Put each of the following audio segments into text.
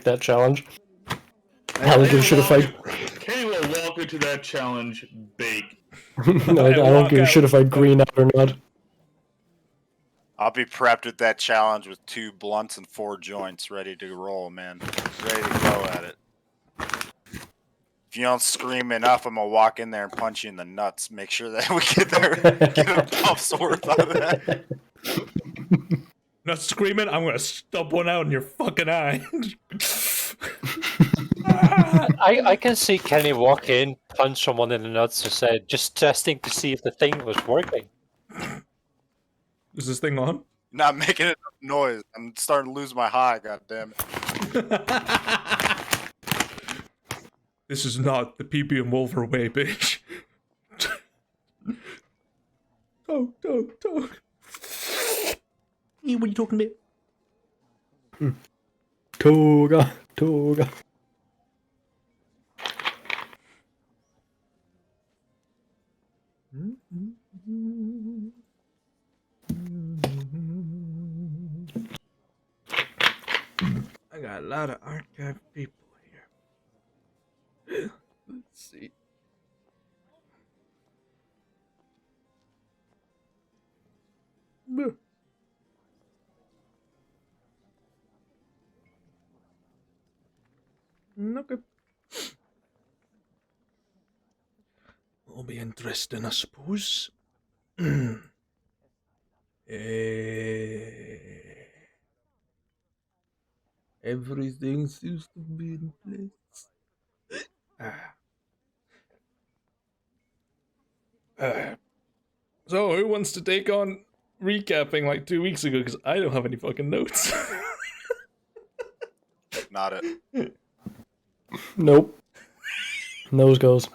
that challenge. Halligan should have fight. Kenny will walk into that challenge baked. No, I don't give a shit if I green out or not. I'll be prepped with that challenge with 2 blunts and 4 joints ready to roll, man. Ready to go at it. If you don't scream enough, I'm gonna walk in there and punch you in the nuts. Make sure that we get a puff's worth out of that. Not screaming, I'm gonna stub one out in your fucking eye. I can see Kenny walk in, punch someone in the nuts, and say, just testing to see if the thing was working. Is this thing on? Not making enough noise. I'm starting to lose my high, goddammit. This is not the PP and Wolver way, bitch. Talk. What are you talking about? Toga. I got a lot of archive people here. Let's see. Okay. Will be interesting, I suppose. Everything seems to be in place. So, who wants to take on recapping like 2 weeks ago? Because I don't have any fucking notes. Not it. Nope. Nose goes.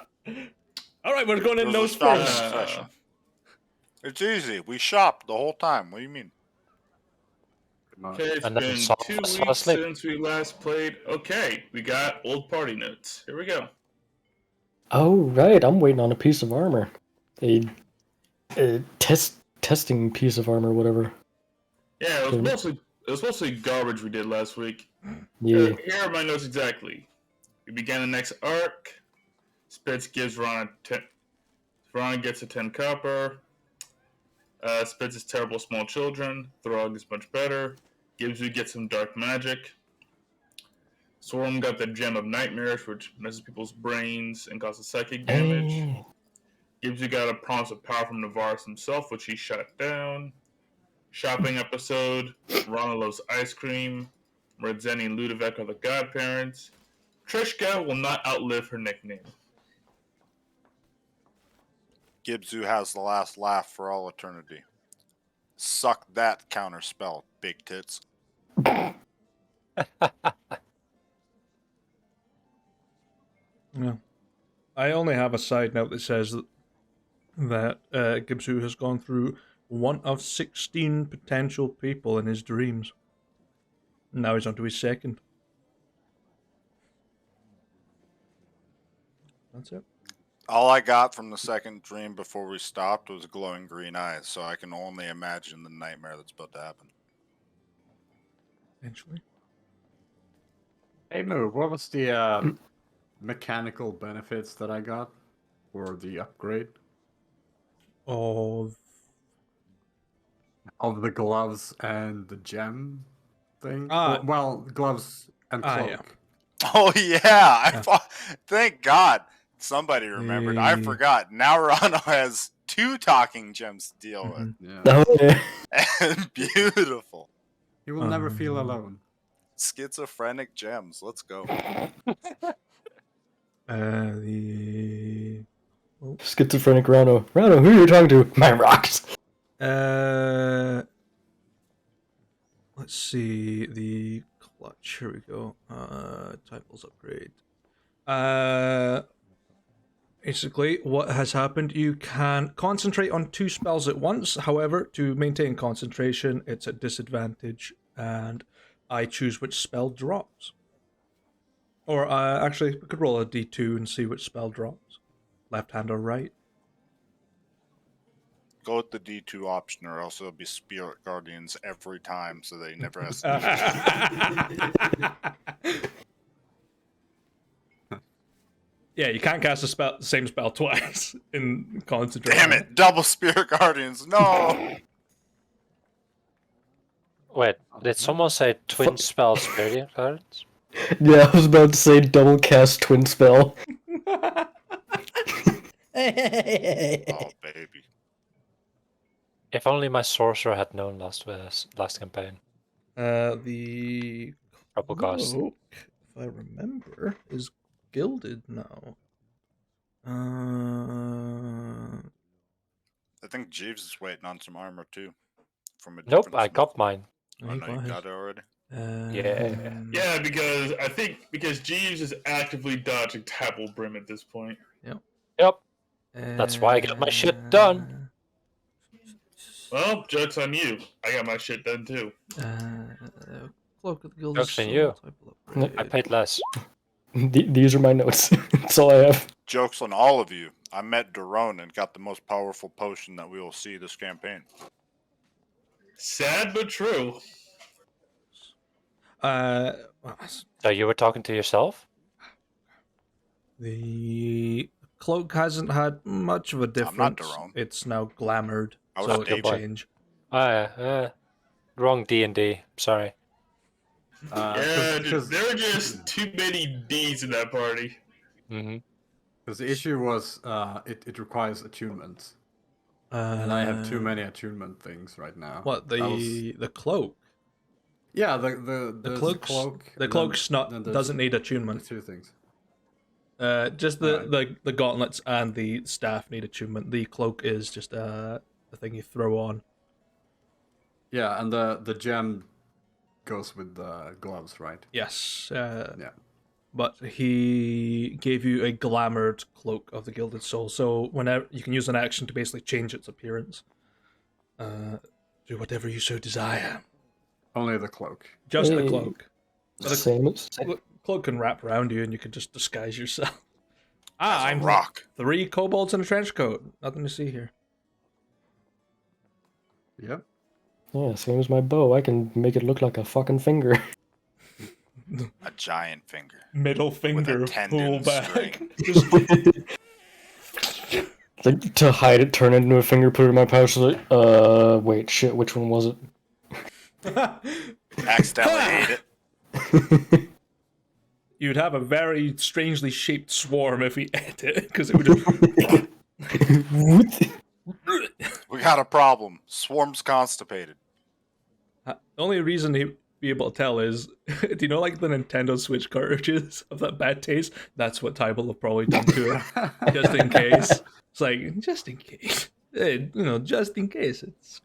Alright, we're going in It nose was a shopping first. session. It's easy. We shopped the whole time. What do you mean? Okay, it's And then been some 2 of us weeks fell asleep. since we last played. Okay, we got old party notes. Here we go. Oh, right. I'm waiting on a piece of armor. A testing piece of armor, whatever. Yeah, it was mostly garbage we did last week. Yeah. Here are my notes exactly. We began the next arc. Spitz gives Ron 10. Ron gets a 10 copper. Spitz is terrible small children. Throg is much better. Gibbsy gets some dark magic. Swarm got the gem of nightmares, which messes people's brains and causes psychic damage. Hey. Gibbsy got a promise of power from Navarus himself, which he shut down. Shopping episode. Ron loves ice cream. Redzeni and Ludovic are the godparents. Trishka will not outlive her nickname. Gibbsy has the last laugh for all eternity. Suck that counterspell, big tits. Yeah. I only have a side note that says that Gibsu has gone through one of 16 potential people in his dreams. Now he's on to his second. That's it. All I got from the second dream before we stopped was glowing green eyes, so I can only imagine the nightmare that's about to happen. Eventually. Hey Moo, what was the mechanical benefits that I got for the upgrade Of of the gloves and the gem thing? Ah. Gloves and cloak. Yeah. Oh yeah! Thank God somebody remembered. I Mm. forgot. Now Rano has 2 talking gems to deal with. Yeah. Oh, yeah. And beautiful. You will never feel alone. Schizophrenic gems. Let's go. The Schizophrenic Rano. Rano, who are you talking to? My rocks. let's see the clutch. Here we go. Titles upgrade. Basically, what has happened? You can concentrate on 2 spells at once. However, to maintain concentration, it's at disadvantage, and I choose which spell drops. Or actually, we could roll a d2 and see which spell drops. Left hand or right. Go with the D2 option, or else it'll be Spirit Guardians every time, so they never has Yeah, you can't cast the same spell twice in concentration. Damn it! Double Spirit Guardians. No. Wait, did someone say twin spell spirit cards? Yeah, I was about to say double cast twin spell. Oh baby. If only my sorcerer had known last campaign. The Trouble cost. cloak, if I remember, is gilded now. I think Jeeves is waiting on some armor too. From a Nope, different I smith. got mine. Oh no, you got it already. Yeah. Yeah, because Jeeves is actively dodging Table Brim at this point. Yep. That's why I got my shit done. Well, joke's on you. I got my shit done too. Cloak of the Gilded Joke's on Soul, you. type of upgrade. I paid less. These are my notes. That's all I have. Joke's on all of you. I met Daron and got the most powerful potion that we will see this campaign. Sad but true. So you were talking to yourself? The cloak hasn't had much of a difference. not Daron. It's now glamoured, I was so it David. can change. Wrong D&D. Sorry. Yeah, because there were just too many D's in that party. Mm-hmm. the issue was it requires attunement, and I have too many attunement things right now. What the cloak? Yeah, the cloak. The cloak's doesn't need the attunement. two things. Just the gauntlets and the staff need attunement. The cloak is just the thing you throw on. Yeah, and the gem goes with the gloves, right? Yes. Yeah. But he gave you a glamoured cloak of the Gilded Soul, so whenever you can use an action to basically change its appearance. Do whatever you so desire. Only the cloak. Just the Hey. cloak. Same as Cloak can wrap around you, and you can just disguise yourself. As a I'm rock. 3 kobolds in a trench coat. Nothing to see here. Yep. yeah, same as my bow. I can make it look like a fucking finger. A giant finger. Middle With finger a tendon pull back. string. Like, to hide it, turn it into a finger, put it in my pouch. Like, wait, shit, which one was it? Accidentally ate it. You'd have a very strangely shaped swarm if he ate it, because it would just... We got a problem. Swarm's constipated. The only reason he'd be able to tell is, do you know like the Nintendo Switch cartridges of that bad taste? That's what Tybal have probably done to it, just in case. It's like, just in case. Just in case. It's...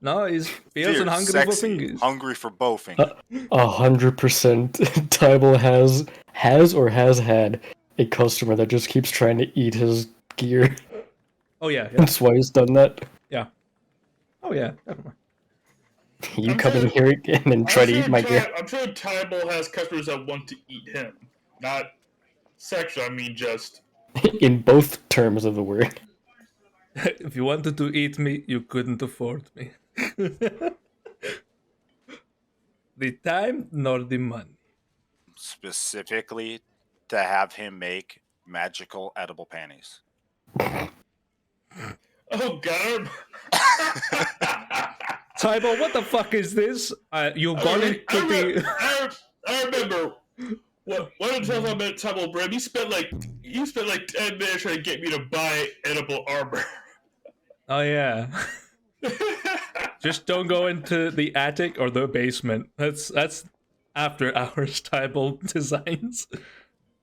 No, he's feels Fierce, and hungry sexy, for fingers. hungry for bowfingers. 100% Tybal has or has had a customer that just keeps trying to eat his gear. Oh yeah, yeah. That's why he's done that. Oh yeah, definitely. You I'm come in sure- here again and try to eat my gear. I'm sure Tybal has customers that want to eat him. Not sexual, I mean just... In both terms of the word. If you wanted to eat me, you couldn't afford me. The time nor the money. Specifically to have him make magical edible panties. Oh, God. Tybal, what the fuck is this? You've gone into the... I remember one time I met Tybal Brim, you spent like 10 minutes trying to get me to buy edible armor. Oh yeah. Just don't go into the attic or the basement. That's after hours Tybal designs.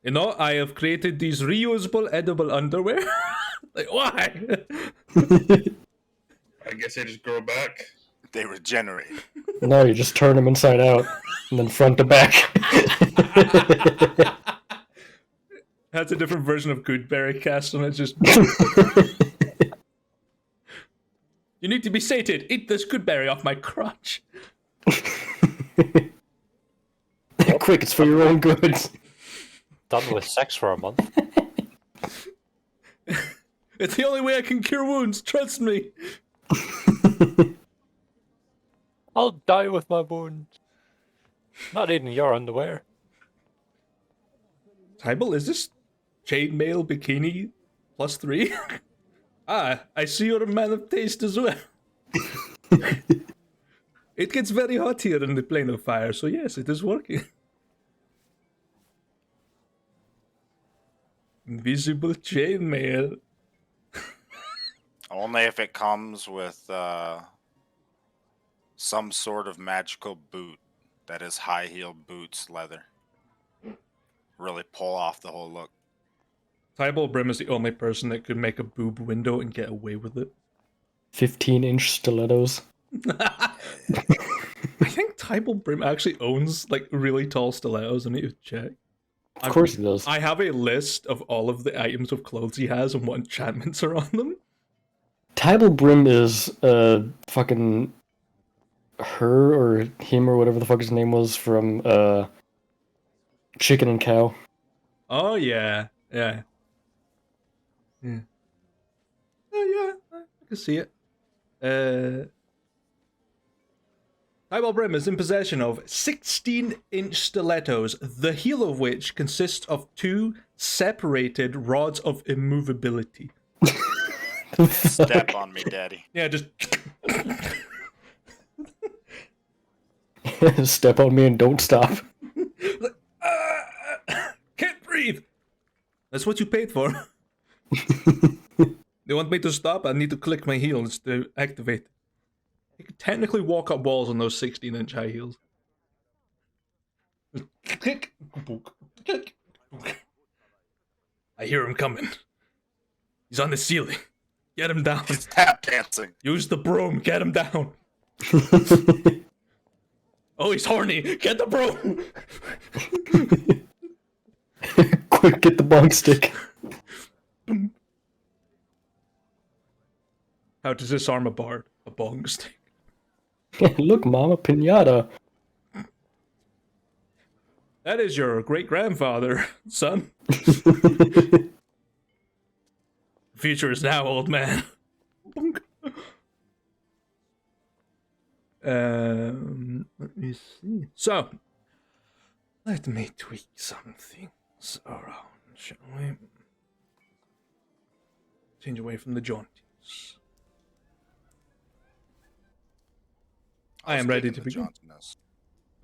You know, I have created these reusable edible underwear. Like, why? I guess they just grow back. They regenerate. No, you just turn them inside out, and then front to back. That's a different version of Goodberry cast on it. Just you need to be sated. Eat this Goodberry off my crotch. Quick, it's for your own good. Done with sex for a month. It's the only way I can cure wounds. Trust me. I'll die with my wounds. Not eating your underwear. Tybal, is this chainmail bikini +3. I see you're a man of taste as well. It gets very hot here in the plane of fire, so yes, it is working. Invisible chainmail. Only if it comes with some sort of magical boot that is high heel boots leather. Really pull off the whole look. Tybalt Brim is the only person that could make a boob window and get away with it. 15-inch stilettos. I think Tybalt Brim actually owns like really tall stilettos. I need to check. Of course he does. I have a list of all of the items of clothes he has and what enchantments are on them. Tybalt Brim is fucking her or him or whatever the fuck his name was from Chicken and Cow. Oh yeah. Yeah. Oh yeah, I can see it. Tybalt Brim is in possession of 16-inch stilettos, the heel of which consists of 2 separated rods of immovability. Step on me, daddy. Yeah, just Step on me and don't stop. can't breathe. That's what you paid for. They want me to stop? I need to click my heels to activate. You can technically walk up walls on those 16-inch high heels. Click. I hear him coming. He's on the ceiling. Get him down. He's tap dancing. Use the broom. Get him down. Oh, he's horny. Get the broom. Quick, get the bong stick. How to disarm a bard? A bong stick. Look, Mama, pinata. That is your great-grandfather, son. Future is now, old man. Let me see. So, let me tweak some things around, shall we? Change away from the jaunties. I am ready to begin.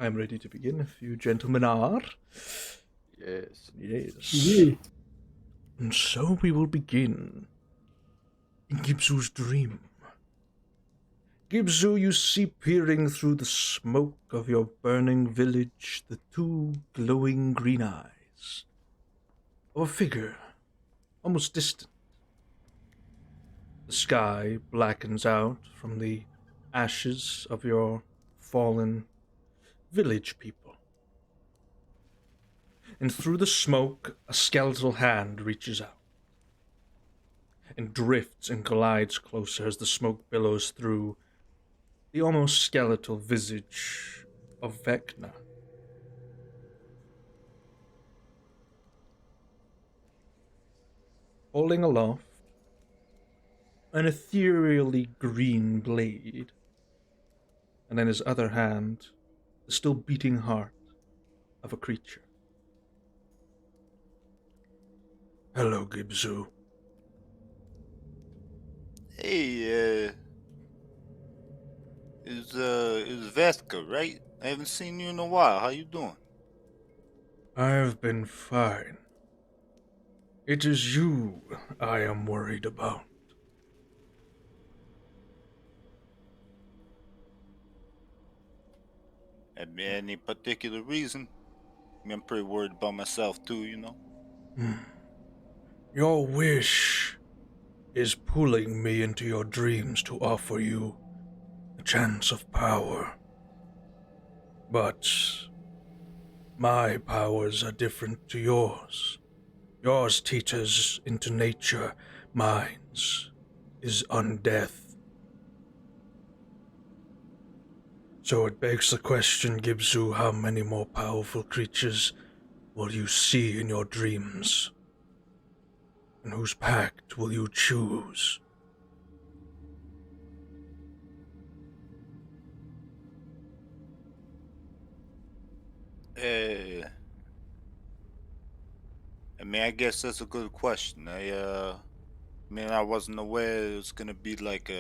I am ready to begin, if you gentlemen are. Yes. Yes. Yeah. And so we will begin. In Gibsu's dream. Gibsu, you see peering through the smoke of your burning village the 2 glowing green eyes of a figure, almost distant. The sky blackens out from the ashes of your fallen village people. And through the smoke, a skeletal hand reaches out and drifts and glides closer as the smoke billows through the almost skeletal visage of Vecna. Holding aloft an ethereally green blade, and in his other hand, the still beating heart of a creature. Hello, Gibsu. Hey, is Vesca, right? I haven't seen you in a while. How you doing? I've been fine. It is you I am worried about. Any particular reason? I'm pretty worried about myself too, you know. Your wish is pulling me into your dreams to offer you a chance of power. But my powers are different to yours. Yours teeters into nature, mine's is undeath. So it begs the question, Gibsu, how many more powerful creatures will you see in your dreams? And whose pact will you choose? I mean, I guess that's a good question. I wasn't aware it was gonna be like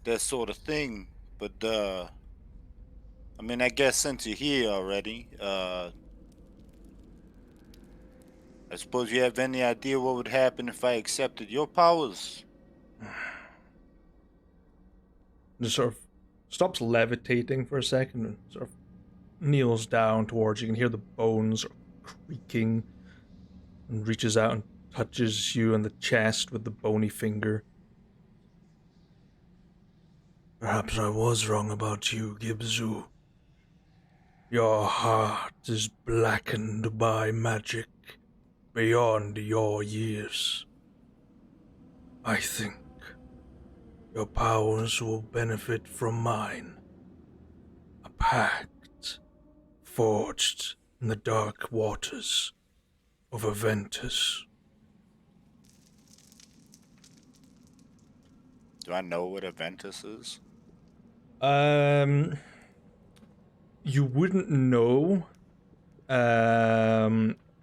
that sort of thing. But I mean, I guess since you're here already, I suppose you have any idea what would happen if I accepted your powers? Just sort of stops levitating for a second and sort of kneels down towards you. You can hear the bones creaking and reaches out and touches you on the chest with the bony finger. Perhaps I was wrong about you, Gibzu. Your heart is blackened by magic beyond your years. I think your powers will benefit from mine. A pact forged in the dark waters of Aventus. Do I know what Aventus is? You wouldn't know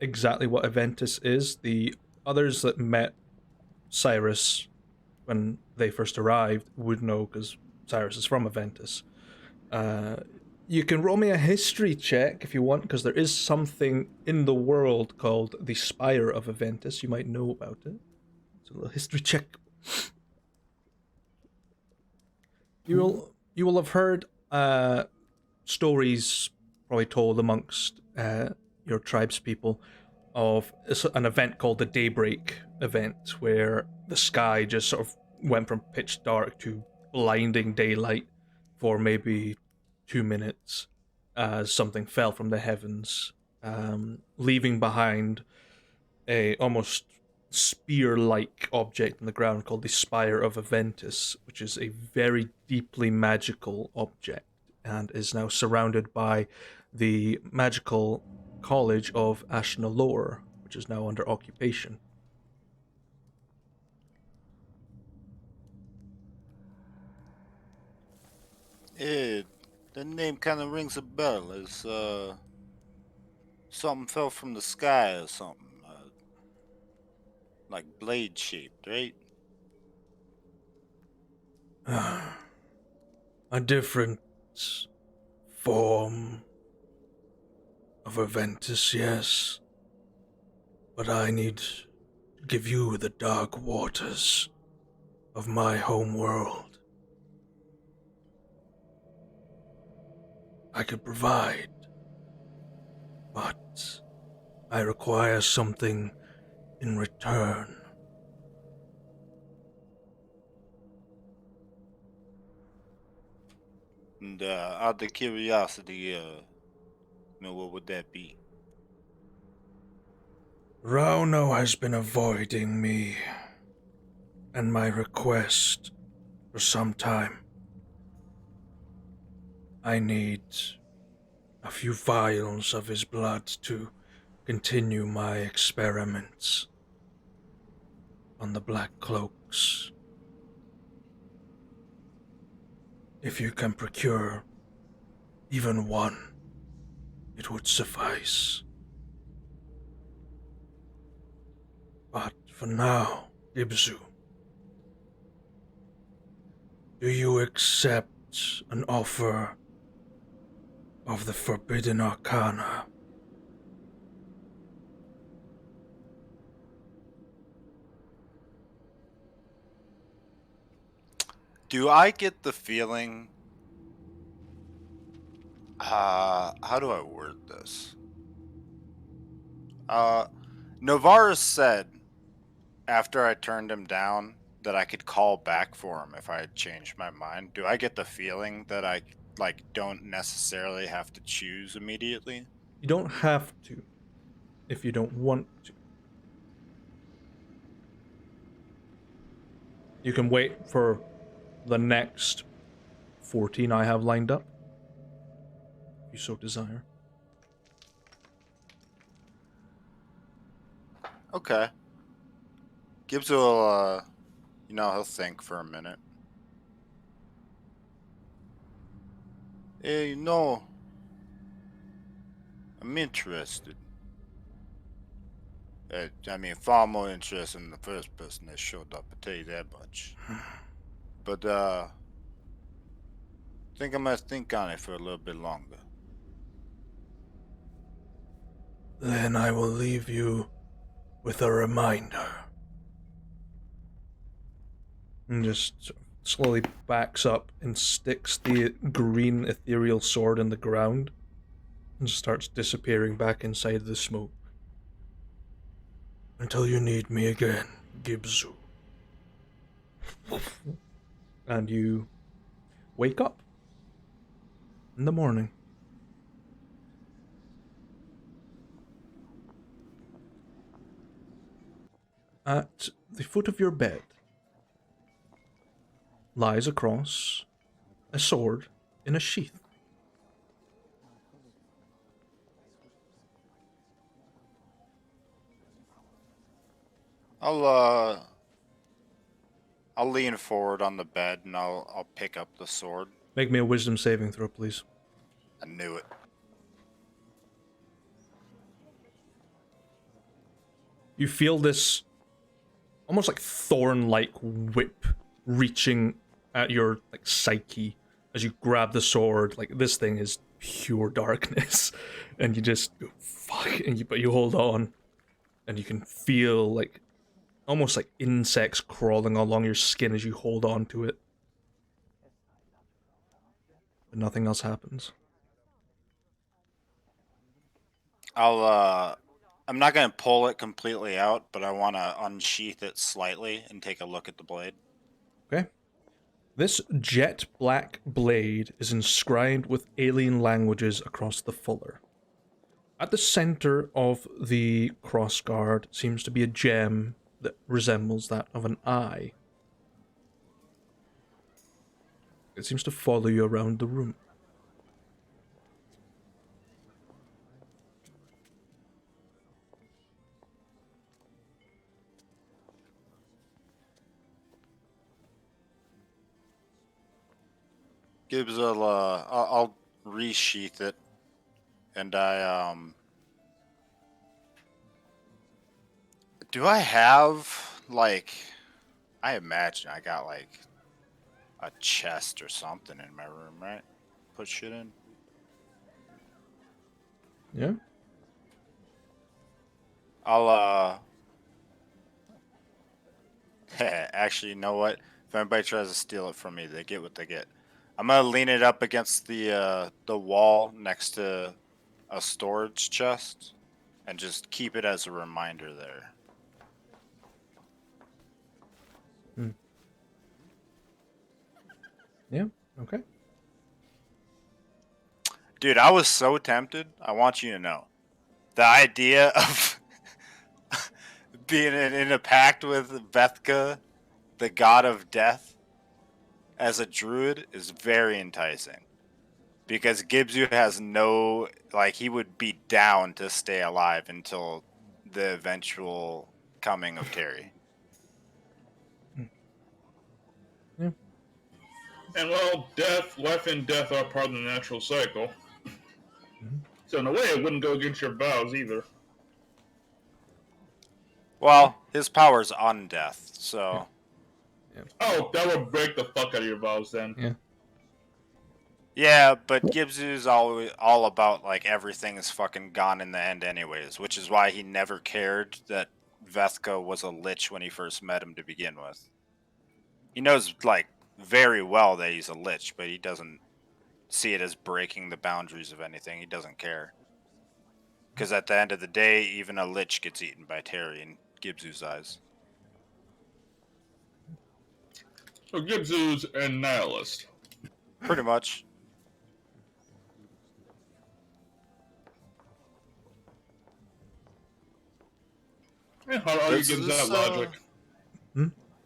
exactly what Aventus is. The others that met Cyrus when they first arrived would know because Cyrus is from Aventus. You can roll me a history check if you want, because there is something in the world called the Spire of Aventus. You might know about it. It's a little history check. You will have heard stories probably told amongst your tribespeople of an event called the Daybreak event, where the sky just sort of went from pitch dark to blinding daylight for maybe 2 minutes as something fell from the heavens, leaving behind a almost spear-like object on the ground called the Spire of Aventus, which is a very deeply magical object and is now surrounded by the magical college of Ashnalore, which is now under occupation. Yeah, the name kind of rings a bell. It's something fell from the sky or something, like blade shaped, right? A different form of Aventus, yes. But I need to give you the dark waters of my home world. I could provide, but I require something in return. And out of curiosity, what would that be? Rauno has been avoiding me and my request for some time. I need a few vials of his blood to continue my experiments on the Black Cloaks. If you can procure even one, it would suffice. But for now, Ibzu, do you accept an offer of the Forbidden Arcana? Do I get the feeling? How do I word this? Novaris said after I turned him down that I could call back for him if I had changed my mind. Do I get the feeling that I don't necessarily have to choose immediately? You don't have to if you don't want to. You can wait for the next 14 I have lined up, if you so desire. Okay. Gibbs will, he'll think for a minute. Hey, I'm interested. I mean, far more interesting than the first person that showed up, I'll tell you that much. But, I think I must think on it for a little bit longer. Then I will leave you with a reminder. And just slowly backs up and sticks the green ethereal sword in the ground and starts disappearing back inside the smoke. Until you need me again, Gibzu. And you wake up in the morning. At the foot of your bed lies across a sword in a sheath. I'll lean forward on the bed and I'll pick up the sword. Make me a wisdom saving throw, please. I knew it. You feel this almost like thorn-like whip reaching at your like psyche as you grab the sword. Like this thing is pure darkness, and you just go fuck, but you hold on, and you can feel like almost like insects crawling along your skin as you hold on to it. But nothing else happens. I'm not gonna pull it completely out, but I want to unsheath it slightly and take a look at the blade. Okay. This jet black blade is inscribed with alien languages across the fuller. At the center of the crossguard seems to be a gem that resembles that of an eye. It seems to follow you around the room. Gibbs will, I'll resheath it, and do I have, like, I imagine I got, like, a chest or something in my room, right? Put shit in. Yeah? I'll, actually, you know what? If anybody tries to steal it from me, they get what they get. I'm gonna lean it up against the wall next to a storage chest, and just keep it as a reminder there. Yeah? Okay. Dude, I was so tempted. I want you to know. The idea of being in a pact with Vethka, the god of death, as a druid is very enticing. Because Gibzu has no, like, he would be down to stay alive until the eventual coming of Terry. Yeah. And well, life and death are part of the natural cycle. So in a way, it wouldn't go against your vows either. Well, his power's undeath, so... Oh, that would break the fuck out of your vows then. Yeah. Yeah, but Gibzu's all about, like, everything is fucking gone in the end anyways, which is why he never cared that Vethka was a lich when he first met him to begin with. He knows, like, very well that he's a lich, but he doesn't see it as breaking the boundaries of anything. He doesn't care. Because at the end of the day, even a lich gets eaten by Terry in Gibzu's eyes. So Gibzu's a nihilist. Pretty much. Yeah, how argue gives that logic.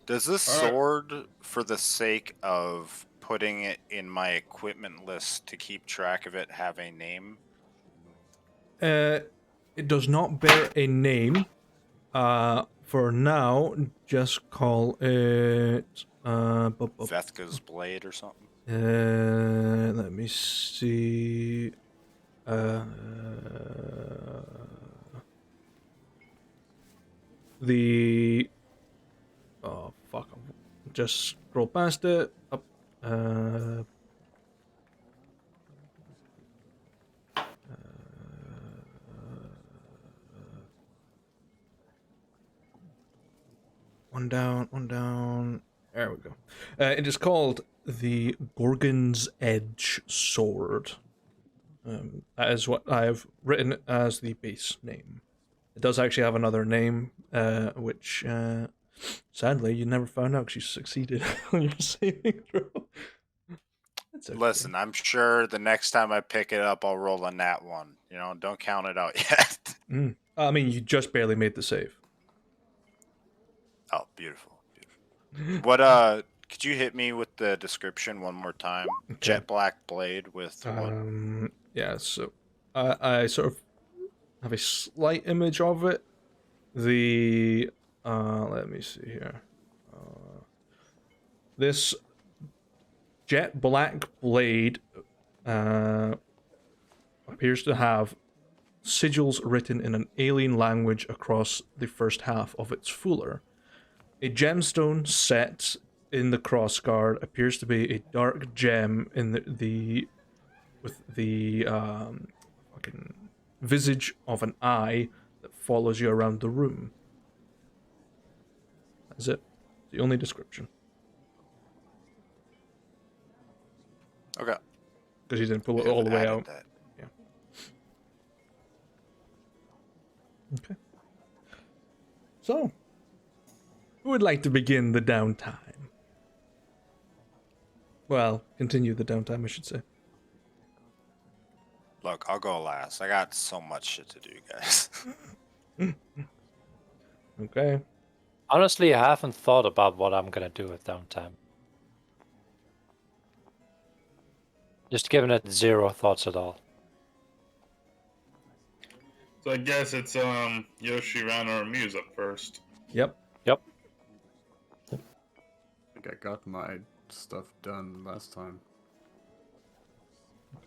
Does this sword, for the sake of putting it in my equipment list to keep track of it, have a name? It does not bear a name. For now, just call it Vethka's blade or something? let me see. the... Oh, fuck. Just scroll past it. Up. One down, one down. There we go. It is called the Gorgon's Edge Sword. That is what I've written as the base name. It does actually have another name, which sadly you never found out because you succeeded on your saving throw. That's okay. Listen, I'm sure the next time I pick it up, I'll roll a nat one. You know, don't count it out yet. I mean, you just barely made the save. Oh, beautiful, beautiful. What? Could you hit me with the description one more time? Okay. Jet black blade with what? Yeah. So I sort of have a slight image of it. The let me see here. This jet black blade appears to have sigils written in an alien language across the first half of its fuller. A gemstone set in the crossguard appears to be a dark gem in with the fucking visage of an eye that follows you around the room. That's it. The only description. Okay. Because you didn't pull it all the way Added out. that. Yeah. Okay. So, who would like to begin the downtime? Well, continue the downtime, I should say. Look, I'll go last. I got so much shit to do, guys. Okay. Honestly, I haven't thought about what I'm gonna do with downtime. Just giving it 0 thoughts at all. So I guess it's Yoshi, Rana, or Muse up first. Yep. I think I got my stuff done last time.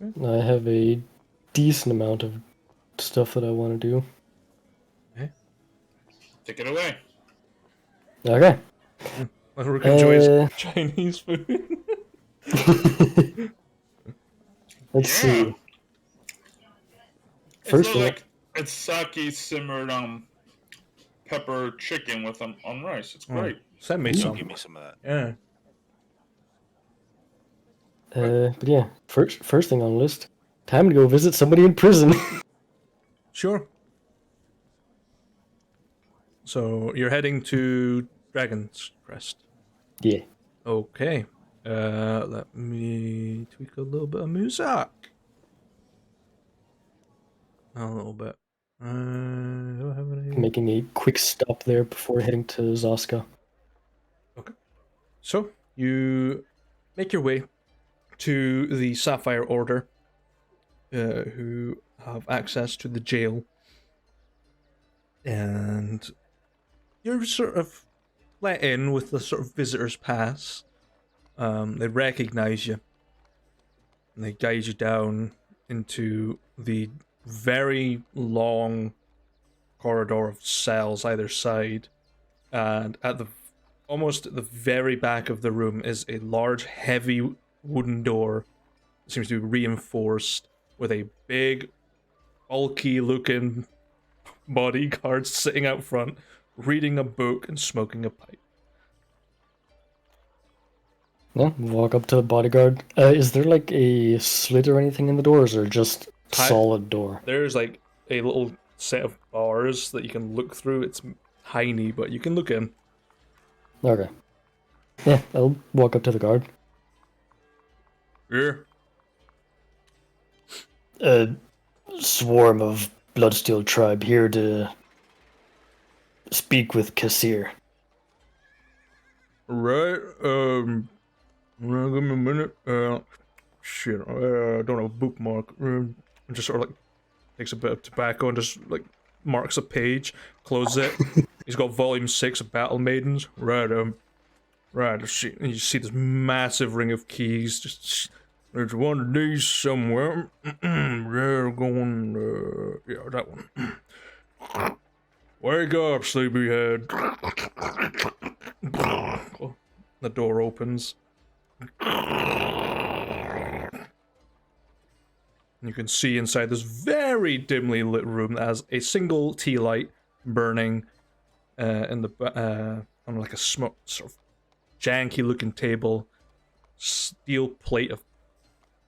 I have a decent amount of stuff that I want to do. Take it away. Okay. Rook enjoys Chinese food. Let's see. It's First not one. like it's sake simmered pepper chicken with on rice. It's great. Send me So some. give me some of that. Yeah. But yeah, first thing on the list. Time to go visit somebody in prison. Sure. So you're heading to Dragon's Crest. Yeah. Okay. Let me tweak a little bit of music. A little bit. Do I have any? Making a quick stop there before heading to Zaska. Okay. So you make your way to the Sapphire Order, who have access to the jail, and you're sort of let in with the sort of visitor's pass. They recognize you, and they guide you down into the very long corridor of cells either side, and at the almost at the very back of the room is a large, heavy wooden door that seems to be reinforced with a big, bulky-looking bodyguard sitting out front, reading a book and smoking a pipe. Yeah, walk up to the bodyguard. Is there like a slit or anything in the door, or is there just solid door? There's like a little set of bars that you can look through. It's tiny, but you can look in. Okay. Yeah, I'll walk up to the guard. Yeah. Swarm of Bloodsteel tribe here to speak with Kassir. Right, give me a minute. Shit, I don't have a bookmark. Just sort of like takes a bit of tobacco and just like marks a page, closes it. He's got volume 6 of Battle Maidens. Right, shit. And you see this massive ring of keys. Just there's one of these somewhere. They're going, yeah, that one. Wake up, sleepyhead. The door opens. You can see inside this very dimly lit room that has a single tea light burning in the on like a sort of janky looking table, steel plate of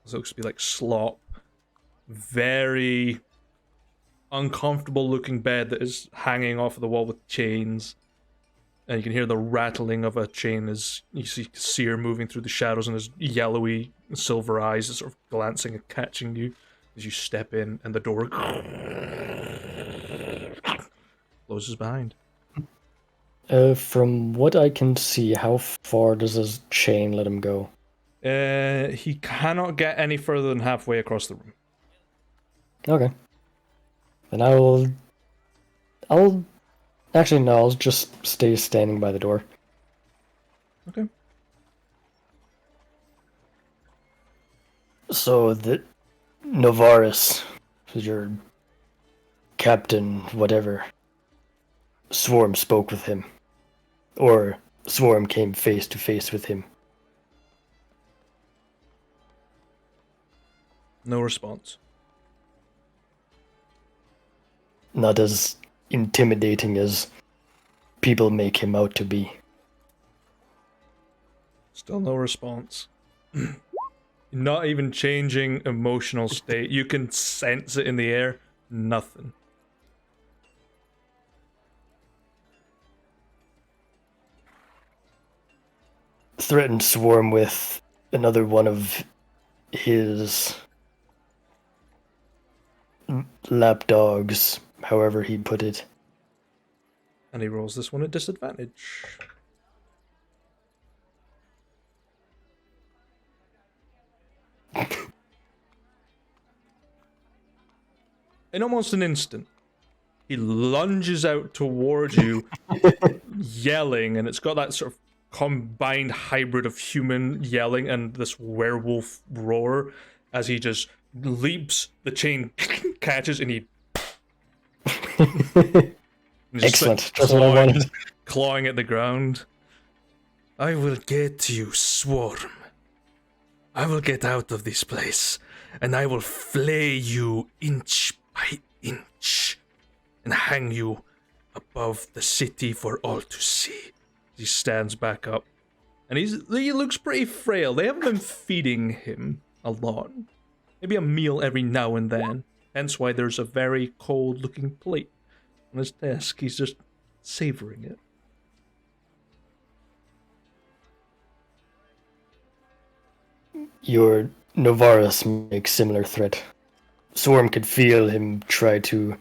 what looks to be like slop, very uncomfortable looking bed that is hanging off of the wall with chains, and you can hear the rattling of a chain as you see Seer moving through the shadows, and his yellowy silver eyes are sort of glancing and catching you as you step in, and the door closes behind. From what I can see, how far does his chain let him go? He cannot get any further than halfway across the room. Okay. Then I'll actually no, I'll just stay standing by the door. Okay. So the Novaris, your captain, whatever, Swarm spoke with him. Or Swarm came face to face with him. No response. Not as intimidating as people make him out to be. Still no response. Not even changing emotional state. You can sense it in the air. Nothing. Threatened Swarm with another one of his lapdogs, however he put it. And he rolls this one at disadvantage. In almost an instant, he lunges out towards you, yelling, and it's got that sort of combined hybrid of human yelling and this werewolf roar as he just leaps, the chain catches, and he's just Excellent. That's what I wanted. clawing at the ground. I will get you, Swarm. I will get out of this place, and I will flay you inch by inch, and hang you above the city for all to see. He stands back up, and he looks pretty frail. They haven't been feeding him a lot. Maybe a meal every now and then. Hence why there's a very cold-looking plate on his desk. He's just savoring it. Your Novaris makes similar threat. Swarm could feel him try to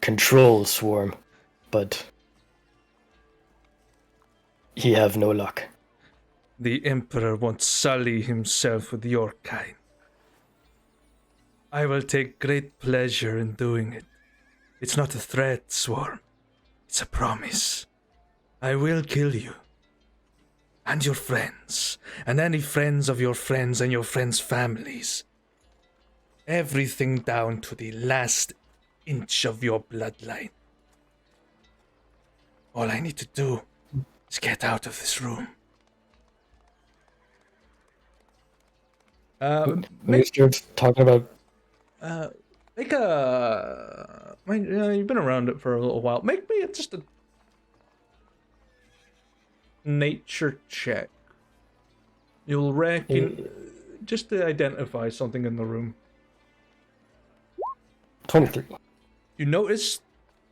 control Swarm, but he have no luck. The Emperor won't sully himself with your kind. I will take great pleasure in doing it. It's not a threat, Swarm. It's a promise. I will kill you. And your friends. And any friends of your friends and your friends' families. Everything down to the last inch of your bloodline. All I need to do is get out of this room. When you start talking about Make a. You've been around it for a little while. Make me just a nature check. You'll reckon just to identify something in the room. 23. You notice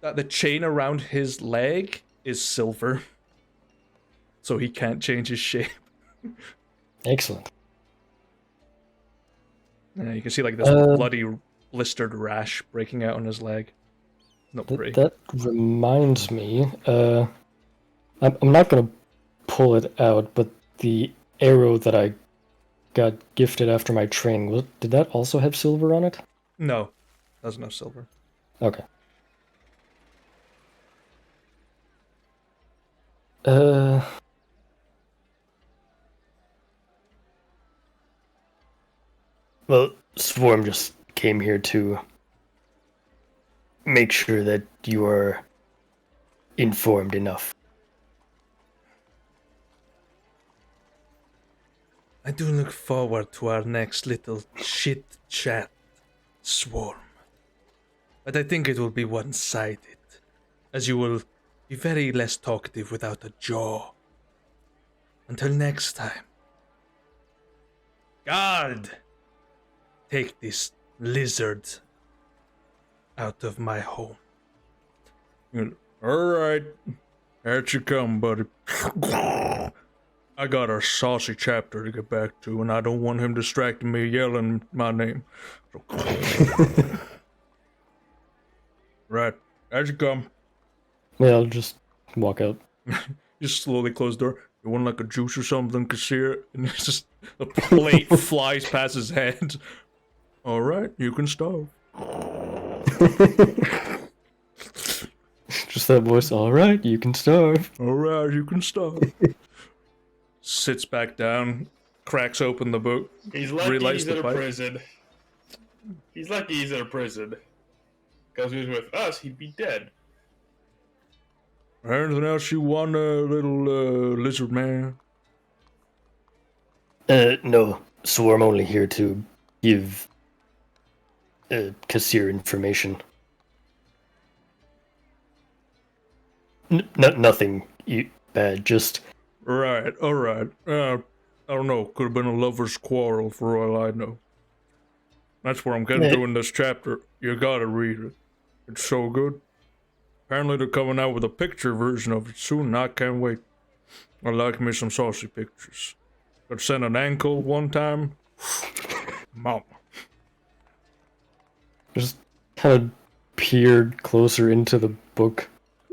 that the chain around his leg is silver, so he can't change his shape. Excellent. Yeah, you can see like this bloody blistered rash breaking out on his leg. Not pretty. That reminds me, I'm not gonna pull it out, but the arrow that I got gifted after my training, did that also have silver on it? No, doesn't have silver. Okay. Well, Swarm just came here to make sure that you are informed enough. I do look forward to our next little chit chat, Swarm. But I think it will be one-sided, as you will be very less talkative without a jaw. Until next time. Guard! Take this lizard out of my home. Alright. Out you come, buddy. I got a saucy chapter to get back to, and I don't want him distracting me yelling my name. So... right. Out you come. Yeah, I'll just walk out. Just slowly close the door. You want like a juice or something, Kassir? And it's just a plate flies past his head. Alright, you can starve. Just that voice. All right, you can starve. Alright, you can starve. Sits back down, cracks open the book. He's lucky relights he's the in a pipe. prison. He's lucky he's in a prison. Because if he was with us, he'd be dead. Anything else you want, little lizard man? No. Swarm only here to give Kassir information. Nothing bad, just... Right, alright. I don't know, could have been a lover's quarrel for all I know. That's what I'm getting to in this chapter. You gotta read it. It's so good. Apparently they're coming out with a picture version of it soon, and I can't wait. I like me some saucy pictures. Got sent an ankle one time. Mama. Just kind of peered closer into the book.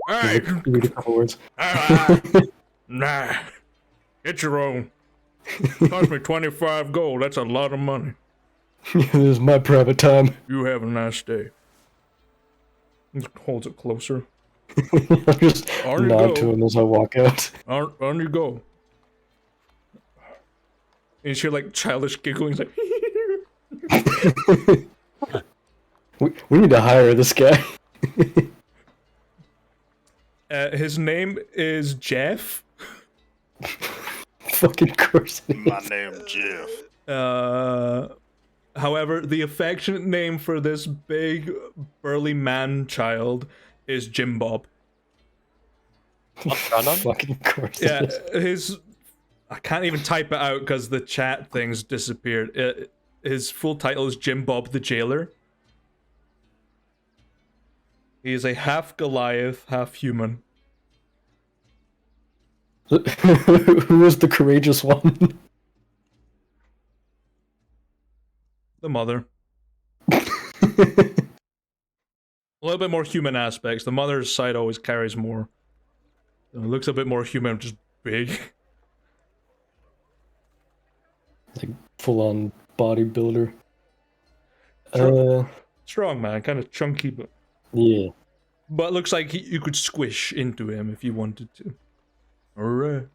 Hey! Read a couple words. Nah. Get your own. Cost me 25 gold, that's a lot of money. This is my private time. You have a nice day. He holds it closer. I'll just On you nod go. to him as I walk out. On you go. And you hear like childish giggling. He's like, We need to hire this guy. his name is Jeff. Fucking course it My is. name Jeff. However, the affectionate name for this big, burly man-child is Jim Bob. Fucking course Yeah, it is. I can't even type it out because the chat thing's disappeared. His full title is Jim Bob the Jailer. He is a half Goliath, half human. Who was the courageous one? The mother. A little bit more human aspects. The mother's side always carries more. It looks a bit more human, just big. Like full-on bodybuilder. Strong man, kind of chunky, but Yeah. looks like you could squish into him if you wanted to. Alright.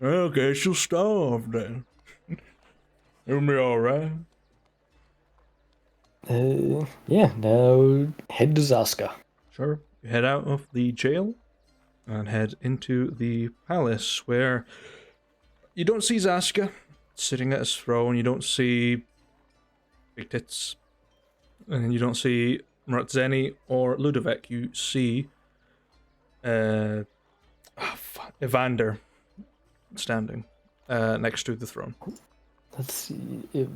Okay, she'll starve then. It'll be alright. Yeah, now head to Zaska. Sure. You head out of the jail and head into the palace where you don't see Zaska sitting at his throne. You don't see Big Tits. And you don't see Mratzeni or Ludovic. You see Evander standing next to the throne. Let's see if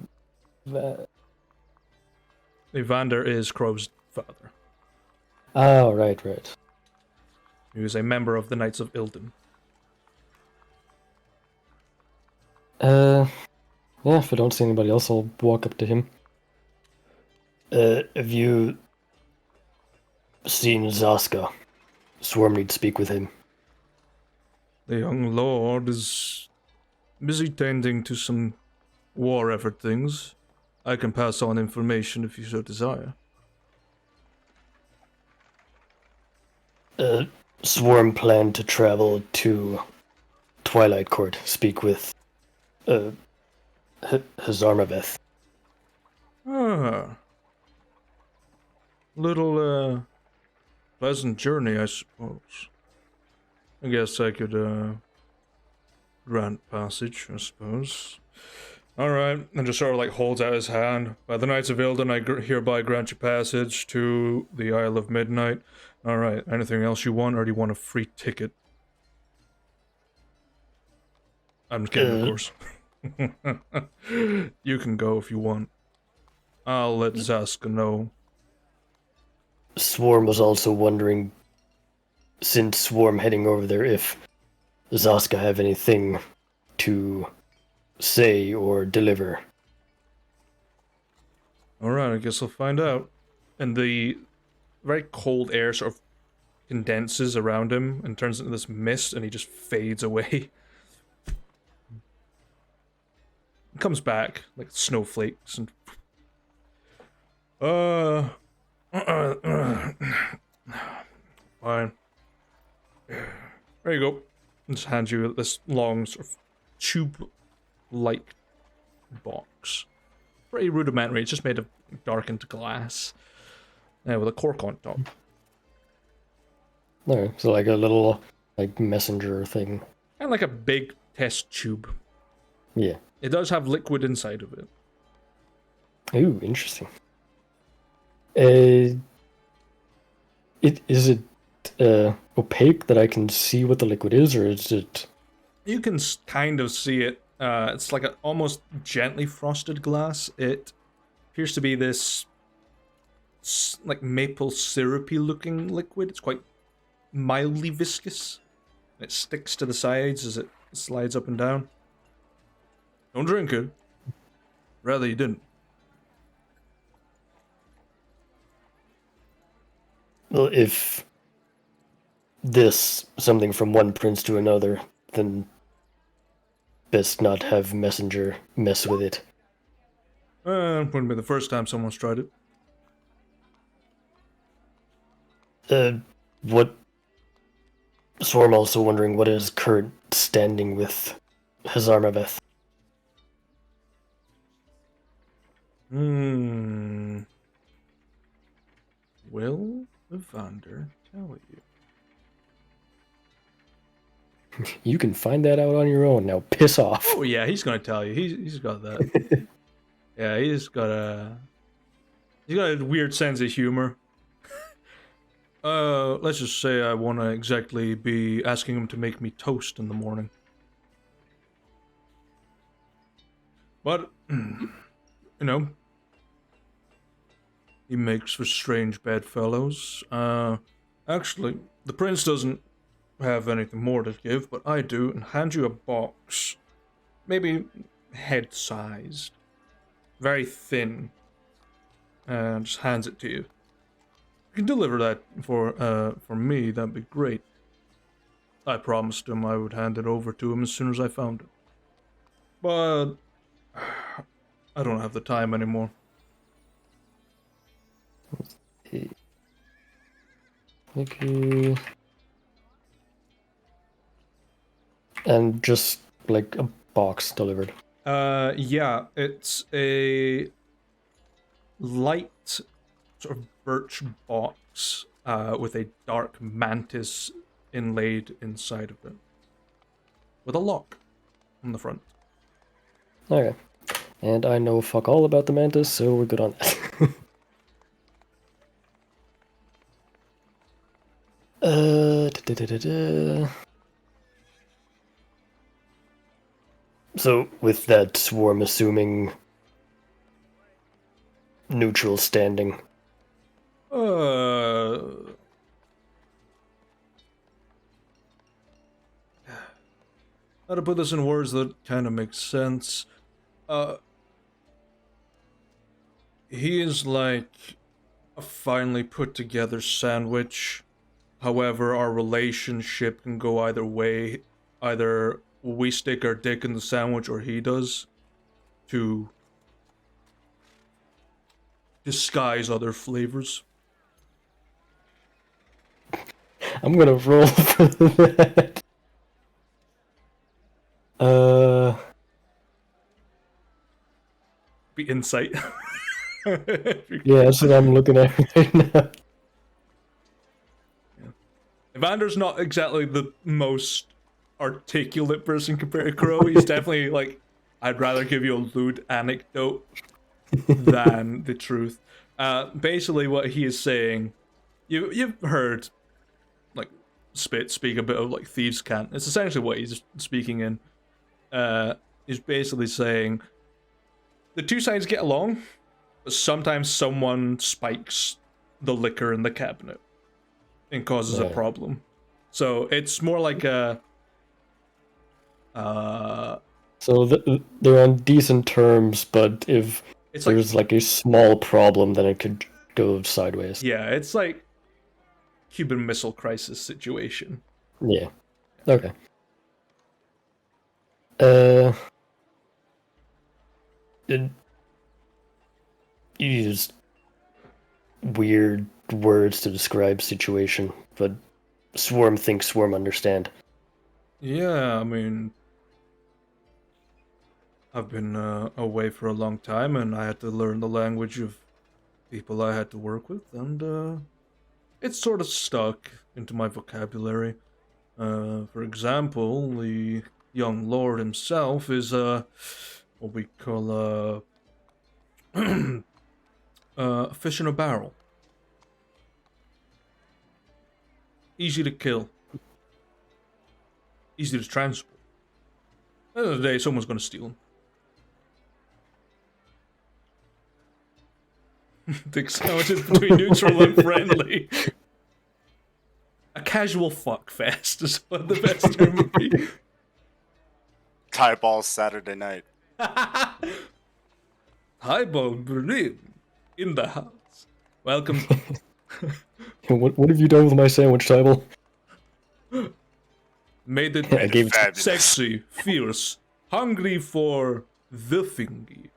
that... Evander is Crow's father. Oh, right. He was a member of the Knights of Ilden. Yeah, if I don't see anybody else, I'll walk up to him. Have you seen Zaska? Swarm need to speak with him. The young lord is busy tending to some war effort things. I can pass on information if you so desire. Swarm planned to travel to Twilight Court, speak with Hazarmaveth. Ah. Little pleasant journey, I suppose. I guess I could, grant passage, I suppose. Alright, and just sort of like holds out his hand. By the Knights of Ilden, I hereby grant you passage to the Isle of Midnight. Alright, anything else you want, or do you want a free ticket? I'm just kidding, of course. You can go if you want. I'll let Zaska know. Swarm was also wondering, since Swarm heading over there, if Zaska have anything to say or deliver. Alright, I guess I'll find out. And the very cold air sort of condenses around him and turns into this mist, and he just fades away. Comes back like snowflakes and fine. There you go. Just hand you this long sort of tube-like box. Pretty rudimentary. It's just made of darkened glass, with a cork on top. Alright, so like a little like messenger thing. And like a big test tube. Yeah. It does have liquid inside of it. Ooh, interesting. Is it opaque that I can see what the liquid is, or is it? You can kind of see it. It's like a almost gently frosted glass. It appears to be this like maple syrupy looking liquid. It's quite mildly viscous. It sticks to the sides as it slides up and down. Don't drink it. Rather you didn't. Well, if this something from one prince to another, then best not have messenger mess with it. Wouldn't be the first time someone's tried it. What? Swarm also wondering what is current standing with Hazarmaveth. Will Evander tell you? You can find that out on your own. Now piss off. Oh yeah, he's gonna tell you. He's got that. Yeah, he's got a weird sense of humor. Let's just say I want to exactly be asking him to make me toast in the morning. But, you know, he makes for strange bedfellows. Actually, the prince doesn't have anything more to give, but I do, and hand you a box. Maybe head-sized. Very thin. And just hands it to you. You can deliver that for me, that'd be great. I promised him I would hand it over to him as soon as I found it. But I don't have the time anymore. Thank you. And just like a box delivered. Yeah, it's a light sort of birch box with a dark mantis inlaid inside of it. With a lock on the front. Okay. And I know fuck all about the mantis, so we're good on that. Da-da-da-da. So, with that swarm assuming neutral standing. How to put this in words that kind of make sense? He is like a finely put together sandwich. However, our relationship can go either way. Either we stick our dick in the sandwich or he does to disguise other flavors. I'm gonna roll for that. Be insight. Yeah, that's what I'm looking at right now. Evander's not exactly the most articulate person compared to Crow. He's definitely like, I'd rather give you a lewd anecdote than the truth. Basically, what he is saying, you've heard like Spit speak a bit of like thieves' cant. It's essentially what he's speaking in. He's basically saying the two sides get along, but sometimes someone spikes the liquor in the cabinet and causes a problem. So it's more like a. So they're on decent terms, but if there's like a small problem, then it could go sideways. Yeah, it's like Cuban Missile Crisis situation. Yeah. Okay. You used weird words to describe situation, but Swarm thinks Swarm understand. Yeah, I mean, I've been away for a long time, and I had to learn the language of people I had to work with, and it's sort of stuck into my vocabulary. For example, the young lord himself is what we call a fish in a barrel. Easy to kill. Easy to transport. At the end of the day, someone's gonna steal him. Dick sandwiches between neutral and friendly. A casual fuck fest is what the best term would be. Tie balls Saturday night. Highball Berlin in the house. Welcome. What have you done with my sandwich table? Made it I gave Fabulous. sexy, fierce, hungry for the thingy.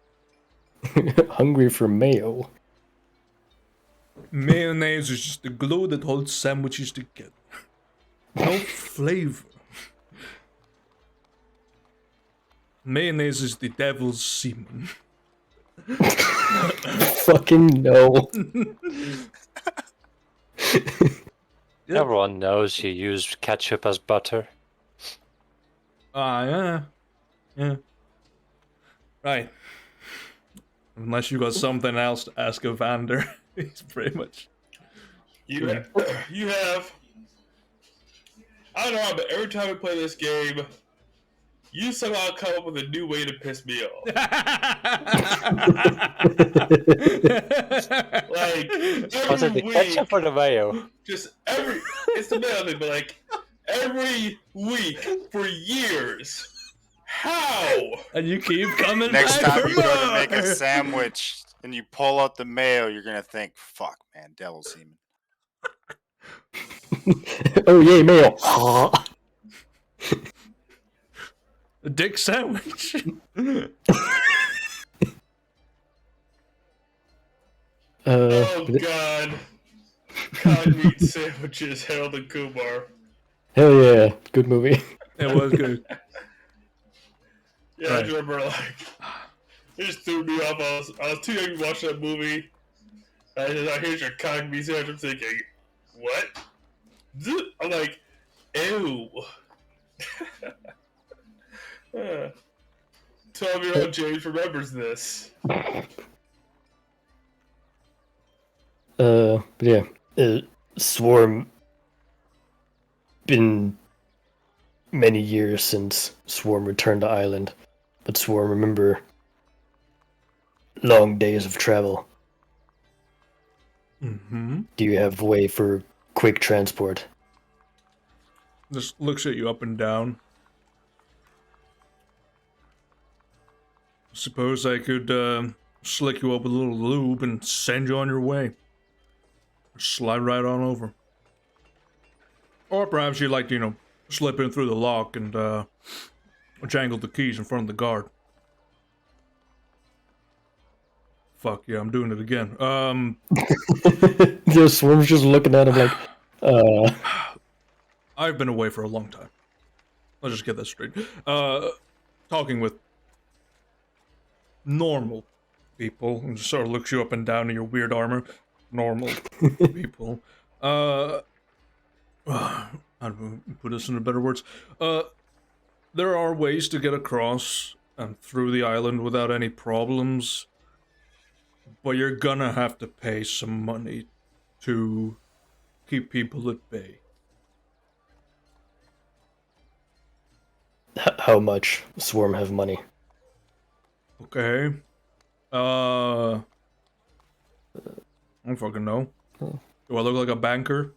Hungry for mayo. Mayonnaise is just the glue that holds sandwiches together. No flavor. Mayonnaise is the devil's semen. Fucking no. Everyone knows you use ketchup as butter. Yeah. Yeah. Right. Unless you got something else to ask Evander. He's pretty much... You have. I don't know, but every time we play this game, you somehow come up with a new way to piss me off. Like Was it every the ketchup or the mayo? it's the mail thing, but like every week for years. How? And you keep coming Next back time for you go to make more. a sandwich and you pull out the mayo, you're gonna think, "Fuck, man, devil semen." Oh yay, mayo. A dick sandwich. Oh god. Cod meat sandwiches, Harold and Kumar. Hell yeah, good movie. It was good. Yeah, I just remember like it just threw me off. I was too young to watch that movie. I just here's your cod meat sandwich. I'm thinking, what? I'm like, ew. 12-year-old James remembers this. But yeah, Swarm. Been many years since Swarm returned to Island, but Swarm remember long days of travel. Mm-hmm. Do you have a way for quick transport? Just looks at you up and down. Suppose I could slick you up with a little lube and send you on your way. Slide right on over. Or perhaps you'd like to, slip in through the lock and jangle the keys in front of the guard. Fuck yeah, I'm doing it again. The Swarm's just looking at him like, I've been away for a long time. Let's just get that straight. Talking with normal people, and just sort of looks you up and down in your weird armor. Normal people. how do we put this into better words? There are ways to get across and through the island without any problems, but you're gonna have to pay some money to keep people at bay. How much? Swarm have money. Okay. I don't fucking know. Oh. Do I look like a banker?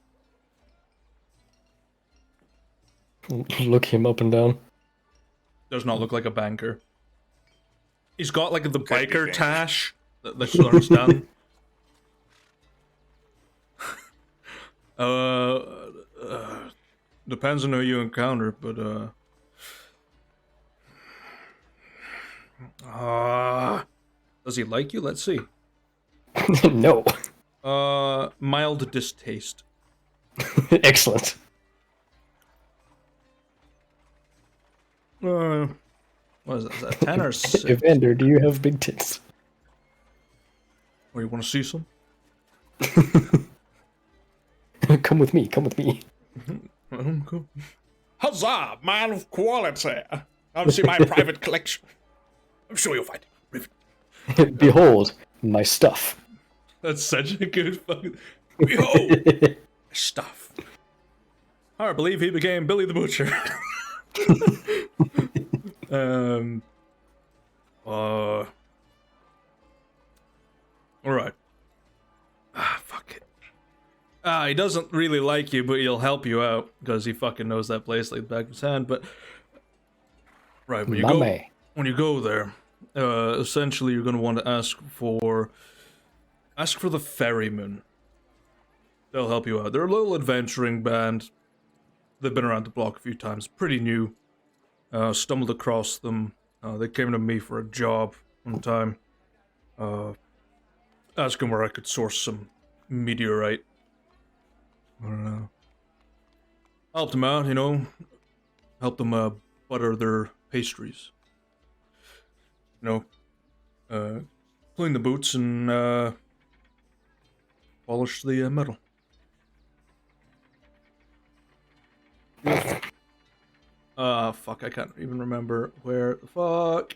Look him up and down. Does not look like a banker. He's got like the Could be biker banker. tash that slurs down. Depends on who you encounter, but does he like you? Let's see. No. Mild distaste. Excellent. What is that? Is that 10 or 6? Evander, do you have big tits? Or you want to see some? Come with me, come with me. Cool. Huzzah, man of quality! Come see my private collection. I'm sure you'll find it. Behold, my stuff. That's such a good fucking... Behold! My stuff. I believe he became Billy the Butcher. Alright. Fuck it. He doesn't really like you, but he'll help you out, because he fucking knows that place like the back of his hand, but... Right, when you go there, essentially you're going to want to ask for the ferryman. They'll help you out. They're a little adventuring band. They've been around the block a few times. Pretty new. Stumbled across them. They came to me for a job one time. Asking where I could source some meteorite. Helped them out, you know. Helped them butter their pastries. You know, clean the boots and polish the metal. Fuck, I can't even remember where the fuck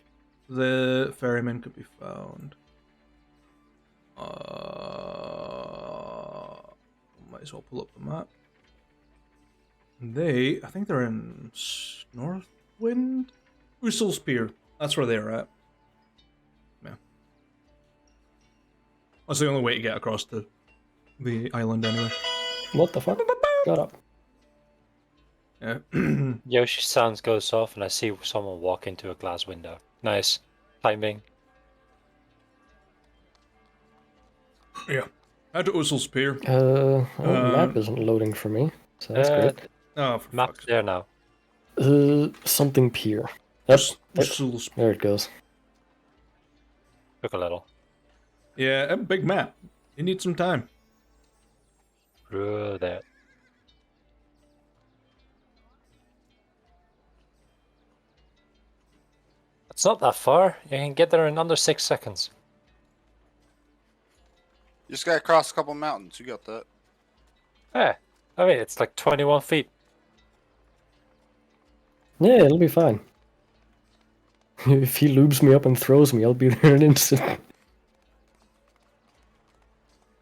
the ferryman could be found. Might as well pull up the map. I think they're in Northwind? Usel's Pier. That's where they're at. Yeah. That's the only way to get across the island anyway. What the fuck? Shut up. Yeah. Yoshi's sound goes off and I see someone walk into a glass window. Nice. Timing. Yeah. Head to Usel's Pier. Map isn't loading for me, so that's great. Oh, for Map's fuck's there now. Something pier. Yep, Usel's there it goes. Took a little. Yeah, a big map. You need some time. Through there. It's not that far. You can get there in under 6 seconds. You just gotta cross a couple mountains. You got that. Yeah. I mean, it's like 21 feet. Yeah, it'll be fine. If he lubes me up and throws me, I'll be there in an instant.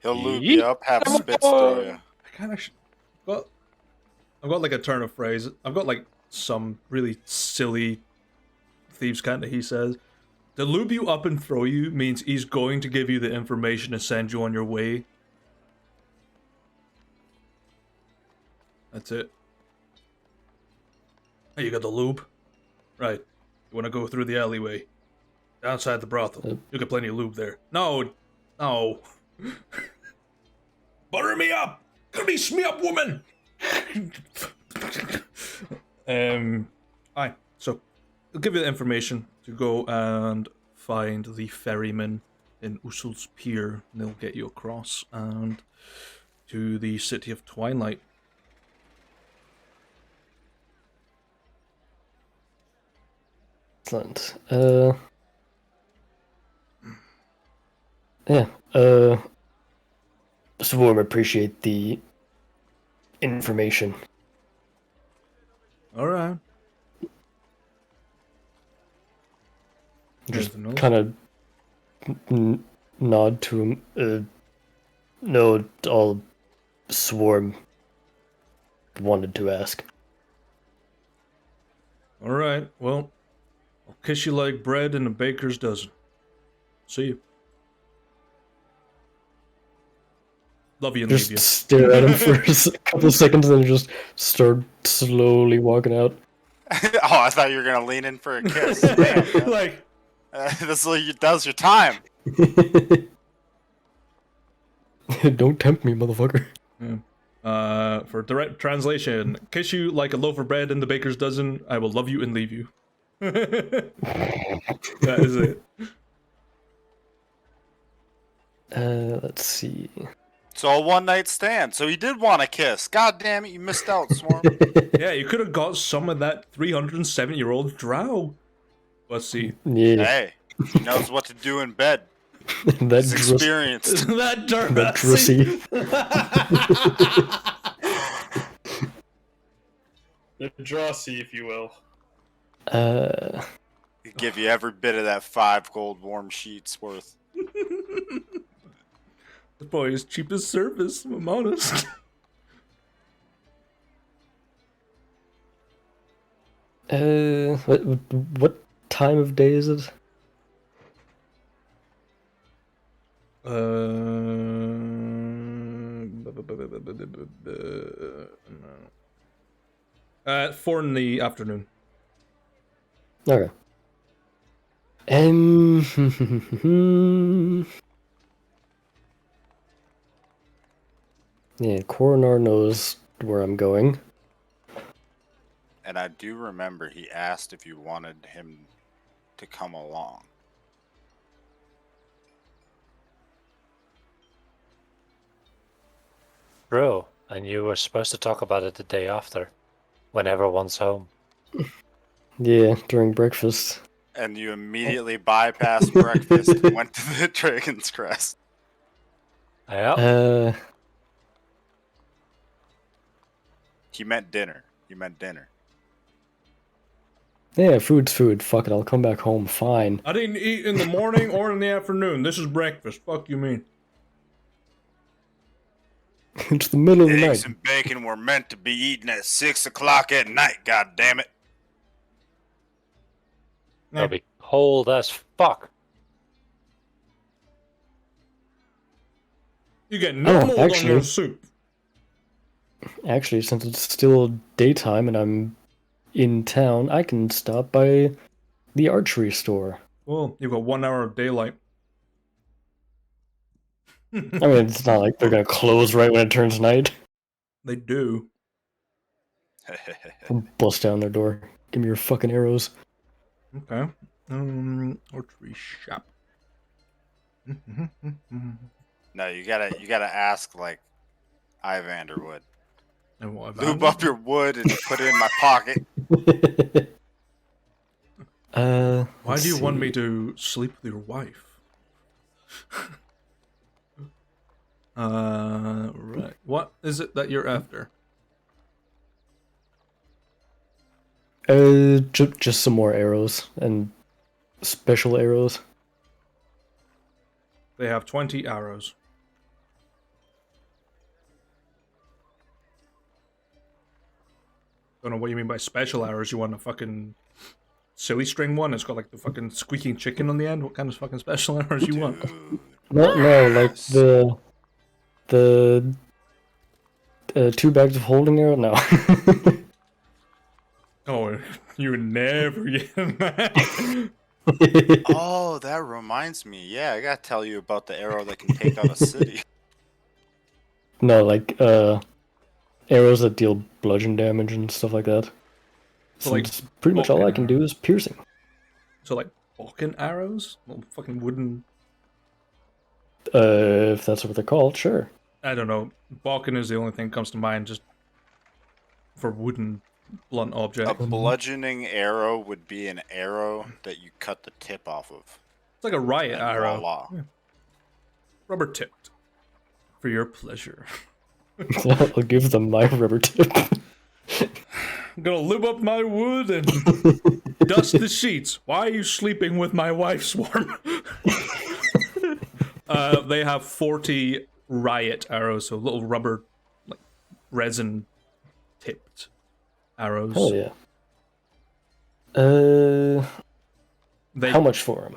He'll lube you up, have Come spits throw you. I kind of I've got like a turn of phrase. I've got like some really silly thieves kind of, he says. To lube you up and throw you means he's going to give you the information to send you on your way. That's it. Hey, you got the lube? Right. You want to go through the alleyway? Outside the brothel. You got plenty of lube there. No. No. Butter me up! Grease me up, woman! Aye. So, I'll give you the information to go and find the ferryman in Usul's Pier. And they'll get you across and to the City of Twilight. Excellent. Yeah. Swarm appreciate the information. Just Anything else? kind of nod to him. No, all Swarm wanted to ask. All right. Well, I'll kiss you like bread in a baker's dozen. See you. Love you and leave Just you. stare at him for a couple seconds and then just start slowly walking out. Oh, I thought you were gonna lean in for a kiss. Damn, man. Like, That's your time. Don't tempt me, motherfucker. for direct translation, kiss you like a loaf of bread in the baker's dozen. I will love you and leave you. That is it. Let's see. So a one night stand. So he did want a kiss. God damn it, you missed out, Swarm. Yeah, you could have got some of that 307-year-old drow. Let's see. Yeah, Hey, he knows what to do in bed. that He's drus- experienced. that that drussy. The Drossi, if you will. He'd give you every bit of that 5 gold warm sheets worth. This boy is cheap as service, I'm honest. What time of day is it? At 4 in the afternoon. Okay. Yeah, Coronar knows where I'm going. And I do remember he asked if you wanted him to come along. True, and you were supposed to talk about it the day after, when everyone's home. Yeah, during breakfast. And you immediately bypassed breakfast and went to the Dragon's Crest. Yeah. He meant dinner. You meant dinner. Yeah, food's food. Fuck it, I'll come back home. Fine. I didn't eat in the morning or in the afternoon. This is breakfast. Fuck you mean? It's the middle of the Eggs night. and bacon were meant to be eaten at 6 o'clock at night, god damn it. It'll be cold as fuck. You get no Oh, mold on actually- your soup. Actually, since it's still daytime and I'm in town, I can stop by the archery store. Well, you've got 1 hour of daylight. I mean, it's not like they're gonna close right when it turns night. They do. I'll bust down their door. Give me your fucking arrows. Okay. Archery shop. No, you gotta ask like Ivander would. And what Lube up your wood and put it in my pocket. Why do you want me to sleep with your wife? Right. What is it that you're after? Just some more arrows and special arrows. They have 20 arrows. Don't know what you mean by special arrows. You want a fucking silly string one? It's got like the fucking squeaking chicken on the end. What kind of fucking special arrows you want? Dude. No, like the 2 bags of holding arrow. No. Oh, you never get that. Oh, that reminds me. Yeah, I gotta tell you about the arrow that can take out a city. No, like arrows that deal bludgeon damage and stuff like that. So, like, Since pretty much all I Vulcan can do is piercing. So like Vulcan arrows? Well, fucking wooden. If that's what they're called, sure. I don't know. Vulcan is the only thing that comes to mind just for wooden blunt A object. bludgeoning arrow would be an arrow that you cut the tip off of. It's like a riot And arrow. voila. Rubber tipped. For your pleasure. I'll give them my rubber tip. I'm gonna lube up my wood and dust the sheets. Why are you sleeping with my wife, Swarm? They have 40 riot arrows, so little rubber, like resin tipped arrows. Hell yeah. They, How much for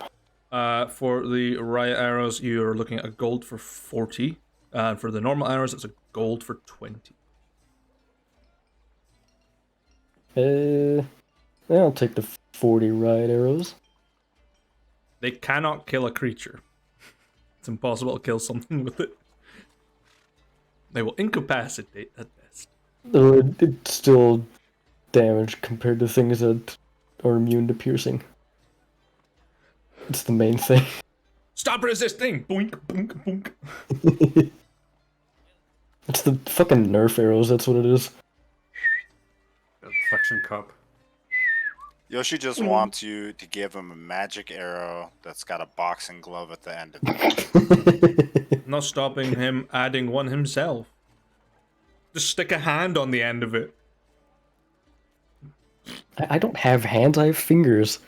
them? For the riot arrows, you're looking at a gold for 40. And for the normal arrows, it's a gold for 20. I'll take the 40 riot arrows. They cannot kill a creature. It's impossible to kill something with it. They will incapacitate at best. Though it's still damage compared to things that are immune to piercing. It's the main thing. Stop resisting! Boink, boink, boink. It's the fucking Nerf arrows, that's what it is. Suction cup. Yoshi just wants you to give him a magic arrow that's got a boxing glove at the end of it. Not stopping him adding one himself. Just stick a hand on the end of it. I don't have hands, I have fingers.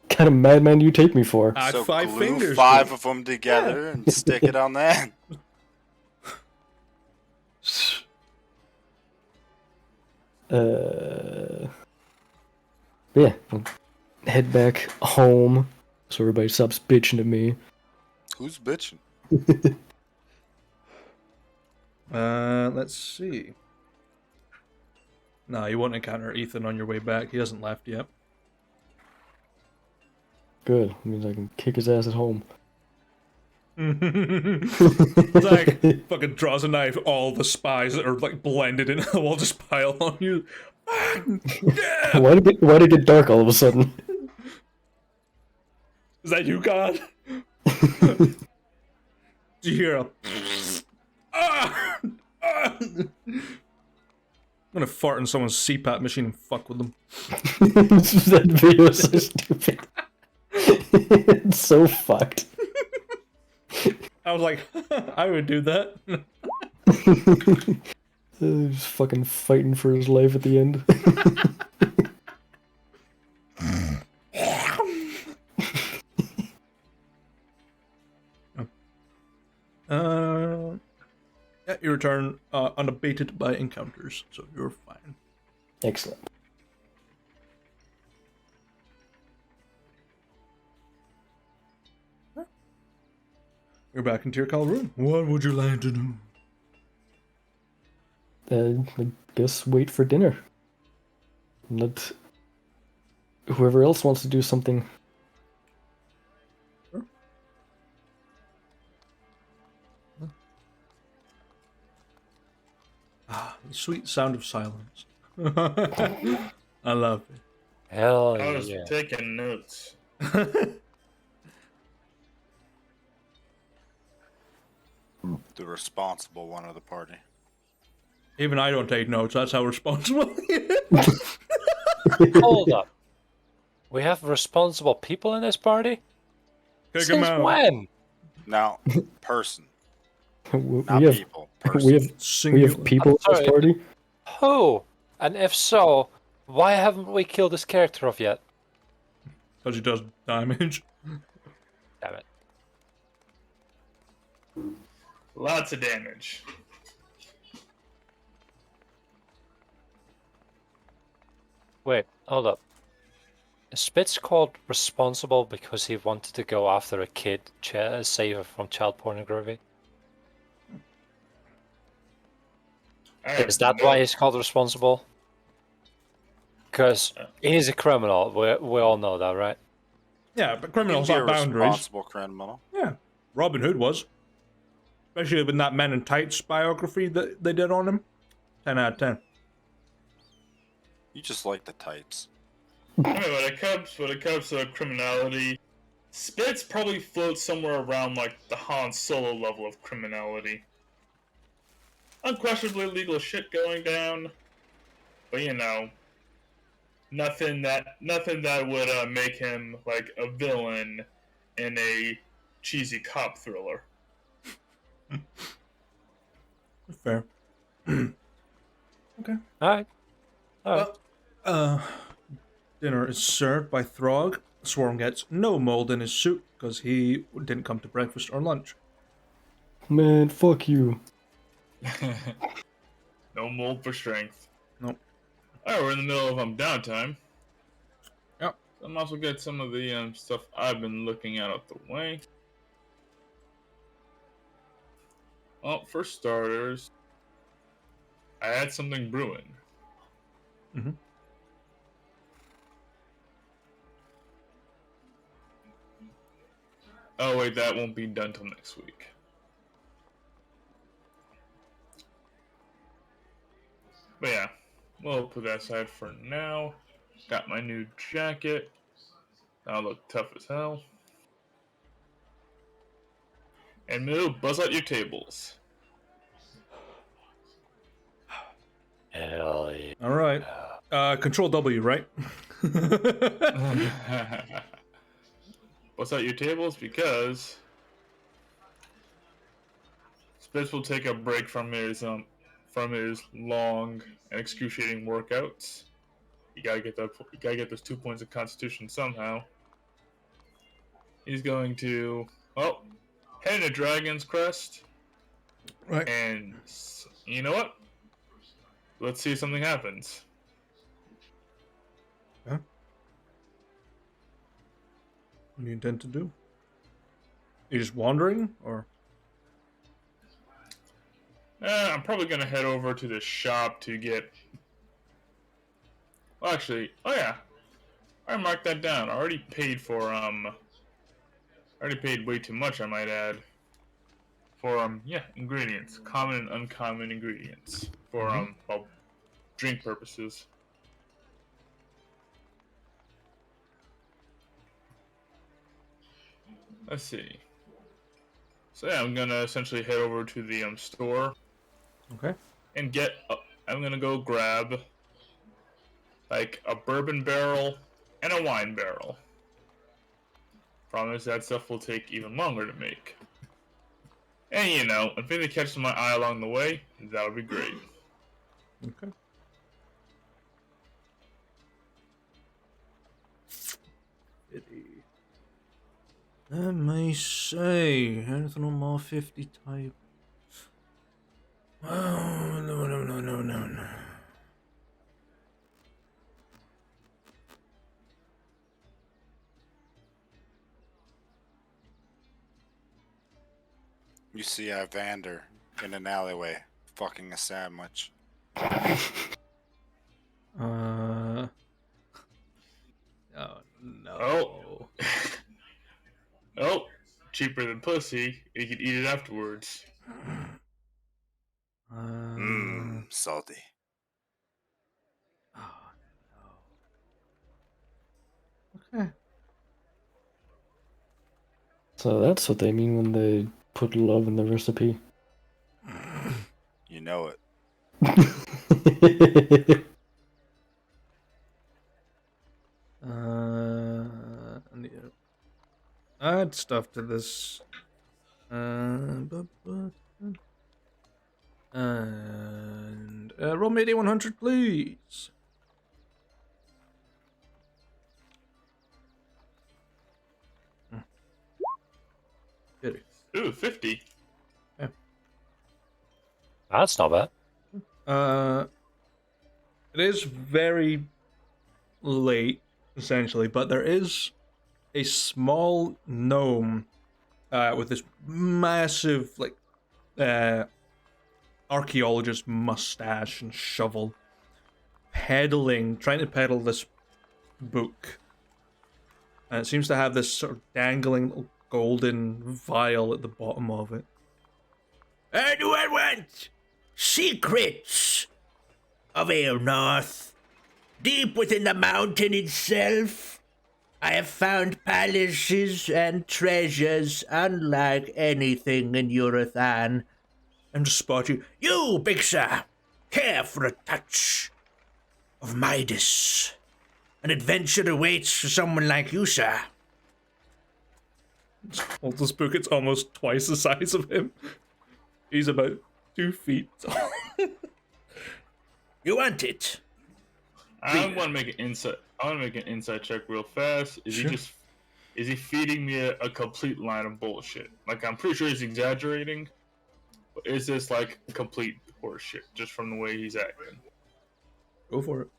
What kind of madman do you take me for? Add So 5 glue fingers. 5 of them together and stick it on the end. Yeah, I'll head back home so everybody stops bitching at me. Who's bitching? Let's see. No, you won't encounter Ethan on your way back. He hasn't left yet. Good, means I can kick his ass at home. It's like fucking draws a knife. All the spies that are like blended into the wall just pile on you. Yeah! Why did it get dark all of a sudden? Is that you, God? Did you hear a? Ah! Ah! I'm gonna fart in someone's CPAP machine and fuck with them. That video is so stupid. It's so fucked. I was like, I would do that. He's fucking fighting for his life at the end. Yeah, you return unabated by encounters, so you're fine. Excellent. You're back into your call room. What would you like to do? I guess wait for dinner. Let whoever else wants to do something. Sure. Ah, the sweet sound of silence. I love it. Hell I was yeah. taking notes. The responsible one of the party. Even I don't take notes. That's how responsible he is. Hold up. We have responsible people in this party? Kick him Since out. when? Now, person, We not have people. Person. we have Singular. people in this Sorry. party. Who? And if so, why haven't we killed this character off yet? Because he does damage. Damn it. Lots of damage. Wait, hold up. Is Spitz called responsible because he wanted to go after a kid, save her from child pornography? Is that why he's called responsible? Because he's a criminal. We all know that, right? Yeah, but You criminals can be have a boundaries. responsible criminal. Yeah, Robin Hood was. Especially with that Men in Tights biography that they did on him. 10 out of 10. You just like the tights. Anyway, when it comes to criminality, Spitz probably floats somewhere around like the Han Solo level of criminality. Unquestionably legal shit going down, but you know, nothing that would make him like a villain in a cheesy cop thriller. Fair. Okay. Alright. Alright. Dinner is served by Throg. Swarm gets no mold in his suit because he didn't come to breakfast or lunch. Man, fuck you. No mold for strength. Nope. Alright, we're in the middle of downtime. Yep. I'm also get some of the stuff I've been looking at out the way. Well, for starters, I had something brewing. Mm-hmm. Oh wait, that won't be done till next week. But yeah, we'll put that aside for now. Got my new jacket. I'll look tough as hell. And Moo, buzz out your tables. Hell yeah. All right. Control W, right? Buzz out your tables because Spitz will take a break from his long and excruciating workouts. You gotta get those 2 points of Constitution somehow. He's going to head into Dragon's Crest, Right. and you know what? Let's see if something happens. Huh? What do you intend to do? You just wandering, or? I'm probably gonna head over to the shop to get. Well, actually, oh yeah, I marked that down. I already paid for I already paid way too much, I might add. For ingredients, common and uncommon ingredients for drink purposes. Let's see. So yeah, I'm gonna essentially head over to the store. Okay. And I'm gonna go grab like a bourbon barrel and a wine barrel. Promise that stuff will take even longer to make. And if anything catches my eye along the way, that'll be great. Okay. Let me see. Anything on my 50 type? Oh, no. You see Vander in an alleyway, fucking a sandwich. Oh, no. Oh, cheaper than pussy. You could eat it afterwards. Salty. Oh, no. Okay. So that's what they mean when they put love in the recipe. You know it. I need to add stuff to this. And roll me 100, please. Ooh, 50. That's not bad. It is very late, essentially, but there is a small gnome with this massive, archaeologist mustache and shovel, trying to peddle this book. And it seems to have this sort of dangling little golden vial at the bottom of it. Do I want secrets of Ale North? Deep within the mountain itself, I have found palaces and treasures unlike anything in Urathan. And just spot you. You, big sir, care for a touch of Midas. An adventure awaits for someone like you, sir. Holds this book, it's almost twice the size of him. He's about 2 feet tall. You want it? I want to make an insight check real fast. Sure. Is he feeding me a complete line of bullshit? Like, I'm pretty sure he's exaggerating, but is this like complete horseshit just from the way he's acting? Go for it.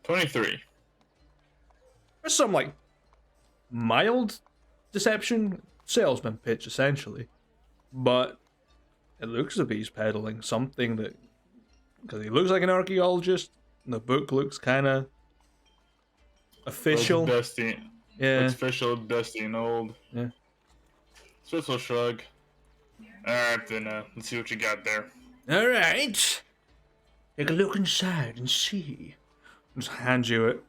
23. There's some like mild deception, salesman pitch essentially, but it looks as if he's peddling something that, because he looks like an archaeologist, and the book looks kind of official. Looks dusty. Yeah. Looks official, dusty, and old. Yeah. Spitz will shrug. Alright, then let's see what you got there. All right. Take a look inside and see. Just hand you it.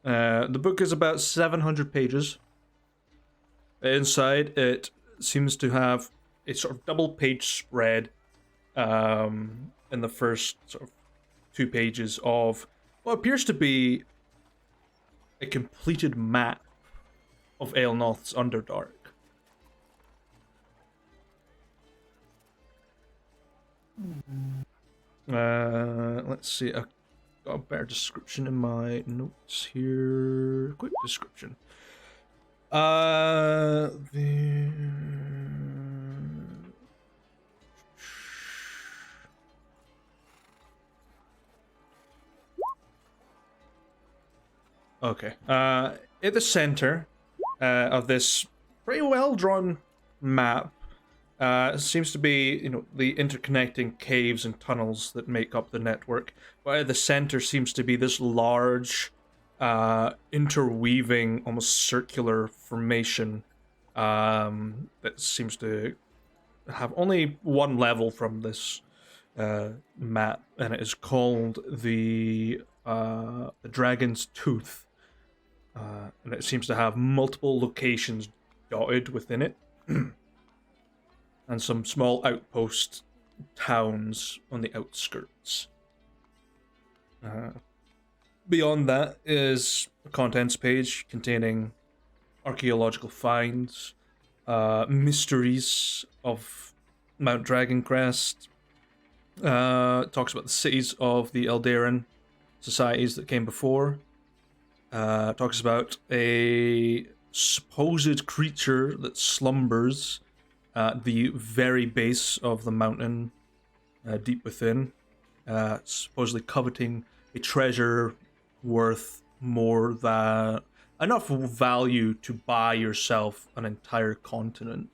The book is about 700 pages. Inside, it seems to have a sort of double-page spread in the first sort of 2 pages of what appears to be a completed map of Aelnoth's Underdark. Let's see. I've got a better description in my notes here. Quick description. Okay. At the center of this pretty well drawn map seems to be, the interconnecting caves and tunnels that make up the network. But at the center seems to be this large, interweaving, almost circular formation that seems to have only one level from this map, and it is called the Dragon's Tooth. And it seems to have multiple locations dotted within it. And some small outpost towns on the outskirts. Beyond that is a contents page containing archaeological finds, mysteries of Mount Dragoncrest. Talks about the cities of the Eldarin societies that came before. Talks about a supposed creature that slumbers at the very base of the mountain, deep within, supposedly coveting a treasure worth more than enough value to buy yourself an entire continent.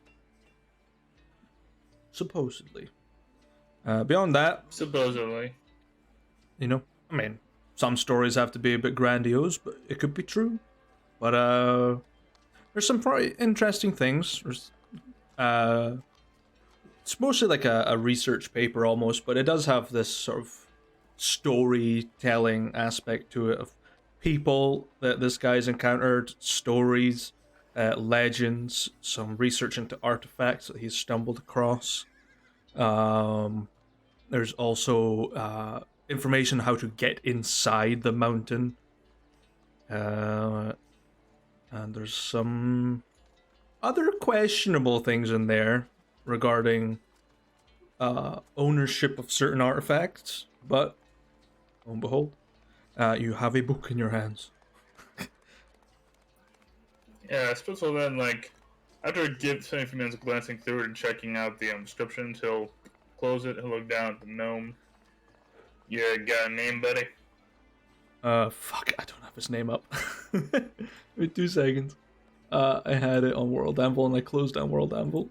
Supposedly. Beyond that, Supposedly. some stories have to be a bit grandiose, but it could be true. But there's some pretty interesting things. It's mostly like a research paper almost, but it does have this sort of storytelling aspect to it of people that this guy's encountered, stories, legends, some research into artifacts that he's stumbled across. There's also information how to get inside the mountain. And there's some other questionable things in there regarding ownership of certain artifacts, but lo and behold, you have a book in your hands. Yeah, Spitz will then, after spending a few minutes glancing through it and checking out the descriptions, he'll close it, he'll look down at the gnome. Yeah, got a name, buddy? Fuck, I don't have his name up. Wait 2 seconds. I had it on World Anvil and I closed down World Anvil.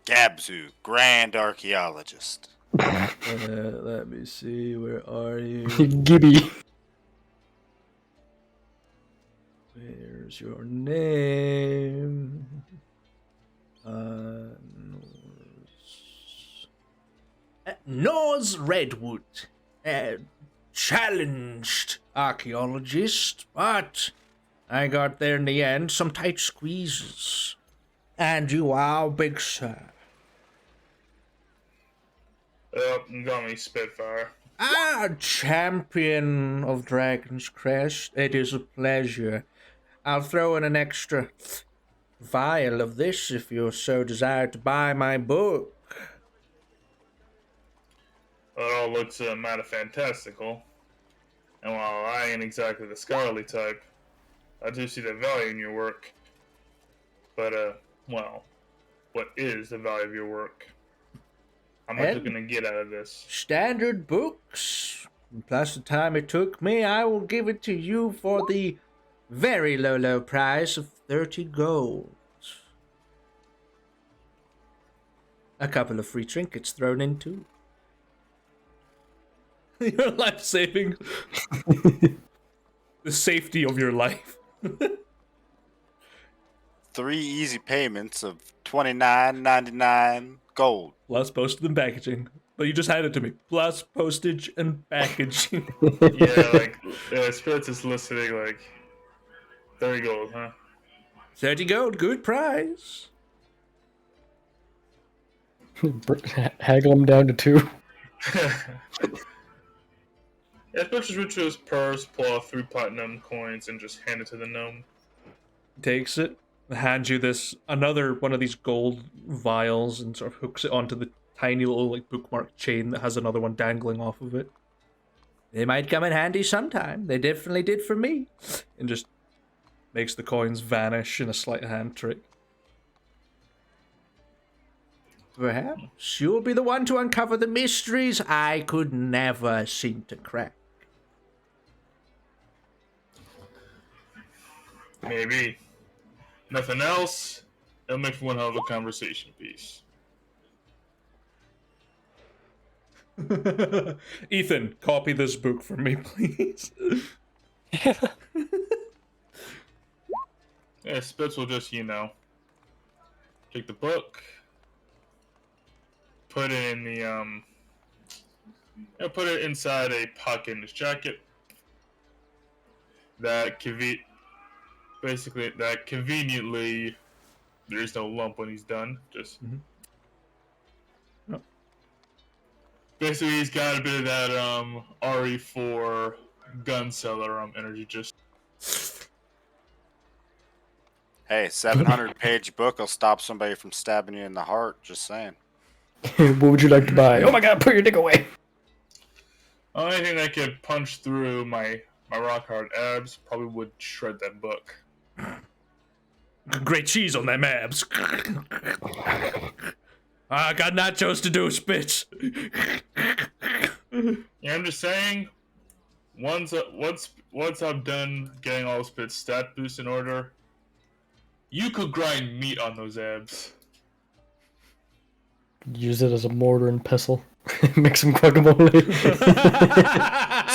Gabzu, Grand Archaeologist. Let me see, where are you? Gibby. Where's your name? Nor's Redwood. Challenged archaeologist, but I got there in the end. Some tight squeezes. And you are, big sir. You got me, Spitfire. Champion of Dragon's Crest. It is a pleasure. I'll throw in an extra vial of this if you so desire to buy my book. Well, it all looks mighty fantastical. And while I ain't exactly the scholarly type, I do see the value in your work. But, well, what is the value of your work? How much are you And gonna get out of this? standard books, plus the time it took me, I will give it to you for the very low price of 30 gold. A couple of free trinkets thrown in too. Your life saving. The safety of your life. 3 easy payments of $29.99 gold. Plus postage and packaging. But you just handed it to me. Plus postage and packaging. Yeah, like, Spirits is listening, like, 30 gold, huh? 30 gold, good price. Haggle him down to 2. Yeah, Spirits reach to his purse, pull out 3 platinum coins, and just hand it to the gnome. Takes it, hands you this another one of these gold vials, and sort of hooks it onto the tiny little like bookmark chain that has another one dangling off of it. They might come in handy sometime. They definitely did for me. And just makes the coins vanish in a sleight of hand trick. Perhaps you'll be the one to uncover the mysteries I could never seem to crack. Maybe. Nothing else? It'll make for one hell of a conversation piece. Ethan, copy this book for me, please. Yeah, Spitz will just, take the book, put it in the, put it inside a pocket in his jacket. That conveniently, there is no lump when he's done. Just basically, he's got a bit of that RE4 gun seller energy. Just Hey, 700-page book will stop somebody from stabbing you in the heart. Just saying. What would you like to buy? Oh my god, put your dick away! only thing that could punch through my rock hard abs probably would shred that book. Great cheese on them abs. I got nachos to do, Spitz. Yeah, I'm just saying. Once I'm done getting all Spit's stat boosts in order, you could grind meat on those abs. Use it as a mortar and pestle. Make some guacamole.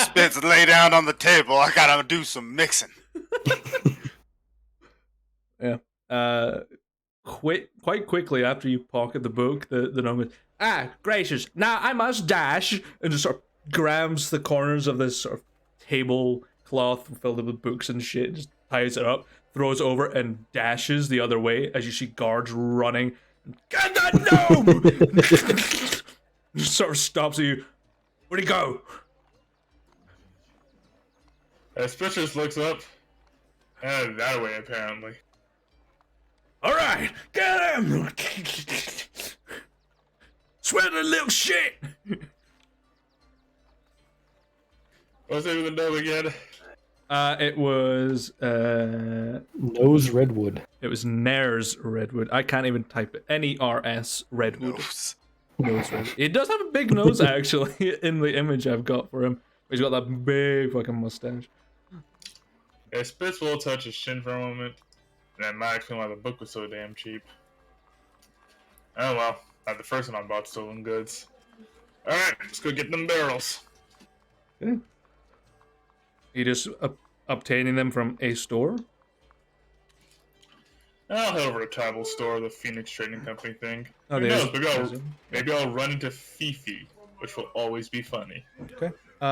Spitz, lay down on the table. I gotta do some mixing. Yeah. Quite quickly after you pocket the book, the gnome goes, Ah, gracious. Now I must dash. and just sort of grabs the corners of this sort of tablecloth filled up with books and shit, and just ties it up, throws it over, and dashes the other way as you see guards running. Get that gnome! Just sort of stops you. Where'd he go? Spitz just looks up. That way, apparently. All right, get him! Swear the little shit! What's the name of the gnome again? It was Nose redwood. it was Nair's Redwood. I can't even type it. N-E-R-S Redwood. Nose Redwood. It does have a big nose actually in the image I've got for him. He's got that big fucking mustache. Yeah, Spitz will touch his chin for a moment, and then might explain why the book was so damn cheap. Oh well, not the first time I bought stolen goods. Alright, let's go get them barrels. Okay. You just obtaining them from a store? I'll head over to Tribal Store, the Phoenix Trading Company thing. Oh, Who there's- knows, maybe I'll run into Fifi, which will always be funny. Okay. You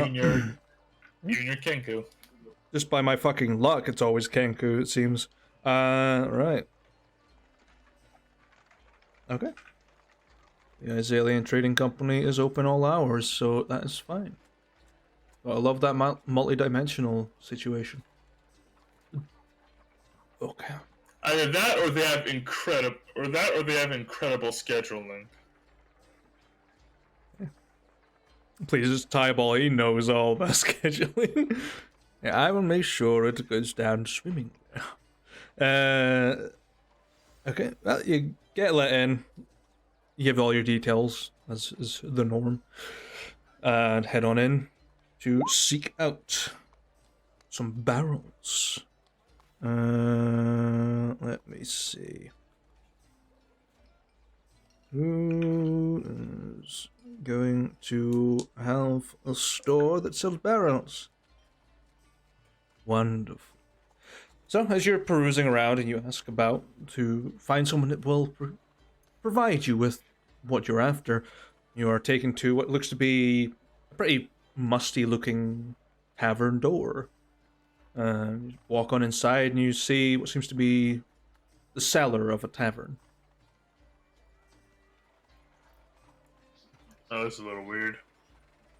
and your Kenku. Just by my fucking luck, it's always Kenku, it seems. Right. Okay. The Azalea Trading Company is open all hours, so that is fine. I love that multi-dimensional situation. Okay. Either that, or they have incredible scheduling. Please, just Tyball, he knows all about scheduling. Yeah, I will make sure it goes down swimmingly. Okay, well, you get let in. You give all your details, as is the norm. And head on in to seek out some barrels. Let me see. Who is going to have a store that sells barrels? Wonderful. So, as you're perusing around and you ask about to find someone that will provide you with what you're after, you are taken to what looks to be a pretty musty-looking tavern door. You walk on inside and you see what seems to be the cellar of a tavern. Oh, this is a little weird.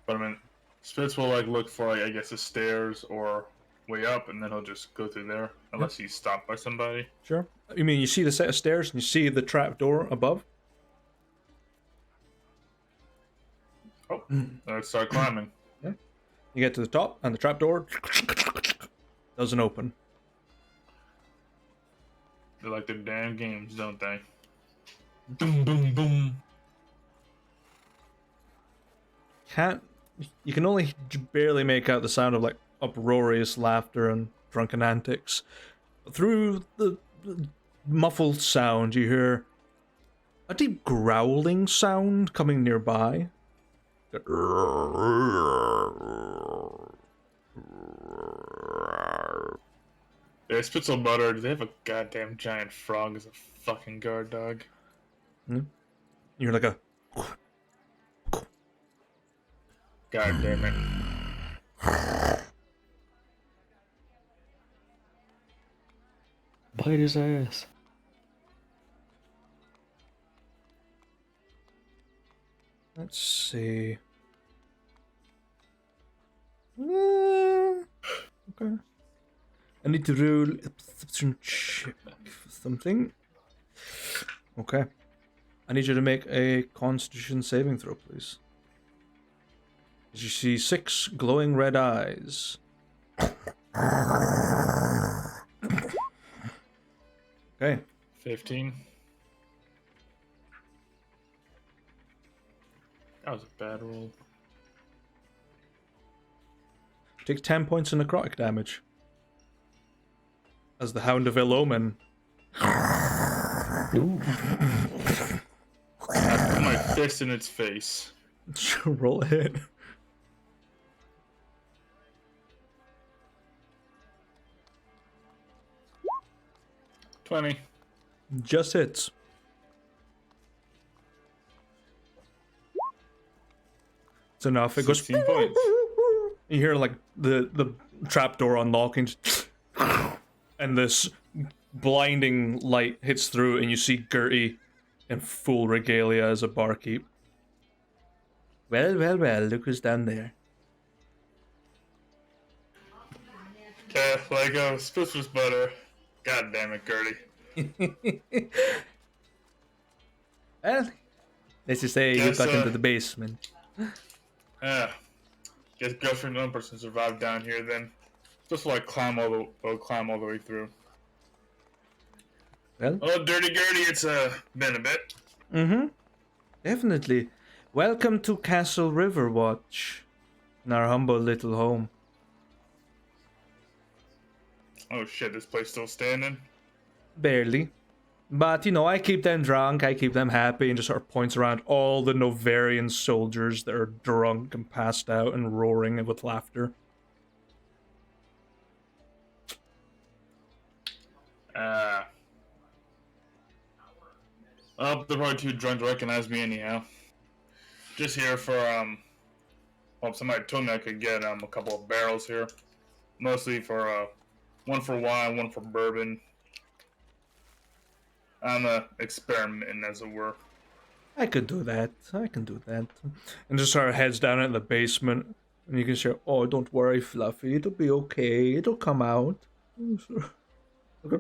But I mean, Spitz will like look for like I guess the stairs or way up, and then he'll just go through there unless he's stopped by somebody. Sure. You mean you see the set of stairs and you see the trap door above? Oh, let's start climbing. Yeah. You get to the top and the trap door doesn't open. They like their damn games, don't they? Boom, boom, boom. You can only barely make out the sound of like uproarious laughter and drunken antics. Through the muffled sound, you hear a deep growling sound coming nearby. Yeah, Spitzel Butter, do they have a goddamn giant frog as a fucking guard dog? You're like a... God damn it. Bite his ass. Let's see. Okay. I need to roll a perception check for something. Okay. I need you to make a Constitution saving throw, please. As you see 6 glowing red eyes. Okay. 15. That was a bad roll. Take 10 points of necrotic damage. As the Hound of Ill Omen. I put my fist in its face. Roll a hit. $20. Just hits. It's enough. It goes 16 points. You hear like the trapdoor unlocking, and this blinding light hits through, and you see Gertie in full regalia as a barkeep. Well, look who's down there. Yeah, Lego, Spitz was butter. God damn it, Gertie. Well, let's just say you Guess, got into the basement. Yeah. Guess girlfriend and one person survived down here then. Just like climb all the way through. Well, Oh, Dirty Gertie, it's been a bit. mm-hmm. Definitely. Welcome to Castle Riverwatch, in our humble little home. Oh shit, this place still standing? Barely. But, you know, I keep them drunk, I keep them happy, and just sort of points around all the Novarian soldiers that are drunk and passed out and roaring with laughter. Well, they're probably too drunk to recognize me anyhow. Just here for, well, somebody told me I could get, a couple of barrels here. Mostly for, one for wine, one for bourbon. I'm, experimenting, as it were. I can do that. And just sort of heads down in the basement. And you can say, oh, don't worry, Fluffy. It'll be okay. It'll come out. Okay.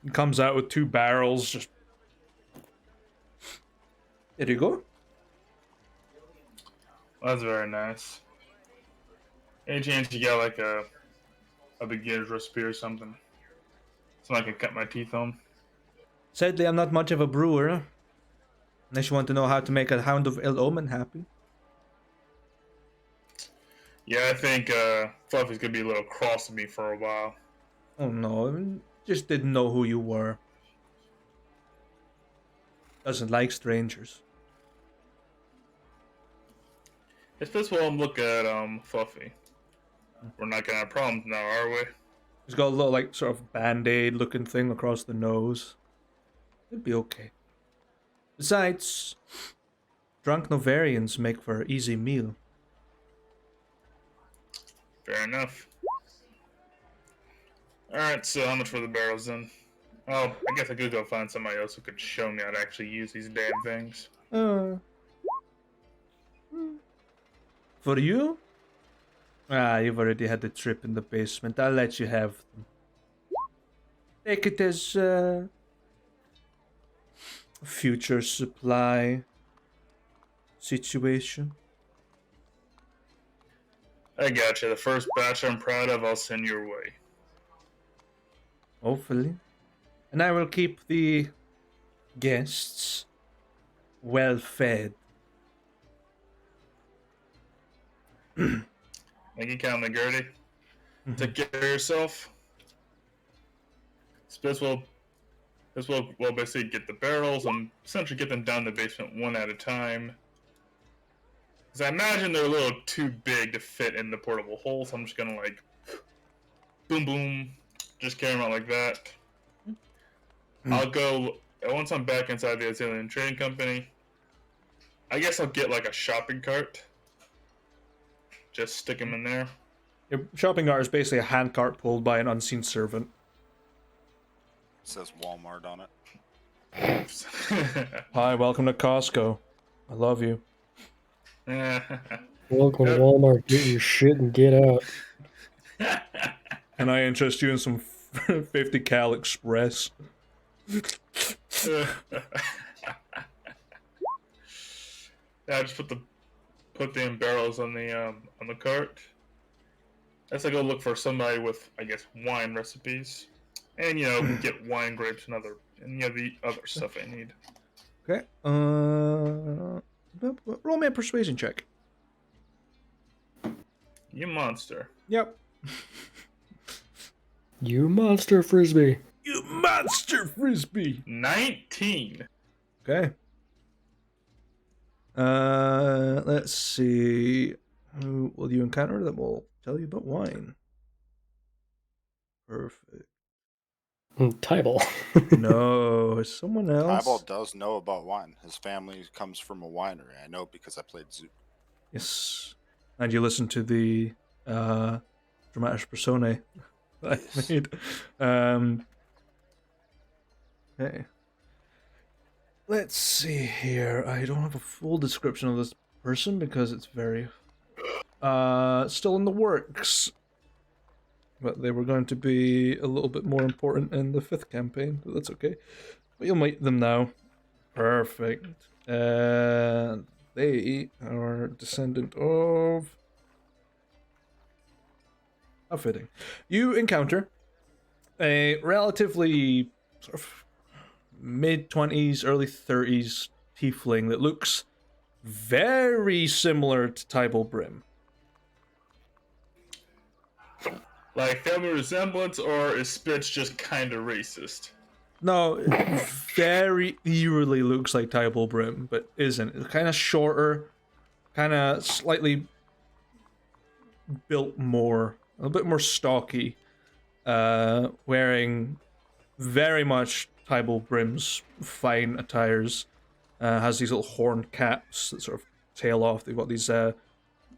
He comes out with 2 barrels. Just there you go. That's very nice. Any chance you got like a beginner's recipe or something? Something I can cut my teeth on? Sadly, I'm not much of a brewer. Unless you want to know how to make a Hound of Ill Omen happy. Yeah, I think Fluffy's gonna be a little cross with me for a while. Oh no, just didn't know who you were. Doesn't like strangers. It's this while I'm looking at Fluffy. We're not gonna have problems now, are we? He's got a little, like, sort of band-aid looking thing across the nose. It'll be okay. Besides, drunk Novarians make for an easy meal. Fair enough. Alright, so how much for the barrels then? Oh, I guess I could go find somebody else who could show me how to actually use these damn things. For you? You've already had the trip in the basement. I'll let you have them. Take it as a future supply situation. I gotcha. The first batch I'm proud of, I'll send your way. Hopefully. And I will keep the guests well fed. Thank you kindly, Gertie. Take care of yourself. This will basically get the barrels and essentially get them down the basement one at a time. Because I imagine they're a little too big to fit in the portable hole, so I'm just gonna like boom boom, just carry them out like that. I'll go once I'm back inside the Azalian Trading Company. I guess I'll get like a shopping cart. Just stick them in there. Your shopping cart is basically a hand cart pulled by an unseen servant. It says Walmart on it. Hi, welcome to Costco. I love you. Welcome to Walmart. Get your shit and get out. Can I interest you in some 50 cal express? Yeah, I just put the barrels on the cart. As I go look for somebody with, I guess, wine recipes, and get wine grapes and the other stuff I need. Okay. Roll me a persuasion check. You monster. Yep. You monster frisbee. You monster frisbee. 19. Okay. Let's see. Who will you encounter that will tell you about wine? Perfect. Tybal. No, someone else. Tybalt does know about wine. His family comes from a winery. I know because I played Zoo. Yes. And you listen to the dramatis personae that I made. Okay. Let's see here. I don't have a full description of this person because it's very still in the works. But they were going to be a little bit more important in the 5th campaign, but that's okay. But you'll meet them now. Perfect. And they are descendant of... How fitting. You encounter a relatively sort of mid-20s, early 30s tiefling that looks very similar to Tybal Brim. Like family resemblance, or is Spitz just kind of racist? No, very eerily looks like Tybal Brim, but isn't. It's kind of shorter, kind of slightly built more, a bit more stocky, wearing very much Tybal Brim's fine attires. Has these little horn caps that sort of tail off. They've got these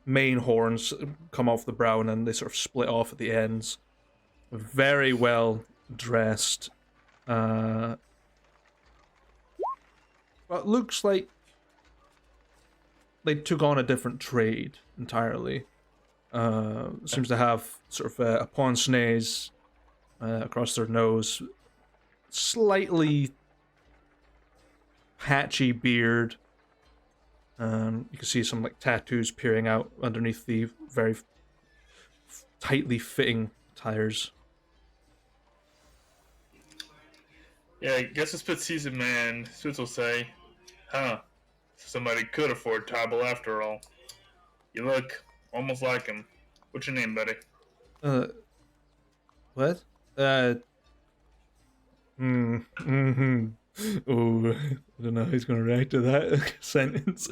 main horns that come off the brow and then they sort of split off at the ends. Very well dressed. But looks like they took on a different trade entirely. Seems to have sort of a pince-nez across their nose, slightly patchy beard. You can see some like tattoos peering out underneath the very tightly fitting tires. Yeah, I guess a Spitz sees a man. Spitz will say, huh, somebody could afford Tybal after all. You look almost like him. What's your name, buddy? What? Mm-hmm. Oh, I don't know how he's gonna react to that sentence.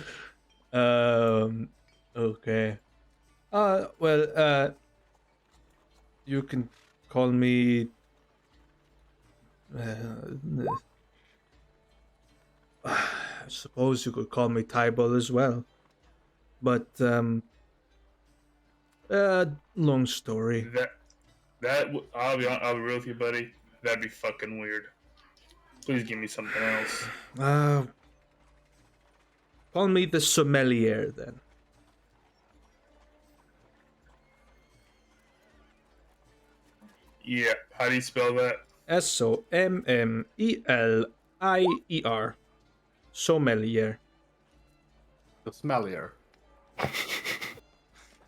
Okay. Well, you can call me. I suppose you could call me Tybal as well. But, long story. I'll be real with you, buddy. That'd be fucking weird. Please give me something else. Call me the sommelier then. Yeah, how do you spell that? Sommelier. Sommelier. The smellier.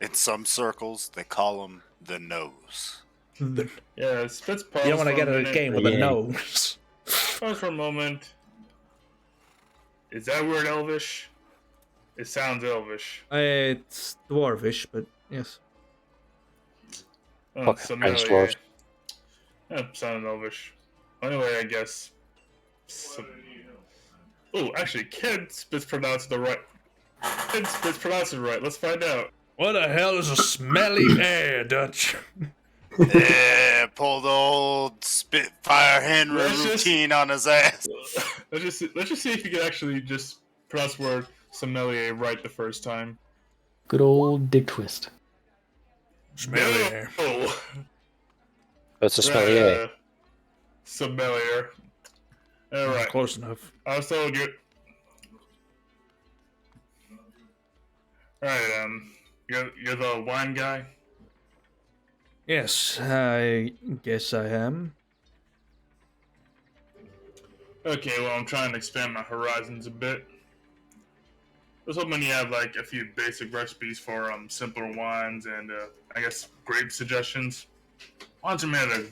In some circles, they call him the nose. Yeah, Spitz pause You don't want to for get a a minute. game with a Yeah. nose. Pause for a moment. Is that word Elvish? It sounds Elvish. It's dwarvish, but yes. Oh, Fucking French sommelier. dwarves. Yeah, sounded Elvish. Anyway, I guess. Oh, actually, Ken Spitz pronounced the right. Ken Spitz pronounced it right. Let's find out. What the hell is a smelly air, Dutch? Yeah, pulled old Spitfire Henry Let's just- routine on his ass. Let's just see if you can actually just pronounce the word sommelier right the first time. Good old dick twist. Smelly air. Oh, It's a sommelier. sommelier. All right. Close enough. I was told you. All right. You're the wine guy. Yes, I guess I am. Okay. Well, I'm trying to expand my horizons a bit. I was hoping you have like a few basic recipes for simpler wines and I guess grape suggestions. Wines are made of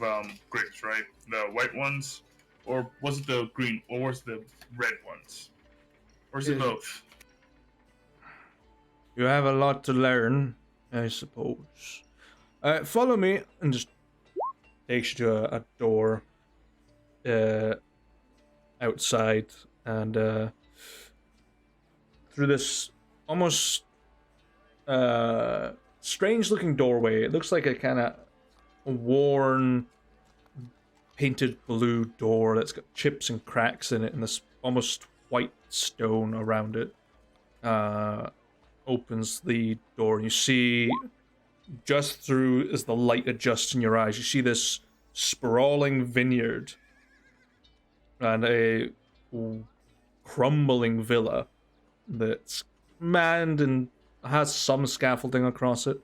grapes, right? The white ones, or was it the green, or was it the red ones, or is it both? You have a lot to learn, I suppose. Follow me, and just takes you to a door outside, and through this almost strange-looking doorway. It looks like a kind of worn, painted blue door that's got chips and cracks in it, and this almost white stone around it. Opens the door, and you see, just through as the light adjusts in your eyes, you see this sprawling vineyard and a crumbling villa that's manned and has some scaffolding across it.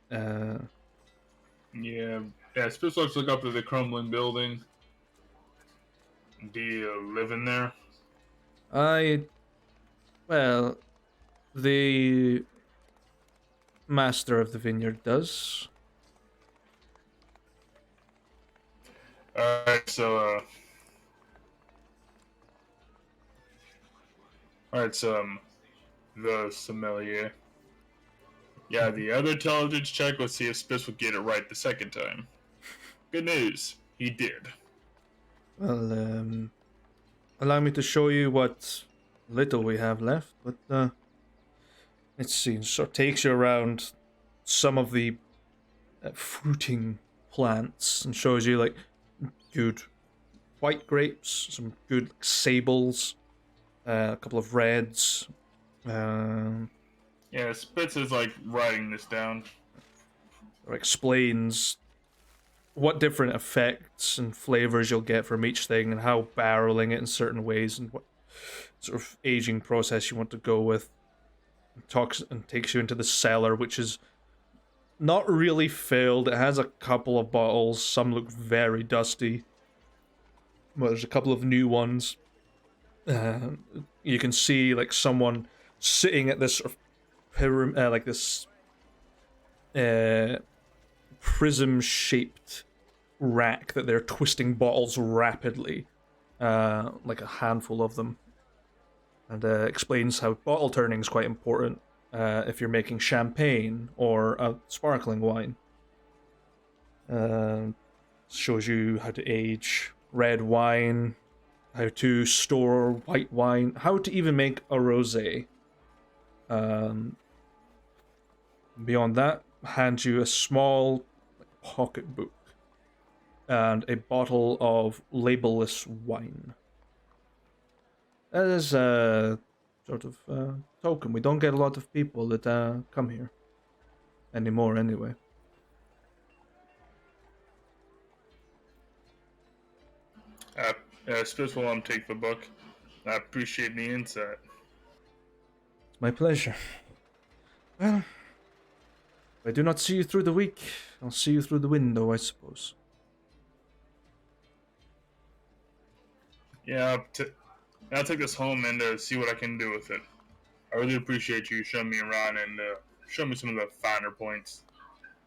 Yeah. Spitz looks look up at the crumbling building. Do you live in there? Well, the master of the vineyard does. Alright, so the sommelier. Yeah, the other intelligence check, let's see if Spitz would get it right the second time. Good news, he did. Well, allow me to show you what little we have left, but, let's see, so it takes you around some of the fruiting plants and shows you, like, good white grapes, some good sables, a couple of reds, Yeah, Spitz is like writing this down. or explains what different effects and flavors you'll get from each thing and how barreling it in certain ways and what sort of aging process you want to go with. Talks and takes you into the cellar, which is not really filled. It has a couple of bottles. Some look very dusty. Well, there's a couple of new ones. You can see like someone sitting at this sort of like this prism-shaped rack that they're twisting bottles rapidly, like a handful of them, and explains how bottle turning is quite important if you're making champagne or a sparkling wine. Shows you how to age red wine, how to store white wine, how to even make a rosé. Beyond that, hands you a small pocket book and a bottle of labelless wine. That is a sort of token. We don't get a lot of people that come here anymore, anyway. Spitz will take the book. I appreciate the insight. It's my pleasure. Well, if I do not see you through the week, I'll see you through the window, I suppose. Yeah, I'll take this home and see what I can do with it. I really appreciate you showing me around and showing me some of the finer points.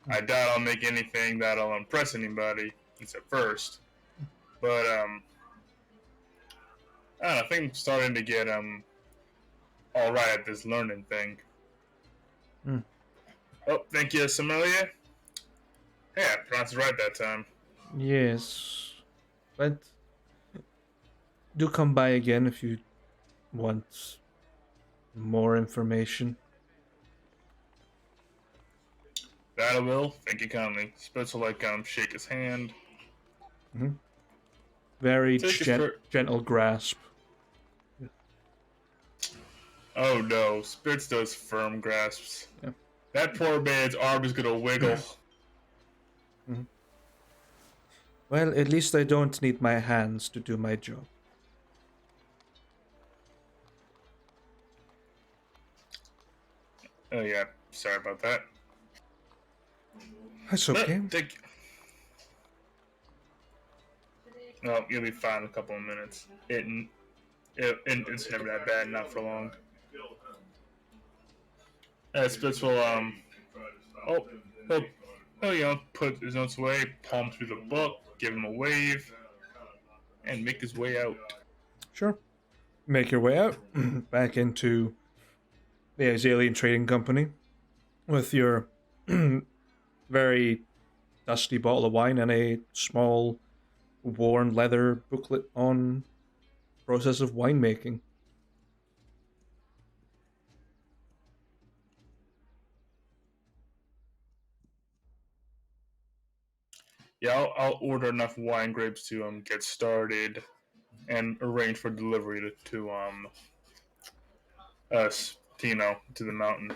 I doubt I'll make anything that'll impress anybody, at least at first. But I don't know, I think I'm starting to get all right at this learning thing. Oh, thank you, sommelier. Hey, I pronounced it right that time. Yes, but do come by again if you want more information. That I will. Thank you kindly. Spitz will shake his hand. Very gentle grasp. Oh no, Spitz does firm grasps. Yeah. That poor man's arm is gonna wiggle. Well, at least I don't need my hands to do my job. Oh yeah, sorry about that. That's okay. No, you'll be fine in a couple of minutes. It's never that bad, not for long. Spitz will he'll put his notes away, palm through the book, give him a wave, and make his way out. Sure. Make your way out back into the Azalian Trading Company with your very dusty bottle of wine and a small worn leather booklet on process of winemaking. Yeah, I'll order enough wine grapes to get started and arrange for delivery to us, to the mountain.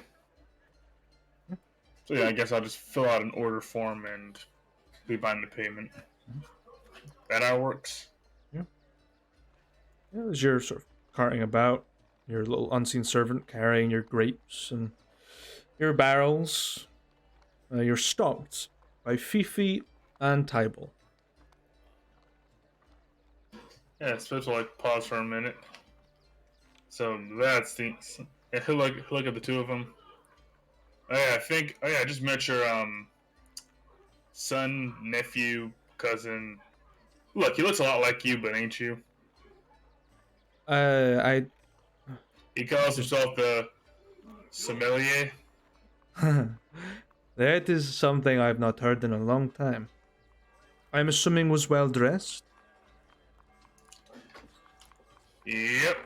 So yeah, I guess I'll just fill out an order form and be behind the payment. That how it works. Yeah. As you're sort of carting about, your little unseen servant carrying your grapes and your barrels, you're stopped by Fifi and Tybal. Yeah, Spitz will pause for a minute. So that's the. Yeah, he'll look at the two of them. Oh yeah, I just met your son, nephew, cousin. Look, he looks a lot like you, but ain't you? He calls himself the sommelier. That is something I've not heard in a long time. I'm assuming was well dressed. Yep.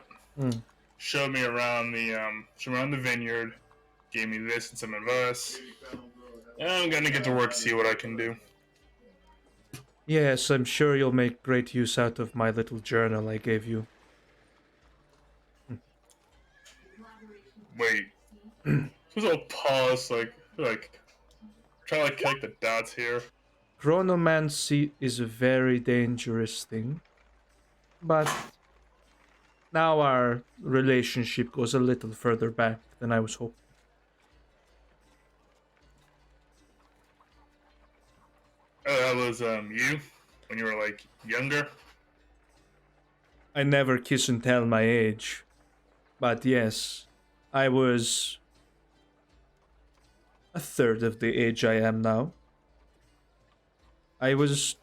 Showed me around the vineyard. Gave me this and some advice. And I'm gonna get to work, see what I can do. Yes, I'm sure you'll make great use out of my little journal I gave you. Wait. Just a pause, try to connect the dots here. Chronomancy is a very dangerous thing, but now our relationship goes a little further back than I was hoping. Oh, that was you when you were younger. I never kiss and tell my age. But yes, I was a third of the age I am now. I was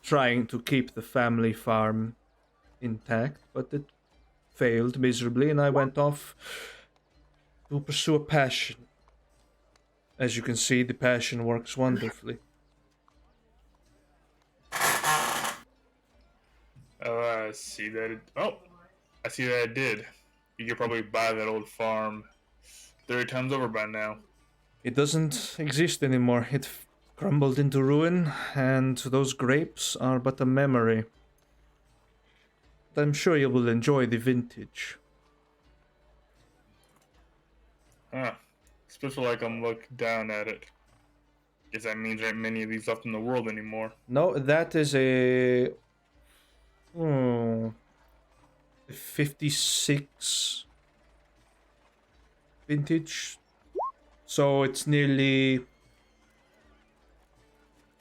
trying to keep the family farm intact, but it failed miserably, and I went off to pursue a passion. As you can see, the passion works wonderfully. I see that it. Oh, I see that it did. You could probably buy that old farm 30 times over by now. It doesn't exist anymore. It crumbled into ruin, and those grapes are but a memory. But I'm sure you will enjoy the vintage. Huh. Especially like I'm looking down at it. Guess that means there ain't many of these left in the world anymore. No, that is a 56 vintage. So it's nearly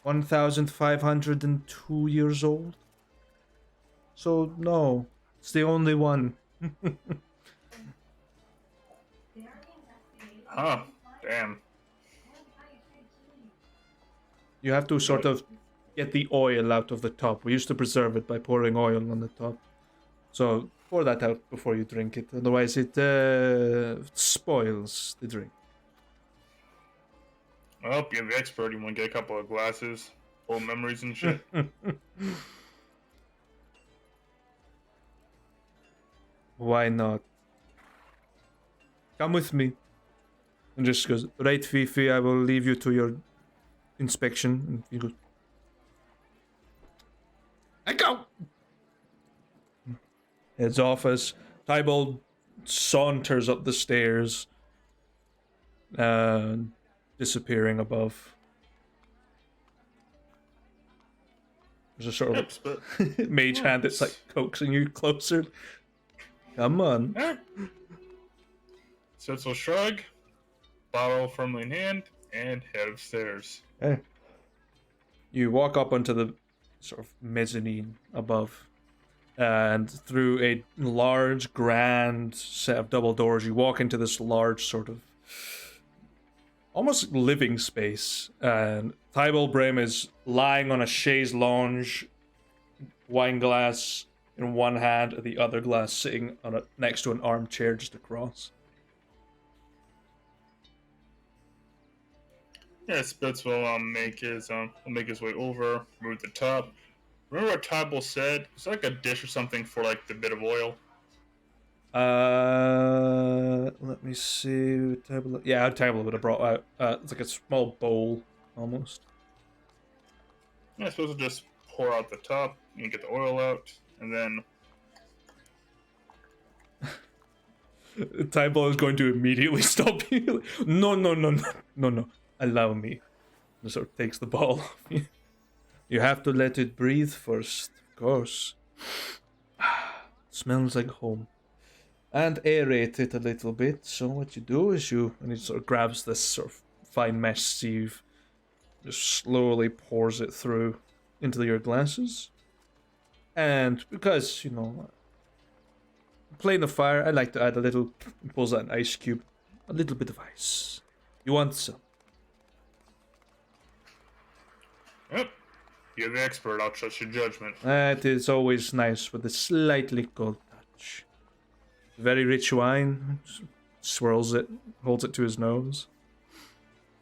1,502 years old. So no, it's the only one. Huh. Damn. You have to sort of get the oil out of the top. We used to preserve it by pouring oil on the top. So pour that out before you drink it. Otherwise it spoils the drink. Well, you're the expert. You want to get a couple of glasses? Old memories and shit? Why not? Come with me. And just goes, right, Fifi, I will leave you to your inspection. And he goes, I go! Heads off as Tybalt saunters up the stairs, disappearing above. There's a sort of mage hand that's like coaxing you closer. Come on. Setzel shrug, bottle firmly in hand, and head upstairs. Hey. You walk up onto the sort of mezzanine above, and through a large, grand set of double doors, you walk into this large sort of almost living space. And Tybalt Brim is lying on a chaise lounge, wine glass in one hand, and the other glass sitting on next to an armchair just across. Yeah, Spitz will make his way over, remove the top. Remember what Tybalt said? It's like a dish or something for like the bit of oil. Let me see. Table. Yeah, a table would have brought out. It's like a small bowl, almost. Yeah, I suppose we'll just pour out the top and get the oil out, and then. Tybalt is going to immediately stop you. No. Allow me. He sort of takes the ball off you. You have to let it breathe first, of course. Smells like home. And aerate it a little bit. So what you do is and he sort of grabs this sort of fine mesh sieve, just slowly pours it through into your glasses. And because, playing the fire, I like to add a little, pulls out an ice cube, a little bit of ice. You want some? Yep. You're the expert. I'll trust your judgment. It is always nice with a slightly cold touch. Very rich wine. Swirls it, holds it to his nose.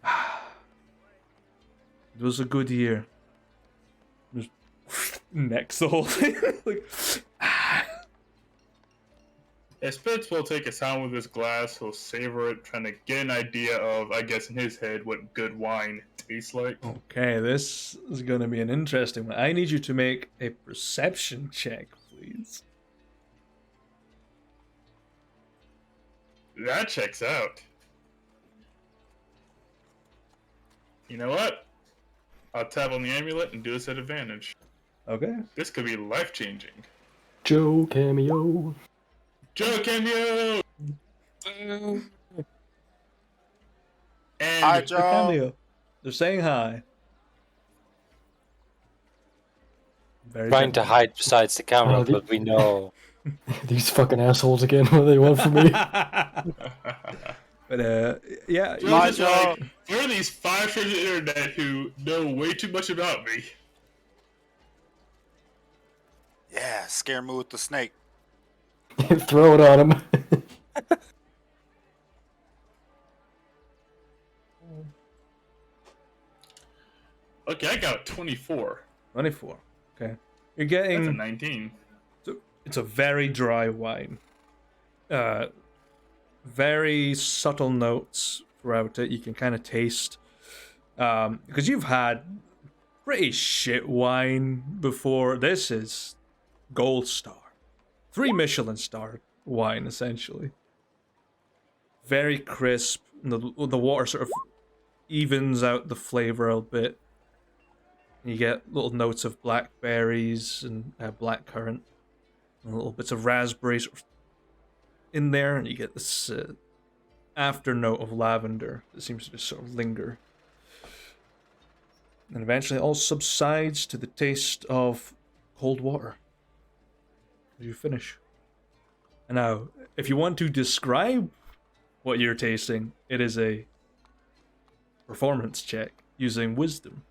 It was a good year. Just necks the whole thing. Spitz will take his time with his glass. He'll savor it, trying to get an idea of, I guess, in his head, what good wine tastes like. Okay, this is going to be an interesting one. I need you to make a perception check, please. That checks out. You know what? I'll tap on the amulet and do this at advantage. Okay. This could be life-changing. Joe cameo. Joe cameo! And Hi, The Joe. cameo. They're saying hi. Very Trying to gently. hide besides the camera, Oh, the- but we know. These fucking assholes again. What do they want from me? But yeah, Joe's My just like, job. there are these 5 strangers on the internet who know way too much about me. Yeah, scare me with the snake. Throw it on him. Okay, I got a 24. 24. Okay, you're That's a getting. 19. It's a very dry wine. Very subtle notes throughout it. You can kind of taste. Because you've had pretty shit wine before. This is gold star. 3 Michelin star wine, essentially. Very crisp. The water sort of evens out the flavor a bit. You get little notes of blackberries and blackcurrant. And little bits of raspberry sort of in there. And you get this after note of lavender that seems to just sort of linger. And eventually it all subsides to the taste of cold water. You finish. And now, if you want to describe what you're tasting, it is a performance check using wisdom.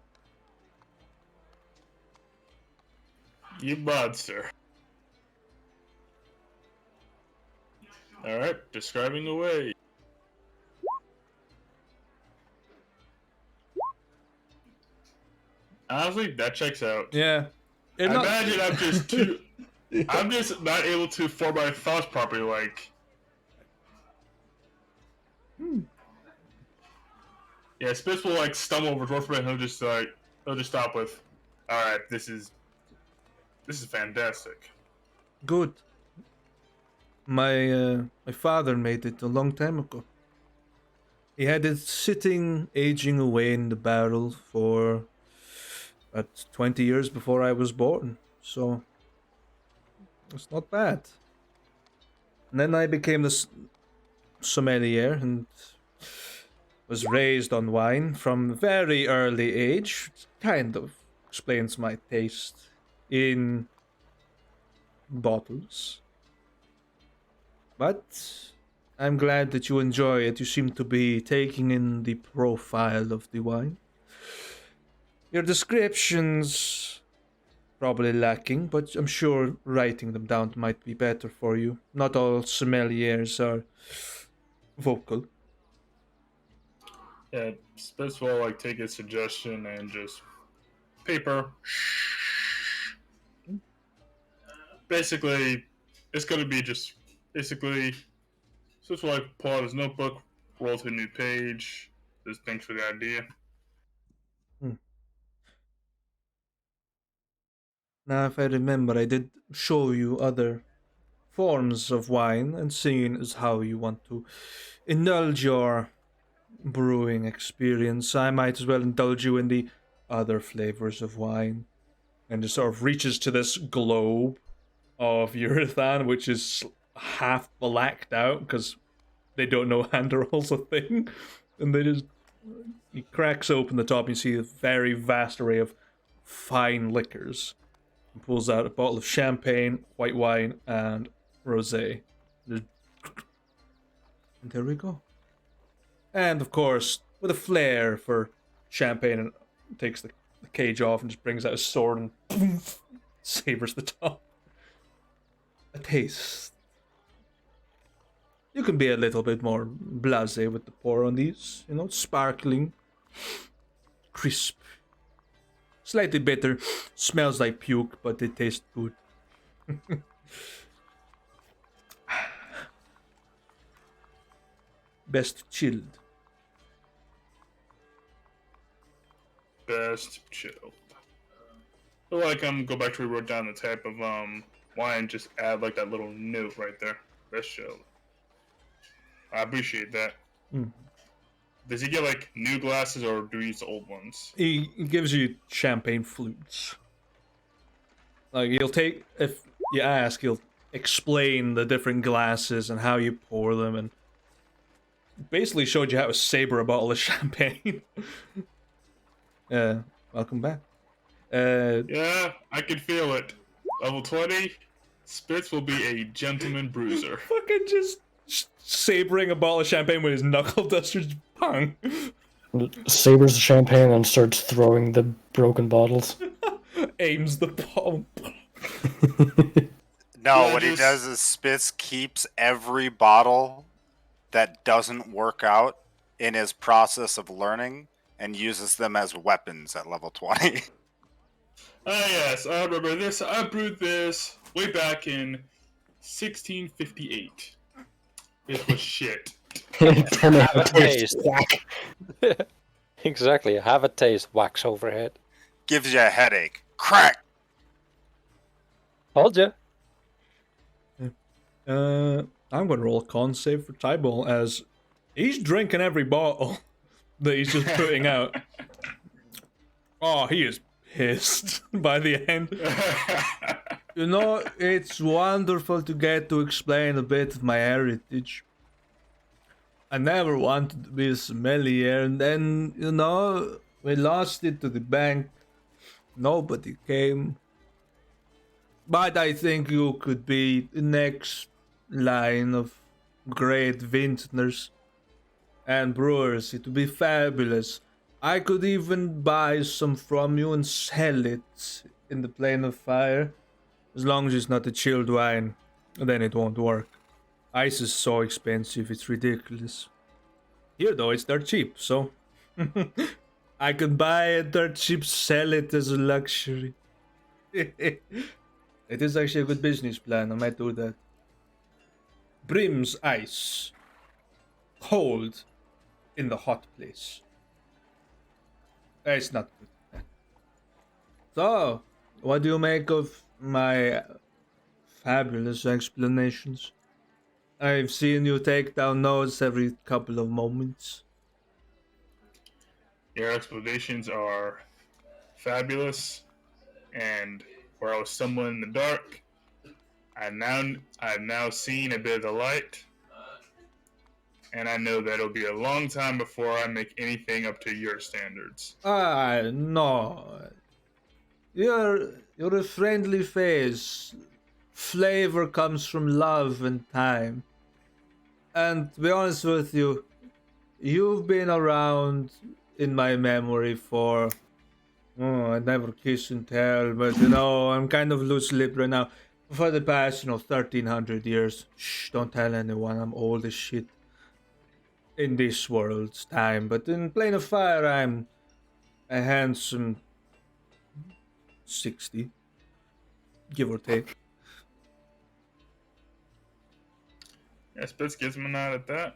You monster. Alright, describing away. Honestly, that checks out. Yeah. I imagine I'm just too. I'm just not able to form my thoughts properly. Like, yeah, Spitz will like stumble over towards me, and he'll just stop with, "All right, this is fantastic." Good. My father made it a long time ago. He had it sitting, aging away in the barrel for about 20 years before I was born. So it's not bad. And then I became the sommelier and was raised on wine from a very early age. It kind of explains my taste in bottles. But I'm glad that you enjoy it. You seem to be taking in the profile of the wine. Your descriptions probably lacking, but I'm sure writing them down might be better for you. Not all sommeliers are vocal. Yeah, Spitz will like take his suggestion and just paper. Basically, it's gonna be just basically. Spitz will like pull out his notebook, roll to a new page. Just thanks for the idea. Now, if I remember, I did show you other forms of wine, and seeing as how you want to indulge your brewing experience, I might as well indulge you in the other flavors of wine. And just sort of reaches to this globe of urethane, which is half blacked out because they don't know Handorol's a thing. And they just. He cracks open the top and you see a very vast array of fine liquors. And pulls out a bottle of champagne, white wine, and rosé. And there we go. And of course, with a flair for champagne, and takes the cage off and just brings out his sword and boom, sabers the top. A taste. You can be a little bit more blasé with the pour on these, sparkling, crisp, slightly bitter, smells like puke, but it tastes good. Best chilled. Best chilled. I feel like go back to where we wrote down the type of wine, just add like that little note right there. Best chilled. I appreciate that. Does he get like new glasses or do he use the old ones? He gives you champagne flutes. Like, if you ask, he'll explain the different glasses and how you pour them, and basically showed you how to saber a bottle of champagne. Welcome back. Yeah, I can feel it. Level 20, Spitz will be a gentleman bruiser. Fucking just sabering a bottle of champagne with his knuckle dusters. Pong. Sabers the champagne and starts throwing the broken bottles. Aims the bottle. No, Yeah, what he just- does is Spitz keeps every bottle that doesn't work out in his process of learning and uses them as weapons at level 20. Ah, yes, I remember this. I brewed this way back in 1658. It was shit. Then Have a it tastes taste. whack. Exactly. Have a taste. Wax overhead. Gives you a headache. Crack! Told you. I'm going to roll a con save for Tybal as he's drinking every bottle that he's just putting out. Oh, he is pissed by the end. You know, it's wonderful to get to explain a bit of my heritage. I never wanted to be a sommelier, and then, you know, we lost it to the bank. Nobody came. But I think you could be the next line of great vintners and brewers. It would be fabulous. I could even buy some from you and sell it in the plane of fire. As long as it's not a chilled wine, then it won't work. Ice is so expensive, it's ridiculous. Here though, it's dirt cheap, so I could buy it dirt cheap, sell it as a luxury. It is actually a good business plan, I might do that. Brim's ice. Cold in the hot place. It's not good. So, what do you make of my fabulous explanations? I've seen you take down notes every couple of moments. Your explanations are fabulous, and where I was stumbling in the dark, I've now seen a bit of the light, and I know that it'll be a long time before I make anything up to your standards. No. You're a friendly face. Flavor comes from love and time. And to be honest with you, you've been around in my memory for... Oh, I never kiss and tell, but you know, I'm kind of loose-lipped right now. For the past, 1300 years. Shh, don't tell anyone, I'm old as shit. In this world's time, but in Plane of Fire, I'm a handsome 60, give or take. Yeah, Spitz gives him a nod at that.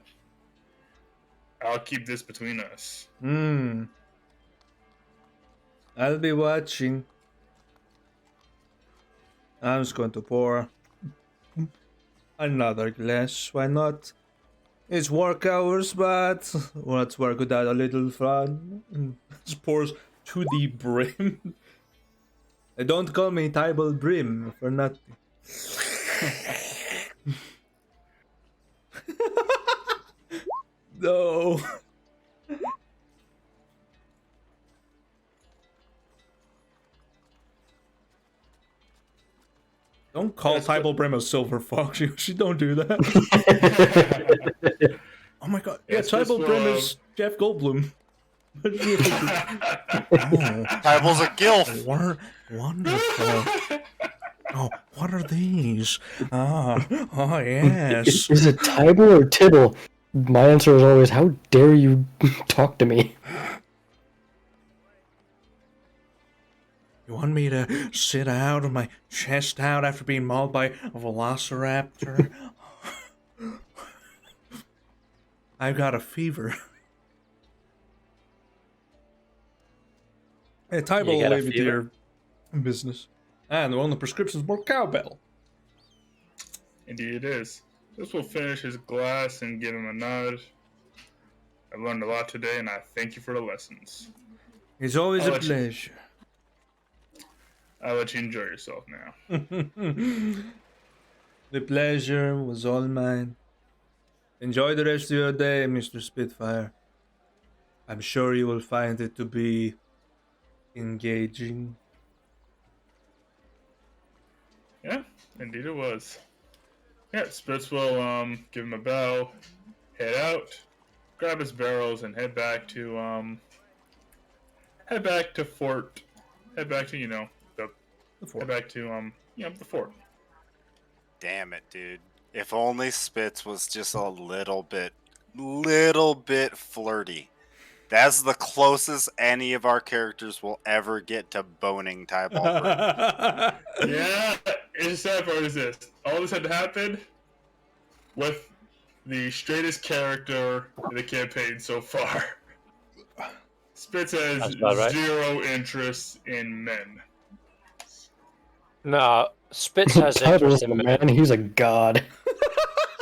I'll keep this between us. I'll be watching. I'm just going to pour another glass. Why not? It's work hours, but let's work without a little fun. Just pours to the brim. Don't call me Tybal Brim for nothing. No. Don't call Tybal Brim a silver fox. You don't do that. Oh my god. Yeah, It's just Tybal Brim for, is Jeff Goldblum. Oh, Tybal's a gilf. wonderful. Oh, what are these? Oh yes. Is it Tybal or Tibble? My answer is always, how dare you talk to me? You want me to sit out with my chest out after being mauled by a velociraptor? I've got a fever. Hey, Tybal You will got a leave it to fever? your business. And one of the prescriptions more cowbell. Indeed it is. This will finish his glass and give him a nod. I've learned a lot today, and I thank you for the lessons. It's always I'll a let you- pleasure. I'll let you enjoy yourself now. The pleasure was all mine. Enjoy the rest of your day, Mr. Spitfire. I'm sure you will find it to be engaging. Yeah, indeed it was. Yeah, Spitz will give him a bow, head out, grab his barrels, and head back to fort. Head back to the fort. head back to the fort. Damn it, dude. If only Spitz was just a little bit flirty. That's the closest any of our characters will ever get to boning Tybalt Brim. Yeah, it's sad part is this. All this had to happen with the straightest character in the campaign so far. Spitz has That's about right. zero interest in men. No, Spitz has Tybalt's interest a in men. man. He's a god.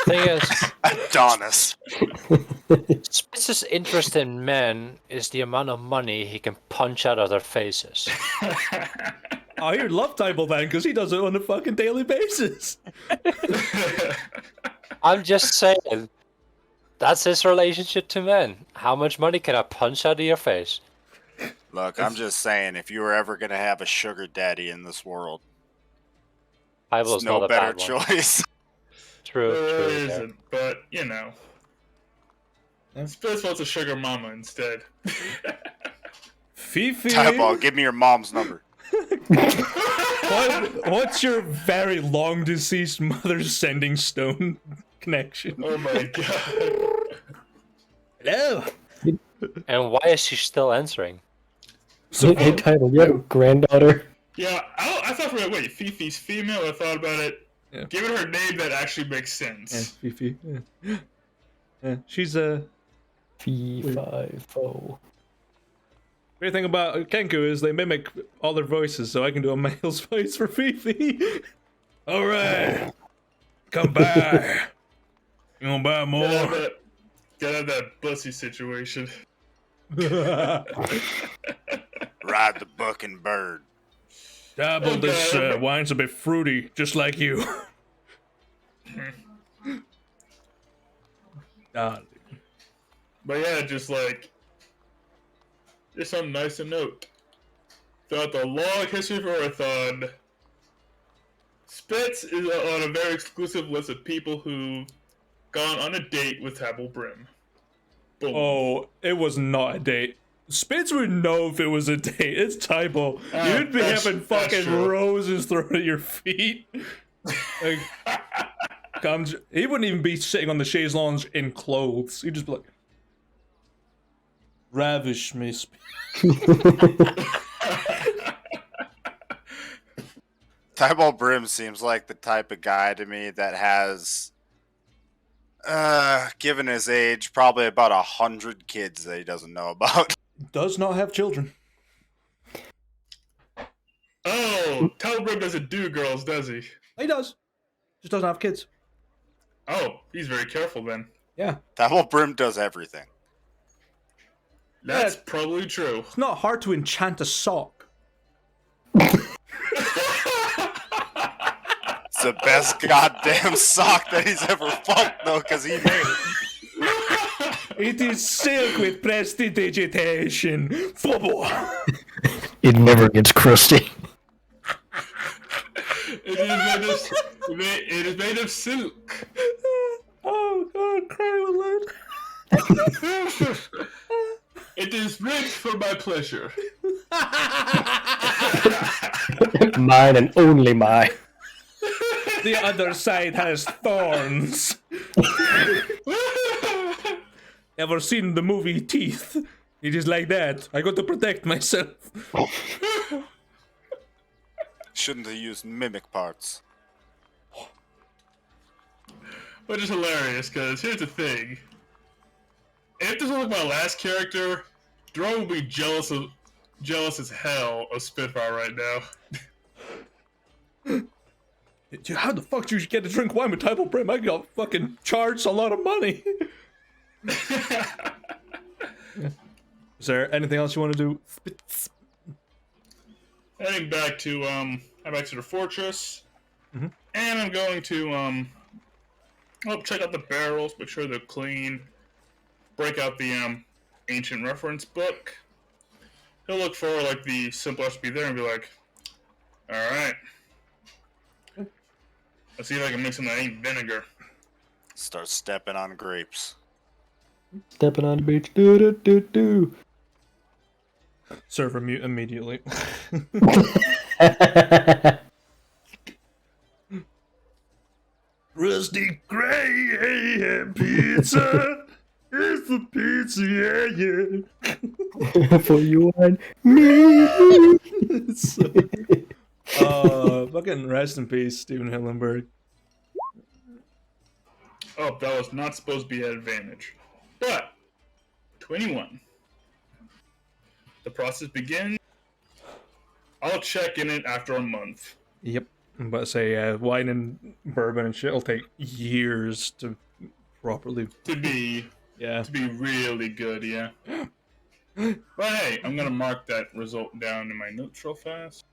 Thing is, Adonis. Spitz's interest in men is the amount of money he can punch out of their faces. Oh, you love Tybalt then, because he does it on a fucking daily basis. I'm just saying, that's his relationship to men. How much money can I punch out of your face? Look, I'm just saying, if you were ever going to have a sugar daddy in this world, Tybalt's it's no not a better bad one. choice. True, There true. isn't, but Yeah. Spitz wants a sugar mama instead. Fifi, Tybalt, give me your mom's number. what's your very long deceased mother's sending stone connection? Oh my god. Hello. And why is she still answering? Hey, Tybalt, you have a granddaughter? Yeah, I thought for a minute, wait, Fifi's female? I thought about it. Yeah. Given her name, that actually makes Yeah, sense. Fifi. Yeah. Yeah, she's a. Fee-fi-fo. Great thing about Kenku is they mimic all their voices, so I can do a male's voice for Fifi. All right, come by. You wanna buy more? Gotta have that bussy situation. Ride the bucking bird. Dabble, this wine's a bit fruity, just like you. Darling. But yeah, just something nice to note. Throughout the long history of Earthon, Spitz is on a very exclusive list of people who've gone on a date with Tybalt Brim. Boom. Oh, it was not a date. Spitz would know if it was a date. It's Tybalt. You'd be having fucking true. roses thrown at your feet. Like, he wouldn't even be sitting on the chaise lounge in clothes. He'd just be like, ravish me, Tybalt Brim seems like the type of guy to me that has, given his age, probably about 100 kids that he doesn't know about. Does not have children. Oh, Tybalt Brim doesn't do girls, does he? He does. Just doesn't have kids. Oh, he's very careful then. Yeah. Tybalt Brim does everything. That's probably true. It's not hard to enchant a sock. It's the best goddamn sock that he's ever fucked, though, because he made it. It is silk with prestidigitation. It never gets crusty. It is made of silk. Oh god, cry aloud. It is meant for my pleasure. Mine and only mine. The other side has thorns. Ever seen the movie Teeth? It is like that. I got to protect myself. Shouldn't have used mimic parts. Which is hilarious, because here's the thing. If this was like my last character, Drone would be jealous as hell of Spitfire right now. How the fuck did you get to drink wine with Tybalt Brim? I got fucking charged a lot of money. Is there anything else you want to do? Heading back to the fortress, and I'm going to check out the barrels, make sure they're clean, break out the ancient reference book. He'll look for like the simple recipe there and be like, "All right, Let's see if I can make something that ain't vinegar. Start stepping on grapes. Stepping on the beach. Do do do do. Server mute immediately. Rusty Gray pizza. It's the pizza, yeah. For you and me. Fucking rest in peace, Steven Hillenberg. Oh, that was not supposed to be an advantage. But 21. The process begins. I'll check in it after a month. Yep. I'm about to say, wine and bourbon and shit will take years to properly... To be really good, yeah. But hey, I'm gonna mark that result down in my notes real fast.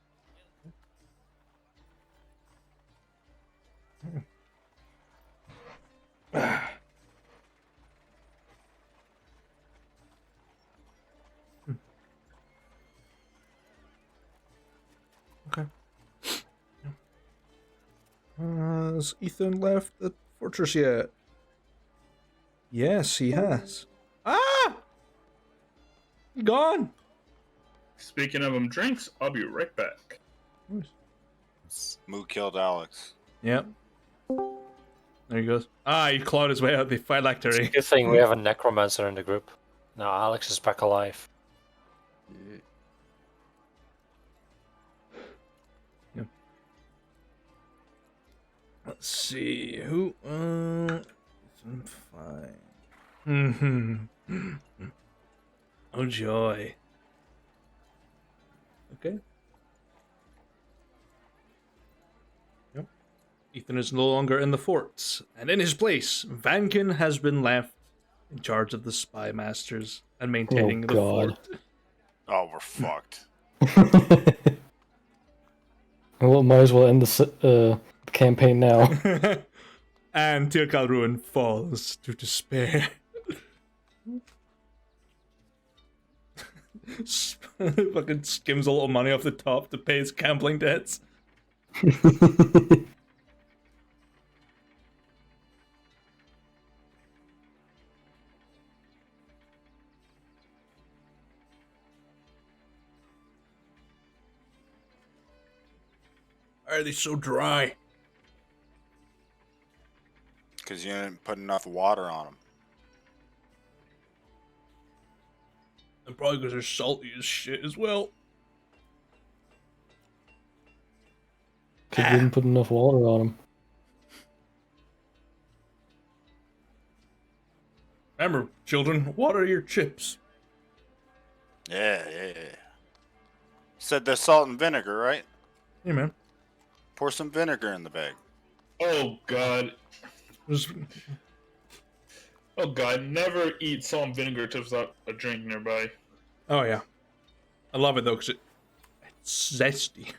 Okay. Has Ethan left the fortress yet? Yes, he has. Ah! Gone! Speaking of drinks, I'll be right back. Moo killed Alex. Yep. There he goes. Ah, he clawed his way out the phylactery. Good thing we have a necromancer in the group. Now Alex is back alive. Yep. Let's see who. Fine. Oh joy. Okay. Yep. Ethan is no longer in the forts, and in his place, Vankin has been left in charge of the spy masters and maintaining the fort. Oh, we're fucked. Well, might as well end the campaign now. And Tirkal Ruin falls to despair. Fucking skims a little money off the top to pay his gambling debts. Why are they so dry? Because you didn't put enough water on them. And probably because they're salty as shit as well. Because we didn't put enough water on them. Remember, children, water your chips. Yeah. Said there's salt and vinegar, right? Hey, man. Pour some vinegar in the bag. Oh god. Just... Oh god, never eat salt and vinegar chips without a drink nearby. Oh, yeah. I love it, though, because it's zesty.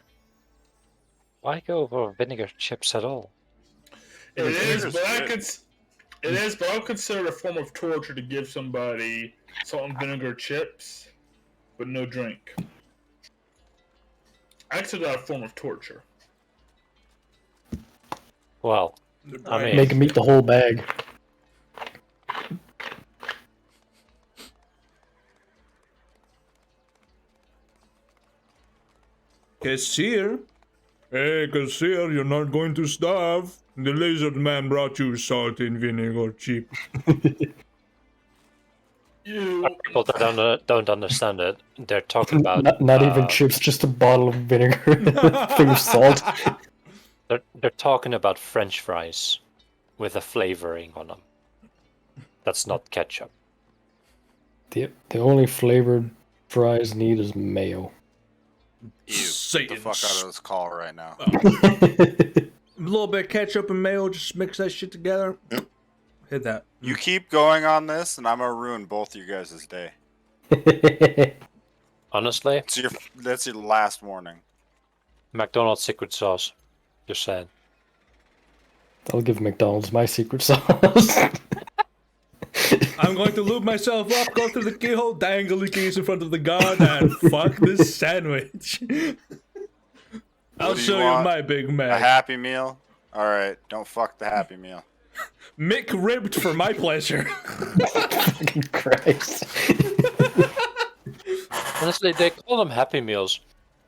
Why go for vinegar chips at all? It is, vinegar's but good. I would consider it a form of torture to give somebody salt and vinegar chips, but no drink. I consider that a form of torture. Well, I mean, Make him eat the whole bag. Cashier? Hey, cashier, you're not going to starve. The lizard man brought you salt and vinegar chips. people that don't understand it, they're talking about... Not even chips, just a bottle of vinegar full of salt. They're talking about French fries with a flavoring on them. That's not ketchup. The only flavored fries need is mayo. Ew, get the fuck out of this call right now. A little bit of ketchup and mayo, just mix that shit together. Hit that. You keep going on this, and I'm gonna ruin both of you guys' day. Honestly, That's your last warning. McDonald's secret sauce. Just saying. I'll give McDonald's my secret sauce. I'm going to lube myself up, go through the keyhole, dangle the keys in front of the guard, and fuck this sandwich. I'll do you show you want? my Big A Mac. Happy Meal? All right, don't fuck the Happy Meal. McRibbed for my pleasure. Fucking Christ. Honestly, they call them Happy Meals.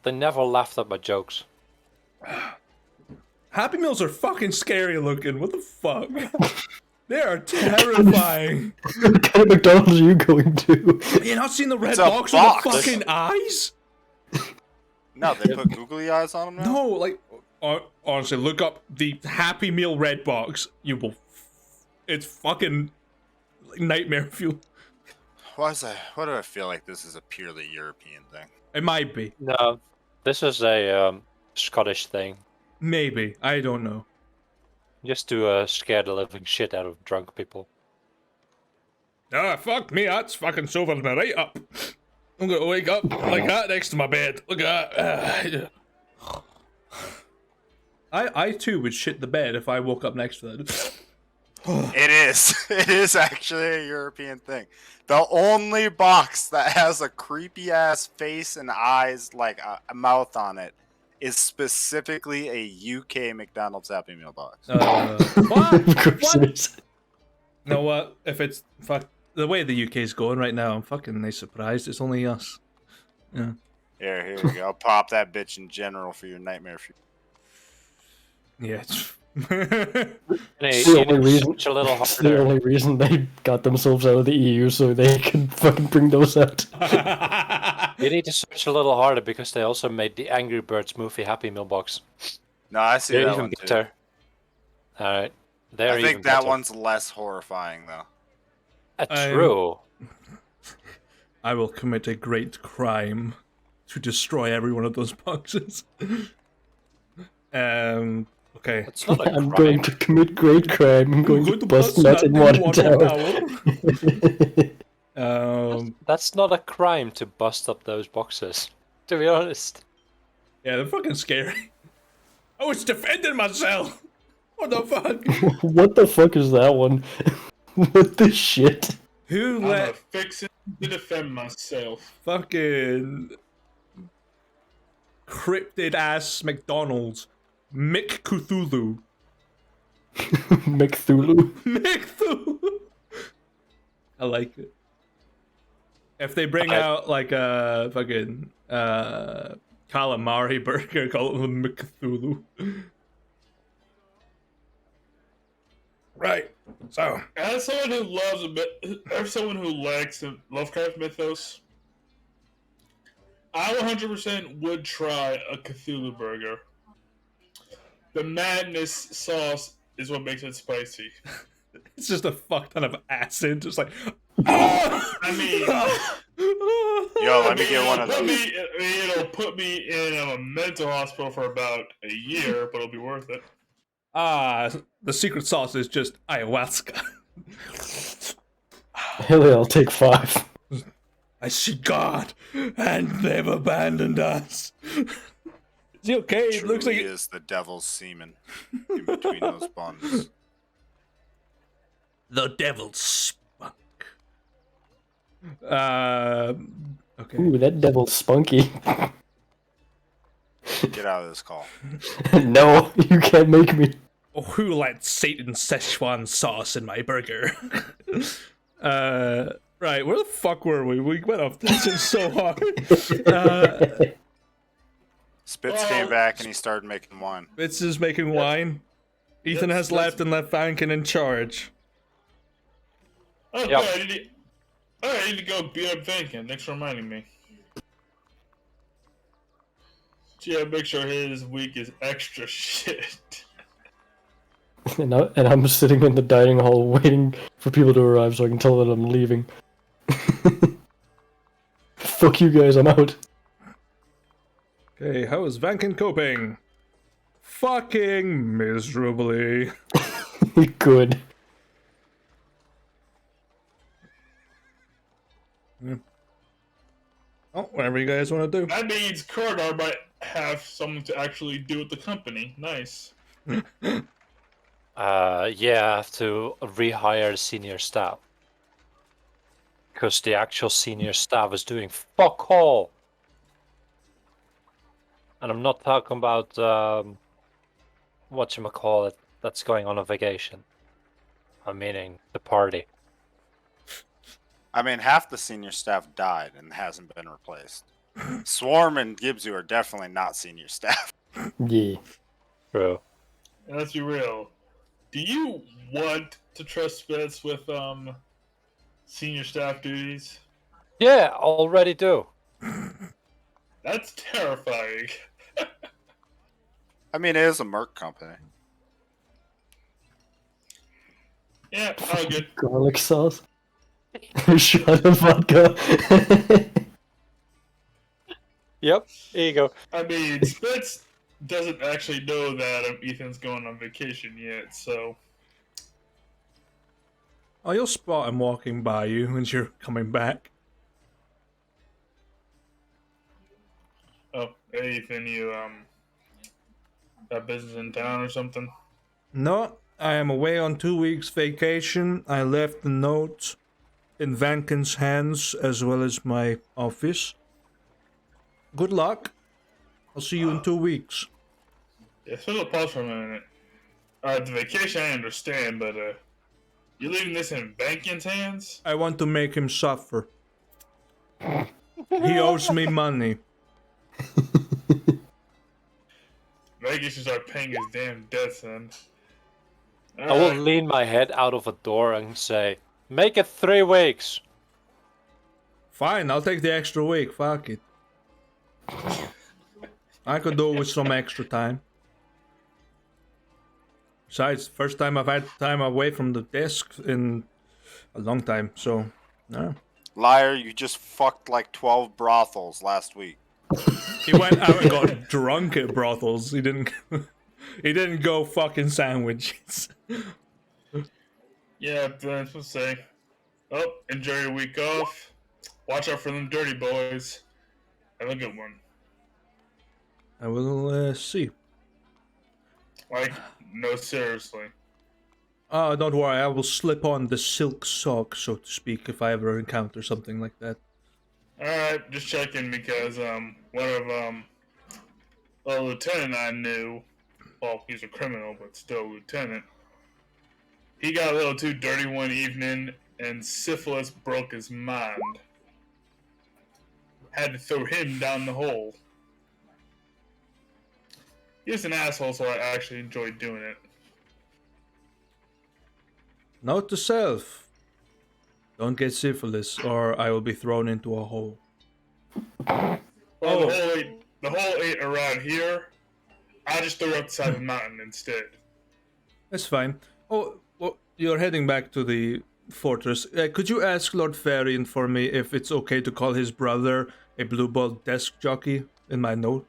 They never laughed at my jokes. Happy Meals are fucking scary looking. What the fuck? They are terrifying. What kind of McDonald's are you going to? Have you not seen the red It's a box box. with the fucking eyes? No, they put googly eyes on them now? No, like, honestly, look up the Happy Meal red box. You will. It's fucking nightmare fuel. Why do I feel like this is a purely European thing? It might be. No, this is a Scottish thing. Maybe. I don't know. Just to scare the living shit out of drunk people. Ah, fuck me, that's fucking sobering me right up. I'm gonna wake up like that next to my bed. Look at that. I too would shit the bed if I woke up next to that. It is. It is actually a European thing. The only box that has a creepy ass face and eyes, like a mouth on it, is specifically a UK McDonald's Happy Meal box. What? Of course What? it is. You know what? If it's the way the UK's going right now, I'm fucking nice surprised. It's only us. Yeah. Here we go. I'll pop that bitch in general for your nightmare. Yeah. It's It's the only reason. Such a little It's the harder. only reason they got themselves out of the EU, so they can fucking bring those out. You need to search a little harder because they also made the Angry Birds movie Happy Meal box. No, I see They're that even one too. better. Alright. They're I even think that better. one's less horrifying though. True. I will commit a great crime to destroy every one of those boxes. Okay. It's not a I'm crime. going to commit great crime. I'm going to bust nuts in nut water tower. That's not a crime to bust up those boxes. To be honest. Yeah, they're fucking scary. I was defending myself. What the fuck? What the fuck is that one? What the shit? Who I'm let fixing to defend myself. fucking cryptid ass McDonald's Mick Cthulhu? McThulu. McThulu. I like it. If they bring out like a fucking calamari burger, call it McThulu. Right. So As someone who loves as someone who likes Lovecraft mythos, I 100% would try a Cthulhu burger. The madness sauce is what makes it spicy. it's just a fuck ton of acid, just like. I mean, Yo, let me get one of those. It'll put me in a mental hospital for about a year, but it'll be worth it. The secret sauce is just ayahuasca. Hell yeah, I'll take 5. I see God, and they've abandoned us. Is he okay? It Truly looks like is the devil's semen in between those buns. The devil's spunk. Okay. Ooh, that devil's spunky. Get out of this call. No, you can't make me. Oh, who let Satan's Szechuan sauce in my burger? Right, where the fuck were we? We went off this so hard. Spitz came back and he started making wine. It's just making wine. Ethan has left and left Vankin in charge. Okay, Yep. I need to go beat up Vankin. Thanks for reminding me. Yeah, make sure his week is extra shit. And I'm sitting in the dining hall waiting for people to arrive so I can tell them I'm leaving. Fuck you guys, I'm out. Okay, how is Vankin coping? Fucking miserably. Good. Oh, whatever you guys want to do. That means Cordar might have something to actually do with the company. Nice. Yeah, I have to rehire the senior staff. Because the actual senior staff is doing fuck all. And I'm not talking about whatchamacallit that's going on a vacation. I'm meaning the party. I mean, half the senior staff died and hasn't been replaced. Swarm and Gibbsy are definitely not senior staff. Yeah. True. And let's be real. Do you want to trust Spitz with senior staff duties? Yeah, already do. That's terrifying. I mean, it is a Merc company. Yeah, all good. Garlic sauce. Shot of vodka. Yep, here you go. I mean, Spitz doesn't actually know that Ethan's going on vacation yet, so Oh, you'll spot him walking by you when you're coming back. oh, hey Ethan, you got business in town or something? No, I am away on 2 weeks vacation. I left the note in Vankin's hands as well as my office. Good luck. I'll see you in 2 weeks. Yeah, so pause for a minute. The vacation I understand, but you leaving this in Bankin's hands? I want to make him suffer. He owes me money. Bankin should start paying his damn debts then. I will lean my head out of a door and say, make it 3 weeks. Fine, I'll take the extra week. Fuck it. I could do with some extra time. Besides, first time I've had time away from the desk in a long time, so, yeah. Liar, you just fucked like 12 brothels last week. He went out and got drunk at brothels. He didn't go fucking sandwiches. Yeah, that's what I say. Oh, enjoy your week off. Watch out for them dirty boys. Have a good one. I will see. Like, no, seriously. Oh, don't worry, I will slip on the silk sock, so to speak, if I ever encounter something like that. Alright, just checking because, one of, a lieutenant I knew, well, he's a criminal, but still a lieutenant, he got a little too dirty one evening, and syphilis broke his mind. Had to throw him down the hole. He was an asshole, so I actually enjoyed doing it. Note to self. Don't get syphilis, or I will be thrown into a hole. Well, Oh. the hole ain't around here. I just threw it up the side of the mountain instead. That's fine. Oh, well, you're heading back to the fortress. Could you ask Lord Varian for me if it's okay to call his brother a blue-ball desk jockey in my note?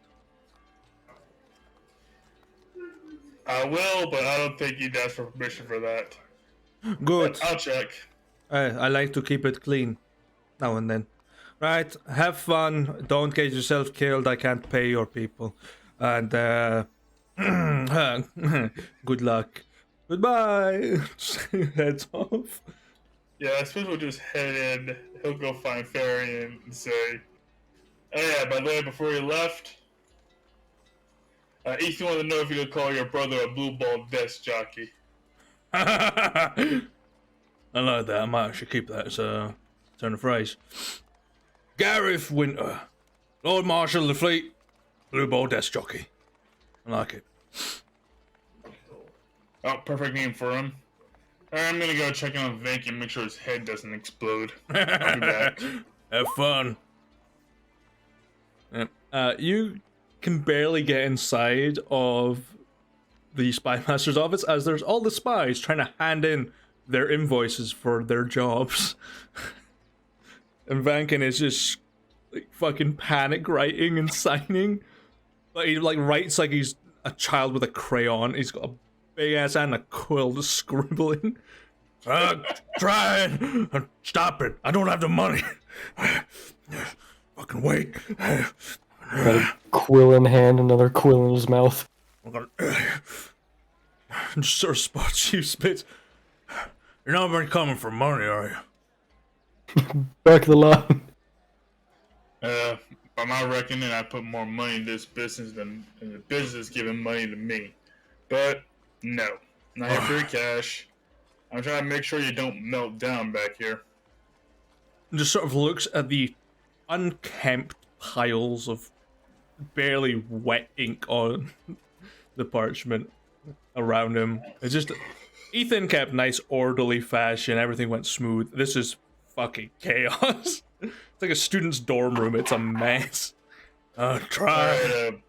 I will, but I don't think he'd ask for permission for that. Good. But I'll check. I like to keep it clean now and then. Right, have fun. Don't get yourself killed. I can't pay your people. And, good luck. Goodbye. Heads off. Yeah, I suppose we'll just head in. He'll go find Farian and say, oh yeah, by the way, before you left, Ethan wanted to know if you could call your brother a blue ball desk jockey. I like that. I might actually keep that as a turn of phrase. Gareth Winter, Lord Marshal of the Fleet, blue ball desk jockey. I like it. Oh, perfect name for him. Alright, I'm gonna go check in on Vank and make sure his head doesn't explode. I'll be back. Have fun. You can barely get inside of the spy master's office as there's all the spies trying to hand in their invoices for their jobs. And Vankin is just like fucking panic writing and signing. Like he like writes like he's a child with a crayon. He's got a big ass and a quill just scribbling. Try it. Stop it. I don't have the money. Fucking wait. Got a quill in hand, another quill in his mouth. I'm gonna just sort of spots you, Spitz. You're not really coming for money, are you? Back of the line. By my reckoning, I put more money in this business than in the business giving money to me. But no, not here for your cash. I'm trying to make sure you don't melt down back here. Just sort of looks at the unkempt piles of barely wet ink on the parchment around him. It's just Ethan kept nice orderly fashion, everything went smooth. This is fucking chaos. It's like a student's dorm room, it's a mess. Try. Alright,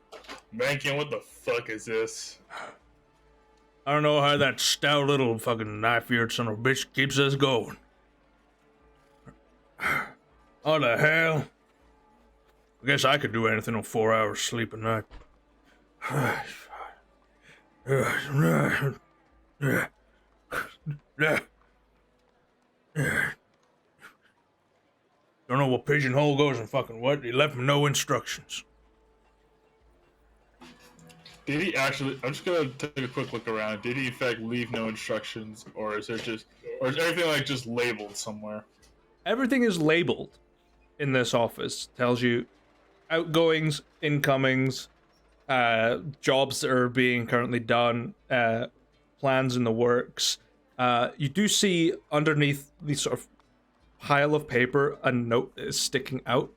Banking, what the fuck is this? I don't know how that stout little fucking knife-eared son of a bitch keeps us going. What the hell? I guess I could do anything on 4 hours sleep a night. Don't know what pigeonhole goes in fucking what. He left me no instructions. Did he actually? I'm just gonna take a quick look around. Did he in fact leave no instructions, or is everything like just labeled somewhere? Everything is labeled in this office. Tells you outgoings, incomings, jobs that are being currently done, plans in the works. You do see underneath the sort of pile of paper a note that is sticking out,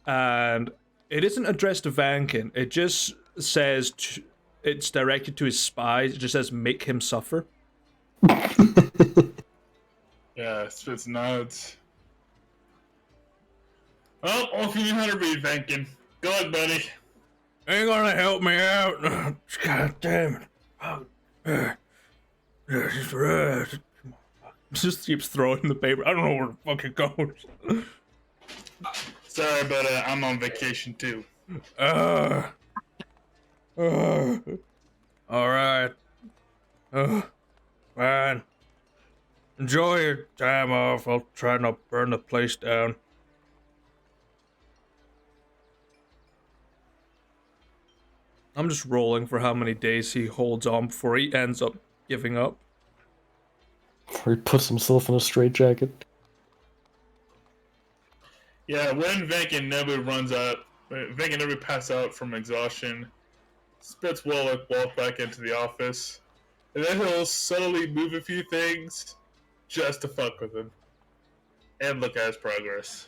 and it isn't addressed to Vankin. It just says it's directed to his spies. It just says make him suffer. Yeah, Spitz nods. Well, all you how to read, Vankin. Go ahead, buddy. Ain't gonna help me out. God damn it. Just keeps throwing the paper. I don't know where the fuck it goes. Sorry, but I'm on vacation too. Alright. Fine. Enjoy your time off. I'll try not to burn the place down. I'm just rolling for how many days he holds on before he ends up giving up. Or he puts himself in a straitjacket. Yeah, when Vankin never runs out, Vankin never pass out from exhaustion, Spitz will walk back into the office, and then he'll subtly move a few things just to fuck with him and look at his progress.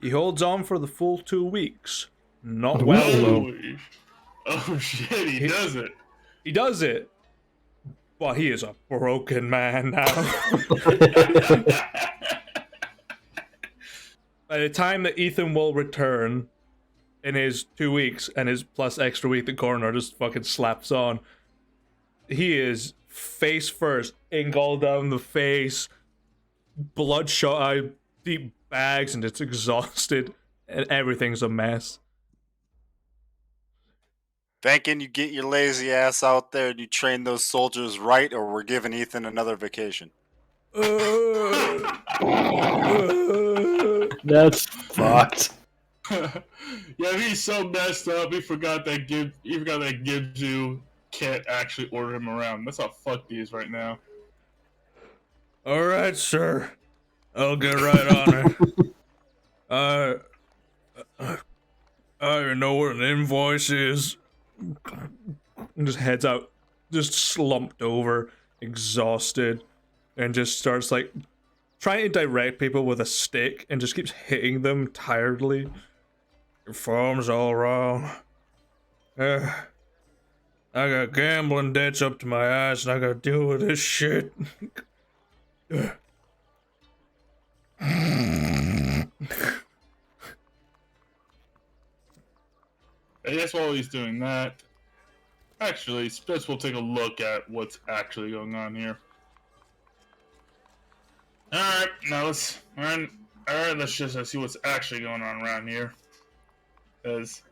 He holds on for the full 2 weeks. Not well, though. Oh shit, he does it. He does it. But he is a broken man now. By the time that Ethan will return in his 2 weeks and his plus extra week the coroner just fucking slaps on, he is face first, ink all down the face, bloodshot eye, deep bags, and it's exhausted, and everything's a mess. Thinking you get your lazy ass out there and you train those soldiers right, or we're giving Ethan another vacation. That's fucked. Yeah, he's so messed up. He forgot that Gibbs can't actually order him around. That's how fucked he is right now. All right, sir. I'll get right on it. I don't even know what an invoice is. And just heads out, just slumped over, exhausted, and just starts like trying to direct people with a stick and just keeps hitting them tiredly. Your form's all wrong. I got gambling debts up to my eyes and I gotta deal with this shit. I guess while he's doing that, actually, Spitz will take a look at what's actually going on here. Alright, now let's just see what's actually going on around here. Because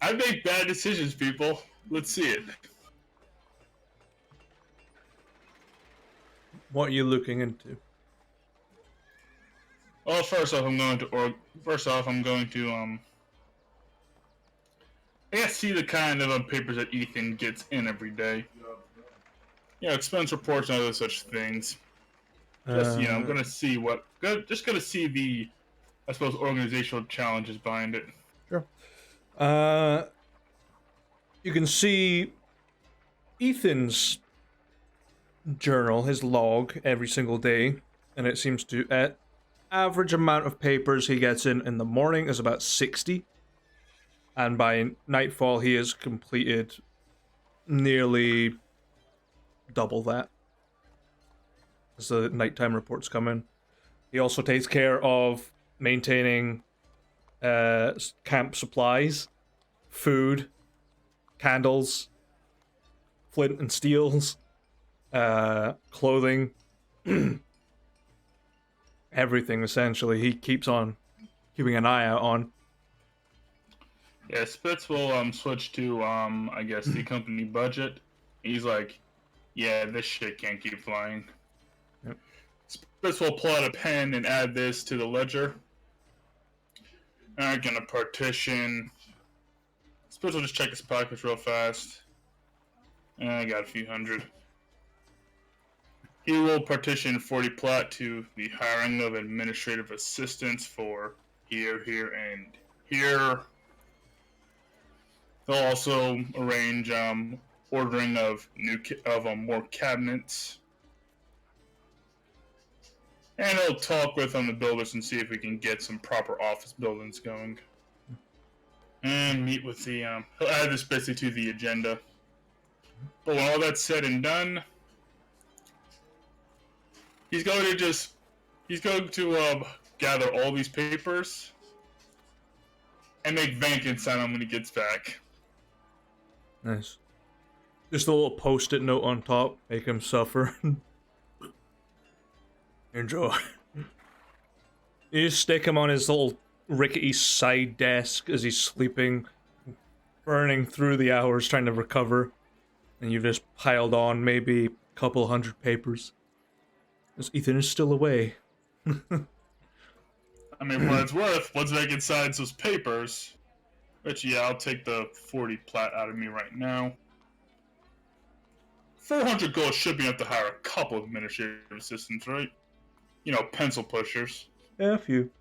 I make bad decisions, people. Let's see it. What are you looking into? Well, first off, I'm going to I guess see the kind of papers that Ethan gets in every day. Expense reports and other such things. Just I'm gonna see the, I suppose, organizational challenges behind it. Sure. You can see Ethan's journal, his log, every single day, and it seems to average amount of papers he gets in the morning is about 60, and by nightfall he has completed nearly double that as the nighttime reports come in. He also takes care of maintaining camp supplies, food, candles, flint and steels, clothing, everything essentially. He keeps on keeping an eye out on. Yeah, Spitz will switch to I guess the company budget. He's like, yeah, this shit can't keep flying. Yep. Spitz will pull out a pen and add this to the ledger. I'm gonna partition. Spitz will just check his pockets real fast. I got a few hundred. He will partition 40 plat to the hiring of administrative assistants for here, and here. They'll also arrange ordering of more cabinets, and he'll talk with the builders and see if we can get some proper office buildings going. And meet with the he'll add this basically to the agenda. But when all that's said and done, he's going to gather all these papers and make Vankin sign them when he gets back. Nice. Just a little post-it note on top, make him suffer. Enjoy. You just stick him on his little rickety side desk as he's sleeping, burning through the hours trying to recover, and you've just piled on maybe a couple hundred papers. As Ethan is still away. I mean, what it's worth, once Vankin signs those papers, but yeah, I'll take the 40 plat out of me right now. 400 gold should be enough to hire a couple of administrative assistants, right? You know, pencil pushers. Yeah, a few.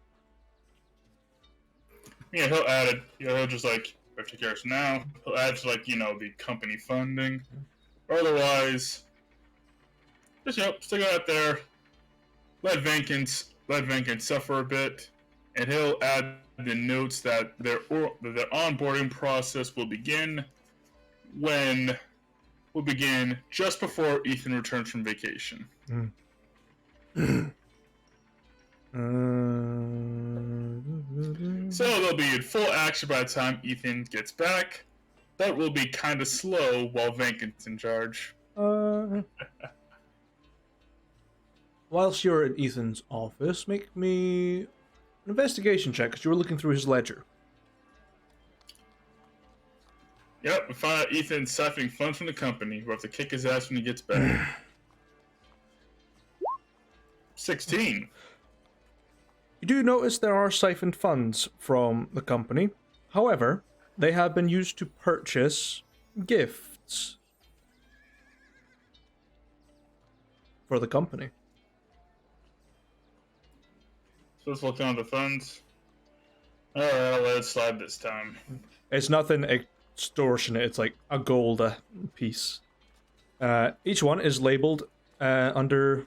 Yeah, he'll add it. He'll just like, we have to take care of this now. He'll add to like, the company funding. Or otherwise, just, stick it out there. Let Vankin suffer a bit. And he'll add the notes that their onboarding process will begin just before Ethan returns from vacation. So they'll be in full action by the time Ethan gets back, but will be kind of slow while Vankin's in charge. Whilst you're at Ethan's office, make me an investigation check, because you were looking through his ledger. Yep, we find out Ethan's siphoning funds from the company. We'll have to kick his ass when he gets back. 16. You do notice there are siphoned funds from the company. However, they have been used to purchase gifts for the company. So let's look down the funds. Alright, I'll let it slide this time. It's nothing extortionate, it's like a gold piece. Each one is labeled under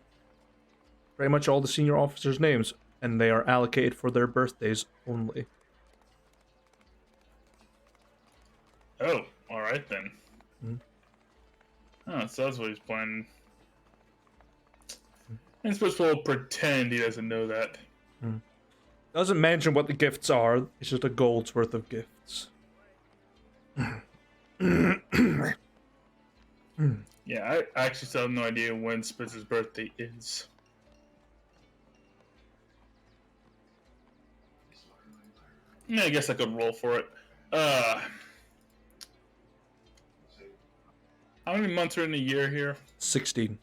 pretty much all the senior officers' names, and they are allocated for their birthdays only. Oh, alright then. Oh, so that's what he's planning. I'm supposed to pretend he doesn't know that. Doesn't mention what the gifts are, it's just a gold's worth of gifts. Yeah, I actually still have no idea when Spitz's birthday is. Yeah, I guess I could roll for it. How many months are in a year here? 16.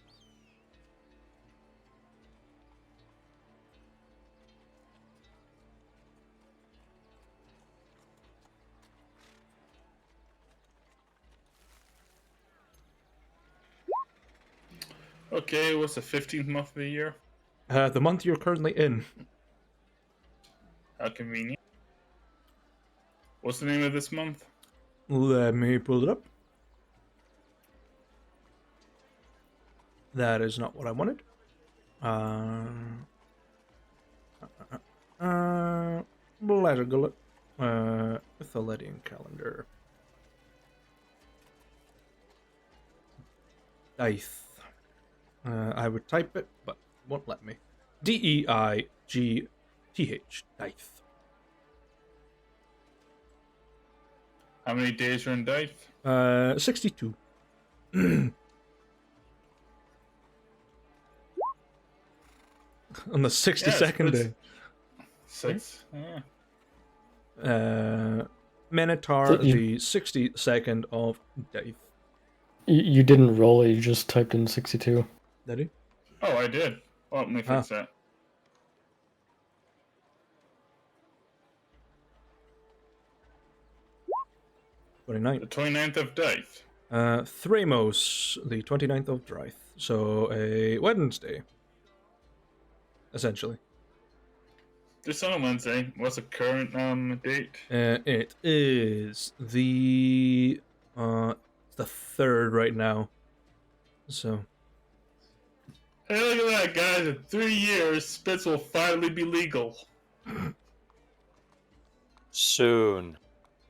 Okay, what's the 15th month of the year? The month you're currently in. How convenient. What's the name of this month? Let me pull it up. That is not what I wanted. Letter gullet. Ethyletian calendar. Deith. I would type it, but it won't let me. Deigth. Deith. How many days are in Dice? 62. On the 62nd day. 6. Yeah. Minotaur, So you- the 62nd of Deith. You didn't roll it, you just typed in 62. Did he? Oh, I did. Well, let me fix that. 29th. The 29th of Dice. Thramos, the 29th of Dryth. So a Wednesday. Essentially. Just on a Wednesday. What's the current date? It is the it's the 3rd right now. So Hey, look at that, guys. In 3 years, spits will finally be legal. Soon.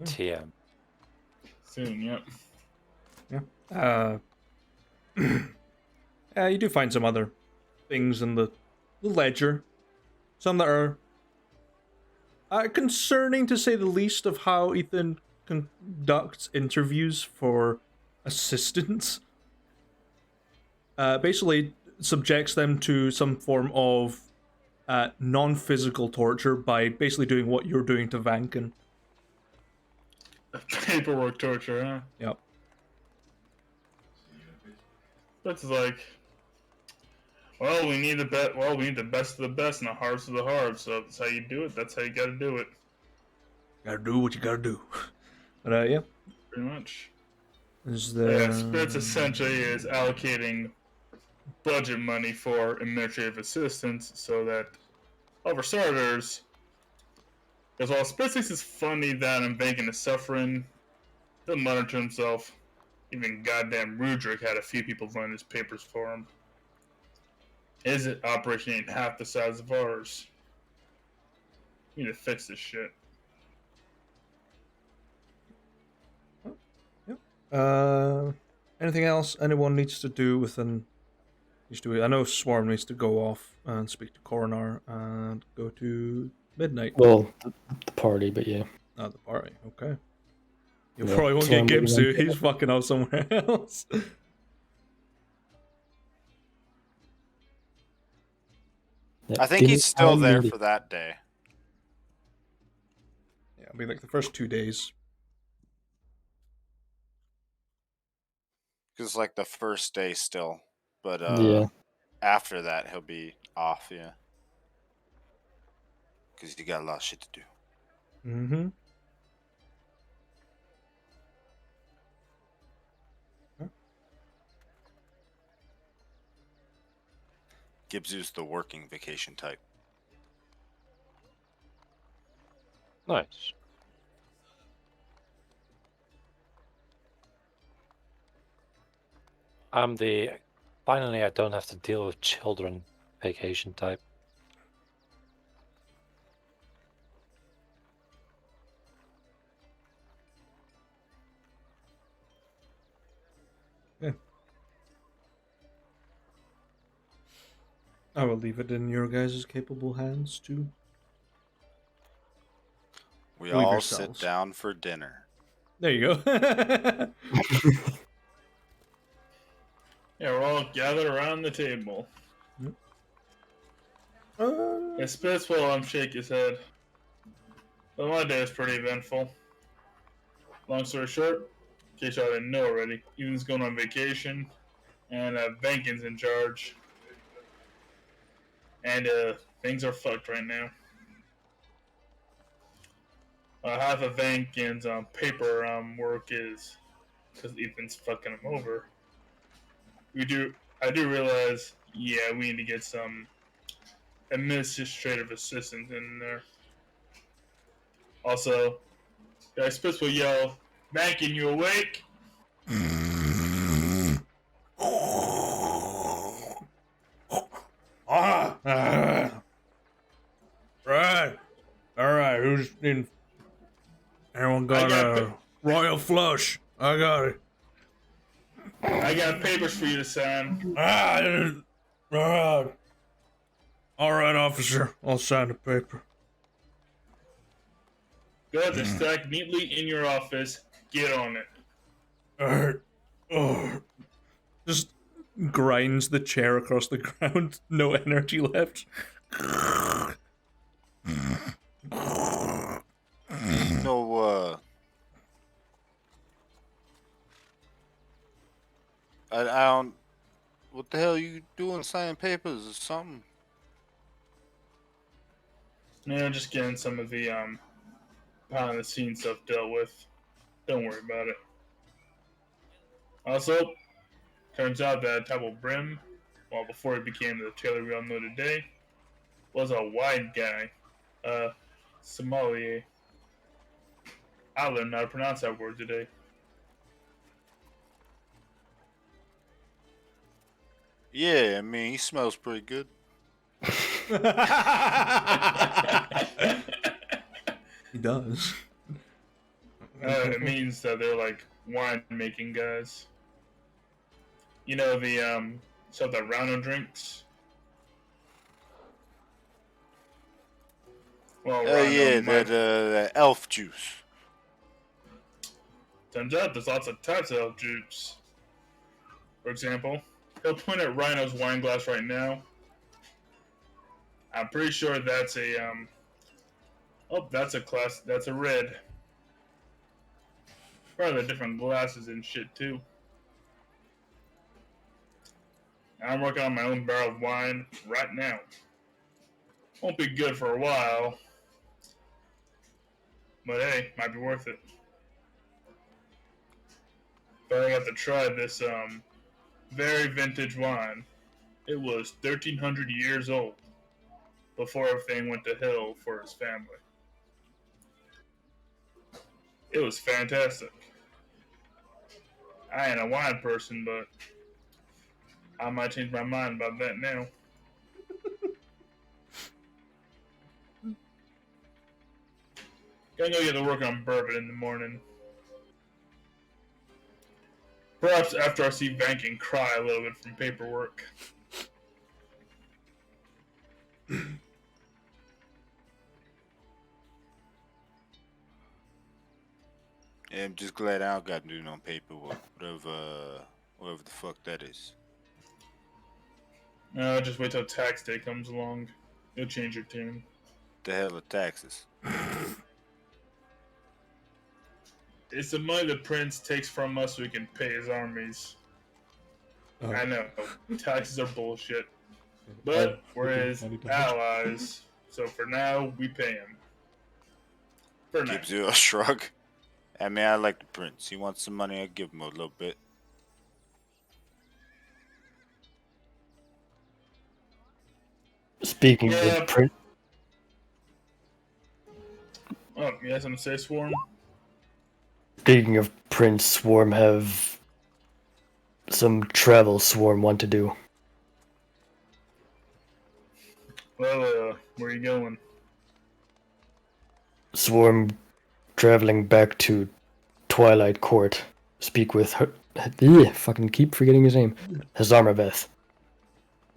TM. Soon, yep. you do find some other things in the ledger. Some that are concerning, to say the least, of how Ethan conducts interviews for assistants. Basically subjects them to some form of non-physical torture by basically doing what you're doing to Vankin. Paperwork torture, huh? Yep. That's like, well, we need the best. Well, we need the best of the best and the hardest of the hard. So that's how you do it. That's how you got to do it. Gotta do what you gotta do. But yeah. Pretty much. Is Yeah, there... Spirits essentially is allocating budget money for administrative assistants so that, well, for starters, as well, Spirits thinks it's funny that I'm banking is suffering. He'll mutter to himself. Even goddamn Rudrick had a few people run his papers for him. His operation ain't half the size of ours. We need to fix this shit. Anything else anyone needs to do within... I know Swarm needs to go off and speak to Coronar and go to midnight. Well, the party, but yeah. Oh, the party. Okay. You Yeah, probably won't Swarm get will be Gibsu. on- He's fucking out somewhere else. Yeah, I think dinner he's still time, there maybe. for that day. Yeah, it'll be like the first 2 days. Because like the first day still. But Yeah. after that, he'll be off, yeah. Because you got a lot of shit to do. Mm-hmm. Gibsu's the working vacation type. Nice. I'm the finally I don't have to deal with children vacation type. I will leave it in your guys' capable hands to... We Leave all yourselves. sit down for dinner. There you go. Yeah, we're all gathered around the table. Yeah, Spitz will shake his head. Well, my day was pretty eventful. Long story short, in case y'all didn't know already, Ethan's going on vacation, and Vankin's in charge. And things are fucked right now. Half of Vankin's paper work is because Ethan's fucking him over. I do realize, yeah, we need to get some administrative assistants in there. Also, guys, Spitz will yell, "Vankin, you awake?" Anyone got a royal flush? I got it. I got papers for you to sign. All right, officer. I'll sign the paper. Good, they're stacked neatly in your office. Get on it. All right. Oh. Just grinds the chair across the ground. No energy left. No, I don't. What the hell you doing? Signing papers or something? No, just getting some of the behind the scenes stuff dealt with. Don't worry about it. Also, turns out that Temple Brim, well, before he became the tailor we all know today, was a wine guy. Sommelier. I learned how to pronounce that word today. Yeah, I mean, he smells pretty good. He does. It means that they're like wine making guys. You know the stuff that Rhino drinks. Well, Oh yeah, that elf juice. Turns out there's lots of types of elf juice. For example, he'll point at Rhino's wine glass right now. I'm pretty sure that's a oh, that's a red. Probably different glasses and shit too. I'm working on my own barrel of wine right now. Won't be good for a while, but hey, might be worth it. But I got to try this very vintage wine. It was 1,300 years old before everything went to hell for his family. It was fantastic. I ain't a wine person, but I might change my mind about that now. Gonna go get to work on bourbon in the morning. Perhaps after I see Vankin cry a little bit from paperwork. Yeah, I'm just glad I don't got to do no paperwork, whatever the fuck that is. No, just wait till tax day comes along. You'll change your tune. The hell are taxes? It's the money the prince takes from us so he can pay his armies. I know, taxes are bullshit. But we're his allies, so for now, we pay him. For now. Gives you a shrug. I mean, I like the prince. He wants some money, I give him a little bit. Speaking Yeah. of print, Oh, you have something to say, Swarm? speaking of Prince, Swarm have some travel Swarm want to do. Well, where are you going? Swarm traveling back to Twilight Court. Speak with her. Yeah, fucking keep forgetting his name. Hazarmaveth.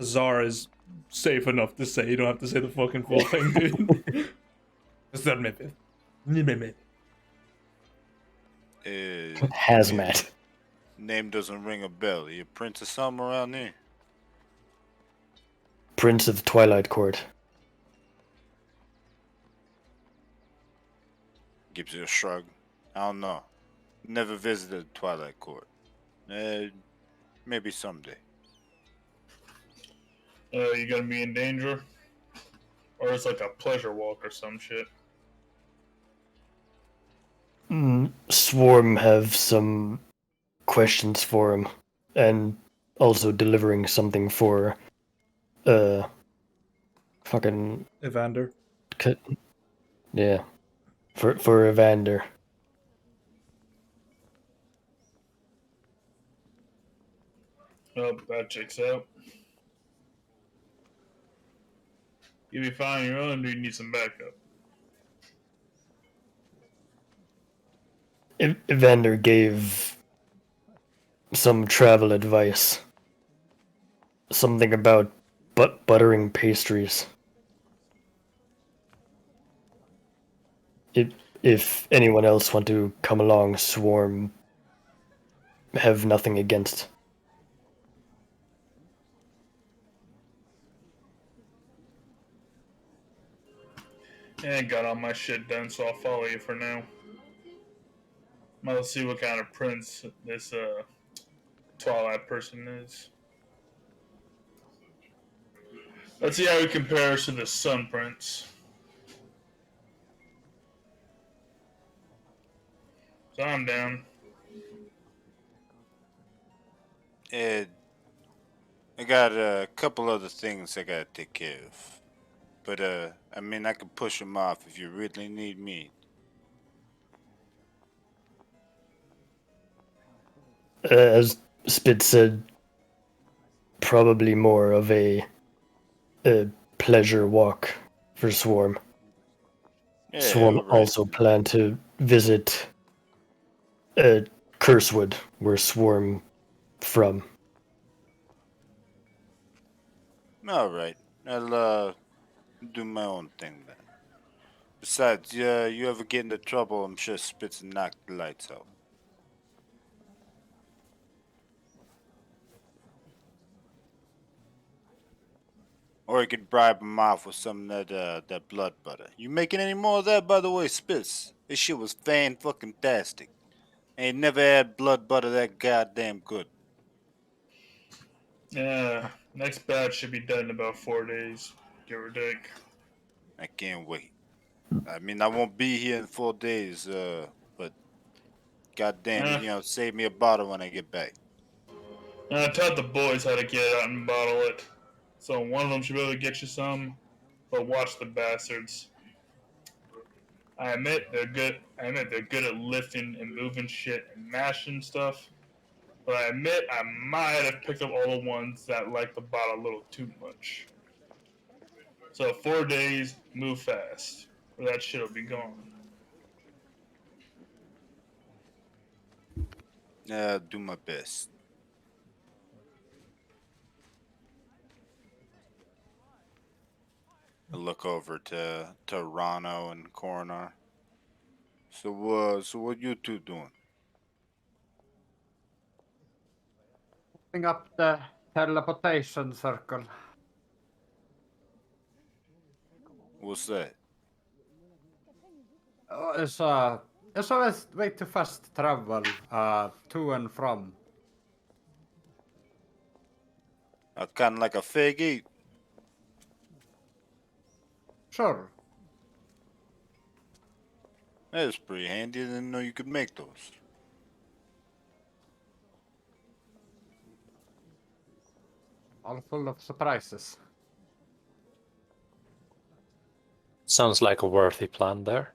Zara is safe enough to say. You don't have to say the fucking full thing, dude. It's not maybe. Hazmat. Name doesn't ring a bell. You a prince or something around there? Prince of Twilight Court. Gives you a shrug. I don't know. Never visited Twilight Court. Maybe someday. You gonna be in danger? Or it's like a pleasure walk or some shit? Swarm have some questions for him, and also delivering something for, fucking Evander. yeah, for Evander. Oh, that checks out. You'll be fine on your own, or do you need some backup? Evander gave some travel advice. Something about buttering pastries. If anyone else want to come along, Swarm have nothing against. Yeah, I got all my shit done, so I'll follow you for now. Let's see what kind of prince this Twilight person is. Let's see how he compares to the Sun Prince. So I'm down. Ed, I got a couple other things I gotta take care of. But, I mean, I can push them off if you really need me. As Spitz said, probably more of a pleasure walk for Swarm. Yeah, Swarm alright. also planned to visit Cursewood, where Swarm from. Alright. I'll, do my own thing then. Besides, you ever get into trouble, I'm sure Spitz and knock the lights out. Or you could bribe him off with some of that blood butter. You making any more of that, by the way, Spitz? This shit was fan-fucking-tastic. Ain't never had blood butter that goddamn good. Yeah, next batch should be done in about 4 days, give or take. I can't wait. I mean, I won't be here in 4 days, but goddamn, Uh, save me a bottle when I get back. I taught the boys how to get it out and bottle it. So one of them should be able to get you some, but watch the bastards. I admit they're good. I admit they're good at lifting and moving shit and mashing stuff. But I admit I might have picked up all the ones that like the bottle a little too much. So 4 days, move fast, or that shit'll be gone. Do my best. I look over to Rano and Coronar. So what you two doing? Putting up the teleportation circle. What's that? It's a way to fast travel to and from. Kind of like a fake eight. Sure. That's pretty handy. I didn't know you could make those. All full of surprises. Sounds like a worthy plan there.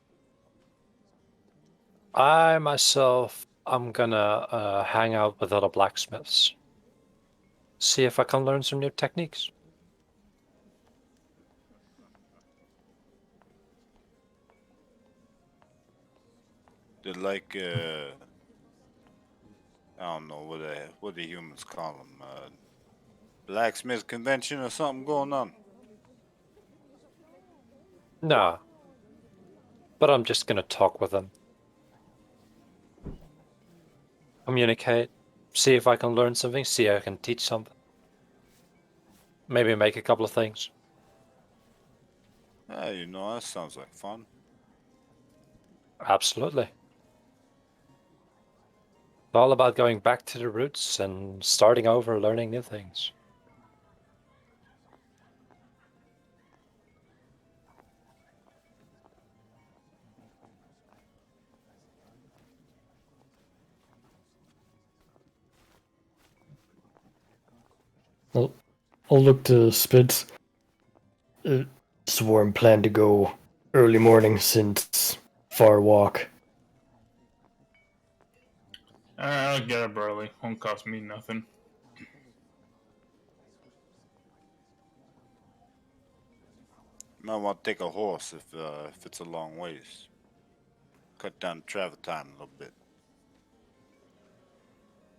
I myself, I'm gonna hang out with other blacksmiths. See if I can learn some new techniques. They're like, I don't know what the humans call them. Blacksmith convention or something going on. Nah, but I'm just gonna talk with them. Communicate, see if I can learn something, see if I can teach something. Maybe make a couple of things. That sounds like fun. Absolutely. It's all about going back to the roots and starting over, learning new things. I'll look to Spitz. Swarm planned to go early morning since far walk. I'll get up early. Won't cost me nothing. Might want to take a horse if it's a long ways. Cut down travel time a little bit.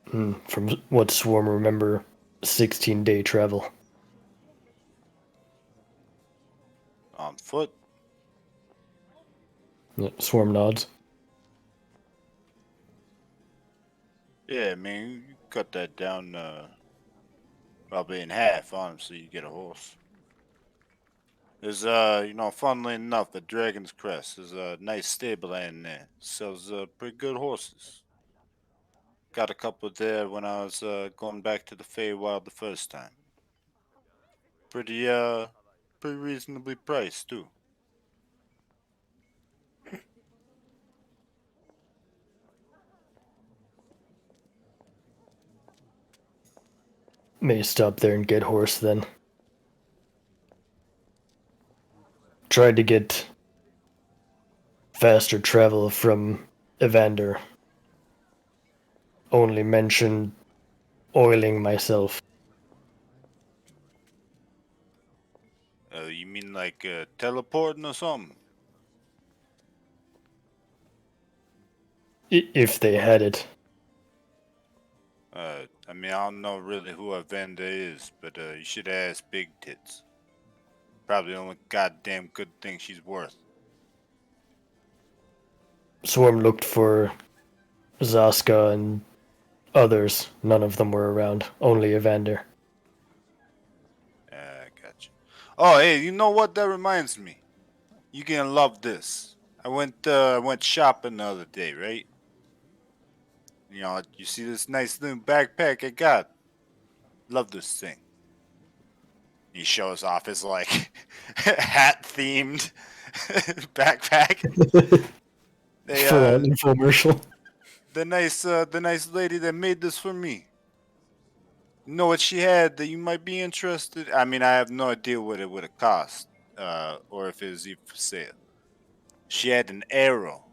From what Swarm remember, 16-day travel. On foot. Yeah, Swarm nods. Yeah, I mean, you cut that down probably in half, honestly, you get a horse. There's, funnily enough, at Dragon's Crest, there's a nice stable in there. Sells pretty good horses. Got a couple there when I was going back to the Feywild the first time. Pretty reasonably priced, too. May stop there and get horse then. Tried to get faster travel from Evander. Only mentioned oiling myself. You mean like teleporting or something? If they had it. I mean, I don't know really who Avenda is, but you should ask Big Tits. Probably the only goddamn good thing she's worth. Swarm looked for Zaska and others. None of them were around. Only Evander. I gotcha. Oh, hey, you know what? That reminds me. You gonna love this. I went shopping the other day, right? You know, you see this nice new backpack I got. Love this thing. He shows off his like hat themed backpack. They Full on infomercial. the nice lady that made this for me. You know what she had that you might be interested? I mean, I have no idea what it would have cost, or if it was even for sale. She had an arrow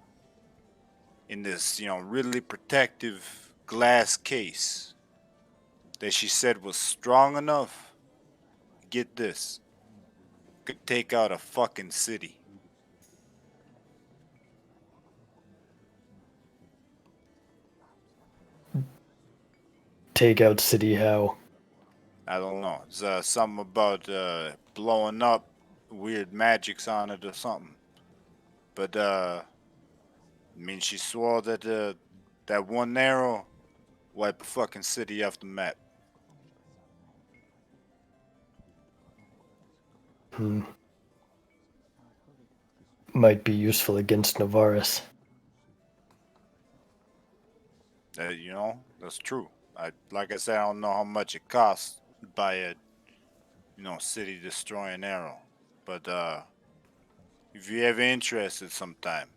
in this, really protective glass case that she said was strong enough. Get this, could take out a fucking city. Take out City How. I don't know. It's something about blowing up, weird magics on it or something. But I mean, she swore that that one arrow wipe a fucking city off the map. Might be useful against Novaris. That's true. Like I said, I don't know how much it costs to buy a, city destroying arrow. But if you're ever interested sometime,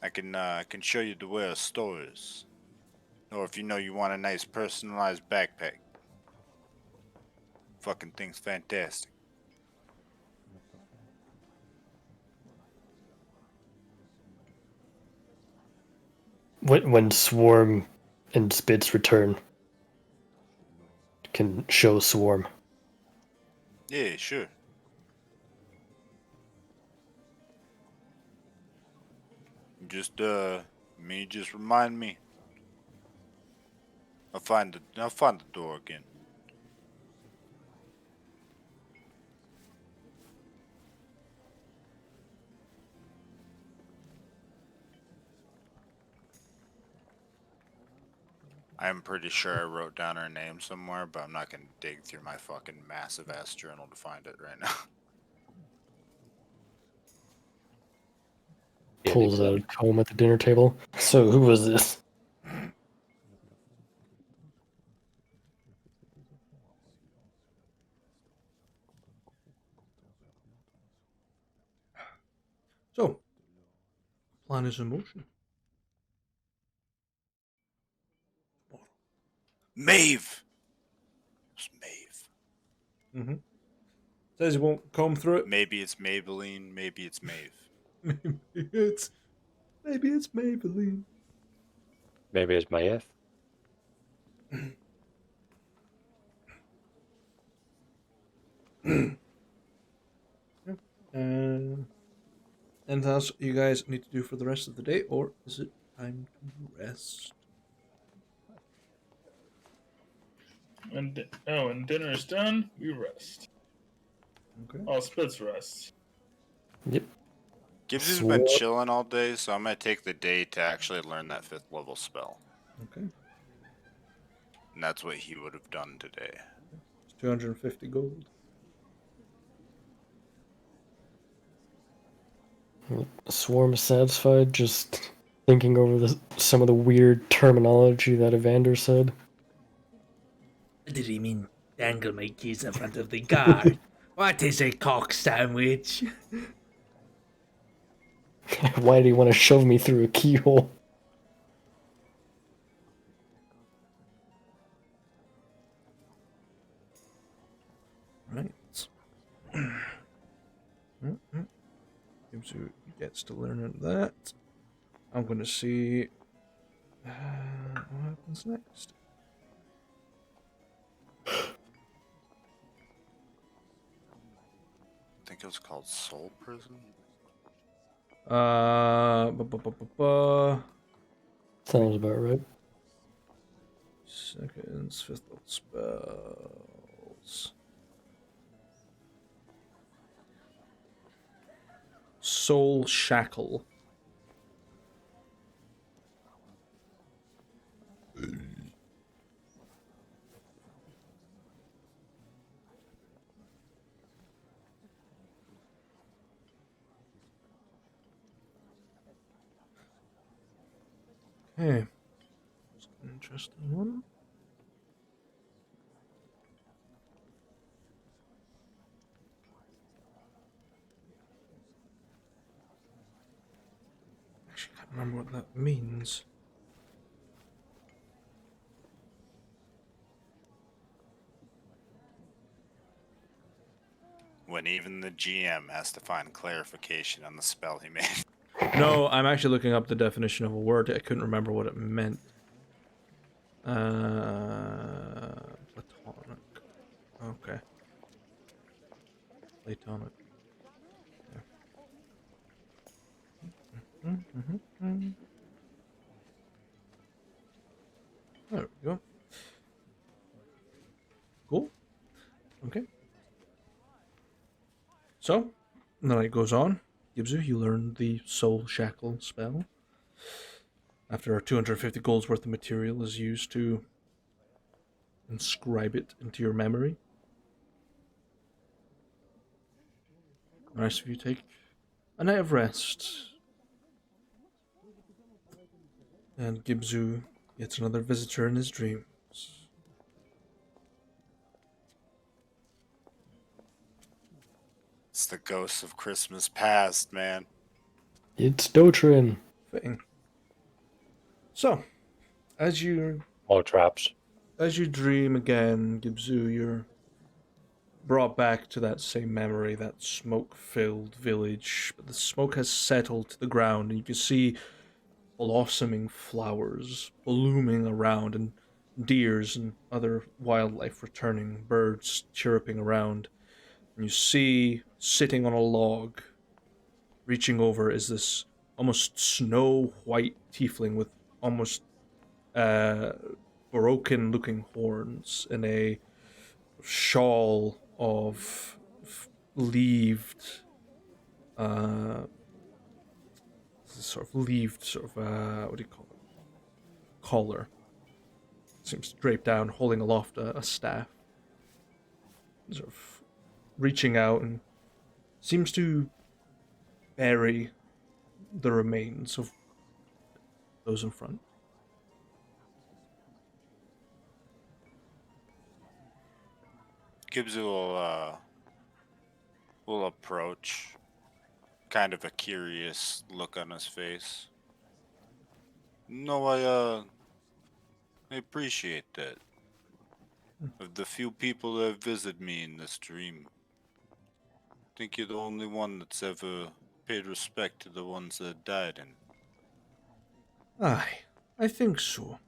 I can show you the where a store is. Or if you want a nice personalized backpack. Fucking thing's fantastic. When Swarm and Spitz return, can show Swarm. Yeah, sure. Just remind me. I'll find the door again. I'm pretty sure I wrote down her name somewhere, but I'm not gonna dig through my fucking massive ass journal to find it right now. Pulls out a comb at the dinner table. So who was this? So, plan is in motion. Maeve! It's Maeve. Mm-hmm. Says he won't comb through it. Maybe it's Maybelline, maybe it's Maeve. Maybe it's Maybelline. Maybe it's my F. Anything else you guys need to do for the rest of the day, or is it time to rest? And dinner is done. We rest. Okay. All spits rest. Yep. Gibbs has been Swarm. chilling all day, so I'm gonna take the day to actually learn that 5th level spell. Okay. And that's what he would have done today. It's 250 gold. Swarm is satisfied, just thinking over some of the weird terminology that Evander said. What did he mean? Dangle my keys in front of the guard. What is a cock sandwich? Why do you want to shove me through a keyhole? Right. Gives you gets to learn that. I'm going to see what happens next. I think it was called Soul Prison. Sounds about right. Seconds, 5th level spells. Soul Shackle. Okay. That's an interesting one. Actually, can't remember what that means. When even the GM has to find clarification on the spell he made. No, I'm actually looking up the definition of a word. I couldn't remember what it meant. Platonic. Okay. Platonic. Yeah. There we go. Cool. Okay. So, the night goes on. Gibzu, you learn the Soul Shackle spell. After 250 gold's worth of material is used to inscribe it into your memory. The rest of you take a night of rest. And Gibzu gets another visitor in his dreams. It's the ghosts of Christmas past, man. It's Dotrin. Fitting. So, as you More traps. dream again, Gibzu, you're brought back to that same memory, that smoke-filled village. But the smoke has settled to the ground, and you can see blossoming flowers blooming around, and deers and other wildlife returning, birds chirping around. And you see, sitting on a log, reaching over, is this almost snow-white tiefling with almost broken-looking horns and a shawl of leaved, what do you call it? Collar. Seems draped down, holding aloft a staff. Sort of reaching out and seems to bury the remains of those in front. Gibbs will approach, kind of a curious look on his face. No, I appreciate that. Of the few people that have visited me in this dream, I think you're the only one that's ever paid respect to the ones that died in. Aye, I think so.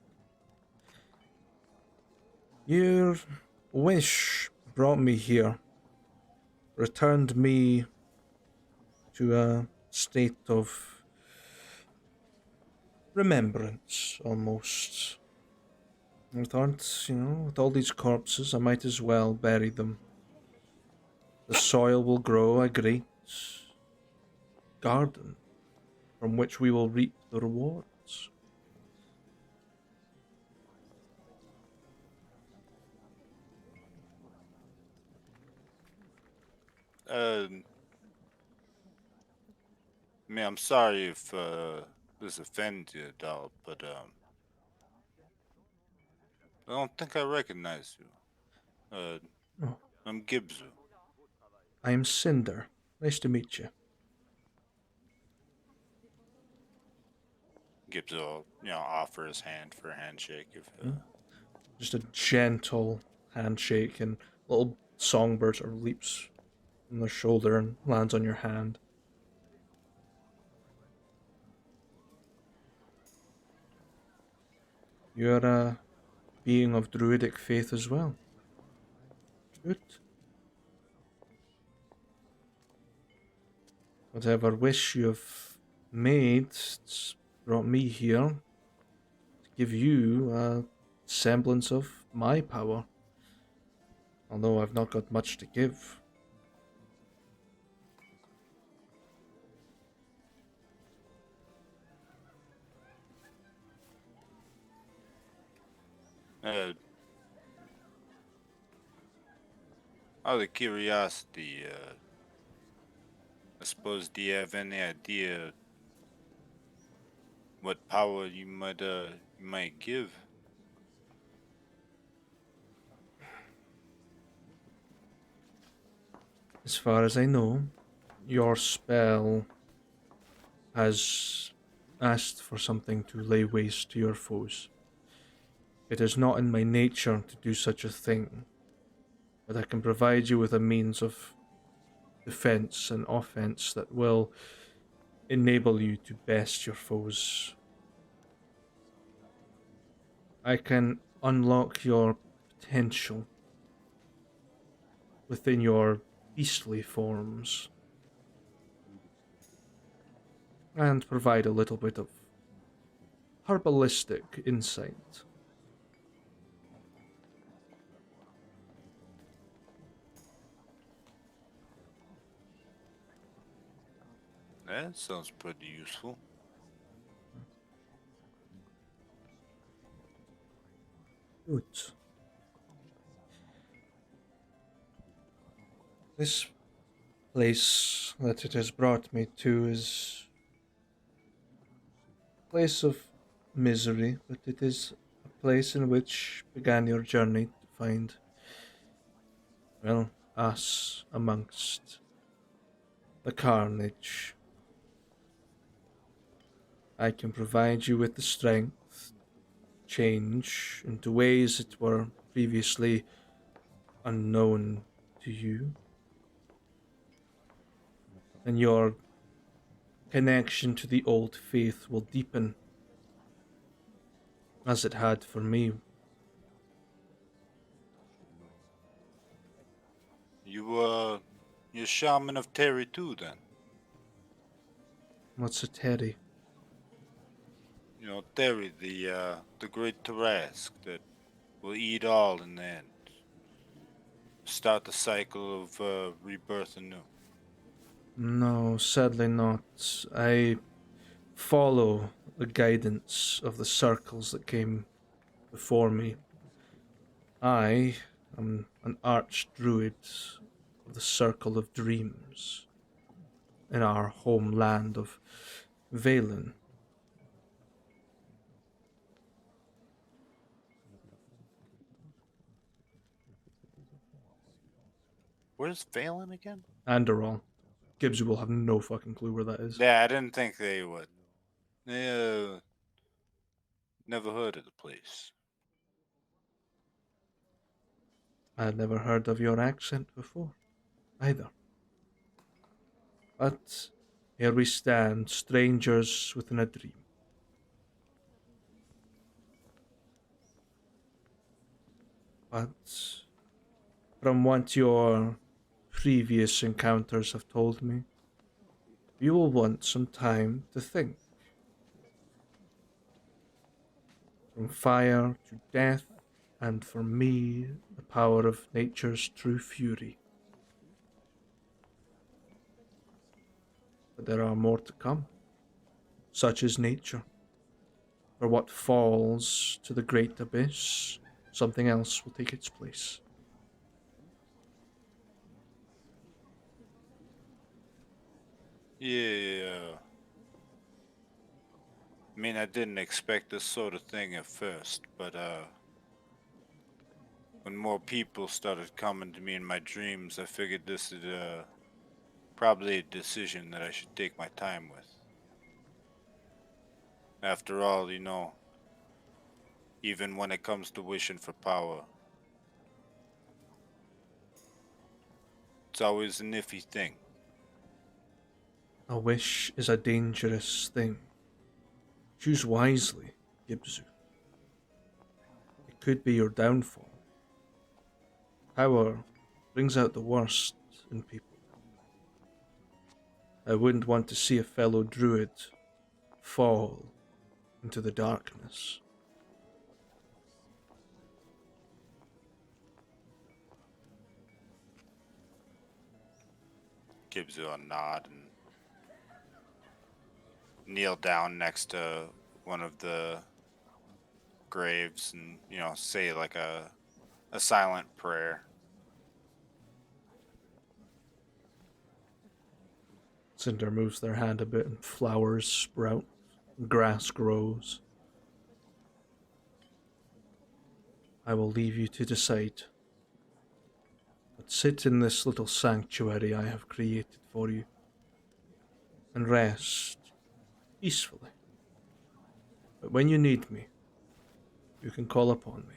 Your wish brought me here, returned me to a state of remembrance, almost. I thought, with all these corpses, I might as well bury them. The soil will grow a great garden from which we will reap the rewards. I mean, I'm sorry if this offends you, doll, but I don't think I recognize you. Oh, I'm Gibzu. I am Cinder. Nice to meet you. Gibzu will, offer his hand for a handshake if. Just a gentle handshake, and a little songbird sort of leaps from their shoulder and lands on your hand. You're a being of druidic faith as well. Good. Whatever wish you've made, it's brought me here to give you a semblance of my power. Although I've not got much to give. Out of curiosity, I suppose, do you have any idea what power you might give? As far as I know, your spell has asked for something to lay waste to your foes. It is not in my nature to do such a thing, but I can provide you with a means of defense and offense that will enable you to best your foes. I can unlock your potential within your beastly forms and provide a little bit of herbalistic insight. That sounds pretty useful. Good. This place that it has brought me to is a place of misery, but it is a place in which began your journey to find, well, us amongst the carnage. I can provide you with the strength to change into ways that were previously unknown to you. And your connection to the old faith will deepen, as it had for me. You're shaman of Terry too, then? What's a Terry? Terry, the great Tarrasque that will eat all in the end. Start the cycle of rebirth anew. No, sadly not. I follow the guidance of the circles that came before me. I am an archdruid of the Circle of Dreams in our homeland of Valen. Where's Valen again? Anderall. Gibbs will have no fucking clue where that is. Yeah, I didn't think they would. They, never heard of the place. I had never heard of your accent before, either. But here we stand, strangers within a dream. But from what your previous encounters have told me, you will want some time to think. From fire to death, and for me, the power of nature's true fury. But there are more to come. Such is nature. For what falls to the great abyss, something else will take its place. Yeah. I mean, I didn't expect this sort of thing at first, but when more people started coming to me in my dreams, I figured this is probably a decision that I should take my time with. After all, even when it comes to wishing for power, it's always an iffy thing. A wish is a dangerous thing. Choose wisely, Gibzu. It could be your downfall. Power brings out the worst in people. I wouldn't want to see a fellow druid fall into the darkness. Gives you a nod and kneel down next to one of the graves and, say like a silent prayer. Cinder moves their hand a bit and flowers sprout, grass grows. I will leave you to decide. But sit in this little sanctuary I have created for you and rest peacefully. But when you need me, you can call upon me.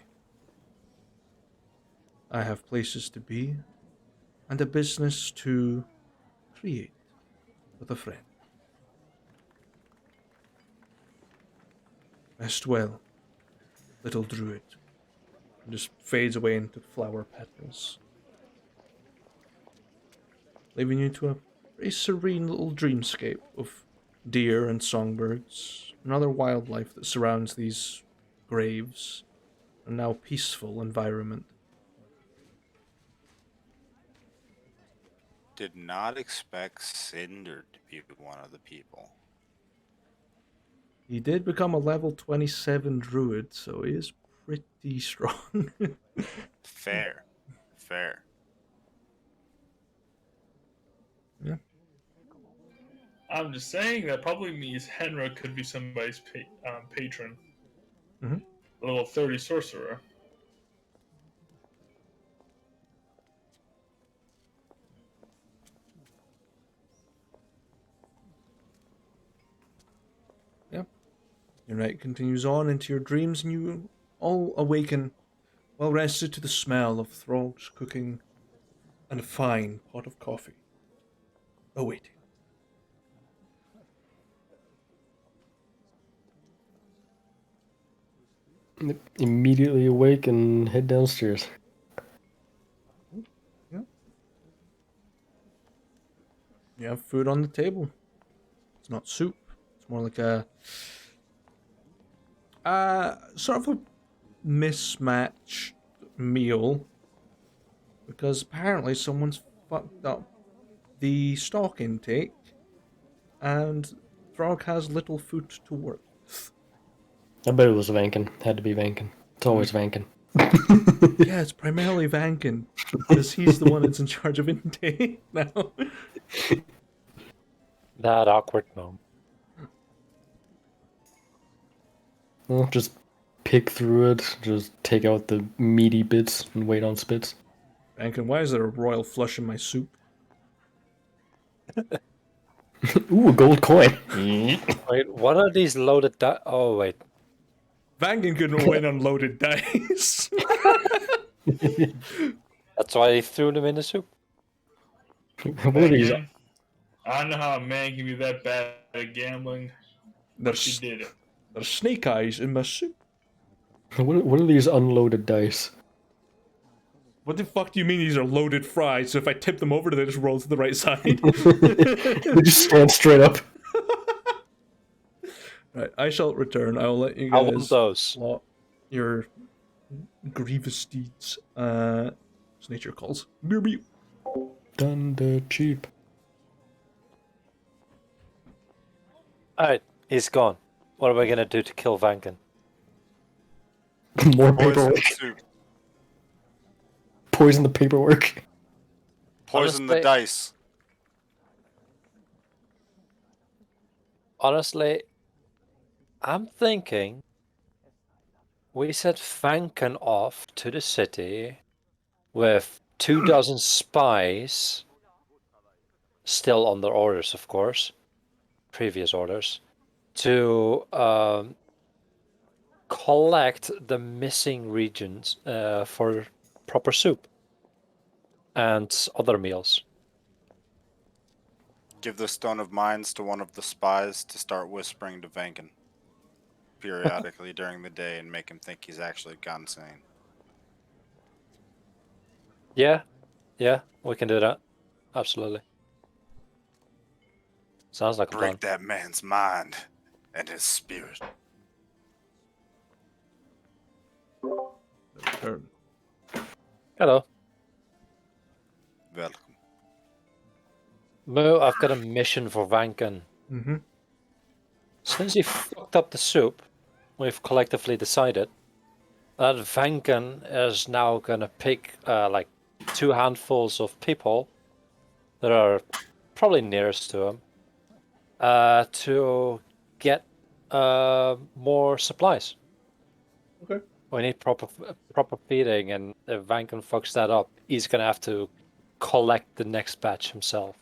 I have places to be and a business to create with a friend. Rest well, little druid. And just fades away into flower petals, leaving you to a very serene little dreamscape of deer and songbirds and other wildlife that surrounds these graves, a now peaceful environment. Did not expect Cinder to be one of the people. He did become a level 27 druid, so he is pretty strong. Fair. Yeah. I'm just saying that probably means Henrik could be somebody's patron. Mhm. A level 30 sorcerer. Your night continues on into your dreams, and you all awaken well rested to the smell of Throg's cooking and a fine pot of coffee awaiting. Immediately awake and head downstairs. Yeah. You have food on the table. It's not soup. It's more like a sort of a mismatched meal, because apparently someone's fucked up the stock intake and Throg has little food to work with. I bet it was Vankin. Had to be Vankin. It's always Vankin. Yeah, it's primarily Vankin, because he's the one that's in charge of intake now. That awkward moment. Well, just pick through it, just take out the meaty bits and wait on spits. Vankin, why is there a royal flush in my soup? Ooh, a gold coin. Wait, what are these loaded oh, wait. Vankin couldn't win on loaded dice. That's why they threw them in the soup. What are these? Again, I don't know how a man can be that bad at gambling, but she did it. There's snake eyes in my soup. What are these unloaded dice? What the fuck do you mean these are loaded fries? So if I tip them over, do they just roll to the right side? They just stand straight up. Right, I shall return. I will let you I want guys those. plot your grievous deeds. As nature calls. Maybe. Done the cheap. Alright, he's gone. What are we gonna do to kill Vankin? More Poison paperwork. soup. Poison the paperwork. Poison the Honestly- dice. Honestly, I'm thinking we set Vankin off to the city with 24 spies, still under orders, of course, previous orders, to collect the missing regions for proper soup and other meals. Give the Stone of Minds to one of the spies to start whispering to Vankin periodically during the day and make him think he's actually gone insane. Yeah, we can do that. Absolutely. Sounds like a plan. Break that man's mind and his spirit. Turn. Hello. Welcome. Moo, I've got a mission for Vankin. Mm-hmm. Since he fucked up the soup, we've collectively decided that Vankin is now gonna pick like 2 handfuls of people that are probably nearest to him to get more supplies. Okay. We need proper feeding, and if Vankin fucks that up, he's gonna have to collect the next batch himself.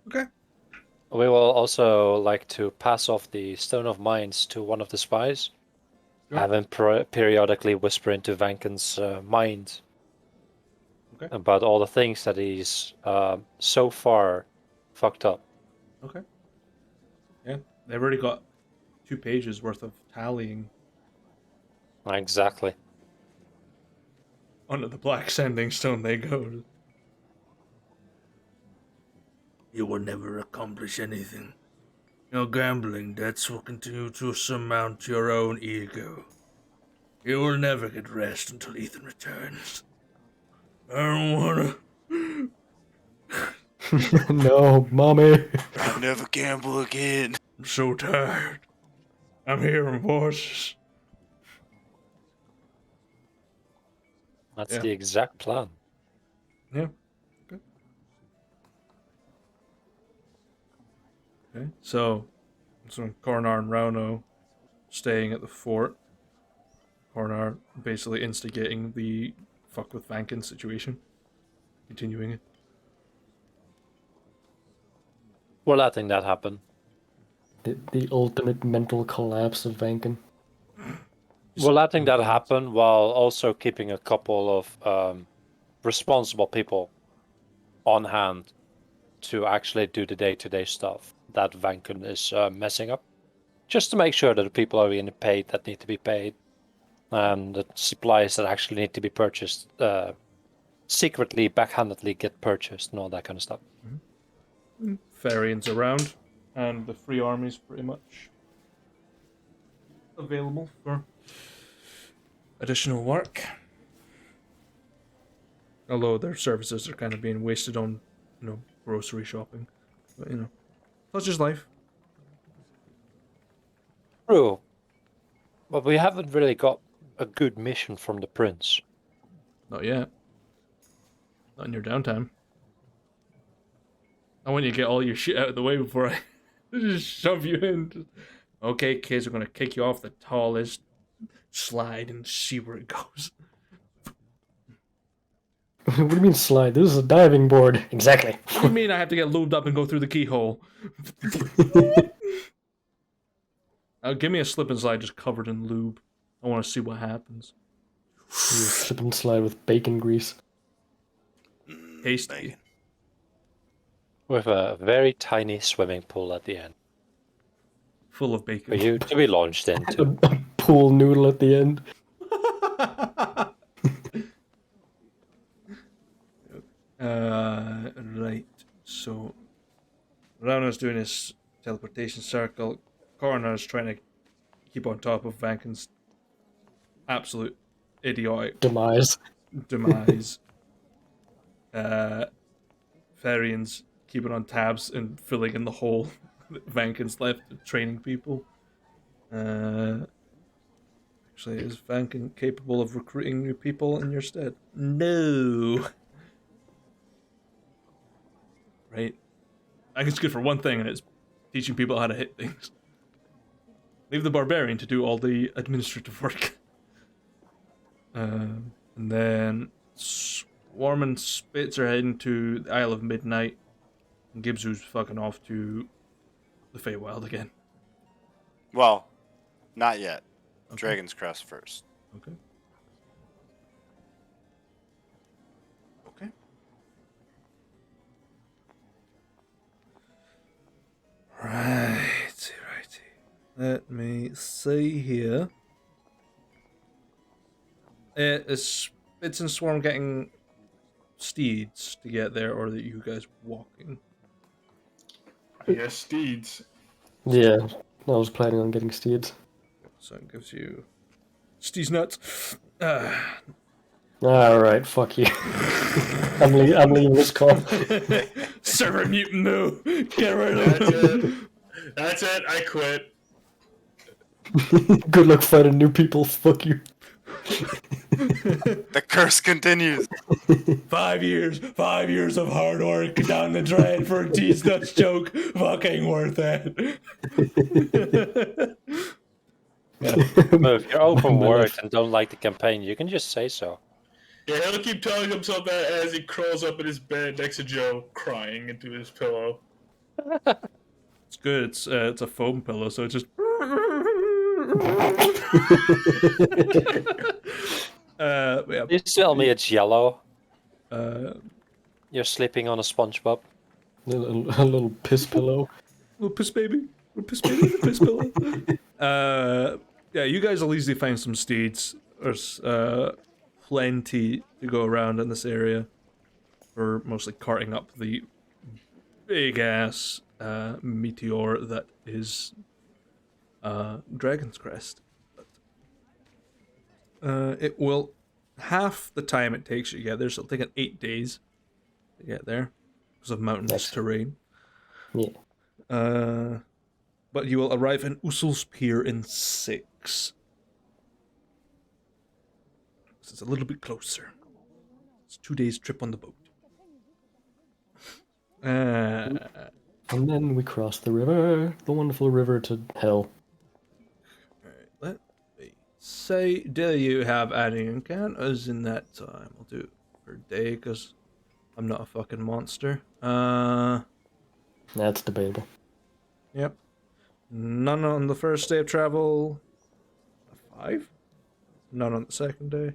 Okay. We will also like to pass off the Stone of Minds to one of the spies. Sure. Have him periodically whisper into Vankin's mind Okay. about all the things that he's so far fucked up. Okay. Yeah, they've already got 2 pages worth of tallying Exactly. onto the black sending stone they go. You will never accomplish anything. Your gambling debts will continue to surmount your own ego. You will never get rest until Ethan returns. I don't wanna. No, mommy. I'll never gamble again. I'm so tired. I'm hearing voices. That's Yeah. the exact plan. Yeah. Okay. So Coronar and Rauno staying at the fort. Coronar basically instigating the fuck with Vankin situation. Continuing it. We're letting that happen. The ultimate mental collapse of Vankin. We're letting that happen while also keeping a couple of responsible people on hand to actually do the day-to-day stuff that Vankin is messing up. Just to make sure that the people are being paid that need to be paid, and the supplies that actually need to be purchased secretly, backhandedly get purchased, and all that kind of stuff. Variants around, and the free army's pretty much available for additional work. Although their services are kind of being wasted on, grocery shopping. But, such is life. True. But we haven't really got a good mission from the prince. Not yet. Not in your downtime. I want you to get all your shit out of the way before I just shove you in. Okay, kids, we're gonna kick you off the tallest slide and see where it goes. What do you mean slide? This is a diving board. Exactly. What do you mean I have to get lubed up and go through the keyhole? Give me a slip and slide just covered in lube. I want to see what happens. You slip and slide with bacon grease. Tasty. Bacon. With a very tiny swimming pool at the end Full of for bacon. you to be launched into. A pool noodle at the end. Right. So, Rauno's doing his teleportation circle. Coroner is trying to keep on top of Vankin's absolute idiotic Demise. demise. Ferian's keeping on tabs and filling in the hole that Vankin's left, training people. Actually, is Vankin capable of recruiting new people in your stead? No. Right. I think it's good for one thing, and it's teaching people how to hit things. Leave the barbarian to do all the administrative work. And then Swarm and Spitz are heading to the Isle of Midnight, and Gibsu's fucking off to the Feywild again. Well, not yet. Okay. Dragon's Crest first. Okay. Okay. Righty. Let me see here. Is Spitz and Swarm getting steeds to get there, or are you guys walking? I guess steeds. Yeah, I was planning on getting steeds. So it gives you steeds nuts. Alright, fuck you. I'm leaving this call. Server mutant move. Get rid of That's it. it. That's it. I quit. Good luck finding new people, fuck you. The curse continues. 5 years of hard work down the drain for a tease nuts joke. Fucking worth it. Well, if you're overworked and don't like the campaign, you can just say so. Yeah, he'll keep telling himself that as he curls up in his bed next to Joe, crying into his pillow. It's good. It's a foam pillow, so it's just. Yeah. You tell me it's yellow. Uh, You're sleeping on a SpongeBob. A little piss pillow. little piss baby, piss pillow. Yeah, you guys will easily find some steeds. There's plenty to go around in this area. We're mostly carting up the big ass meteor that is Dragon's Crest. It will half the time it takes you to get there, so it'll take it 8 days to get there because of mountainous terrain. Yeah. But you will arrive in Usul's Pier in 6. So it's a little bit closer. It's 2 days trip on the boat. And then we cross the river, the wonderful river to hell. Alright, let me say, do you have any encounters in that time? I'll do it per day, because I'm not a fucking monster. That's debatable. Yep. None on the first day of travel. 5? None on the second day.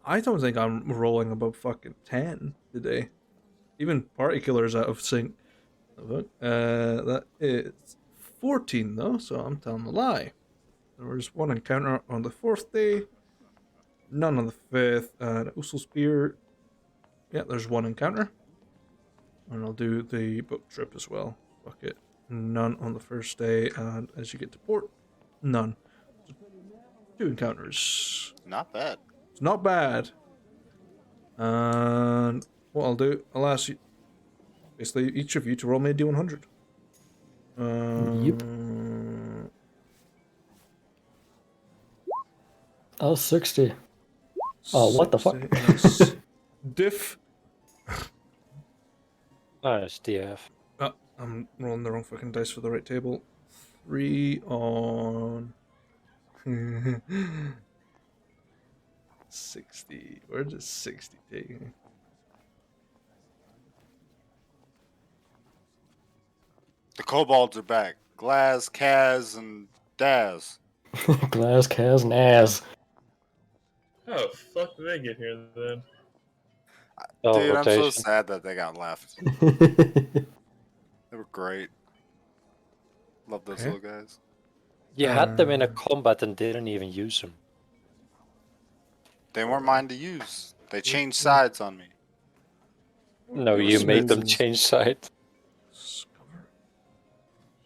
I don't think I'm rolling above fucking 10 today. Even party killer's out of sync. That is 14 though, so I'm telling a lie. There was one encounter on the 4th day, none on the 5th, and Usul Spear. Yeah, there's one encounter. And I'll do the boat trip as well. Fuck it. None on the first day, and as you get to port, none. So 2 encounters. Not bad. It's not bad. And what I'll do, I'll ask you, basically each of you to roll me a D100. Yep. Oh, 60. Oh, what the fuck? Diff. Nice, DF. Oh, I'm rolling the wrong fucking dice for the right table. 3 on 60. Where does 60 take me? The kobolds are back. Glaz, Kaz, and Daz. Glass, Kaz, and Ass. How the fuck did they get here then? Dude, I'm so Teleportation. sad that they got left. They were great. Love those Okay. little guys. You had them in a combat and didn't even use them. They weren't mine to use. They changed sides on me. No, They were you made them Smiths. change side.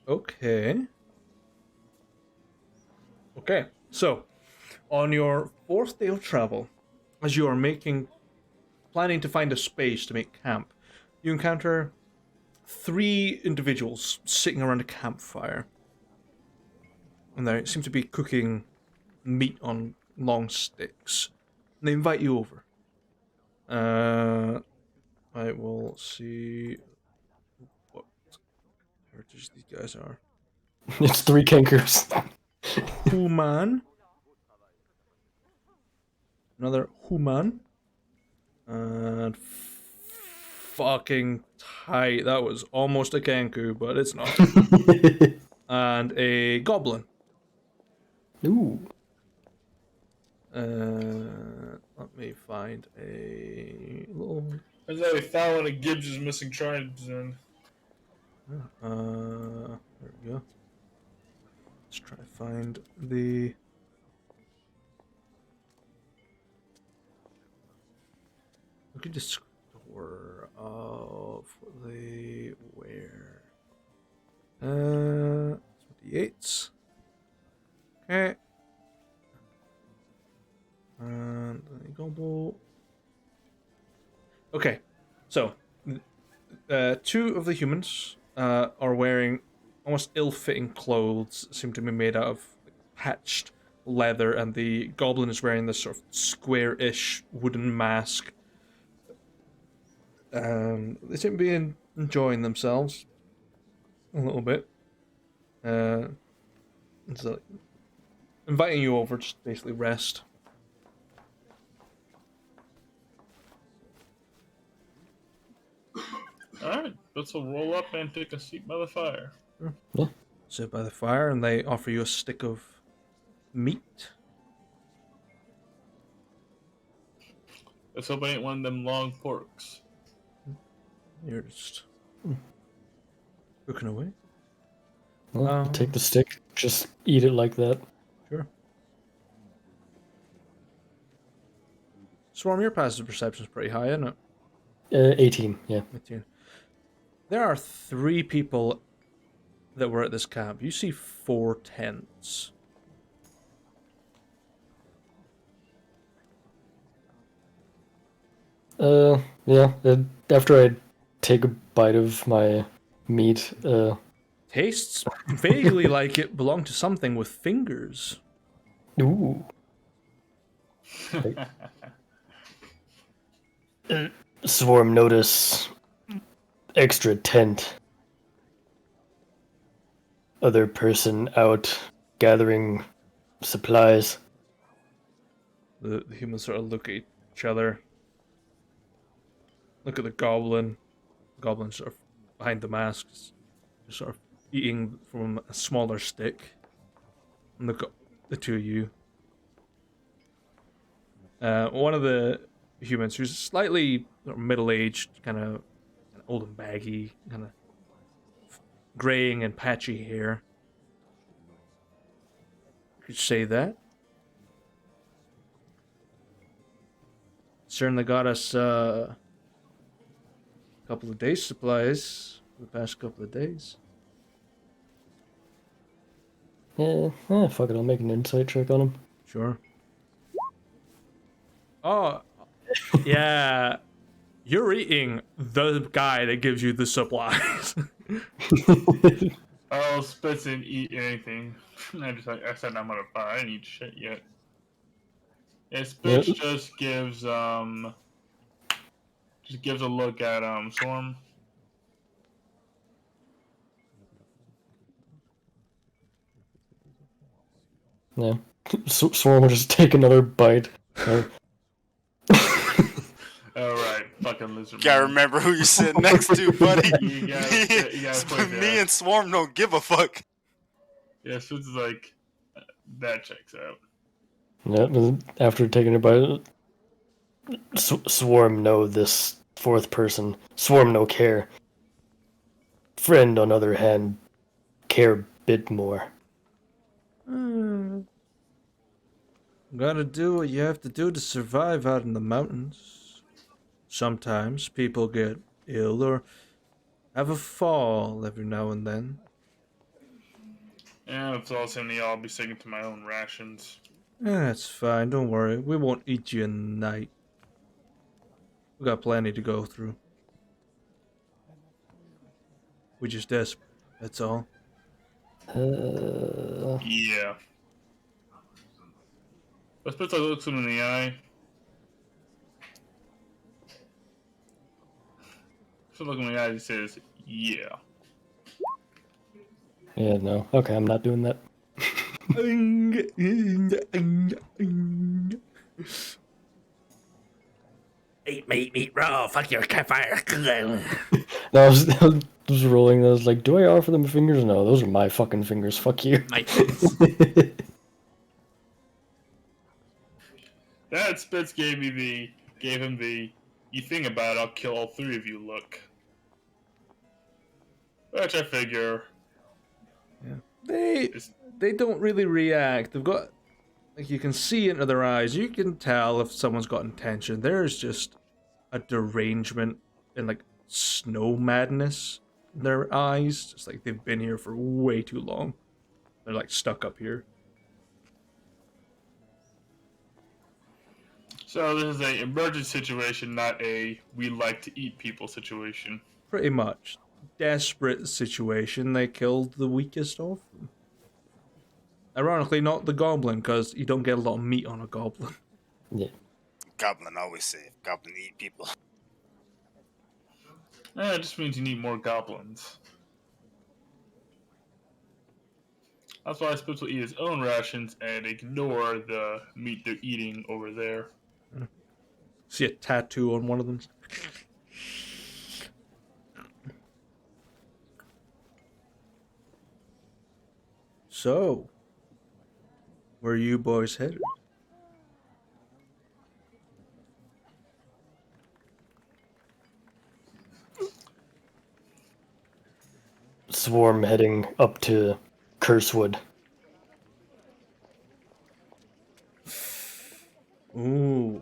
Okay. Okay, so on your fourth day of travel, as you are planning to find a space to make camp, you encounter 3 individuals sitting around a campfire. And they seem to be cooking meat on long sticks. And they invite you over. I will see what heritage these guys are. It's 3 cankers. Human. Another human. And fucking tight. That was almost a Kenku, but it's not. And a goblin. Ooh. Let me find a little. That's how we found one of Gibbs' missing tribes. And There we go. Let's try to find the. Look at the descriptor of what they wear. 28. Okay. And the gobble. Okay, so 2 of the humans are wearing almost ill-fitting clothes, seem to be made out of patched leather, and the goblin is wearing this sort of square-ish wooden mask. They seem to be enjoying themselves a little bit. So inviting you over, just basically rest. alright, let's roll up and take a seat by the fire. Yeah. Sit by the fire, and they offer you a stick of meat. Let's hope I ain't one of them long porks. You're just cooking away. Well, take the stick. Just eat it like that. Sure. Swarm, your passive perception is pretty high, isn't it? 18, yeah. 18. There are 3 people that were at this camp. You see 4 tents. Yeah. After I take a bite of my meat, Tastes vaguely like it belonged to something with fingers. ooh. Swarm notice. Extra tent. Other person out gathering supplies. The humans sort of look at each other. Look at the goblin. The goblin's sort of behind the masks, just sort of eating from a smaller stick. And look at the 2 of you. One of the humans, who's slightly middle-aged, kind of old and baggy, kind of graying and patchy hair. Could you say that? Certainly got us a couple of days' supplies for the past couple of days. Yeah, fuck it, I'll make an insight check on him. Sure. Oh, yeah. You're eating the guy that gives you the supplies. Oh, Spitz didn't eat anything. I said I'm gonna buy. I didn't eat shit yet. Yeah, Spitz just gives a look at Swarm. Yeah. Swarm will just take another bite. Alright, fucking lizard. Gotta remember who you're sitting next to, buddy. You gotta play Me that. and Swarm don't give a fuck. Yeah, Spitz is like, that checks out. Yeah, after taking a bite, Swarm know this 4th person. Swarm no care. Friend, on other hand, care bit more. Gotta do what you have to do to survive out in the mountains. Sometimes people get ill or have a fall every now and then. And if it's all same to y'all, I'll be sticking to my own rations. That's fine, don't worry. We won't eat you in the night. We got plenty to go through. We're just desperate, that's all. Yeah. But Spitz looks him in the eye. So look him in the eye, he says, yeah. Yeah, no. Okay, I'm not doing that. Eat raw. Fuck your campfire. No, I was rolling. I was like, do I offer them fingers? No, those are my fucking fingers. Fuck you. My face. That Spitz gave him the, you think about it, I'll kill all three of you look. Which I figure. Yeah. They don't really react. They've got, like, you can see into their eyes. You can tell if someone's got intention. There's just a derangement and like snow madness in their eyes. Just like they've been here for way too long. They're like stuck up here. So this is a emergency situation, not a we like to eat people situation. Pretty much. Desperate situation. They killed the weakest of them. Ironically, not the goblin, because you don't get a lot of meat on a goblin. Yeah. Goblin always safe. Goblin eat people. It just means you need more goblins. That's why Spitz will eat his own rations and ignore the meat they're eating over there. See a tattoo on one of them. So, where are you boys headed? Swarm heading up to Cursewood. Ooh.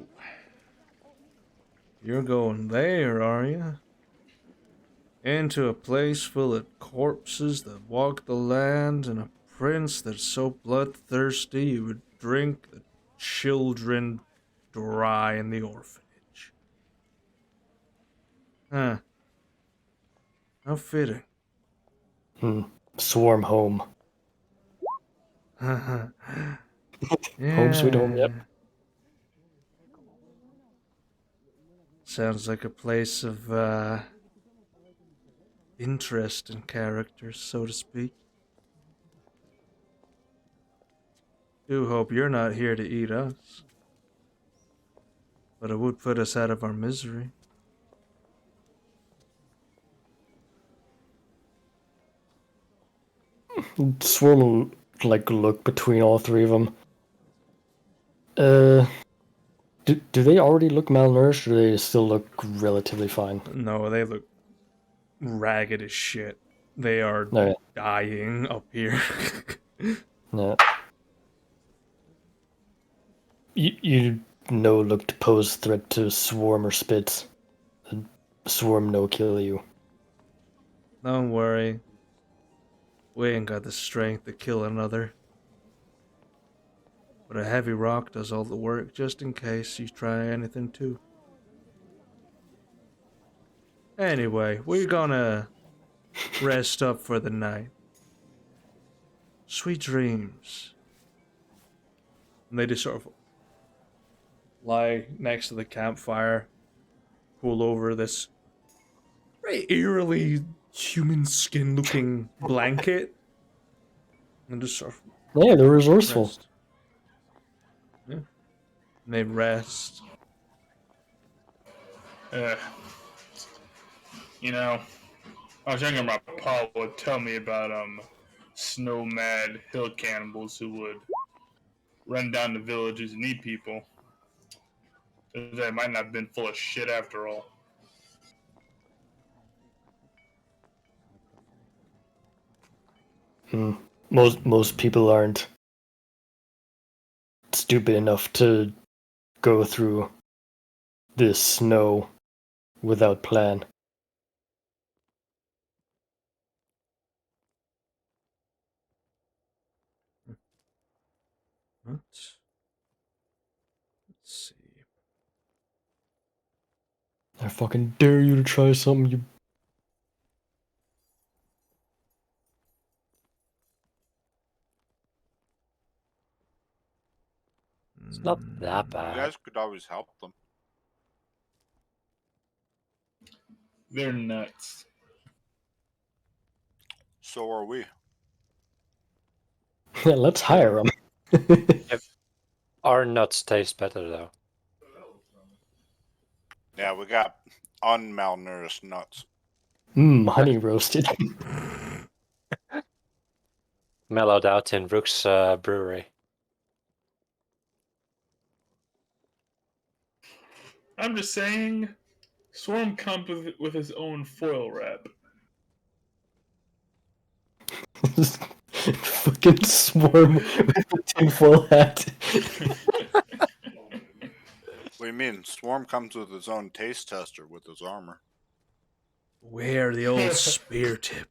You're going there, are you? Into a place full of corpses that walk the land and a prince that's so bloodthirsty you would drink the children dry in the orphanage. Huh. How fitting. Swarm home. Yeah. Home sweet home, yep. Sounds like a place of, interest in characters, so to speak. Do hope you're not here to eat us. But it would put us out of our misery. Swarm will, like, look between all three of them. Do they already look malnourished, or do they still look relatively fine? No, they look ragged as shit. They are No, yeah. dying up here. Yeah. You no look to pose threat to Swarm or Spitz. Swarm no kill you. Don't worry. We ain't got the strength to kill another. But a heavy rock does all the work, just in case you try anything too. Anyway, we're gonna rest up for the night. Sweet dreams. And they just sort of lie next to the campfire, pull over this very eerily human skin looking blanket, and just sort of Yeah, they're resourceful. rest. Yeah. And they rest. You know, I was younger, my pa would tell me about snow mad hill cannibals who would run down the villages and eat people. They might not have been full of shit after all. Most people aren't stupid enough to go through this snow without plan. What? Let's see. I fucking dare you to try something, you. It's not that You bad. guys could always help them. They're nuts. So are we. Let's hire him. Our nuts taste better though. Yeah, we got unmalnourished nuts. Honey roasted. Mellowed out in Rook's brewery. I'm just saying, Swarm comes with his own foil wrap. Fucking Swarm with a tinfoil hat. What do you mean? Swarm comes with his own taste tester with his armor. Wear the old spear tip.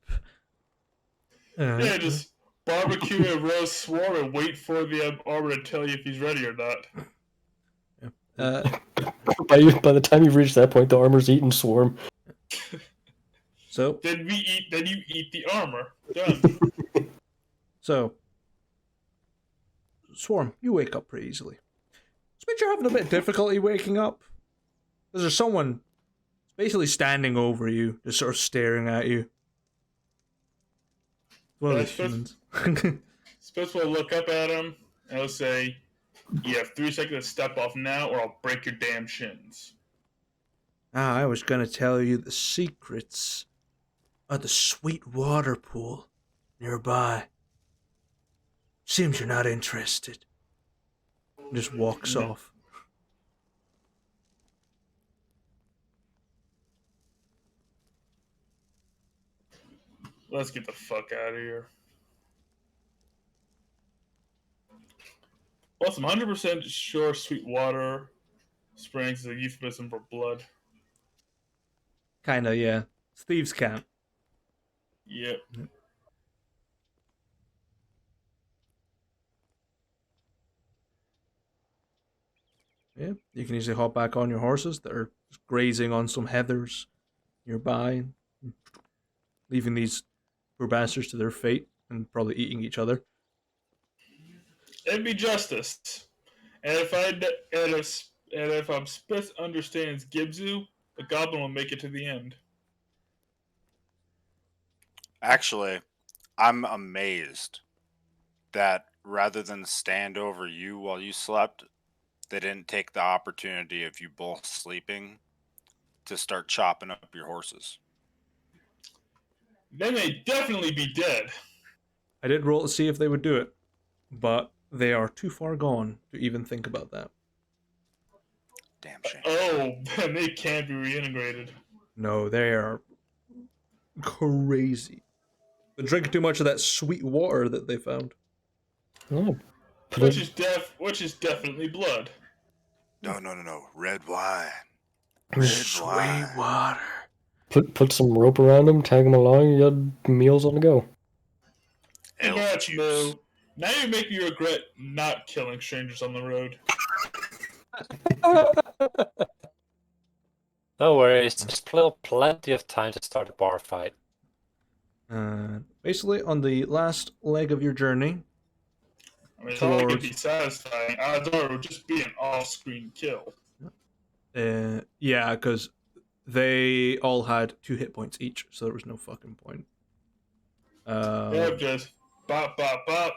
Yeah, just barbecue and roast Swarm and wait for the armor to tell you if he's ready or not. By the time you've reached that point, the armor's eaten Swarm. So Then you eat the armor. Done. So, Swarm, you wake up pretty easily. But you're having a bit of difficulty waking up. There's someone basically standing over you, just sort of staring at you. One of the humans. Spitz will look up at him and he'll say, "You have 3 seconds to step off now, or I'll break your damn shins." I was gonna tell you the secrets of the sweet water pool nearby. Seems you're not interested. Just walks off. Let's get the fuck out of here. Plus, I'm 100% sure Sweetwater Springs is a euphemism for blood. Kinda, yeah. It's thieves' camp. Yep. Yeah, you can easily hop back on your horses that are just grazing on some heathers nearby, leaving these poor bastards to their fate and probably eating each other. It'd be justice. And if Spitz understands Gibzu, the goblin will make it to the end. Actually, I'm amazed that rather than stand over you while you slept, they didn't take the opportunity of you both sleeping to start chopping up your horses. Then they'd definitely be dead. I did roll to see if they would do it, but they are too far gone to even think about that. Damn shame. Oh, then they can't be reintegrated. No, they are crazy. They're drinking too much of that sweet water that they found. Oh, Which is definitely blood. No. Red wine. Sweet water. Put some rope around them, tag them along, you got meals on the go. Congrats, juice. Moo. Now you make me regret not killing strangers on the road. No worries, there's still plenty of time to start a bar fight. Basically, on the last leg of your journey, I mean, it's only going to towards be satisfying. Odds are it would just be an off-screen kill. yeah, because they all had 2 hit points each, so there was no fucking point. They're just bop, bop, bop,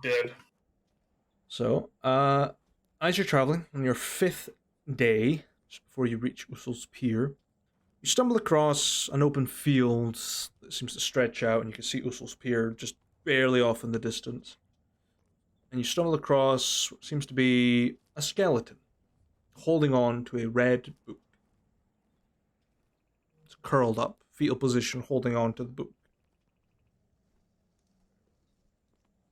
dead. So, as you're traveling on your 5th day, just before you reach Ussel's Pier, you stumble across an open field that seems to stretch out, and you can see Ussel's Pier just barely off in the distance. And you stumble across what seems to be a skeleton holding on to a red book. It's curled up, fetal position, holding on to the book.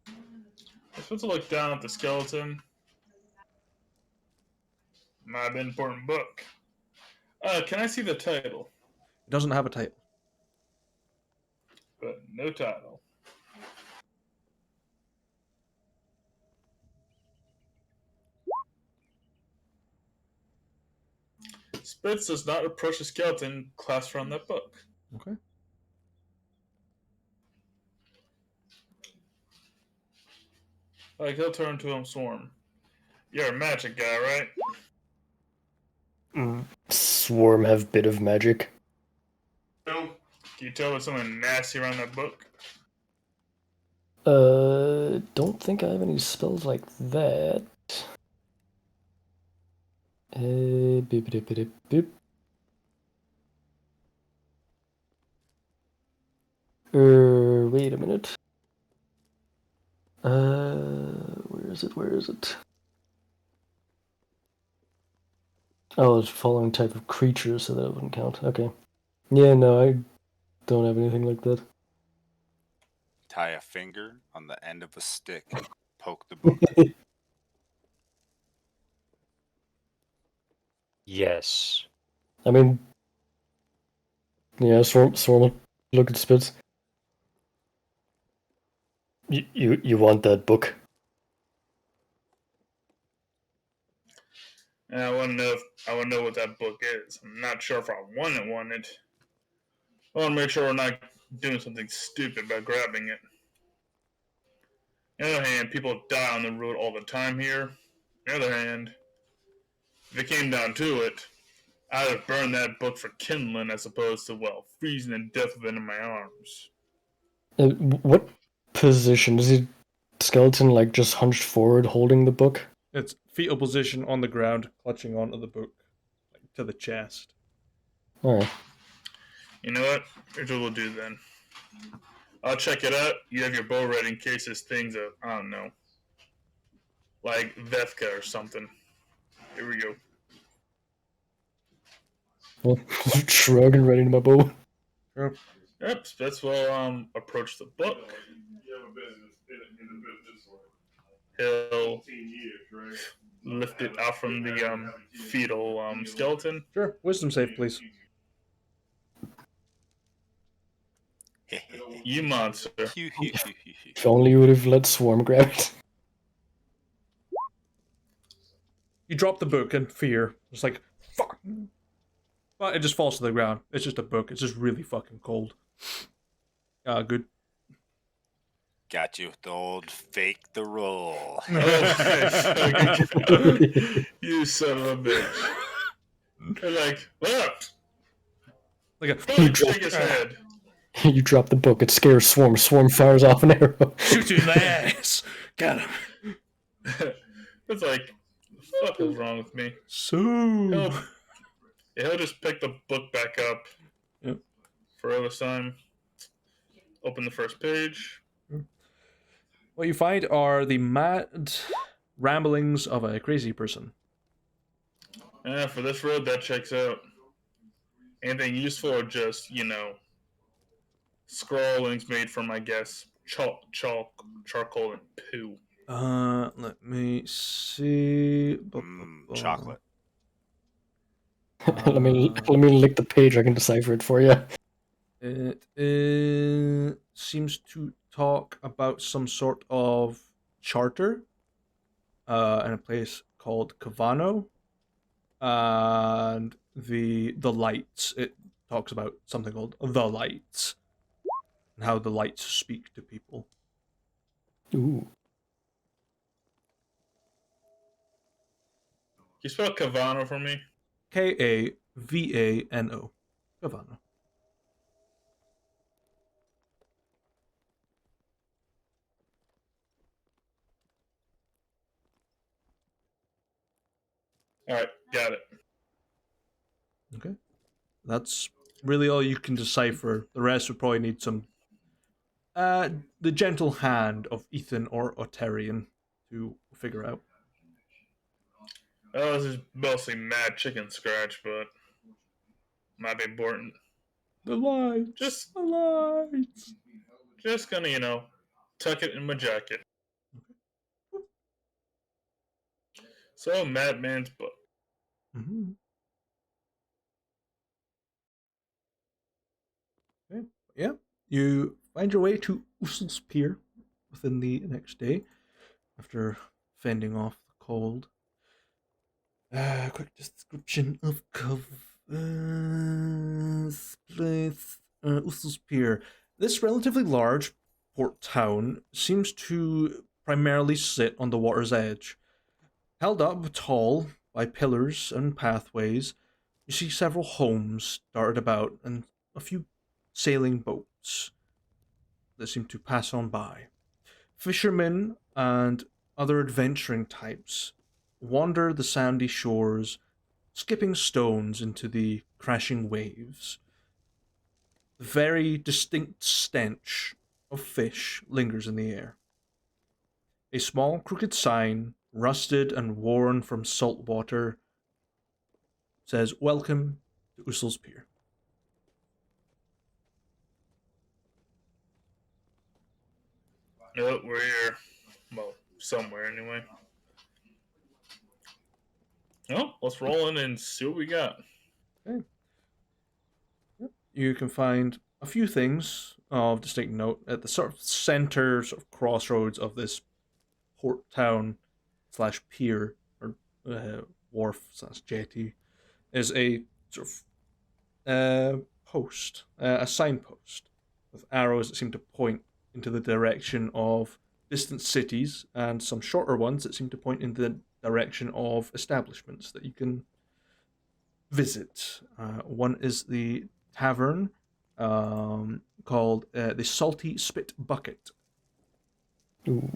I'm supposed to look down at the skeleton. Might be an important book. Can I see the title? It doesn't have a title. But no title. Spitz does not approach the skeleton clasped around that book. Okay. Like, he'll turn to him, Swarm. You're a magic guy, right? Swarm have bit of magic. No. Can you tell what's something nasty around that book? Don't think I have any spells like that. Beep, beep, beep, beep. Wait a minute. Where is it? Where is it? Oh, it's following type of creature, so that wouldn't count. Okay. Yeah, no, I don't have anything like that. Tie a finger on the end of a stick. Poke the book. Yes. I mean, yeah, Swarm, look at Spitz. You want that book? And I want to know what that book is. I'm not sure if I want it. I want to make sure we're not doing something stupid by grabbing it. On the other hand, people die on the road all the time here. On the other hand, if it came down to it, I'd have burned that book for kindling as opposed to, well, freezing to death with it in my arms. What position is he? Skeleton like just hunched forward, holding the book? It's fetal position on the ground, clutching onto the book, like to the chest. All right. You know what? Here's what we'll do then. I'll check it out. You have your bow ready in case this thing's a, I don't know, like Vethka or something. Here we go. Well, shrug and ready to my bow. Sure. Yep, Spitz will approach the book. He'll lift it out from the fetal skeleton. Sure. Wisdom save, please. You monster. If only you would have let Swarm grab it. You drop the book in fear. It's like, fuck. But it just falls to the ground. It's just a book. It's just really fucking cold. Good. Got you with the old fake the roll. You son of a bitch. They're like, what? Like a Don't shake his head. You drop the book. It scares Swarm. Swarm fires off an arrow. shoot you in the ass. Got him. It's like, what the fuck is wrong with me? So. He'll just pick the book back up. Yep. For all this time. Open the first page. What you find are the mad ramblings of a crazy person. For this road, that checks out. Anything useful or just, scrawlings made from, I guess, charcoal, and poo. Let me see. Chocolate. let me lick the page. I can decipher it for you. It seems to talk about some sort of charter in a place called Cavano, and the lights. It talks about something called the lights and how the lights speak to people. Ooh. Can you spell Cavano for me? Kavano. Cavano. Alright, got it. Okay. That's really all you can decipher. The rest would probably need some the gentle hand of Ethan or Otarian to figure out. Oh, this is mostly mad chicken scratch, but might be important. The lights. The lights. Just gonna, tuck it in my jacket. So, Madman's book. Mm-hmm. Okay. Yeah. You find your way to Ussel's Pier within the next day after fending off the cold. Quick description of Ussel's Pier. This relatively large port town seems to primarily sit on the water's edge. Held up tall by pillars and pathways, you see several homes darted about and a few sailing boats that seem to pass on by. Fishermen and other adventuring types wander the sandy shores, skipping stones into the crashing waves. The very distinct stench of fish lingers in the air. A small crooked sign, rusted and worn from salt water, says, "Welcome to Ussel's Pier." Oh, we're here. Well, somewhere anyway. Oh, let's roll in and see what we got. Okay. Yep. You can find a few things of distinct note at the sort of center, sort of crossroads of this port town slash pier or wharf slash jetty is a sort of post, a signpost with arrows that seem to point into the direction of distant cities and some shorter ones that seem to point in the direction of establishments that you can visit. One is the tavern called the Salty Spit Bucket. Ooh.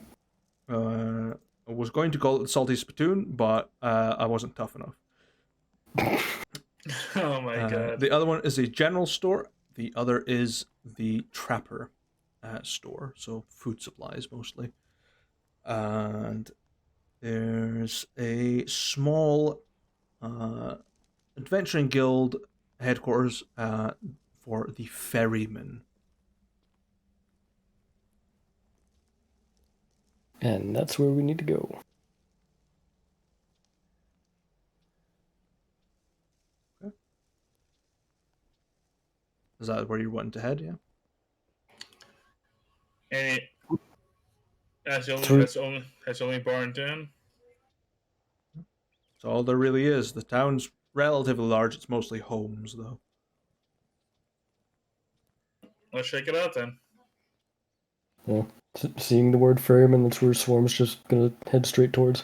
I was going to call it the Salty Spittoon, but I wasn't tough enough. Oh my god. The other one is a general store. The other is the Trapper store, so food supplies mostly. And there's a small adventuring guild headquarters for the ferrymen. And that's where we need to go. Okay. Is that where you're wanting to head? Yeah. And that's the only bar in town. That's all there really is. The town's relatively large. It's mostly homes, though. Let's check it out then. Yeah. Seeing the word ferryman, that's where Swarm's just gonna head straight towards.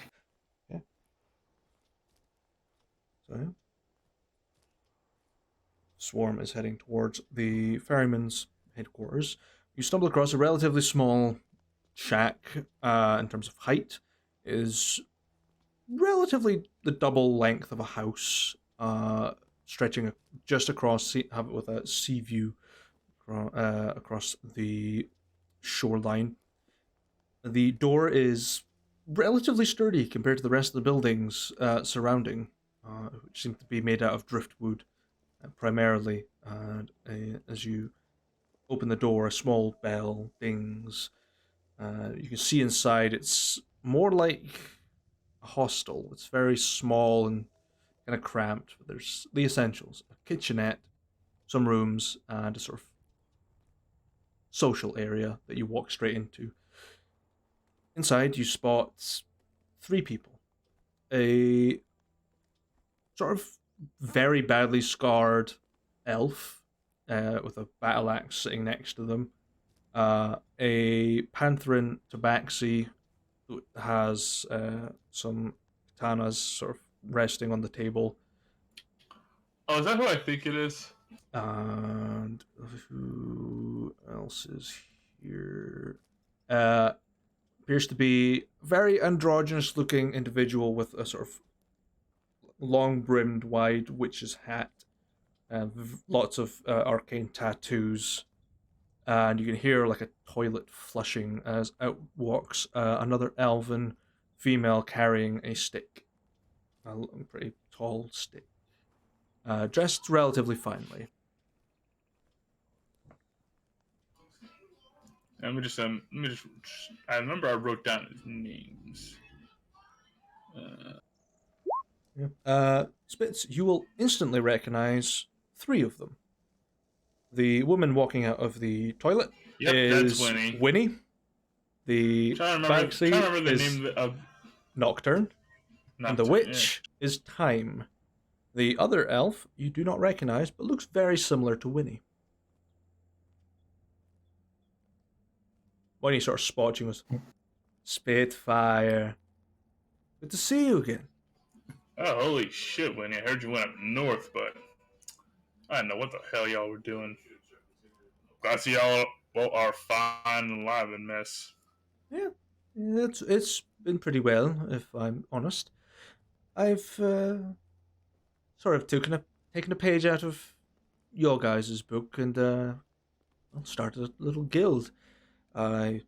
Yeah. So yeah. Swarm is heading towards the ferryman's headquarters. You stumble across a relatively small shack in terms of height. It is relatively the double length of a house, stretching just across, have it with a sea view across the shoreline. The door is relatively sturdy compared to the rest of the buildings surrounding, which seem to be made out of driftwood primarily. And as you open the door, a small bell dings. You can see inside. It's more like a hostel. It's very small and kind of cramped, but there's the essentials: a kitchenette, some rooms, and a sort of social area that you walk straight into. Inside, you spot 3 people. A sort of very badly scarred elf with a battle axe sitting next to them. A Pantheran tabaxi who has some katanas sort of resting on the table. Oh, is that who I think it is? And who else is here? Appears to be a very androgynous looking individual with a sort of long brimmed wide witch's hat and lots of arcane tattoos. And you can hear like a toilet flushing as out walks another elven female carrying a stick. A pretty tall stick. Dressed relatively finely. Let me just. I remember I wrote down his names. Spitz, you will instantly recognize 3 of them. The woman walking out of the toilet is that's Winnie. Winnie. The Banksy remember the is name of Nocturne. And the witch is Time. The other elf you do not recognize, but looks very similar to Winnie. Winnie sort of spots you and goes, Spitfire. Good to see you again. Oh, holy shit, Winnie. I heard you went up north, but I didn't know what the hell y'all were doing. Glad to see y'all are fine and alive in mess. Yeah, it's been pretty well, if I'm honest. I've sort of taken a page out of your guys' book and started a little guild. I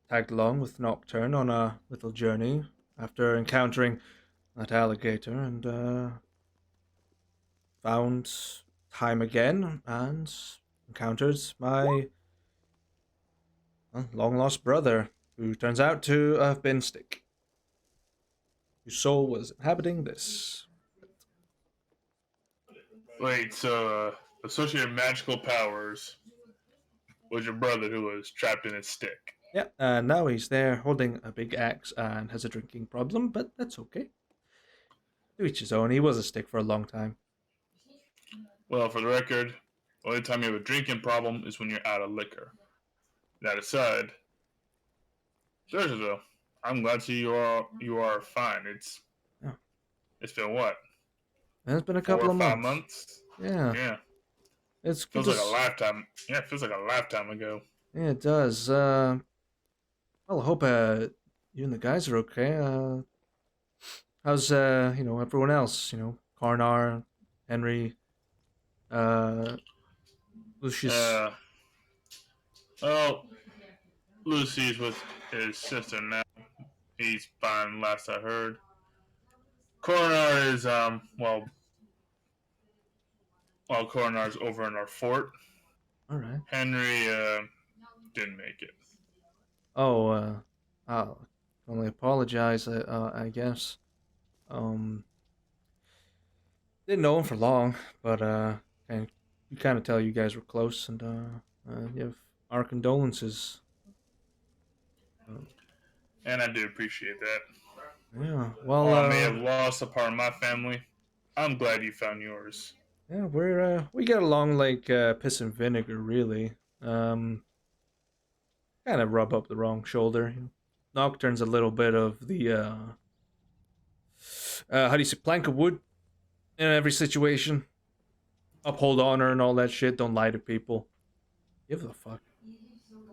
tagged along with Nocturne on a little journey after encountering that alligator and found time again and encountered my long lost brother, who turns out to have been Stick, whose soul was inhabiting this. Wait, so associated magical powers was your brother who was trapped in his stick. Yeah, and now he's there holding a big axe and has a drinking problem, but that's okay. To each his own. He was a Stick for a long time. Well, for the record, the only time you have a drinking problem is when you're out of liquor. That aside, Thursday, I'm glad to see you are fine. Yeah. It's been what? It's been a 4 couple or of 5 months. months? Yeah. Yeah. It's Feels like a lifetime. Yeah, it feels like a lifetime ago. Yeah, it does. Well, I hope you and the guys are okay. How's everyone else? Karnar, Henry, Lucius. Well, Lucy's with his sister now. He's fine, last I heard. Coronar is Coronar's over in our fort. All right. Henry didn't make it. Oh, I'll only apologize. I guess. Um, didn't know him for long, but you kind of tell you guys were close, and you have our condolences. And I do appreciate that. Yeah. Well, While I may have lost a part of my family, I'm glad you found yours. yeah, we get along like piss and vinegar, really. Kind of rub up the wrong shoulder. Nocturne's a little bit of the how do you say, plank of wood in every situation. Uphold honor and all that shit. Don't lie to people. Give a fuck.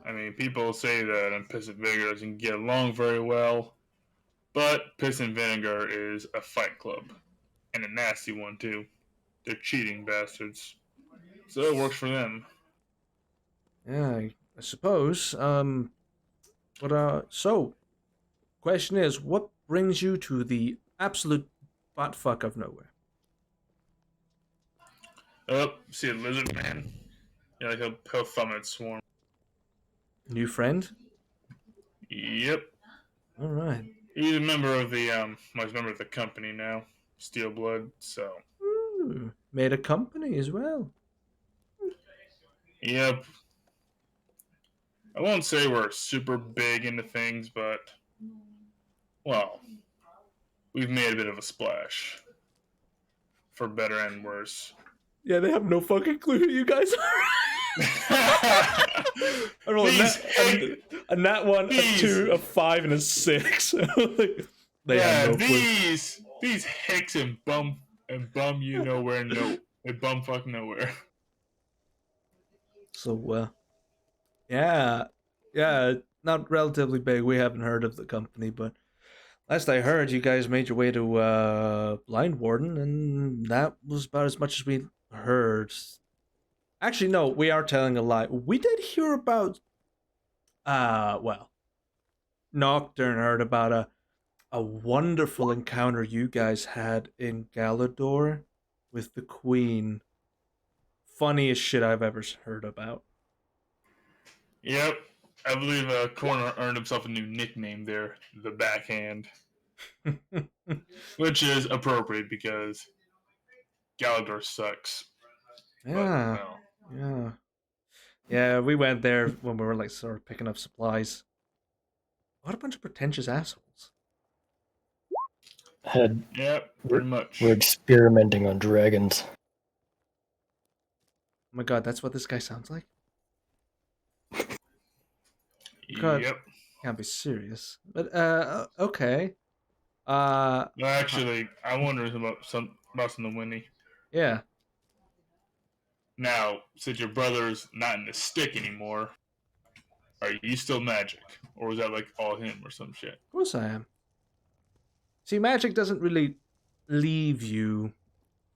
I mean, people say that Piss and Vinegar doesn't get along very well, but Piss and Vinegar is a fight club, and a nasty one too. They're cheating bastards, so it works for them. Yeah, I suppose. So, question is, what brings you to the absolute butt fuck of nowhere? Oh, see a lizard man? Yeah, like he'll thumb at Swarm. New friend? Yep. All right. He's a member of the he's a member of the company now, Steel Blood. So. Ooh, made a company as well. Yep. I won't say we're super big into things, but well, we've made a bit of a splash, for better and worse. Yeah, they have no fucking clue who you guys are. I rolled a nat 1, a 2, a 5, and a 6. They have no clue. These hicks and bum you nowhere, they bum fuck nowhere. So, yeah, not relatively big. We haven't heard of the company, but last I heard, you guys made your way to Blind Warden, and that was about as much as we heard. Actually, no, we are telling a lie. We did hear about, Nocturne heard about a wonderful encounter you guys had in Galador with the Queen. Funniest shit I've ever heard about. Yep. I believe Corner earned himself a new nickname there, the Backhand. Which is appropriate because Galador sucks. Yeah. Yeah, we went there when we were like sort of picking up supplies. What a bunch of pretentious assholes. Had Yep, pretty much. we're experimenting on dragons. Oh my god, that's what this guy sounds like? God, Yep. can't be serious. But okay. No, actually, I wonder about something, Winnie. Yeah. Now, since your brother's not in the stick anymore, are you still magic, or was that like all him or some shit? Of course I am. See, magic doesn't really leave you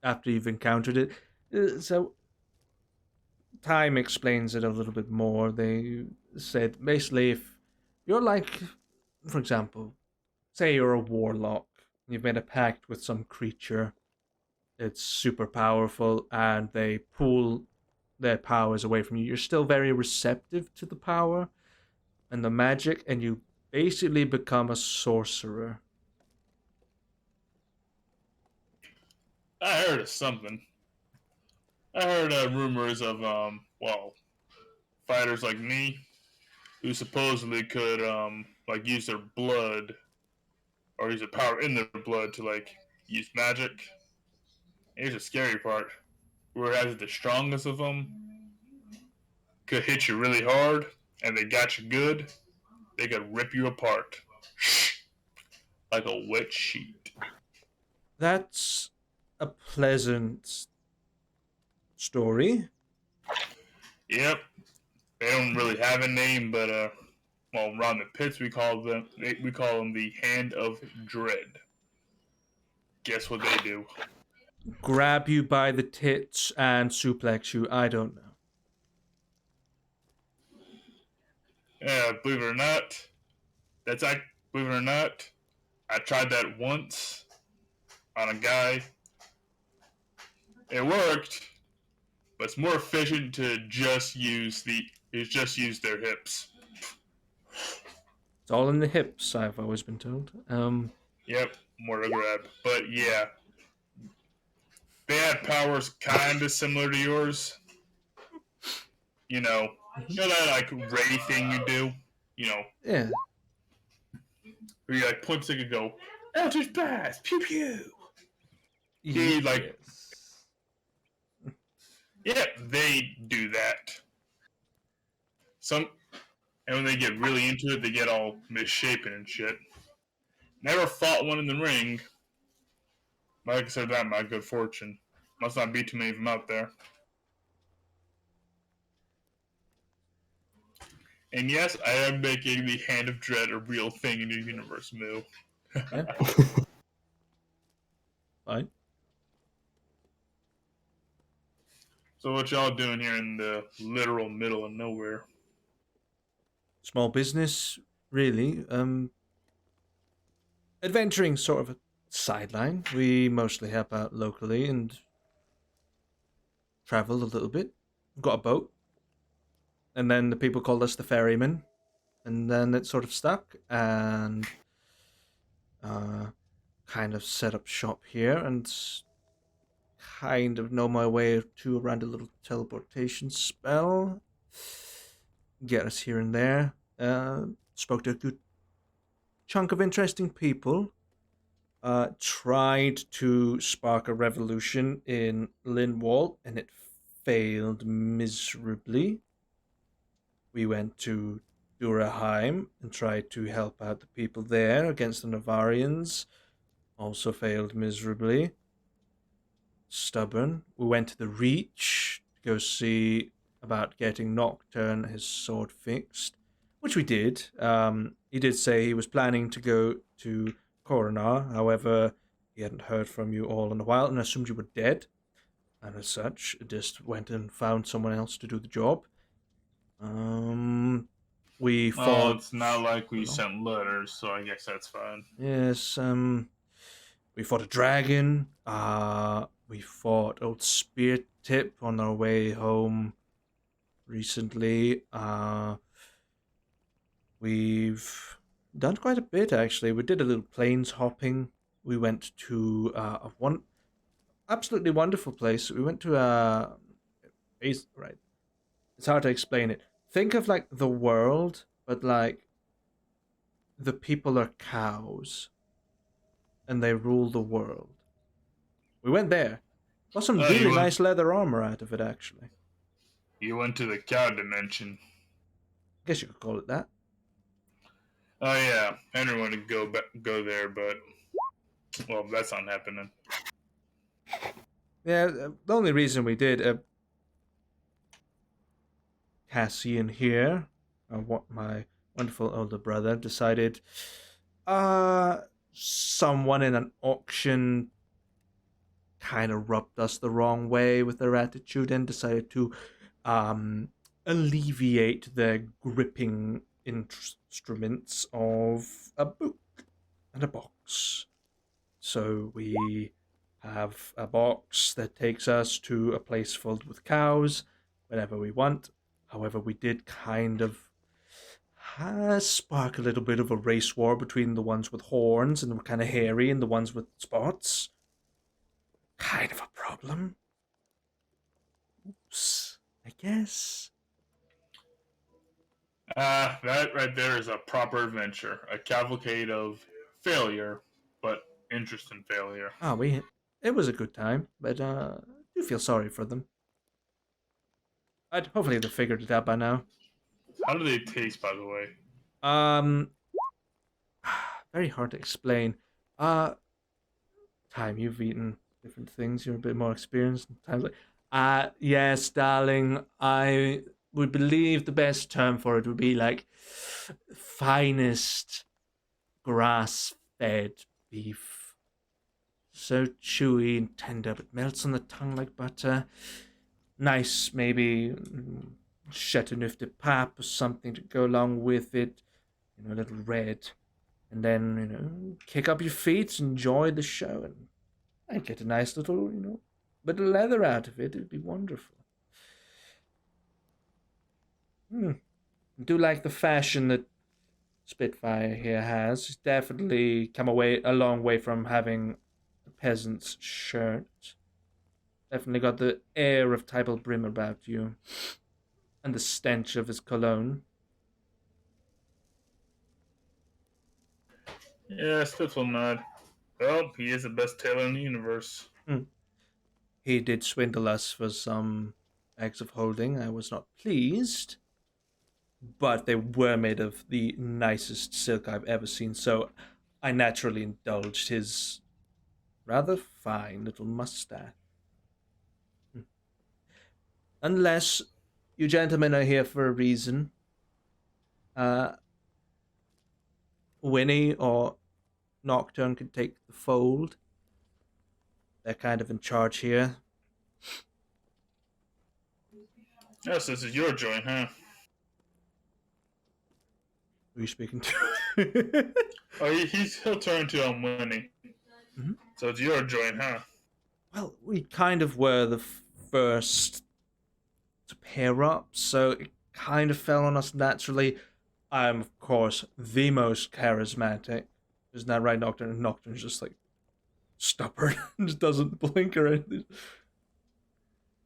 after you've encountered it. So time explains it a little bit more. They said basically if you're like, for example, say you're a warlock, you've made a pact with some creature, it's super powerful, and they pull their powers away from you. You're still very receptive to the power and the magic, and you basically become a sorcerer. I heard of something. I heard rumors of fighters like me who supposedly could like use their blood or use the power in their blood to like use magic. Here's the scary part: whereas the strongest of them could hit you really hard, and they got you good, they could rip you apart like a wet sheet. That's a pleasant story. Yep, they don't really have a name, but well, around the pits we call them the Hand of Dread. Guess what they do? Grab you by the tits and suplex you. I don't know. Yeah, believe it or not, that's I. Believe it or not, I tried that once on a guy. It worked, but it's more efficient to just use their hips. It's all in the hips, I've always been told. Yep, more to grab. But yeah, they had powers kind of similar to yours. You know that like ray thing you do. You know, Yeah. where you like point stick and go, Eldritch Blast, pew pew. He like, Yes. yeah, they do that. Some, and when they get really into it, they get all misshapen and shit. Never fought one in the ring. Might consider that my good fortune. Must not be too many of them out there. And yes, I am making the Hand of Dread a real thing in the universe, Moo. Yeah. Fine. So what y'all doing here in the literal middle of nowhere? Small business, really. Adventuring sort of a sideline. We mostly help out locally and travel a little bit. We've got a boat. And then the people called us the ferryman. And then it sort of stuck and kind of set up shop here and kind of know my way to around a little teleportation spell. Get us here and there. Spoke to a good chunk of interesting people. Tried to spark a revolution in Linwall, and it failed miserably. We went to Duraheim and tried to help out the people there against the Navarians. Also failed miserably. Stubborn. We went to the Reach to go see about getting Nocturne his sword fixed, which we did. He did say he was planning to go to Coronar, however, he hadn't heard from you all in a while and assumed you were dead. And as such, just went and found someone else to do the job. We Well, fought. it's not like we sent letters, so I guess that's fine. Yes, we fought a dragon. We fought old Spear Tip on our way home recently. We've done quite a bit actually. We did a little plains hopping. We went to one absolutely wonderful place. We went to right. It's hard to explain it. Think of like the world, but like the people are cows. and they rule the world. We went there. Got some Oh, really you went- nice leather armor out of it, actually. You went to the cow dimension. I guess you could call it that. Oh yeah, Henry wanted to go there, but well, that's not happening. Yeah, the only reason we did, Cassian here, what my wonderful older brother decided, someone in an auction kind of rubbed us the wrong way with their attitude and decided to alleviate the gripping instruments of a book and a box. So we have a box that takes us to a place filled with cows whenever we want. However, we did kind of spark a little bit of a race war between the ones with horns and were kind of hairy and the ones with spots. Kind of a problem. Oops, I guess. That right there is a proper adventure. A cavalcade of failure, but interest in failure. It was a good time, but I do feel sorry for them. Hopefully they figured it out by now. How do they taste, by the way? Very hard to explain. Time, you've eaten different things. You're a bit more experienced. Times like, yes, darling. I would believe the best term for it would be like finest grass-fed beef. So chewy and tender, but melts on the tongue like butter. Nice, maybe Chateauneuf de Pape or something to go along with it. A little red. And then, kick up your feet, enjoy the show, and I'd get a nice little, bit of leather out of it. It'd be wonderful. I do like the fashion that Spitfire here has. He's definitely come a long way from having a peasant's shirt. Definitely got the air of Tybal Brim about you. And the stench of his cologne. Yeah, Spitz will nod. Well, he is the best tailor in the universe. He did swindle us for some eggs of holding. I was not pleased. But they were made of the nicest silk I've ever seen, so I naturally indulged his rather fine little mustache. Unless you gentlemen are here for a reason. Winnie or Nocturne can take the fold. They're kind of in charge here. Yes, this is your joint, huh? Who are you speaking to? Oh, he'll turn to Winnie. Mm-hmm. So it's your joint, huh? Well, we kind of were the first to pair up, so it kind of fell on us naturally. I'm, of course, the most charismatic. Isn't that right, Nocturne? Nocturne's just like stubborn and just doesn't blink or anything.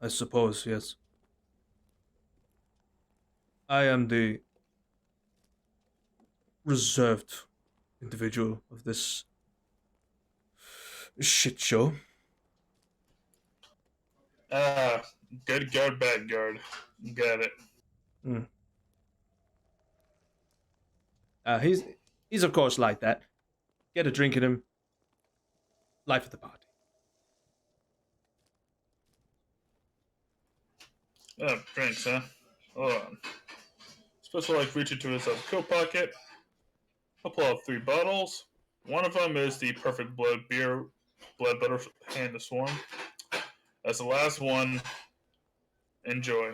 I suppose, yes. I am the reserved individual of this shit show. Good guard, bad guard. Got it. He's of course like that. Get a drink in him. Life of the party. Oh, drinks, huh? Hold on. Special like reach into his coat pocket. I'll pull out 3 bottles. One of them is the perfect blood butter hand to Swarm. That's the last one. Enjoy.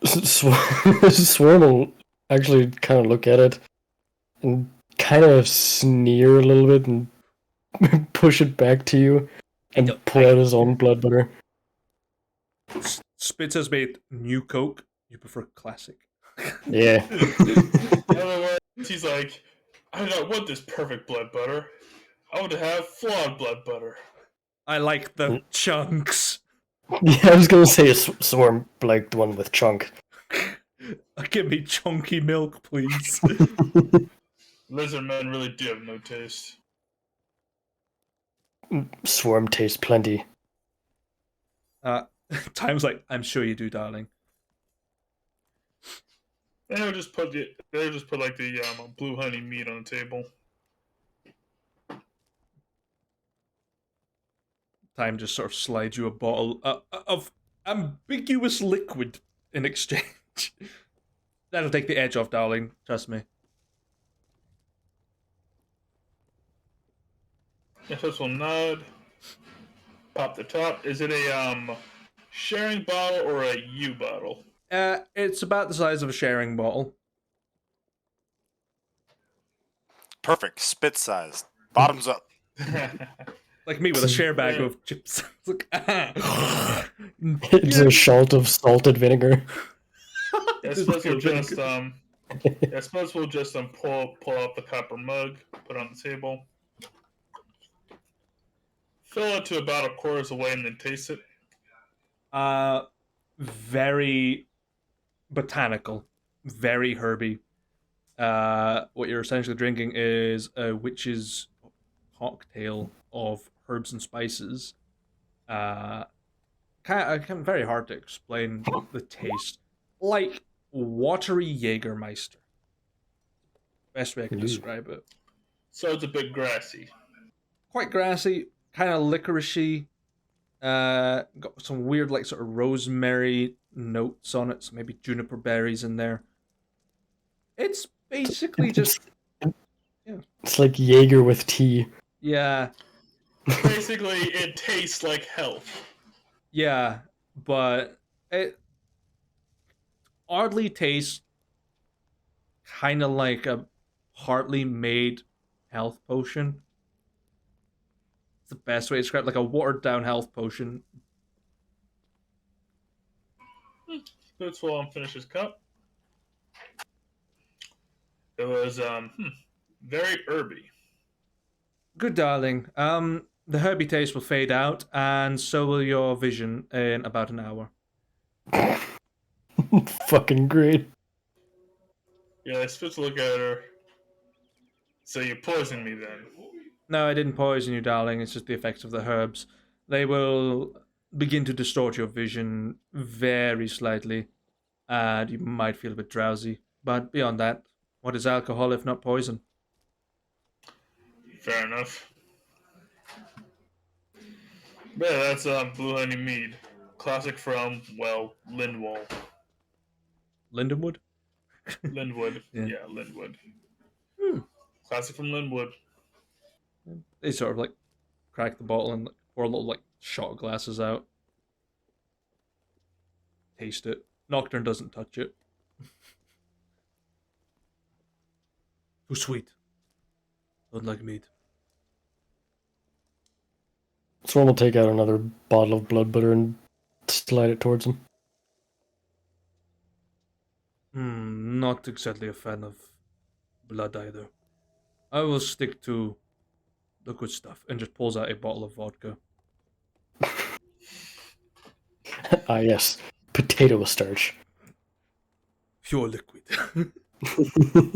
Swarm will actually kind of look at it and kind of sneer a little bit and push it back to you and pull out his own blood butter. Spitz has made new Coke. You prefer classic. Yeah. In other words, he's like, I don't want this perfect blood butter. I want to have flawed blood butter. I like the chunks. Yeah, I was gonna say a Swarm like the one with chunk. Give me chunky milk, please. Lizard men really do have no taste. Swarm tastes plenty. Time's like, I'm sure you do, darling. They'll just put like the blue honey meat on the table. Time just sort of slides you a bottle of ambiguous liquid in exchange. That'll take the edge off, darling. Trust me. Yes, will nod. Pop the top. Is it a sharing bottle or a U bottle? It's about the size of a sharing bottle. Perfect. Spit sized. Bottoms up. Like me with a share bag of chips. It's like, It's a shot of salted vinegar. I suppose we'll just pull out the copper mug, put it on the table, fill it to about a quarter's away, and then taste it. Very botanical, very herby. What you're essentially drinking is a witch's cocktail of herbs and spices. Kind of very hard to explain the taste. Like watery Jägermeister. Best way I can describe it. So it's a bit grassy. Quite grassy, kind of licoricey. Got some weird, like, sort of rosemary notes on it. So maybe juniper berries in there. It's basically just. Yeah. It's like Jaeger with tea. Yeah. Basically, it tastes like health. Yeah, but it oddly tastes kind of like a partly made health potion. It's the best way to describe it, like a watered down health potion. Let's full on finish his cup. It was very herby. Good, darling. The herby taste will fade out, and so will your vision in about an hour. Fucking great. Yeah, I supposed to look at her. So you poisoned me then? No, I didn't poison you, darling. It's just the effects of the herbs. They will begin to distort your vision very slightly, and you might feel a bit drowsy. But beyond that, what is alcohol if not poison? Fair enough. But yeah, that's Blue Honey Mead. Classic from, well, Lindwall. Lindenwood? Linwood. Yeah. Yeah, Linwood. Hmm. Classic from Linwood. They sort of like crack the bottle and pour little like shot glasses out. Taste it. Nocturne doesn't touch it. Too sweet. Don't like meat. Swarm will take out another bottle of blood butter and slide it towards him. Not exactly a fan of blood either. I will stick to the good stuff and just pulls out a bottle of vodka. Ah, yes. Potato starch. Pure liquid.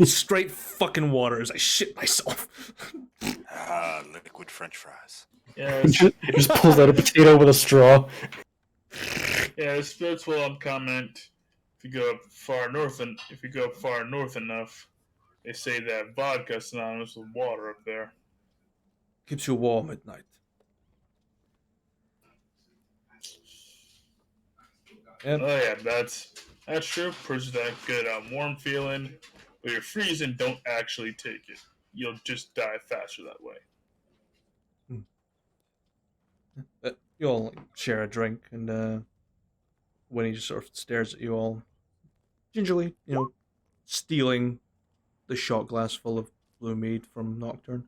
Straight fucking water as I shit myself. Liquid French fries. Yeah, He just pulls out a potato with a straw. yeah. Spirits will comment. If you go up far north enough, they say that vodka's synonymous with water up there. Keeps you warm at night. Yep. Oh yeah, that's true. Produces that good warm feeling. But you're freezing, don't actually take it. You'll just die faster that way. You all share a drink, and Winnie just sort of stares at you all, gingerly, stealing the shot glass full of blue mead from Nocturne.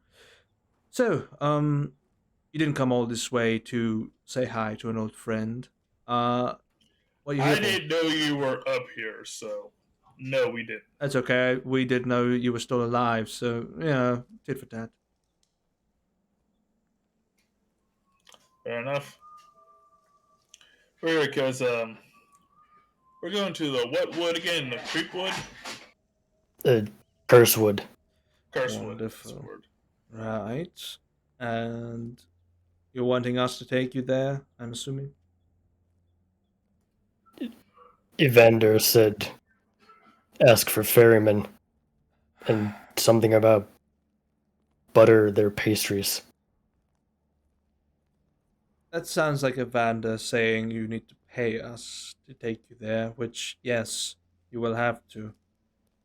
So, you didn't come all this way to say hi to an old friend. What are you here I for? didn't know you were up here, so no, we didn't. That's okay. We did know you were still alive, so yeah, tit for tat. Fair enough. We're here because We're going to the what wood again? The creepwood? Cursewood. Cursewood. That's the Wonderful. word. Right. And you're wanting us to take you there, I'm assuming? Evander said, ask for ferrymen, and something about butter their pastries. That sounds like Evander saying you need to pay us to take you there, which, yes, you will have to,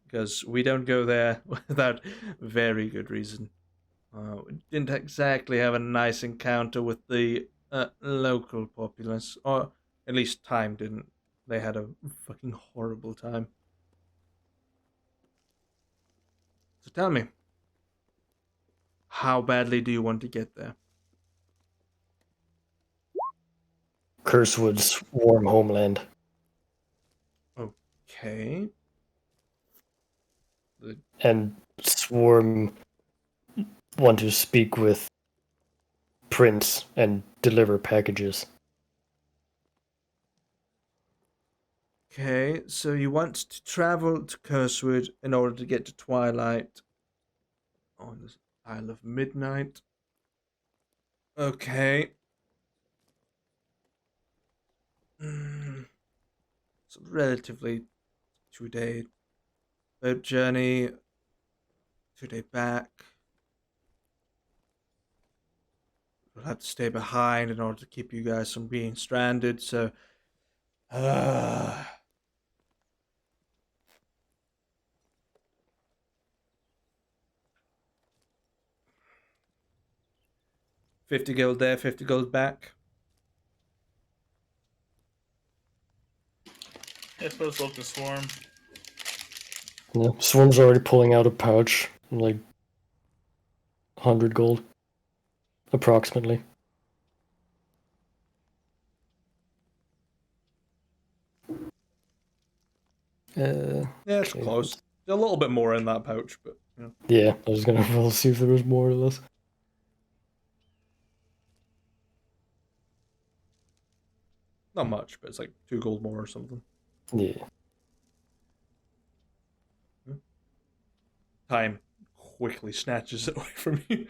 because we don't go there without very good reason. We didn't exactly have a nice encounter with the local populace, or at least Time didn't. They had a fucking horrible time. So tell me, how badly do you want to get there? Cursewood's warm homeland. Okay. And Swarm want to speak with Prince and deliver packages. Okay, so you want to travel to Cursewood in order to get to Twilight on the Isle of Midnight. Okay. It's a relatively 2-day boat journey, 2-day back. We'll have to stay behind in order to keep you guys from being stranded, so... Uh, 50 gold there, 50 gold back. Yeah, supposed to look the swarm. Yeah, Swarm's already pulling out a pouch, like 100 gold, approximately. Yeah, it's okay. close. A little bit more in that pouch, but you know. Yeah, I was gonna roll see if there was more or less. Not much, but it's like 2 gold more or something. Yeah. Time quickly snatches it away from you.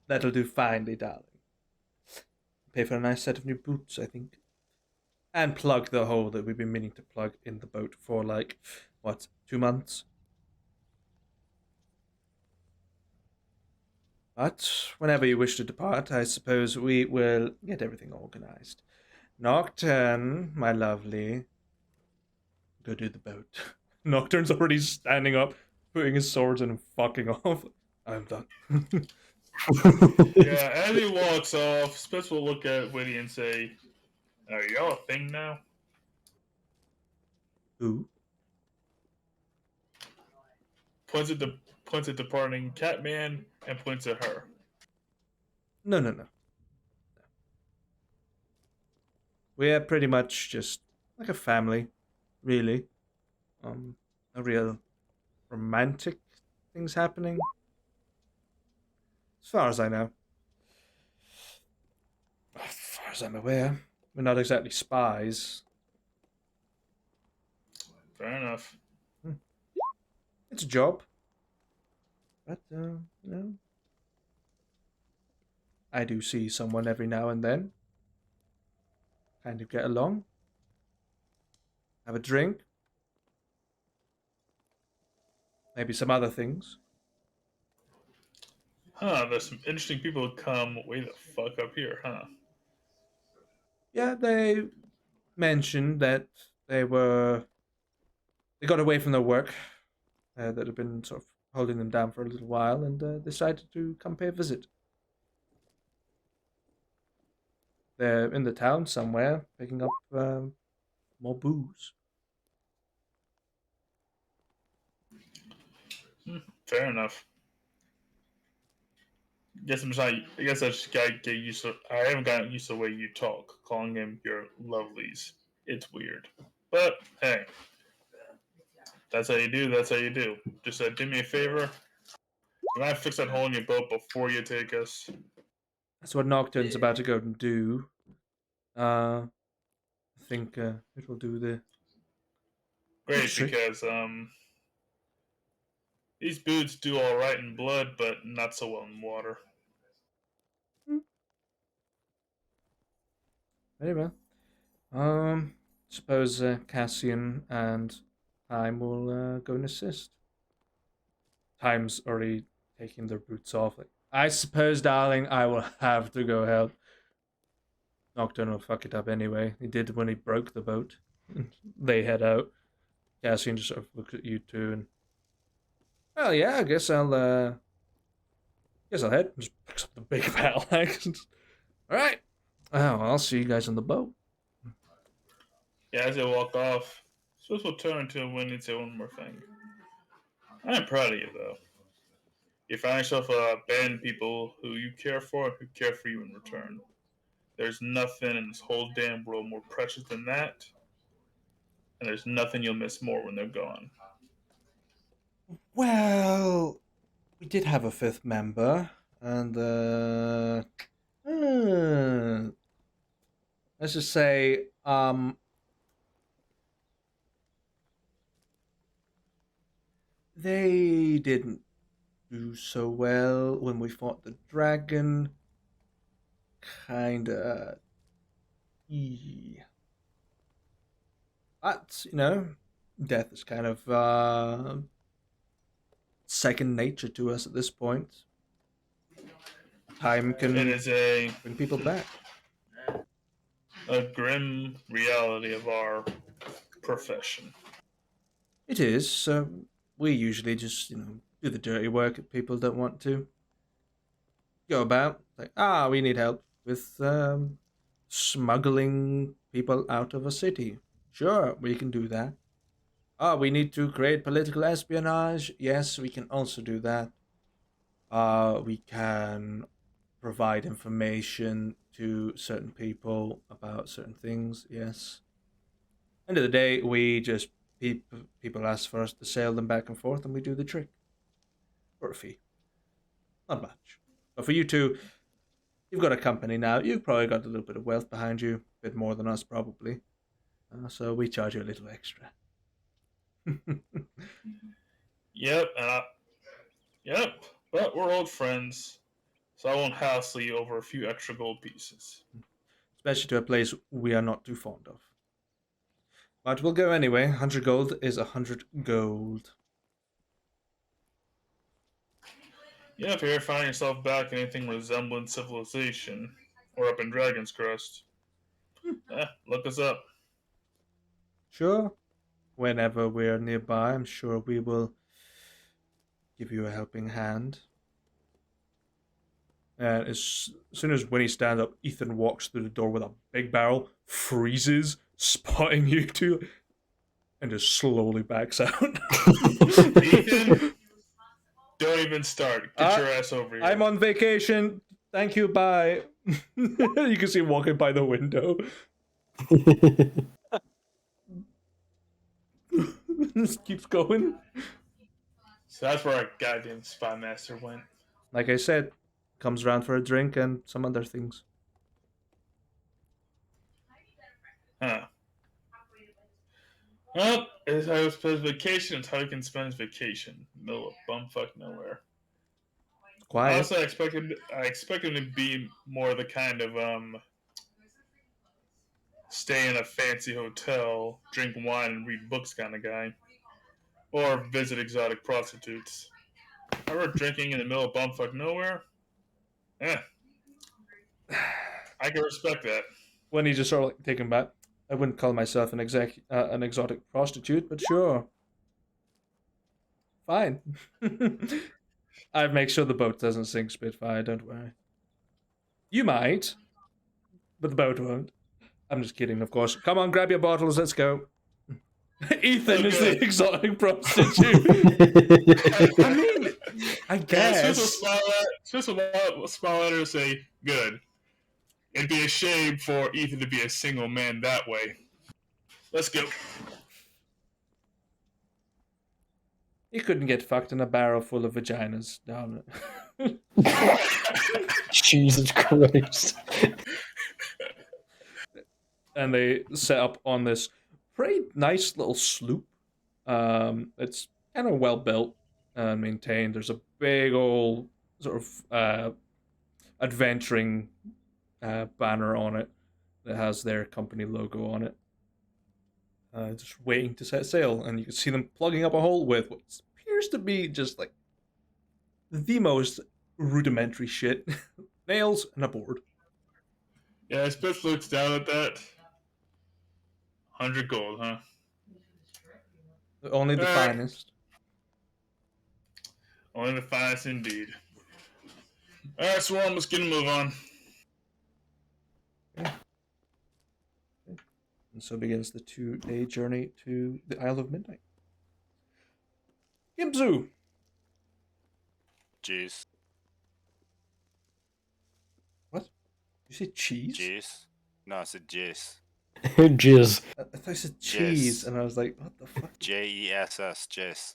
That'll do finely, darling. Pay for a nice set of new boots, I think. And plug the hole that we've been meaning to plug in the boat for, like, what, 2 months? But whenever you wish to depart, I suppose we will get everything organized. Nocturne, my lovely. Go do the boat. Nocturne's already standing up, putting his swords in and fucking off. I'm done. Yeah, as he walks off, Spitz will look at Whitty and say, are y'all a thing now? Who? Points at departing Catman and points at her. No. We're pretty much just like a family, really. No real romantic things happening. As far as I know. As far as I'm aware. We're not exactly spies. Fair enough. It's a job. But, you know. I do see someone every now and then. Kind of get along. Have a drink. Maybe some other things. Huh, there's some interesting people who come way the fuck up here, huh? Yeah, they mentioned that they got away from their work that had been sort of holding them down for a little while and decided to come pay a visit. They're in the town somewhere picking up more booze. Fair enough. I guess I just gotta get used to. I haven't gotten used to the way you talk, calling them your lovelies. It's weird, but hey, that's how you do. That's how you do. Just do me a favor. Can I fix that hole in your boat before you take us? That's what Nocturne's about to go and do. I think it will do the. Great, Trick. because these boots do all right in blood, but not so well in water. Very well. Suppose Cassian and Time will go and assist. Time's already taking their boots off. Like, I suppose, darling, I will have to go help. Nocturne will fuck it up anyway. He did when he broke the boat. They head out. Cassian just sort of looks at you two and, well, yeah, I guess I'll head. Just picks up the big battle axe. All right. Oh, I'll see you guys on the boat. Yeah, as they walk off, Swiss will turn to Winnie and say one more thing. I am proud of you, though. You find yourself abandoned people who you care for and who care for you in return. There's nothing in this whole damn world more precious than that, and there's nothing you'll miss more when they're gone. Well, we did have a fifth member, and let's just say, they didn't do so well when we fought the dragon. Kinda. But, death is kind of second nature to us at this point. Time can It is bring people back. a grim reality of our profession. It is. So we usually just, do the dirty work that people don't want to. Go about like, we need help with smuggling people out of a city. Sure, we can do that. We need to create political espionage. Yes, we can also do that. We can provide information to certain people about certain things. Yes. End of the day, we just people ask for us to sail them back and forth, and we do the trick for a fee. Not much, but for you two, you've got a company now. You've probably got a little bit of wealth behind you, a bit more than us probably. So we charge you a little extra. Yep, but we're old friends, so I won't hassle you over a few extra gold pieces. Especially to a place we are not too fond of. But we'll go anyway. 100 gold is 100 gold. Yeah, if you ever find yourself back in anything resembling civilization, or up in Dragon's Crest, look us up. Sure. Whenever we're nearby, I'm sure we will give you a helping hand. And as soon as Winnie stands up, Ethan walks through the door with a big barrel, freezes, spotting you two, and just slowly backs out. Ethan, don't even start. Get your ass over here. I'm on vacation. Thank you, bye. You can see him walking by the window. Just keeps going. So that's where our goddamn spy master went. Like I said, comes around for a drink and some other things. Huh. Well, it's how he spends vacation. It's how he can spend his vacation. Middle of bumfuck nowhere. Quiet. Honestly, I expect him to be more the kind of stay in a fancy hotel, drink wine, and read books kind of guy, or visit exotic prostitutes. However, drinking in the middle of bumfuck nowhere, I can respect that. When he just sort of like taken back, I wouldn't call myself an exotic prostitute, but sure, fine. I make sure the boat doesn't sink, Spitfire. Don't worry. You might, but the boat won't. I'm just kidding, of course. Come on, grab your bottles. Let's go. Ethan is the exotic prostitute. I mean, I guess. Swiss will smile at her and say, "Good. It'd be a shame for Ethan to be a single man that way. Let's go." He couldn't get fucked in a barrel full of vaginas, darn it. Jesus Christ. and they set up on this pretty nice little sloop. It's kind of well built and maintained. There's a big old sort of adventuring banner on it that has their company logo on it. Just waiting to set sail, and you can see them plugging up a hole with what appears to be just like the most rudimentary shit. Nails and a board. Yeah, Spitz looks down at that. 100 gold, huh? Only the Alright. finest. Only the finest indeed. Alright, Swarm, let's get a move on. And so begins the 2-day journey to the Isle of Midnight. Gimzu! Jeez. What? You say cheese? Jeez. No, I said Jace. Jizz. I thought you said cheese, Jizz. and I was like, what the fuck? Jess. Jace.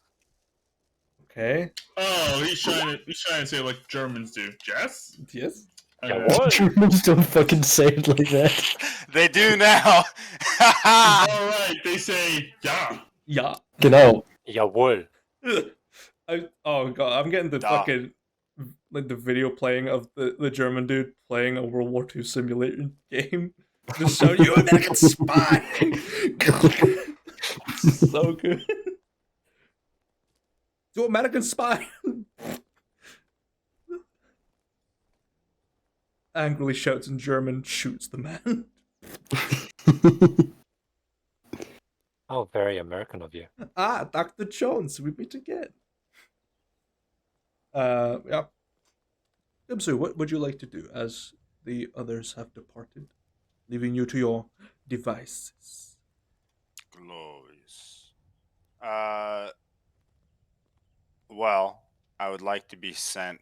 Okay. Oh, he's trying to say it like Germans do. Jess? Yes? Yeah, what? Germans don't fucking say it like that. They do now. Alright, they say, yeah. Yeah. Genau. Jawohl. Oh god, I'm getting the Da. fucking like the video playing of the German dude playing a World War II simulator game. Just so you American spy. So good. You American spy. Angrily shouts in German, shoots the man. How very American of you. Ah, Dr. Jones, we meet again. Yeah. Gimsu, what would you like to do as the others have departed, leaving you to your devices? Glorious. Well, I would like to be sent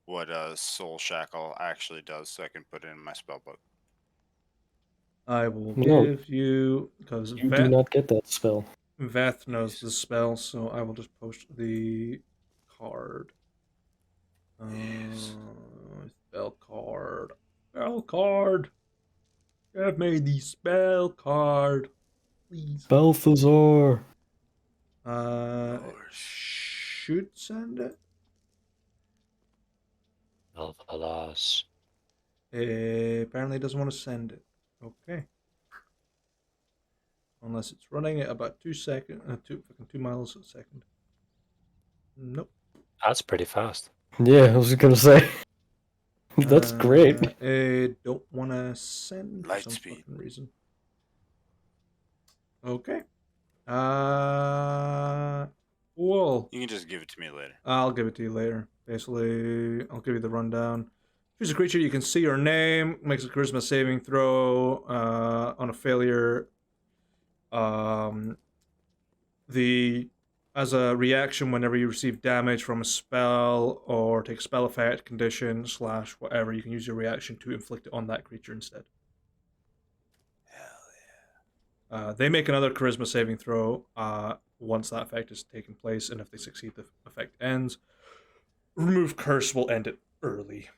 what a soul shackle actually does, so I can put it in my spell book. I will No. give you, because You do not get that spell. Veth knows the spell, so I will just post the card. Yes. Spell card. Spell card. Give me the spell card, please. Balthazar. Should send it. Alas. Apparently it doesn't want to send it. Okay. Unless it's running at about 2 seconds, 2 miles a second. Nope. That's pretty fast. Yeah, I was gonna say. That's great. I don't want to send for Light some speed. fucking reason. Okay. Well, You can just give it to me later. I'll give it to you later. Basically, I'll give you the rundown. Choose a creature, you can see your name, makes a charisma saving throw. On a failure, as a reaction whenever you receive damage from a spell or take spell effect, condition, / whatever, you can use your reaction to inflict it on that creature instead. Hell yeah. They make another charisma saving throw once that effect is taken place, and if they succeed, the effect ends. Remove curse will end it early.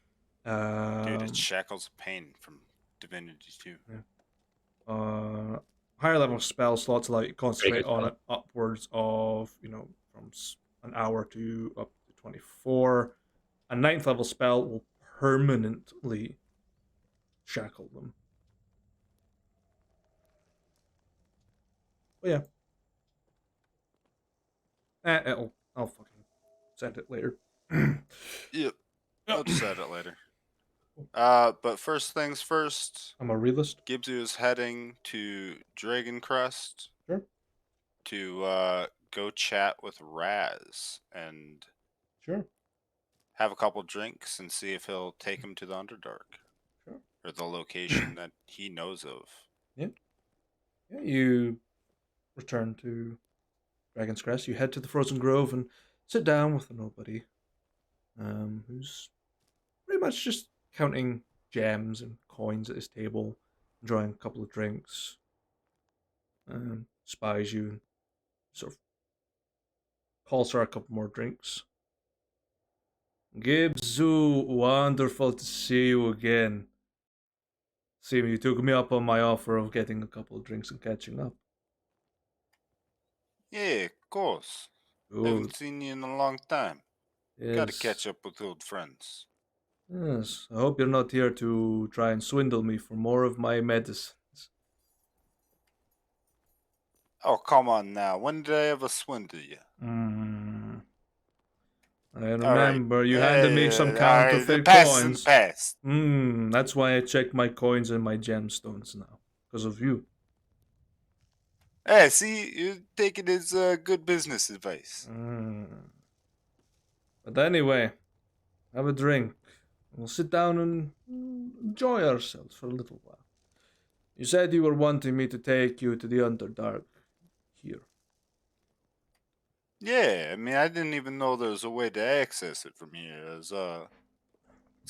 Dude, it's Shackles of Pain from Divinity 2. Yeah. Higher level spell slots allow you to concentrate good on spell. it upwards of, from an hour to up to 24. A 9th level spell will permanently shackle them. But yeah. I'll fucking send it later. Yep. I'll just add it later. But first things first, I'm a realist. Gibbsy is heading to Dragon Crest Sure. to go chat with Raz and Sure. have a couple drinks and see if he'll take him to the Underdark. Sure. Or the location that he knows of. Yeah, you return to Dragon's Crest. You head to the Frozen Grove and sit down with a nobody, who's pretty much just counting gems and coins at his table, enjoying a couple of drinks. Spies you, and sort of calls for a couple more drinks. Gibzu, wonderful to see you again. See, you took me up on my offer of getting a couple of drinks and catching up. Yeah, of course. Good. Haven't seen you in a long time. Gotta Yes. catch up with old friends. Yes. I hope you're not here to try and swindle me for more of my medicines. Oh, come on now. When did I ever swindle you? Mm. I All right. remember you handed me some All right, the counterfeit past is in the coins. past. That's why I check my coins and my gemstones now. Because of you. Hey, see, you're taking his good business advice. But anyway, have a drink. We'll sit down and enjoy ourselves for a little while. You said you were wanting me to take you to the Underdark here. Yeah, I mean, I didn't even know there was a way to access it from here. I was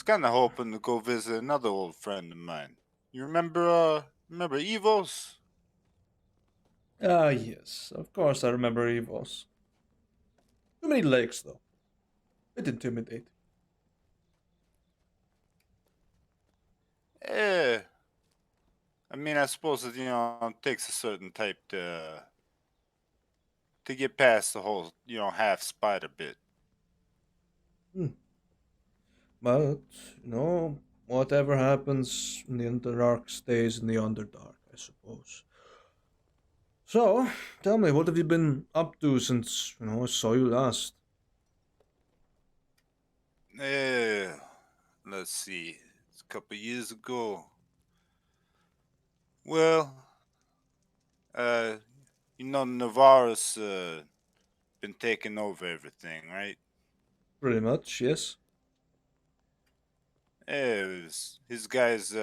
kind of hoping to go visit another old friend of mine. You remember Evos? Ah, yes. Of course I remember Evos. Too many legs, though. Bit intimidating. Yeah. I mean, I suppose it, it takes a certain type to get past the whole, half spider bit. But, whatever happens in the Underdark stays in the Underdark, I suppose. So, tell me, what have you been up to since, I saw you last? Yeah. Let's see. It's a couple years ago. Well, uh, Navarro's been taking over everything, right? Pretty much, yes. Yeah, his guys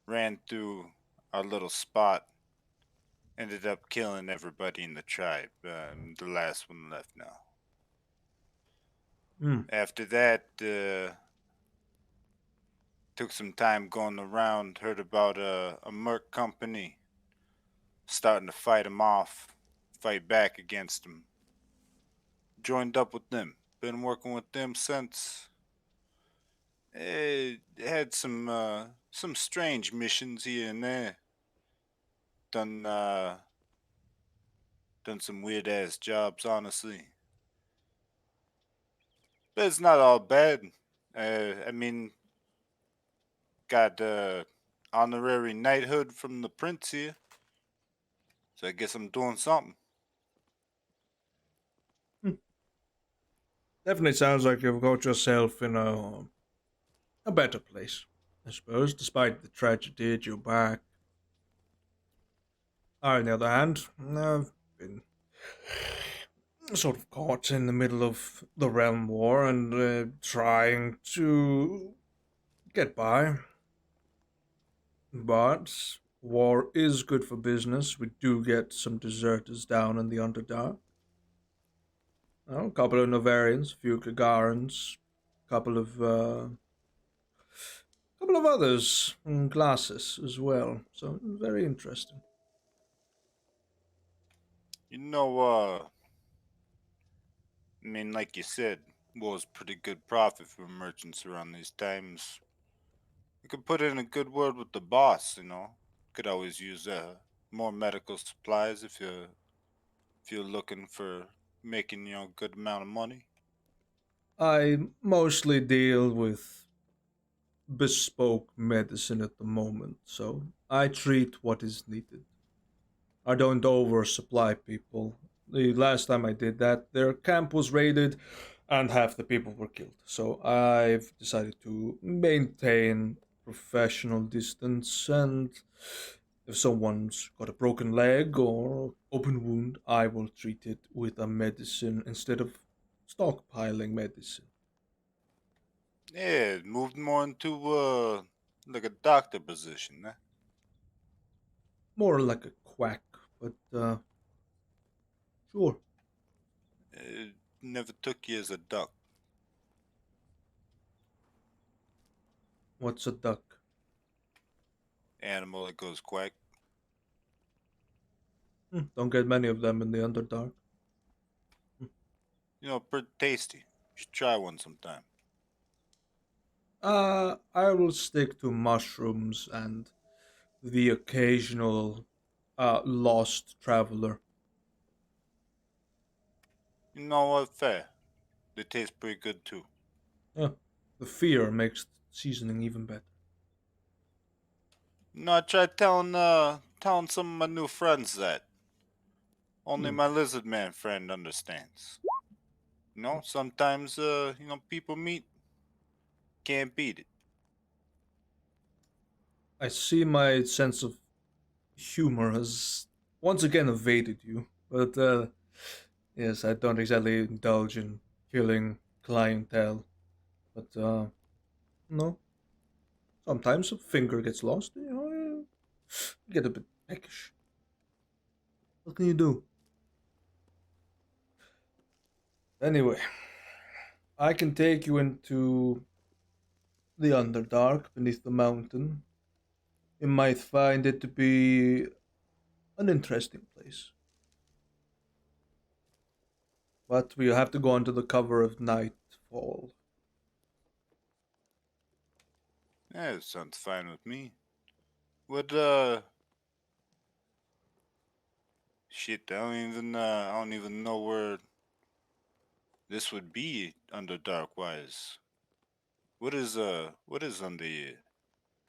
ran through our little spot, ended up killing everybody in the tribe. The last one left now. After that, took some time going around, heard about a merc company starting to fight him off, fight back against him. Joined up with them. Been working with them since. Had some strange missions here and there. Done some weird ass jobs, honestly. But it's not all bad. I mean, got honorary knighthood from the prince here, so I guess I'm doing something. Definitely sounds like you've got yourself in a better place, I suppose, despite the tragedy at your back. I, on the other hand, I've been sort of caught in the middle of the realm war and trying to get by. But war is good for business. We do get some deserters down in the Underdark. A couple of Novarians, a few Gagarans, couple of others in classes as well. So very interesting. I mean, like you said, was pretty good profit for merchants around these times. You could put in a good word with the boss. Could always use more medical supplies if you're looking for making a good amount of money. I mostly deal with bespoke medicine at the moment, so I treat what is needed. I don't oversupply people. The last time I did that, their camp was raided and half the people were killed. So I've decided to maintain professional distance, and if someone's got a broken leg or open wound, I will treat it with a medicine instead of stockpiling medicine. Yeah, moved more into like a doctor position. Eh? More like a quack, but sure. Never took you as a duck. What's a duck? Animal that goes quack. Don't get many of them in the Underdark. Pretty tasty. You should try one sometime. I will stick to mushrooms and the occasional lost traveler. You know what? Fair. They taste pretty good too. Yeah, the fear makes seasoning even better. You know, I tried telling some of my new friends that. Only Hmm. my lizard man friend understands. You know, sometimes people meet, can't beat it. I see my sense of humor has once again evaded you, but yes, I don't exactly indulge in killing clientele. But no, sometimes a finger gets lost. You get a bit peckish. What can you do? Anyway, I can take you into the Underdark beneath the mountain. You might find it to be an interesting place. But we have to go under the cover of nightfall. Yeah, it sounds fine with me. What shit, I don't even know where this would be under dark wise. What is under here?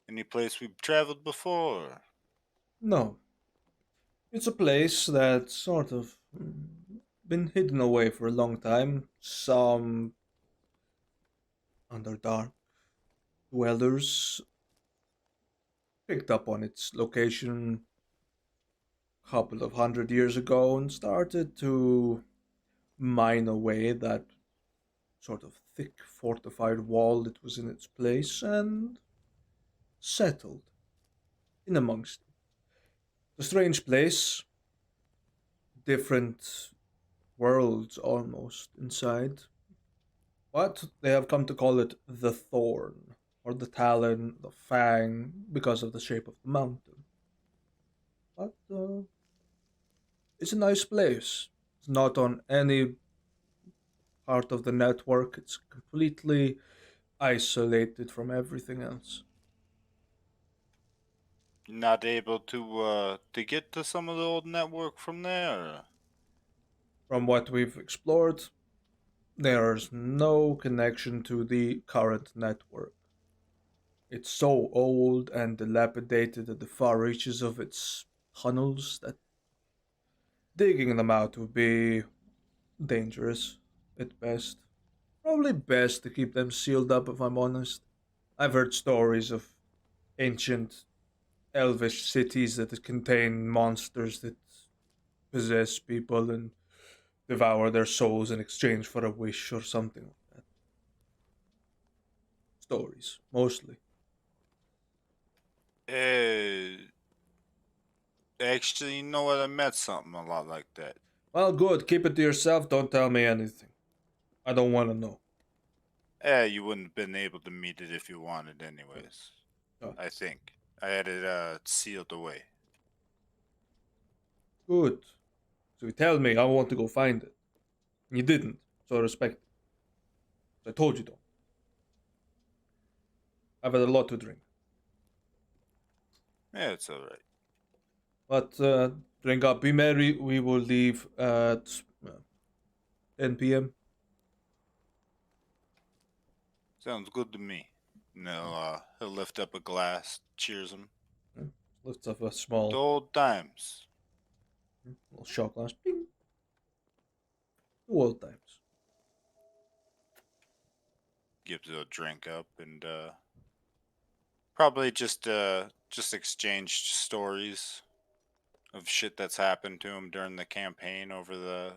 Any place we've traveled before? No, it's a place that's sort of been hidden away for a long time. Some Underdark dwellers picked up on its location a couple of 100 years ago and started to mine away that sort of thick fortified wall that was in its place and settled in amongst it. It's a strange place, different worlds almost inside, but they have come to call it the Thorn, or the Talon, the Fang, because of the shape of the mountain. But it's a nice place. It's not on any part of the network, it's completely isolated from everything else. Not able to get to some of the old network from there. From what we've explored, there's no connection to the current network. It's so old and dilapidated at the far reaches of its tunnels that digging them out would be dangerous at best. Probably best to keep them sealed up if I'm honest. I've heard stories of ancient elvish cities that contain monsters that possess people and devour their souls in exchange for a wish or something like that. Stories, mostly. Uh, Actually, you know what? I met something a lot like that. Well, good. Keep it to yourself. Don't tell me anything. I don't want to know. You wouldn't have been able to meet it if you wanted, anyways. Uh, I think I had it sealed away. Good. So you tell me I want to go find it. You didn't, so I respect it. I told you don't. I've had a lot to drink. Yeah, it's all right. But drink up, be merry. We will leave at 10 p.m. Sounds good to me. No, he'll lift up a glass, cheers him. Lifts up a To small old times. little shot glass. Ping. Two old times. Gives it a drink up and probably just exchanged stories of shit that's happened to him during the campaign over the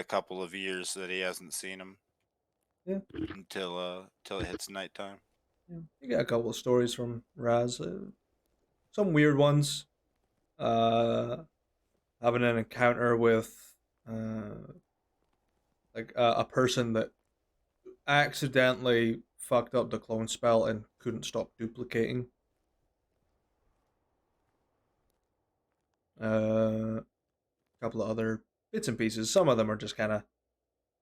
couple of years that he hasn't seen him Yeah. until it hits nighttime. Yeah. You got a couple of stories from Raz. Some weird ones. Uh, Having an encounter with like a person that accidentally fucked up the clone spell and couldn't stop duplicating. A couple of other bits and pieces. Some of them are just kind of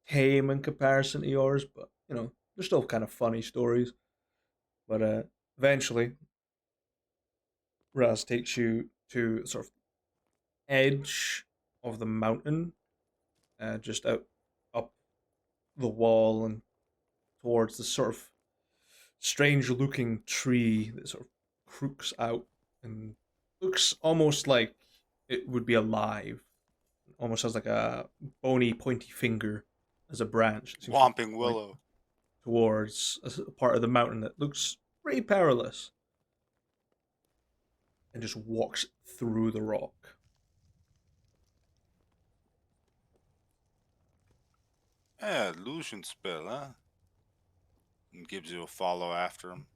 tame in comparison to yours, but they're still kind of funny stories. But eventually, Raz takes you to the sort of edge of the mountain, just out up the wall and towards the sort of strange-looking tree that sort of crooks out and looks almost like it would be alive. Almost has like a bony, pointy finger as a branch. It seems to Whomping point willow. towards a part of the mountain that looks pretty perilous, and just walks through the rock. Yeah, illusion spell, huh? And gives you a follow after him.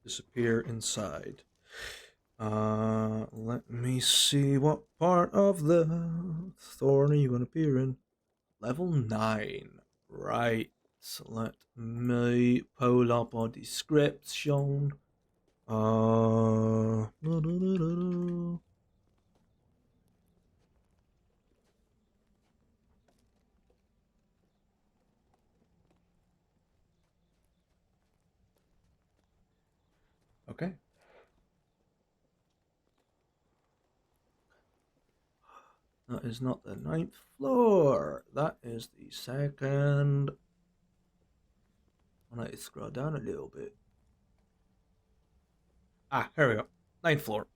Disappear inside. Let me see what part of the thorn are you gonna appear in. Level 9. Right. So let me pull up our description. Da-da-da-da-da. Okay. That is not the 9th floor. That is the second. I need to scroll down a little bit. Here we go. 9th floor.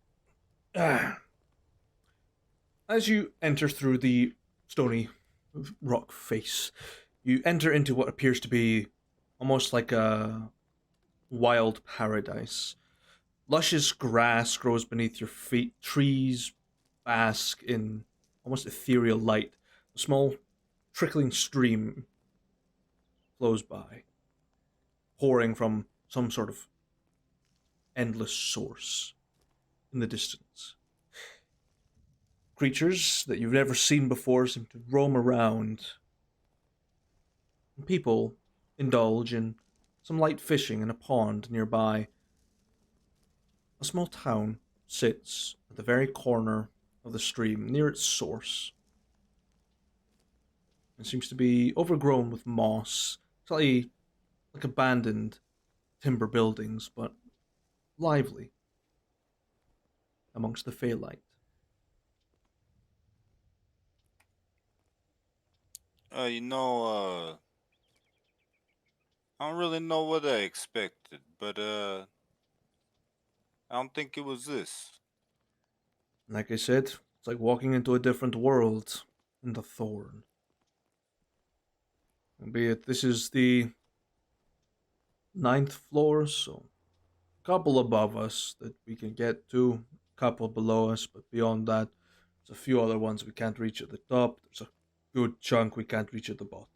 As you enter through the stony rock face, you enter into what appears to be almost like a wild paradise. Luscious grass grows beneath your feet. Trees bask in almost ethereal light. A small trickling stream flows by, pouring from some sort of endless source in the distance. Creatures that you've never seen before seem to roam around. People indulge in some light fishing in a pond nearby. A small town sits at the very corner of the stream, near its source. It seems to be overgrown with moss, slightly like abandoned timber buildings, but lively amongst the Phalite. I don't really know what I expected, but I don't think it was this. Like I said, it's like walking into a different world in the Thorn. Albeit this is the 9th floor, so a couple above us that we can get to, a couple below us, but beyond that, there's a few other ones we can't reach at the top. There's a good chunk we can't reach at the bottom.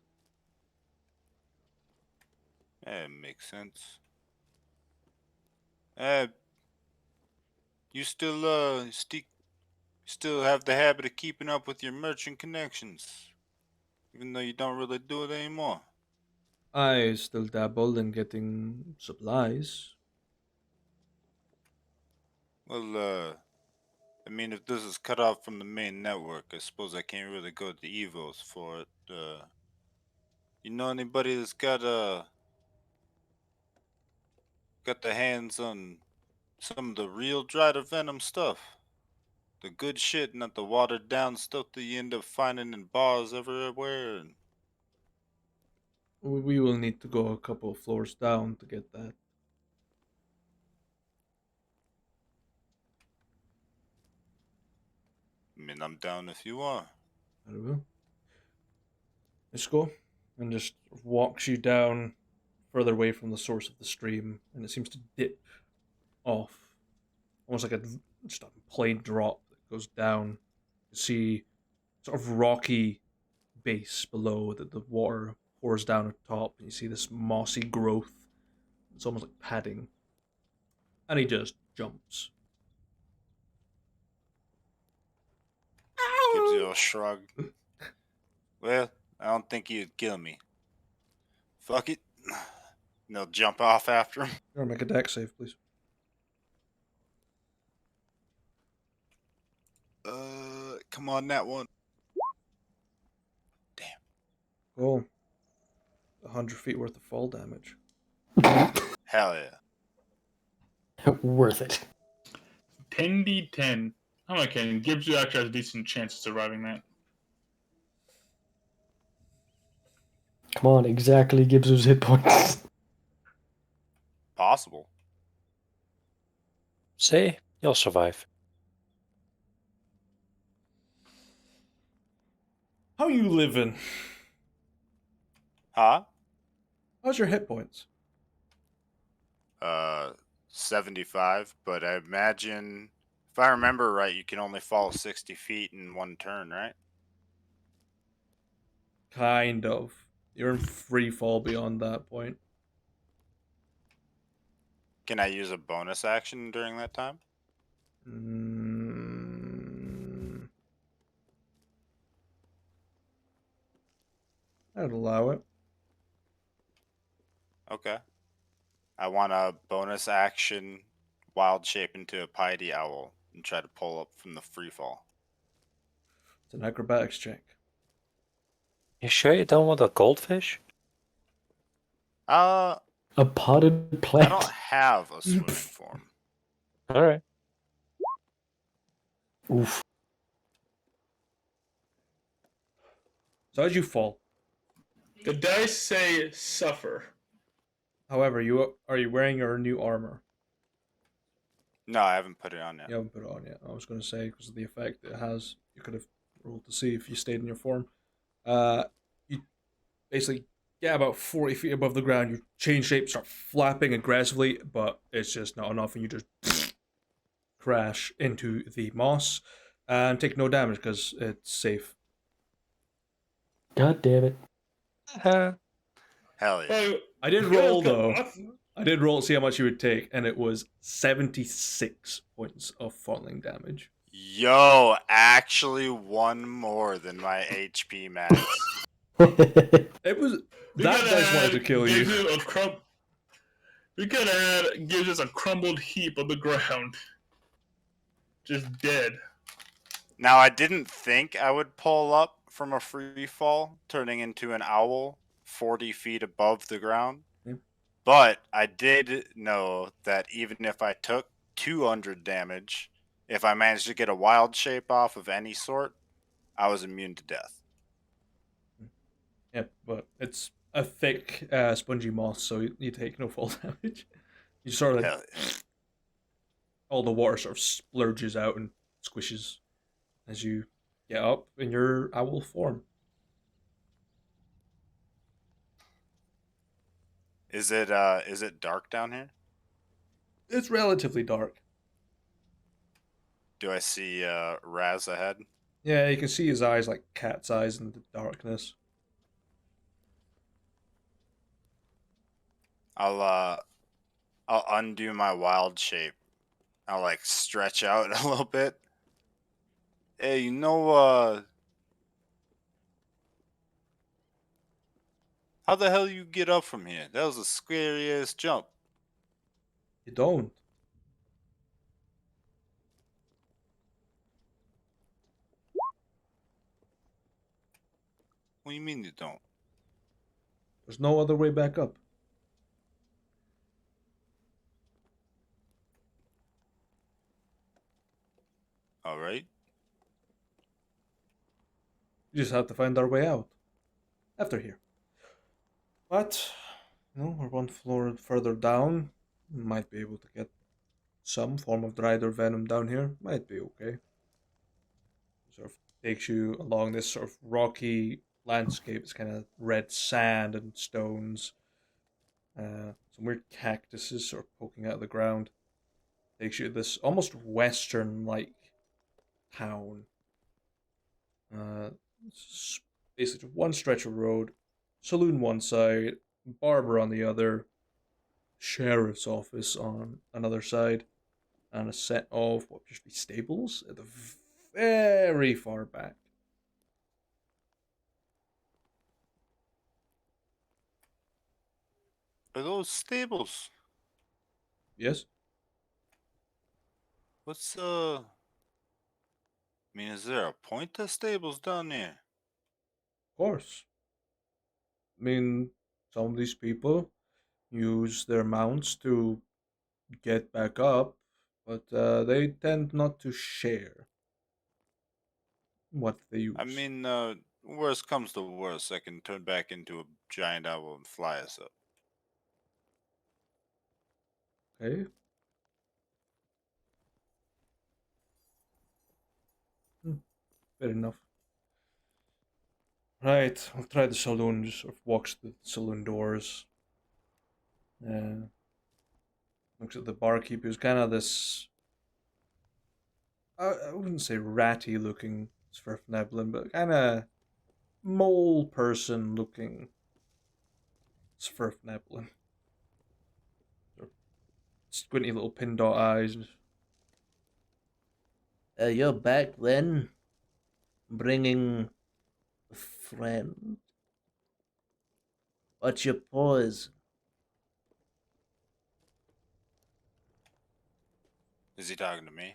Yeah, it makes sense. Uh, you still have the habit of keeping up with your merchant connections, even though you don't really do it anymore. I still dabble in getting supplies. Well, I mean, if this is cut off from the main network, I suppose I can't really go to Evos for it. You know anybody that's got the hands on some of the real dried venom stuff? The good shit, not the watered down stuff that you end up finding in bars everywhere. And We will need to go a couple of floors down to get that. I mean, I'm down if you are. Very well. Let's go. And just walks you down further away from the source of the stream, and it seems to dip off, almost like just a plain drop that goes down. You see sort of rocky base below that the water pours down at top, and you see this mossy growth. It's almost like padding. And he just jumps. Gives you a shrug. Well, I don't think you'd kill me. Fuck it. And they'll jump off after him. Here, make a dex save, please. Come on, that one. Damn. Cool. 100 feet worth of fall damage. Hell yeah. Worth it. 10d10. I'm not kidding. Gives you actually has a decent chance of surviving that. Come on, exactly Gibbs's hit points. Possible. See, you'll survive. How you living? Huh? How's your hit points? 75, but I imagine, if I remember right, you can only fall 60 feet in one turn, right? Kind of. You're in free fall beyond that point. Can I use a bonus action during that time? I'd allow it. Okay. I want a bonus action wild shape into a piety owl and try to pull up from the free fall. It's an acrobatics check. You sure you don't want a goldfish? I A potted plant. don't have a swimming form. All right. Oof. So as you fall, The dice say suffer. however, are you wearing your new armor? No, I haven't put it on yet. You haven't put it on yet. I was going to say because of the effect it has, you could have rolled to see if you stayed in your form. You basically get about 40 feet above the ground. You change shape, start flapping aggressively, but it's just not enough, and you just crash into the moss and take no damage because it's safe. God damn it. Hell yeah. Well, I did yeah, roll it's got- though. I did roll to see how much you would take, and it was 76 points of falling damage. Yo, actually one more than my HP max. It was We that gotta dice wanted to add- kill gives you. We could add gives us a crumbled heap on the ground. Just dead. Now, I didn't think I would pull up from a free fall, turning into an owl 40 feet above the ground. Yeah. But I did know that even if I took 200 damage, if I managed to get a wild shape off of any sort, I was immune to death. Yeah, but it's a thick, spongy moss, so you take no fall damage. You sort of Hell yeah. all the water sort of splurges out and squishes as you get up in your owl form. Is it dark down here? It's relatively dark. Do I see Raz ahead? Yeah, you can see his eyes like cat's eyes in the darkness. I'll undo my wild shape. I'll like stretch out a little bit. Hey, how the hell you get up from here? That was a scary ass jump. You don't. What do you mean you don't? There's no other way back up. All right. You just have to find our way out. After here. But, we're one floor further down. Might be able to get some form of dried or venom down here. Might be okay. Sort of takes you along this sort of rocky landscape. It's kind of red sand and stones. Some weird cactuses sort of poking out of the ground. Takes you to this almost western-like town. It's basically one stretch of road, saloon one side, barber on the other, sheriff's office on another side, and a set of what would just be stables at the very far back. Are those stables? Yes? What's I mean, is there a point to stables down there? Of course. I mean, some of these people use their mounts to get back up, but they tend not to share what they use. I mean, worst comes to worst, I can turn back into a giant owl and fly us up. Okay. Fair enough. Right, I'll try the saloon. Just sort of walks to the saloon doors. Looks at the barkeep, who's kind of this. I wouldn't say ratty looking Sverfneblin, but kind of mole person looking Sverfneblin. Squinty little pin dot eyes. You're back then? Bringing a friend? What's your poison? Is he talking to me?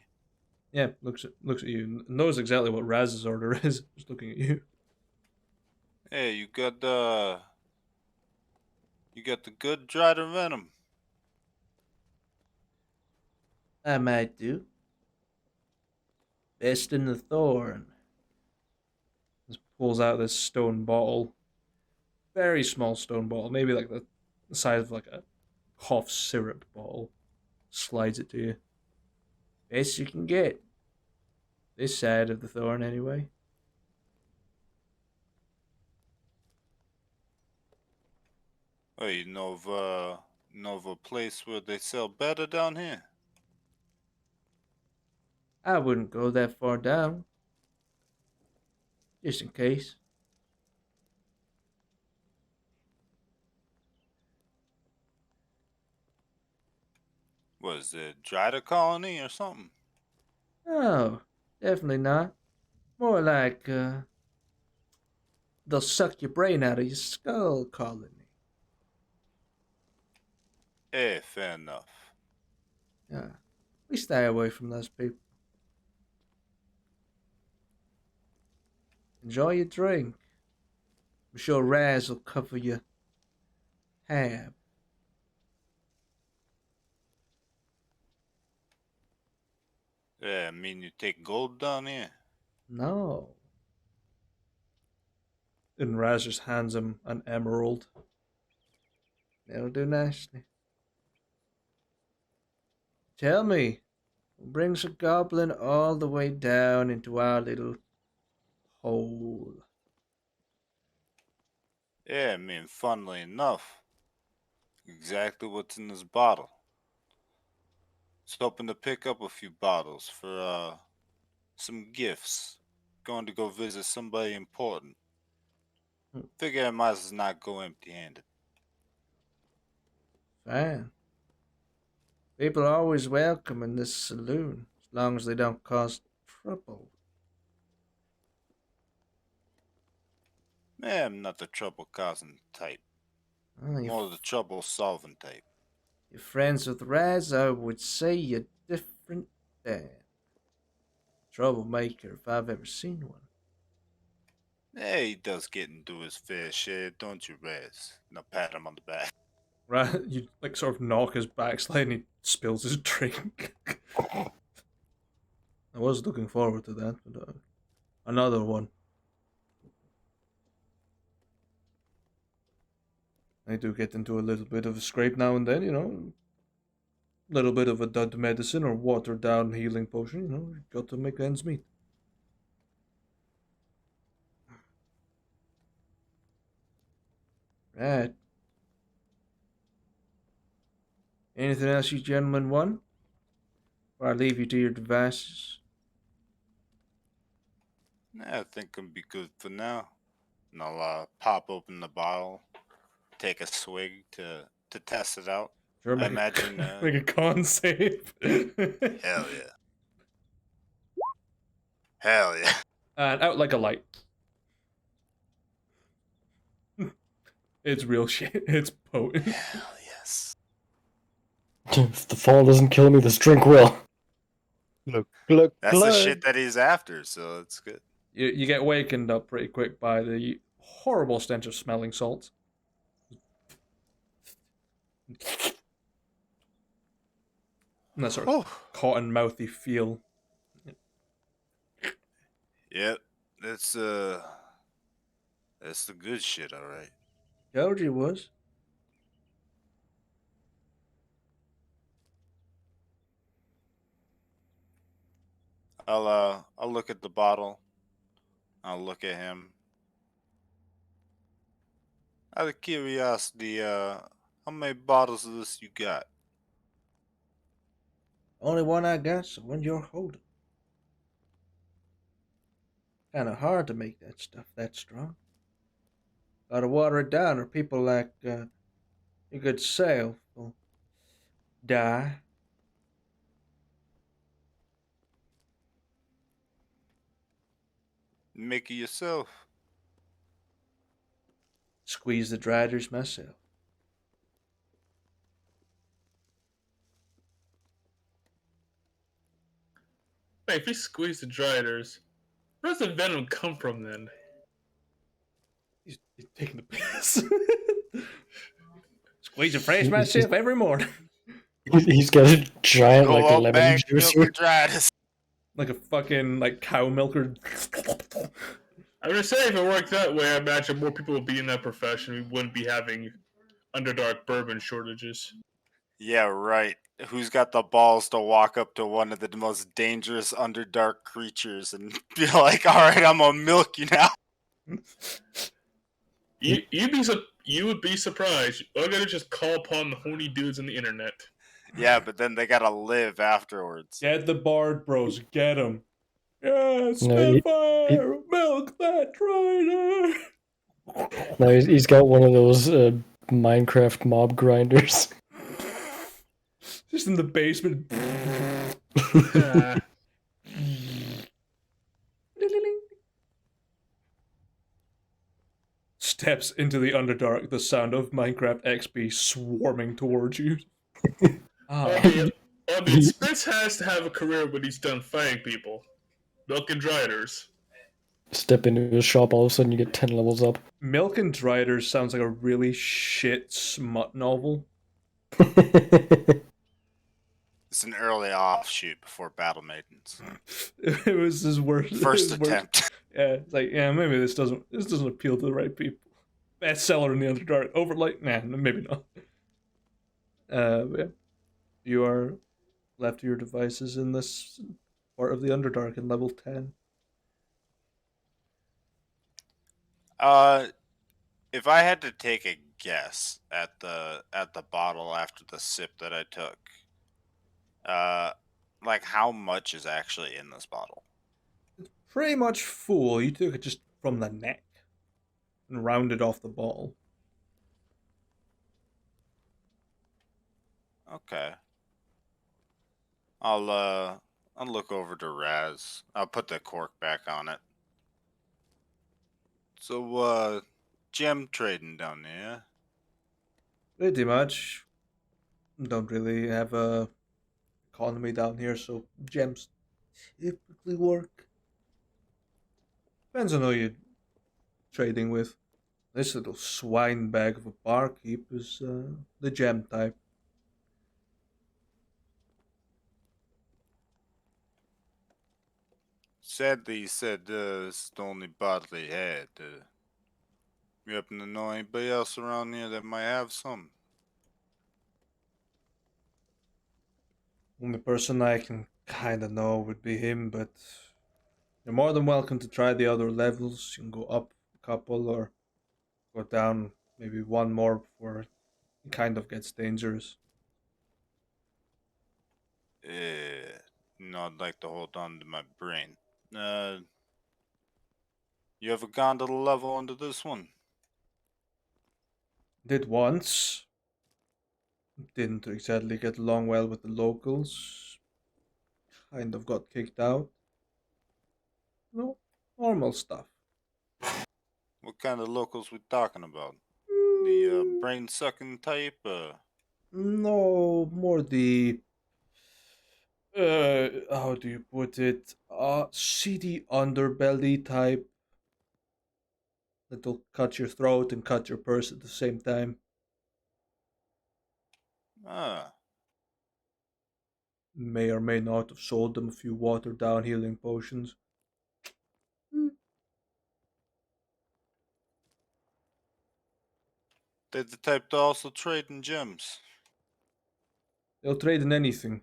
Yeah, looks at you. Knows exactly what Raz's order is. Just looking at you. Hey, you got the good dried venom. I might do. Best in the thorn. Just pulls out this stone bottle. Very small stone bottle, maybe like the size of like a cough syrup bottle. Slides it to you. Best you can get. This side of the thorn, anyway. Oh, you know of a place where they sell better down here? I wouldn't go that far down. Just in case. Was it Drider colony or something? Oh, definitely not. More like, they'll suck your brain out of your skull colony. Eh, fair enough. Yeah. We stay away from those people. Enjoy your drink. I'm sure Raz will cover your tab. Yeah, I mean you take gold down here. No. And Raz just hands him an emerald. That'll do nicely. Tell me, what brings a goblin all the way down into our little hole? Yeah, I mean, funnily enough, exactly what's in this bottle. Just hoping to pick up a few bottles for some gifts. Going to go visit somebody important. Figure I might as well not go empty-handed. Fine. People are always welcome in this saloon, as long as they don't cause trouble. Yeah, I'm not the trouble-causing type. Oh, More the trouble-solving type. you're friends with Raz, I would say you're different then. Troublemaker if I've ever seen one. Yeah, he does get into his fair share, don't you, Rez? Now pat him on the back. Right, you like sort of knock his backslide and he spills his drink. I was looking forward to that, but another one. I do get into a little bit of a scrape now and then, you know. A little bit of a dud medicine or watered down healing potion, you know. Got to make ends meet. Right. Anything else you gentlemen want? Or I leave you to your devices. Yeah, I think it'll be good for now. And I'll pop open the bottle, take a swig to test it out. Sure, I imagine. make a con save. Hell yeah. Hell yeah. And out like a light. It's real shit. It's potent. Hell yes. If the fall doesn't kill me, this drink will. Look, That's the shit that he's after, so it's good. You get wakened up pretty quick by the horrible stench of smelling salts. And that sort of cotton mouthy feel. Yep, that's that's the good shit, all right. Told you was. I'll look at the bottle. I'll look at him. Out of curiosity, how many bottles of this you got? Only one I got, so when you're holding. Kind of hard to make that stuff that strong. Gotta water it down, or people like you could say will die. Make it yourself. Squeeze the driders myself. Wait, if he squeezed the dryers, where does the venom come from then? He's taking the piss. Squeeze it fresh myself every morning. He's got a giant, Go like, out lemon back, milk juicer. and dry this. Like a fucking like cow milker. I'm just saying, if it worked that way, I imagine more people would be in that profession. We wouldn't be having Underdark bourbon shortages. Yeah, right. Who's got the balls to walk up to one of the most dangerous Underdark creatures and be like, "All right, I'm gonna milk you now." You would be surprised. All you gotta just call upon the horny dudes on the internet. Yeah, but then they gotta live afterwards. Get the bard bros, get them. Yeah, No, he- Spitfire, milk that rider. No, he's got one of those Minecraft mob grinders. Just in the basement. Steps into the Underdark, the sound of Minecraft XP swarming towards you. I mean, Spitz has to have a career when he's done fighting people. Milk and dryers. Step into a shop, all of a sudden you get 10 levels up. Milk and Driders sounds like a really shit smut novel. It's an early offshoot before Battle Maidens. It was his worst First his worst- attempt. Yeah, it's like, yeah, maybe this doesn't appeal to the right people. Bestseller in the Underdark. Overlight? Nah, maybe not. Yeah. You are left to your devices in this part of the Underdark in level 10. If I had to take a guess at the bottle after the sip that I took, like how much is actually in this bottle? Pretty much full. You took it just from the neck and rounded off the bottle. Okay. I'll look over to Raz. I'll put the cork back on it. So, gem trading down there. Pretty much. Don't really have a economy down here, so gems typically work. Depends on who you're trading with. This little swine bag of a barkeep is the gem type. Sadly, he said it's the only bottle he had. You happen to know anybody else around here that might have some? Only person I can kinda know would be him, but you're more than welcome to try the other levels. You can go up a couple or go down maybe one more before it kind of gets dangerous. No, I'd like to hold on to my brain. You ever gone to the level under this one? Did once. Didn't exactly get along well with the locals. Kind of got kicked out. No, normal stuff. What kind of locals we talking about? The brain sucking type? No, more the how do you put it? Seedy underbelly type. That'll cut your throat and cut your purse at the same time. Ah, May or may not have sold them a few watered down healing potions. they're the type to also trade in gems. They'll trade in anything.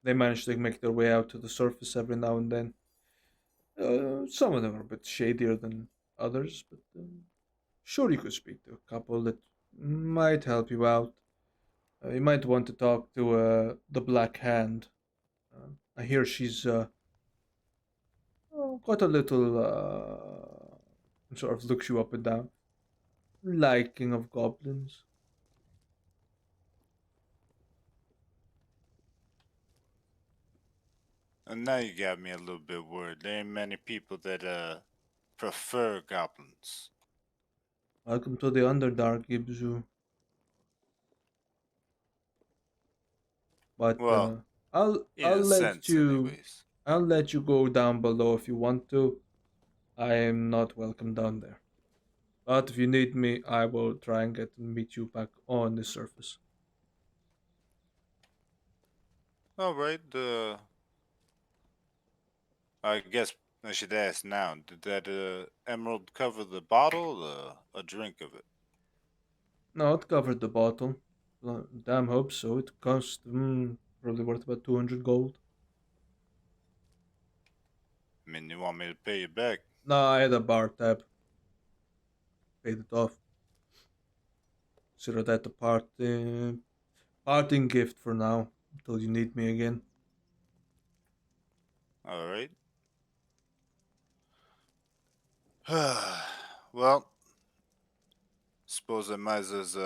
They manage to make their way out to the surface every now and then. Some of them are a bit shadier than others, but sure you could speak to a couple that might help you out. You might want to talk to the Black Hand. I hear she's got a little, sort of looks you up and down, liking of goblins. And now you got me a little bit worried. There ain't many people that prefer goblins. Welcome to the Underdark, Gibzu. But Well, I'll in a sense, anyways. I'll let you go down below if you want to. I am not welcome down there. But if you need me, I will try and meet you back on the surface. All right. I guess I should ask now. Did that emerald cover the bottle, a drink of it? No, it covered the bottle. Damn hope so. It cost probably worth about 200 gold. I mean, you want me to pay you back? No, I had a bar tab. Paid it off. Consider that a parting gift for now, until you need me again. All right. Well, suppose I might as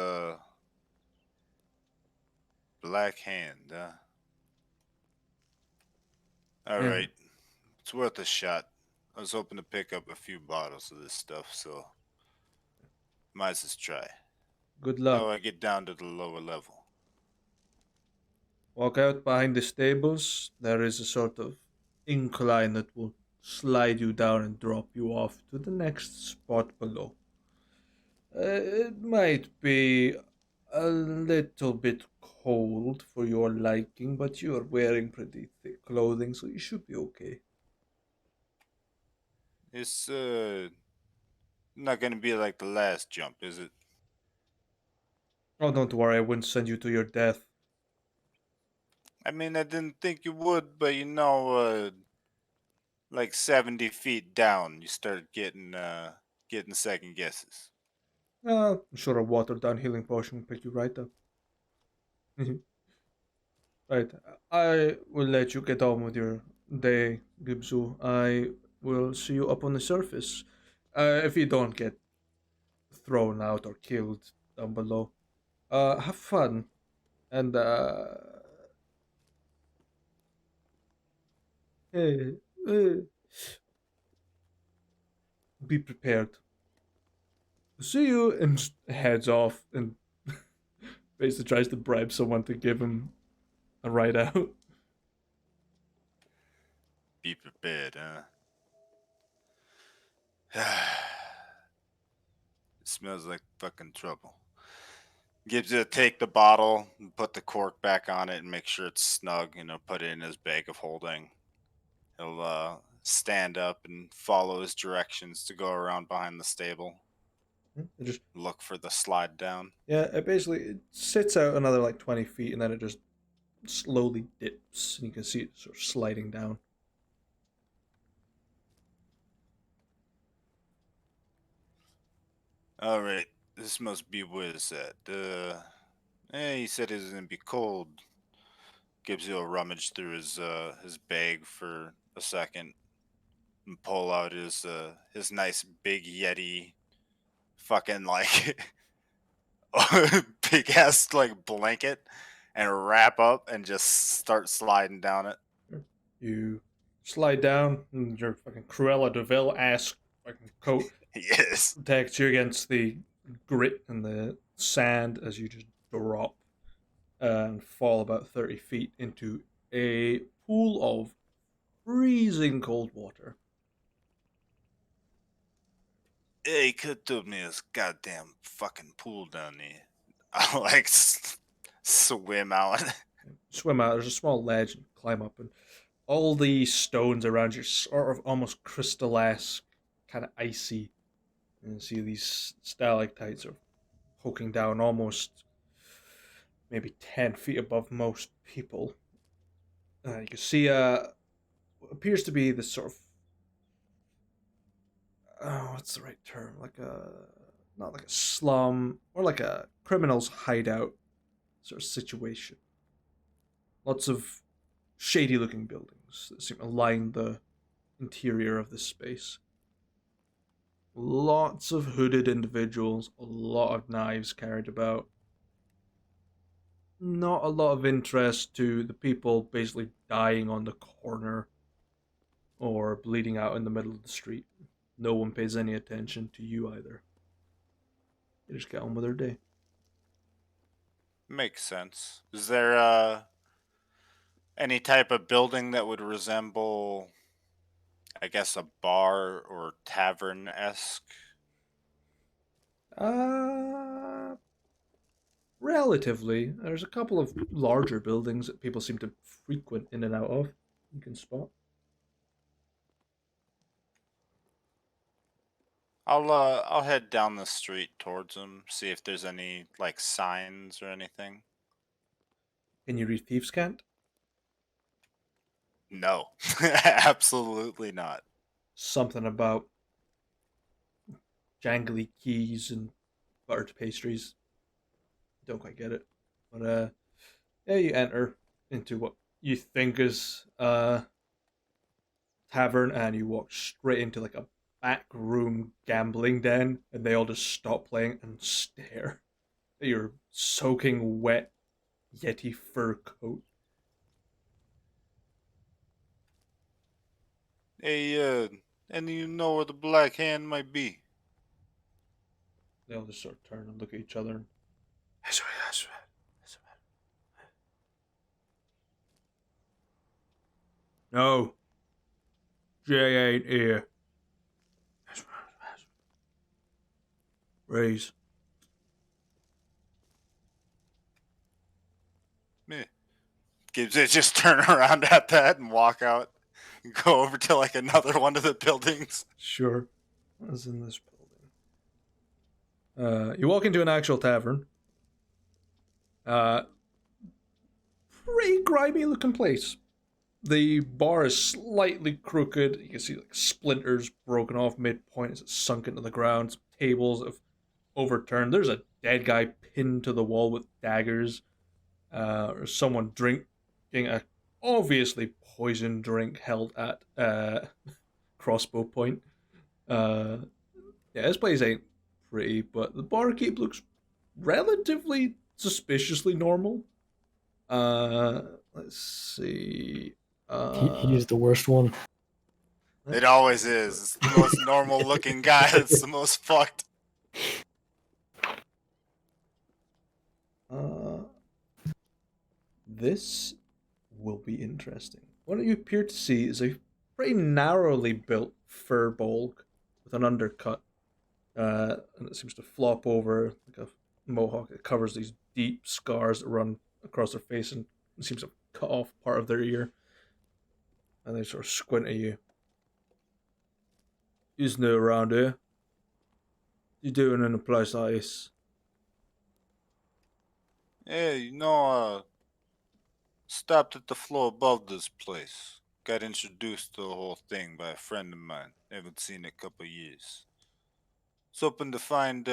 Black Hand, huh? All Yeah, right. It's worth a shot. I was hoping to pick up a few bottles of this stuff, so might as well try. good How do luck. I get down to the lower level? Walk out behind the stables. There is a sort of incline that will slide you down and drop you off to the next spot below. It might be a little bit cold for your liking, but you are wearing pretty thick clothing, so you should be okay. It's not gonna be like the last jump, is it? Oh, don't worry, I wouldn't send you to your death. I mean, I didn't think you would, but like 70 feet down, you start getting second guesses. I'm sure a watered down healing potion will pick you right up. Right, I will let you get on with your day, Gibzu. I will see you up on the surface. If you don't get thrown out or killed down below, have fun and eh, eh, be prepared. See you, and just heads off and basically tries to bribe someone to give him a ride out. Be prepared, huh? It smells like fucking trouble. Gives you to take the bottle and put the cork back on it and make sure it's snug, put it in his bag of holding. He'll stand up and follow his directions to go around behind the stable. It just Look for the slide down. it sits out another like 20 feet, and then it just slowly dips, and you can see it sort of sliding down. All right, this must be where it's at. He said it was gonna be cold. Gives you a rummage through his bag for a second and pull out his nice big Yeti fucking like big ass like blanket and wrap up and just start sliding down it. You slide down, and your fucking Cruella de Vil ass fucking coat Yes. protects you against the grit and the sand as you just drop and fall about 30 feet into a pool of freezing cold water. Yeah, he could have told me this goddamn fucking pool down there. I like Swim out. Swim out. There's a small ledge and climb up, and all the stones around you are sort of almost crystal-esque, kind of icy. And you see these stalactites are poking down almost maybe 10 feet above most people. You can see what appears to be this sort of what's the right term? Like a not like a slum or like a criminal's hideout sort of situation. Lots of shady looking buildings that seem to line the interior of this space. Lots of hooded individuals, a lot of knives carried about. Not a lot of interest to the people basically dying on the corner or bleeding out in the middle of the street. No one pays any attention to you either. They just get on with their day. Makes sense. Is there any type of building that would resemble, I guess, a bar or tavern-esque? Relatively. There's a couple of larger buildings that people seem to frequent in and out of. You can spot. I'll head down the street towards them, see if there's any like signs or anything. Can you read Thieves' Cant? No, absolutely not. Something about jangly keys and buttered pastries. Don't quite get it. But yeah, you enter into what you think is a tavern and you walk straight into like a back room gambling den and they all just stop playing and stare at your soaking wet Yeti fur coat. Hey, and you know where the Black Hand might be? They all just sort of turn and look at each other. And, no, Jay ain't here. Raise. Meh. Gibbs just turn around at that and walk out and go over to like another one of the buildings. Sure. What's in this building? You walk into an actual tavern. Pretty grimy looking place. The bar is slightly crooked. You can see like splinters broken off midpoint as it's sunk into the ground. Some tables have overturned. There's a dead guy pinned to the wall with daggers. Or someone drinking a obviously poisoned drink held at crossbow point. Yeah, this place ain't pretty, but the barkeep looks relatively suspiciously normal. Let's see. He's the worst one. It always is. It's the most normal looking guy that's the most fucked. This will be interesting. What you appear to see is a pretty narrowly built fur bulk with an undercut, and it seems to flop over like a mohawk. It covers these deep scars that run across their face and seems to cut off part of their ear. And they sort of squint at you. He's new around here. What you doing in a place like this? Hey, stopped at the floor above this place. Got introduced to the whole thing by a friend of mine. Haven't seen in a couple years. Was hoping to find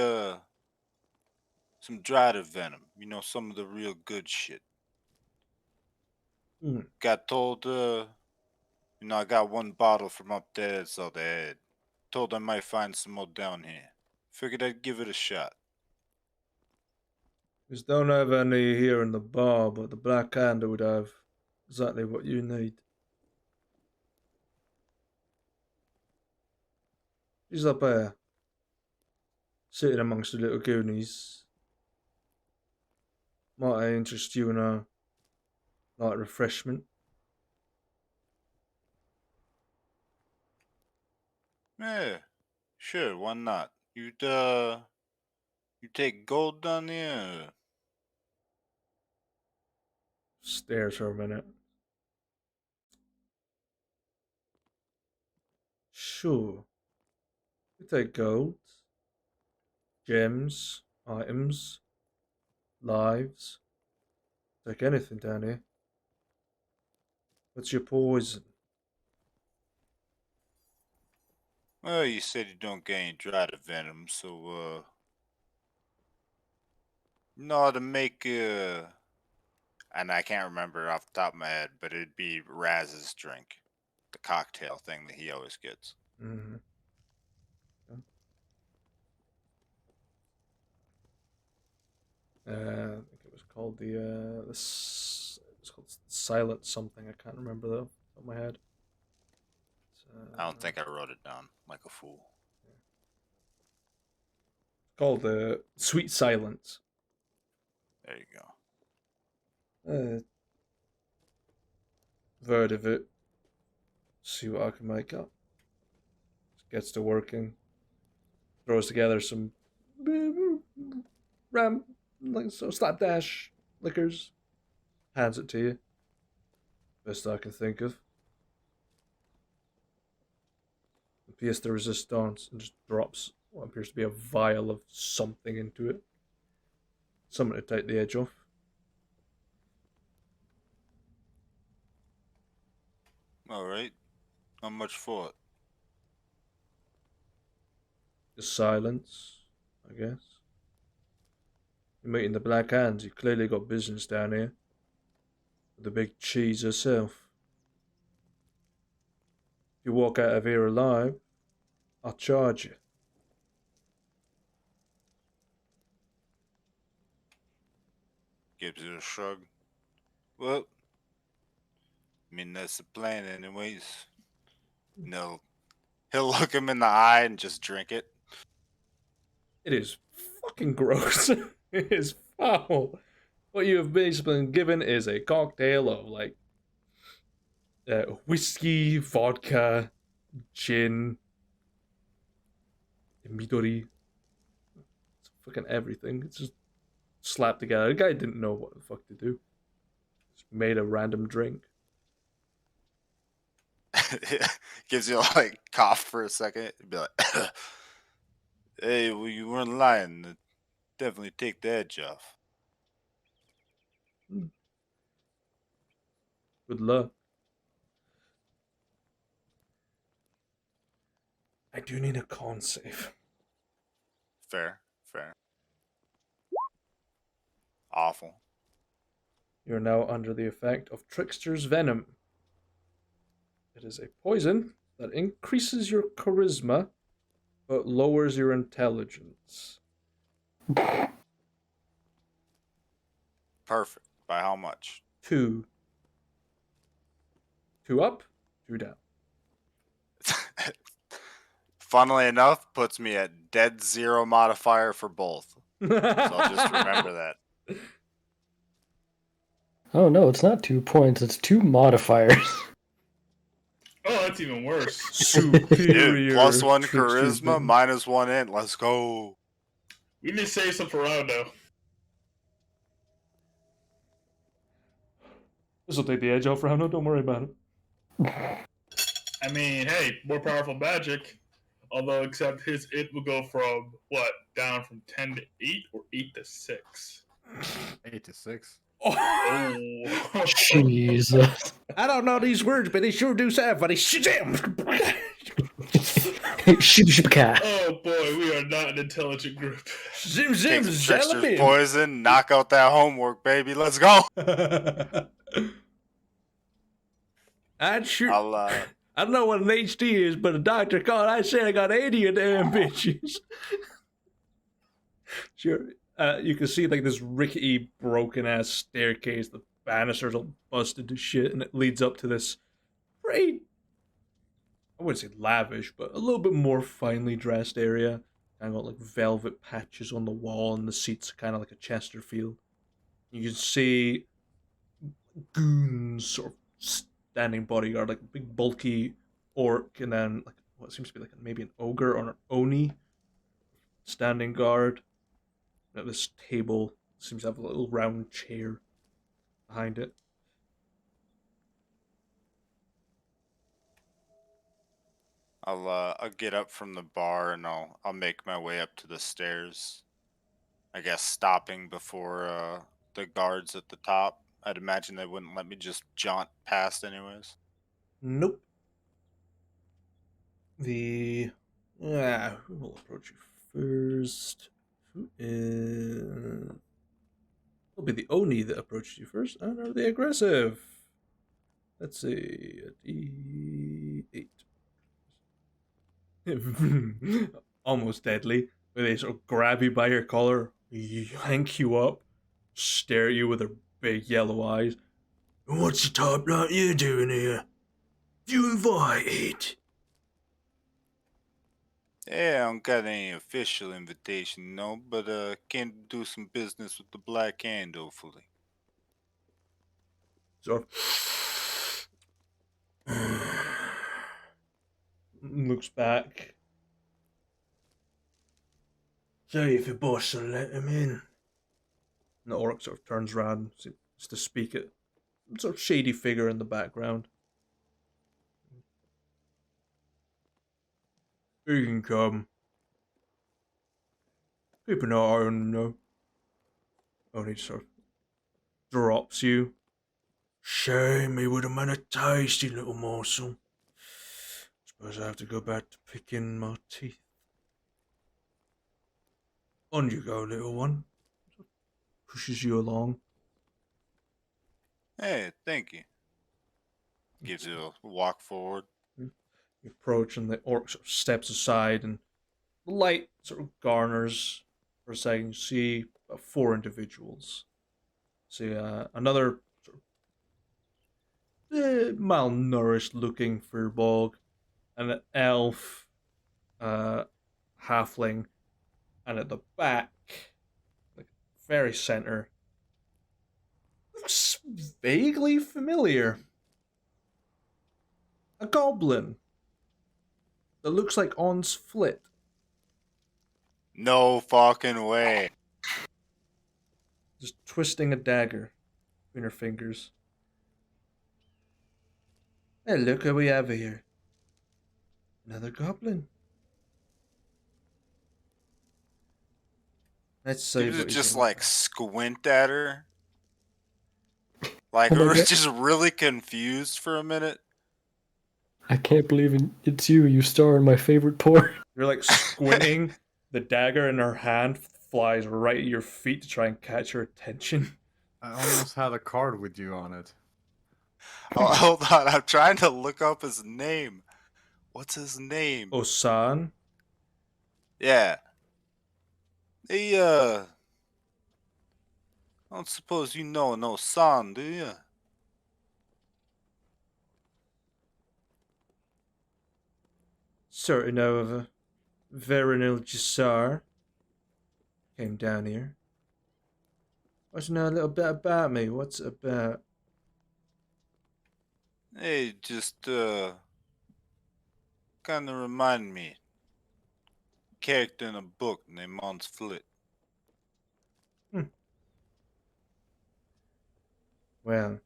some dried venom. Some of the real good shit. Got told, I got one bottle from up there, that's all they had. Told I might find some more down here. Figured I'd give it a shot. We don't have any here in the bar, but the Black Hand would have exactly what you need. He's up there, sitting amongst the little goonies. Might I interest you in a light refreshment? Yeah, sure, why not? You take gold down here? Stares for a minute. Sure. We take gold, gems, items, lives. Take anything down here. What's your poison? Well, you said you don't get any dried venom, so no, to make and I can't remember off the top of my head, but it'd be Raz's drink, the cocktail thing that he always gets. Mm-hmm. I think it was called it was called Silent something. I can't remember though, off my head. I don't think I wrote it down like a fool. Called Sweet Silence. There you go. Word of it. See what I can make up. Gets to working. Throws together some slapdash liquors. Hands it to you. Best I can think of. Pièce de resistance, and just drops what appears to be a vial of something into it. Something to take the edge off. Alright. How much for it? Just silence, I guess. You're meeting the Black Hands. You clearly got business down here. With the big cheese herself. If you walk out of here alive, I'll charge you. Gives it a shrug. Well, I mean, that's the plan anyways. No. He'll look him in the eye and just drink it. It is fucking gross. It is foul. What you have basically been given is a cocktail of like whiskey, vodka, gin, midori. It's fucking everything. It's just slapped together. The guy didn't know what the fuck to do. Just made a random drink. Gives you like cough for a second. Be like, hey, well, you weren't lying. Definitely take the edge off. Good luck. I do need a con save. Fair, fair. Awful. You're now under the effect of Trickster's Venom. It is a poison that increases your charisma, but lowers your intelligence. Perfect. By how much? 2. 2 up, 2 down. Funnily enough, puts me at dead zero modifier for both. So I'll just remember that. Oh no, it's not 2 points, it's 2 modifiers. Oh, that's even worse. Superior. Dude, +1 Trickster's charisma, Venom. -1 int. Let's go. We need to save some for Rondo. This will take the edge off Rauno, don't worry about it. I mean, hey, more powerful magic. Although, except his it will go from what down from 10 to 8 or 8 to 6. 8 to 6. Oh, Jesus. I don't know these words, but they sure do sound funny. Shazam! Shibshibka. oh boy, we are not an intelligent group. Zim Take zim some Trickster's zalabim. poison, knock out that homework, baby. Let's go. I'd sure. I'll I don't know what an HD is, but a doctor called. I said I got 80 of them bitches. Sure. You can see like this rickety, broken ass staircase. The banisters all busted to shit, and it leads up to this pretty, I wouldn't say lavish, but a little bit more finely dressed area. Kind of got like velvet patches on the wall, and the seats kind of like a Chesterfield. You can see goons sort of standing bodyguard, like a big bulky orc, and then like what seems to be like maybe an ogre or an oni standing guard. At this table seems to have a little round chair behind it. I'll get up from the bar and I'll make my way up to the stairs. I guess stopping before the guards at the top. I'd imagine they wouldn't let me just jaunt past anyways. Nope. Who will approach you first? Who is? Will be the Oni that approaches you first, and are they aggressive? Let's see, a D8. Almost deadly. Where they sort of grab you by your collar, yank you up, stare at you with their big yellow eyes. What's the top lot you doing here? You invited? Yeah, I don't got any official invitation, no, but can do some business with the Black Hand, hopefully. Sort of looks back. Say if your boss will let him in. And the orc sort of turns around just to speak at sort of shady figure in the background. You can come. Keep an eye on him, Oh, he sort of drops you. Shame he would have made a tasty little morsel. Suppose I have to go back to picking my teeth. On you go, little one. Pushes you along. Hey, thank you. Gives you a walk forward. You approach, and the orc sort of steps aside, and the light sort of garners for a second. You see about 4 individuals. See another sort of malnourished looking furbog, and an elf, halfling, and at the back, like very center, looks vaguely familiar. A goblin that looks like On's Flit. No fucking way. Just twisting a dagger between her fingers. Hey, look who we have here. Another goblin. Let's see Dude what would he's just gonna like squint at her. Like, Oh my we were God. just really confused for a minute. I can't believe it's you. You star in my favorite porn. You're like squinting. The dagger in her hand flies right at your feet to try and catch her attention. I almost had a card with you on it. Oh, hold on, I'm trying to look up his name. What's his name? Osan. Yeah. Hey, I don't suppose you know no son, do you? Certain of a Veronil Jassar came down here. Wants to know a little bit about me. What's it about? Hey, just, kinda remind me. Character in a book named Mons Flit. Well,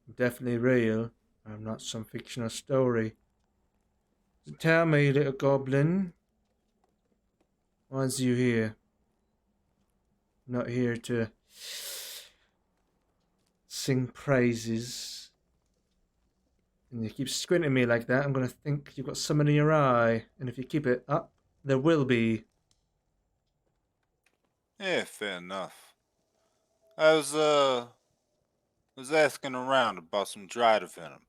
I'm definitely real. I'm not some fictional story. So tell me, little goblin, why's you here? Not here to sing praises. And you keep squinting at me like that, I'm gonna think you've got something in your eye. And if you keep it up, there will be. Yeah, fair enough. I was asking around about some dried venom.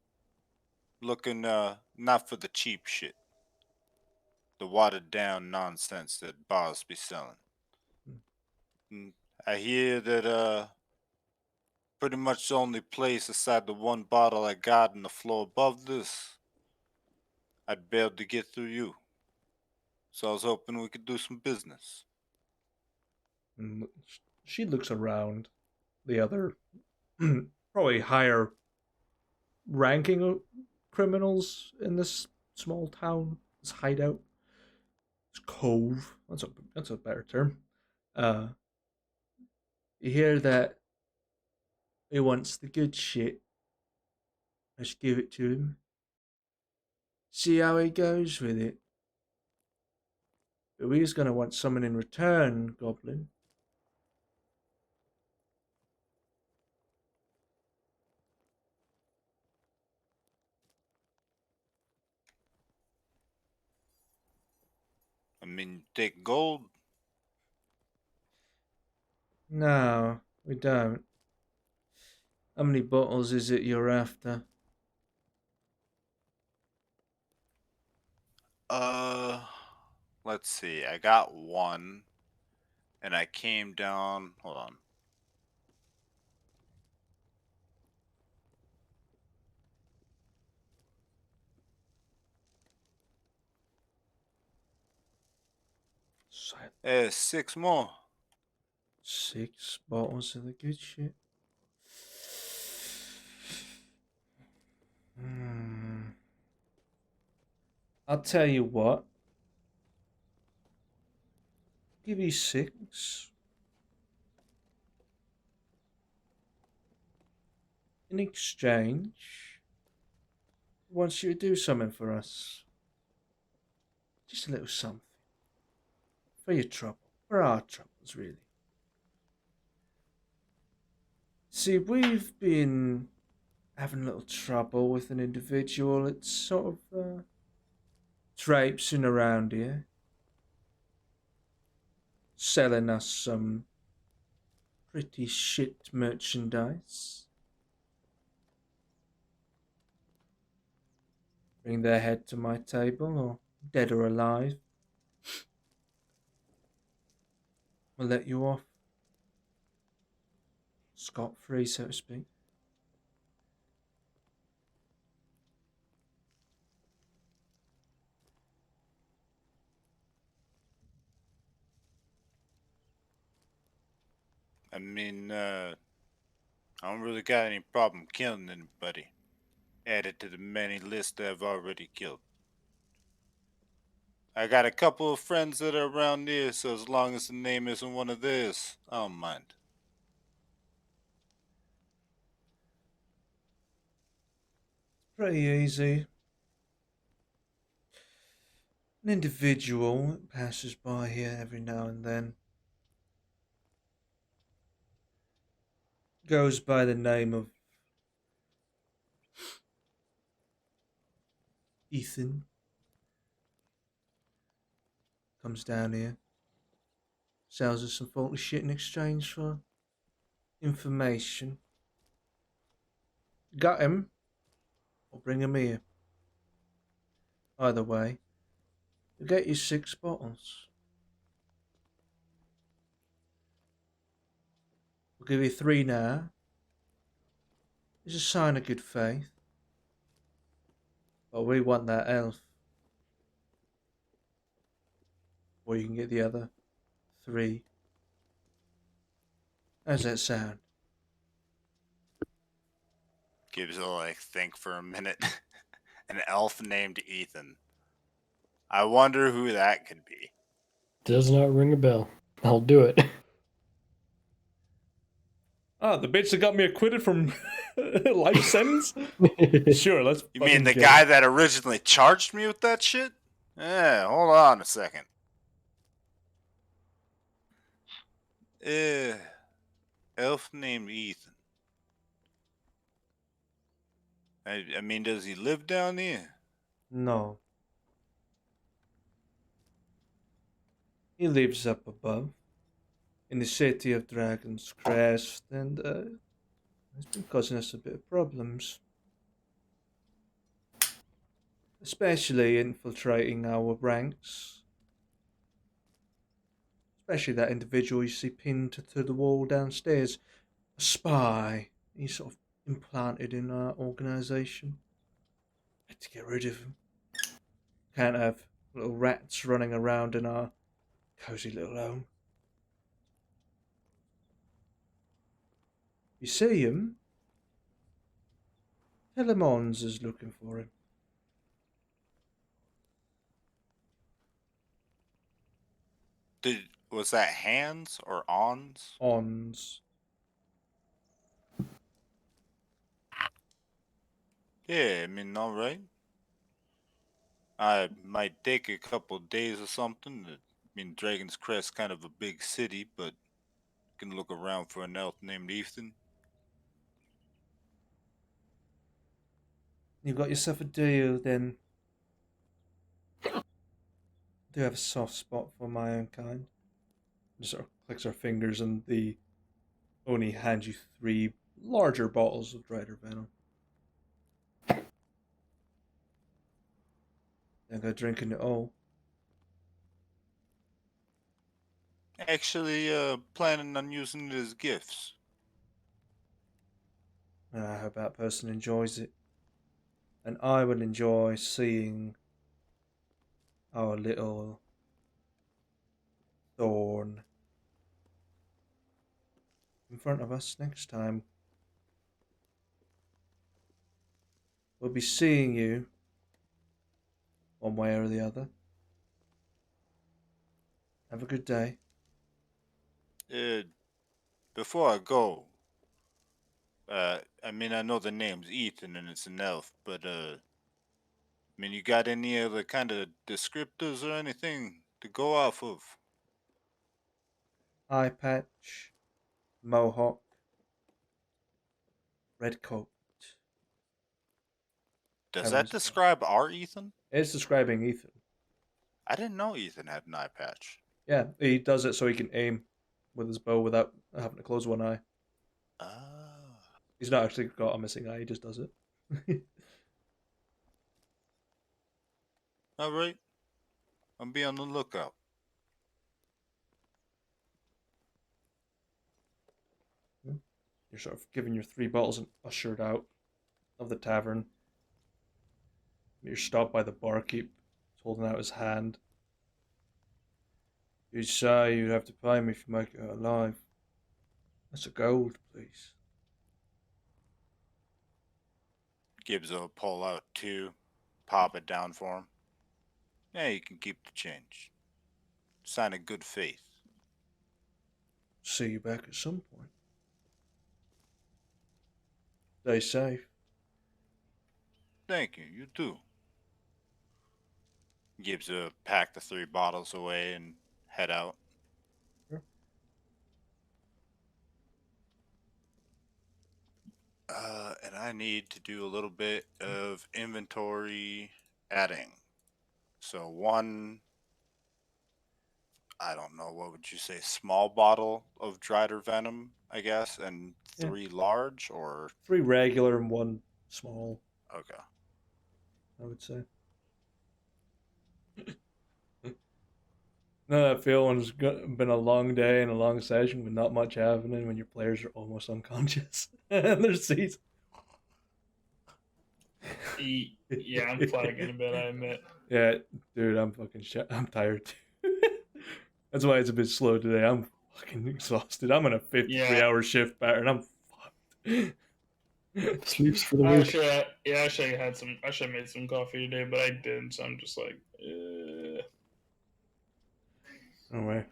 Looking, not for the cheap shit. The watered down nonsense that bars be selling. Mm, I hear that, pretty much the only place aside the one bottle I got on the floor above this, I'd be able to get through you. So I was hoping we could do some business. And she looks around the other, probably higher ranking criminals in this small town, this hideout, this cove. That's a better term. Uh, you hear that he wants the good shit. Let's give it to him. see how he goes with it. But he's going to want something in return, Goblin. I mean, take gold. No, we don't. How many bottles is it you're after? Let's see. I got one, and I came down. Hold on. Silent. 6 more. 6 bottles of the good shit. I'll tell you what. Give you 6. In exchange, he wants you to do something for us. Just a little something. For your trouble. For our troubles, really. See, we've been having a little trouble with an individual that's sort of traipsing around here. Selling us some pretty shit merchandise. Bring their head to my table, or dead or alive. We'll let you off. Scot-free, so to speak. I mean, I don't really got any problem killing anybody. Added to the many lists I've already killed. I got a couple of friends that are around here, so as long as the name isn't one of theirs, I don't mind. Pretty easy. An individual that passes by here every now and then goes by the name of Ethan. Comes down here, sells us some faulty shit in exchange for information. Got him, or bring him here. Either way, you'll get you 6 bottles. We'll give you 3 now. It's a sign of good faith. But we want that elf. Or you can get the other 3. How's that sound? Gibbs will like think for a minute. An elf named Ethan. I wonder who that could be. Does not ring a bell. I'll do it. Ah, the bitch that got me acquitted from life sentence? Sure, let's You mean fucking the get guy it. that originally charged me with that shit? Hold on a second. Elf named Ethan. I mean, does he live down here? No. He lives up above. In the city of Dragon's Crest, and it's been causing us a bit of problems. Especially infiltrating our ranks. Especially that individual you see pinned to the wall downstairs. A spy. He's sort of implanted in our organisation. Had to get rid of him. Can't have little rats running around in our cosy little home. You see him? Tell him Ons is looking for him. Was that Hans or Ons? Ons. Yeah, I mean, alright. I might take a couple days or something. I mean, Dragon's Crest's kind of a big city, but can look around for an elf named Ethan. You've got yourself a deal then. I do have a soft spot for my own kind. Just sort of clicks her fingers and the Oni hands you 3 larger bottles of Drider Venom. Then go drinking it all. Actually, planning on using it as gifts. I hope that person enjoys it. And I will enjoy seeing our little thorn in front of us next time. We'll be seeing you one way or the other. Have a good day. Before I go, I mean, I know the name's Ethan and it's an elf, but I mean, you got any other kind of descriptors or anything to go off of? Eye patch, mohawk, red coat. Does That that was describe our Ethan? It's describing Ethan. I didn't know Ethan had an eye patch. Yeah, he does it so he can aim with his bow without having to close one eye. Ah. He's not actually got a missing eye, he just does it. All right. I'll be on the lookout. You're sort of giving your 3 bottles and ushered out of the tavern. You're stopped by the barkeep. He's holding out his hand. You say you'd have to pay me if you make it out alive. That's a gold, please. Gibbs will pull out 2, pop it down for him. Yeah, you can keep the change. Sign of good faith. See you back at some point. Stay safe. Thank you, you too. Gibbs will pack the 3 bottles away and head out. Sure. And I need to do a little bit of inventory adding. So 1, I don't know, what would you say, small bottle of Drider Venom, I guess, and 3 large, or 3 regular and 1 small, okay. I would say. No, that feeling it's been a long day and a long session with not much happening when your players are almost unconscious and their seats. Yeah, I'm flagging a bit, I admit. Yeah, dude, I'm fucking shit. I'm tired too. That's why it's a bit slow today. I'm fucking exhausted. I'm on a 53-hour shift pattern. I'm fucked. Sleeps for the I week. should have made some coffee today, but I didn't, so I'm just like, No way.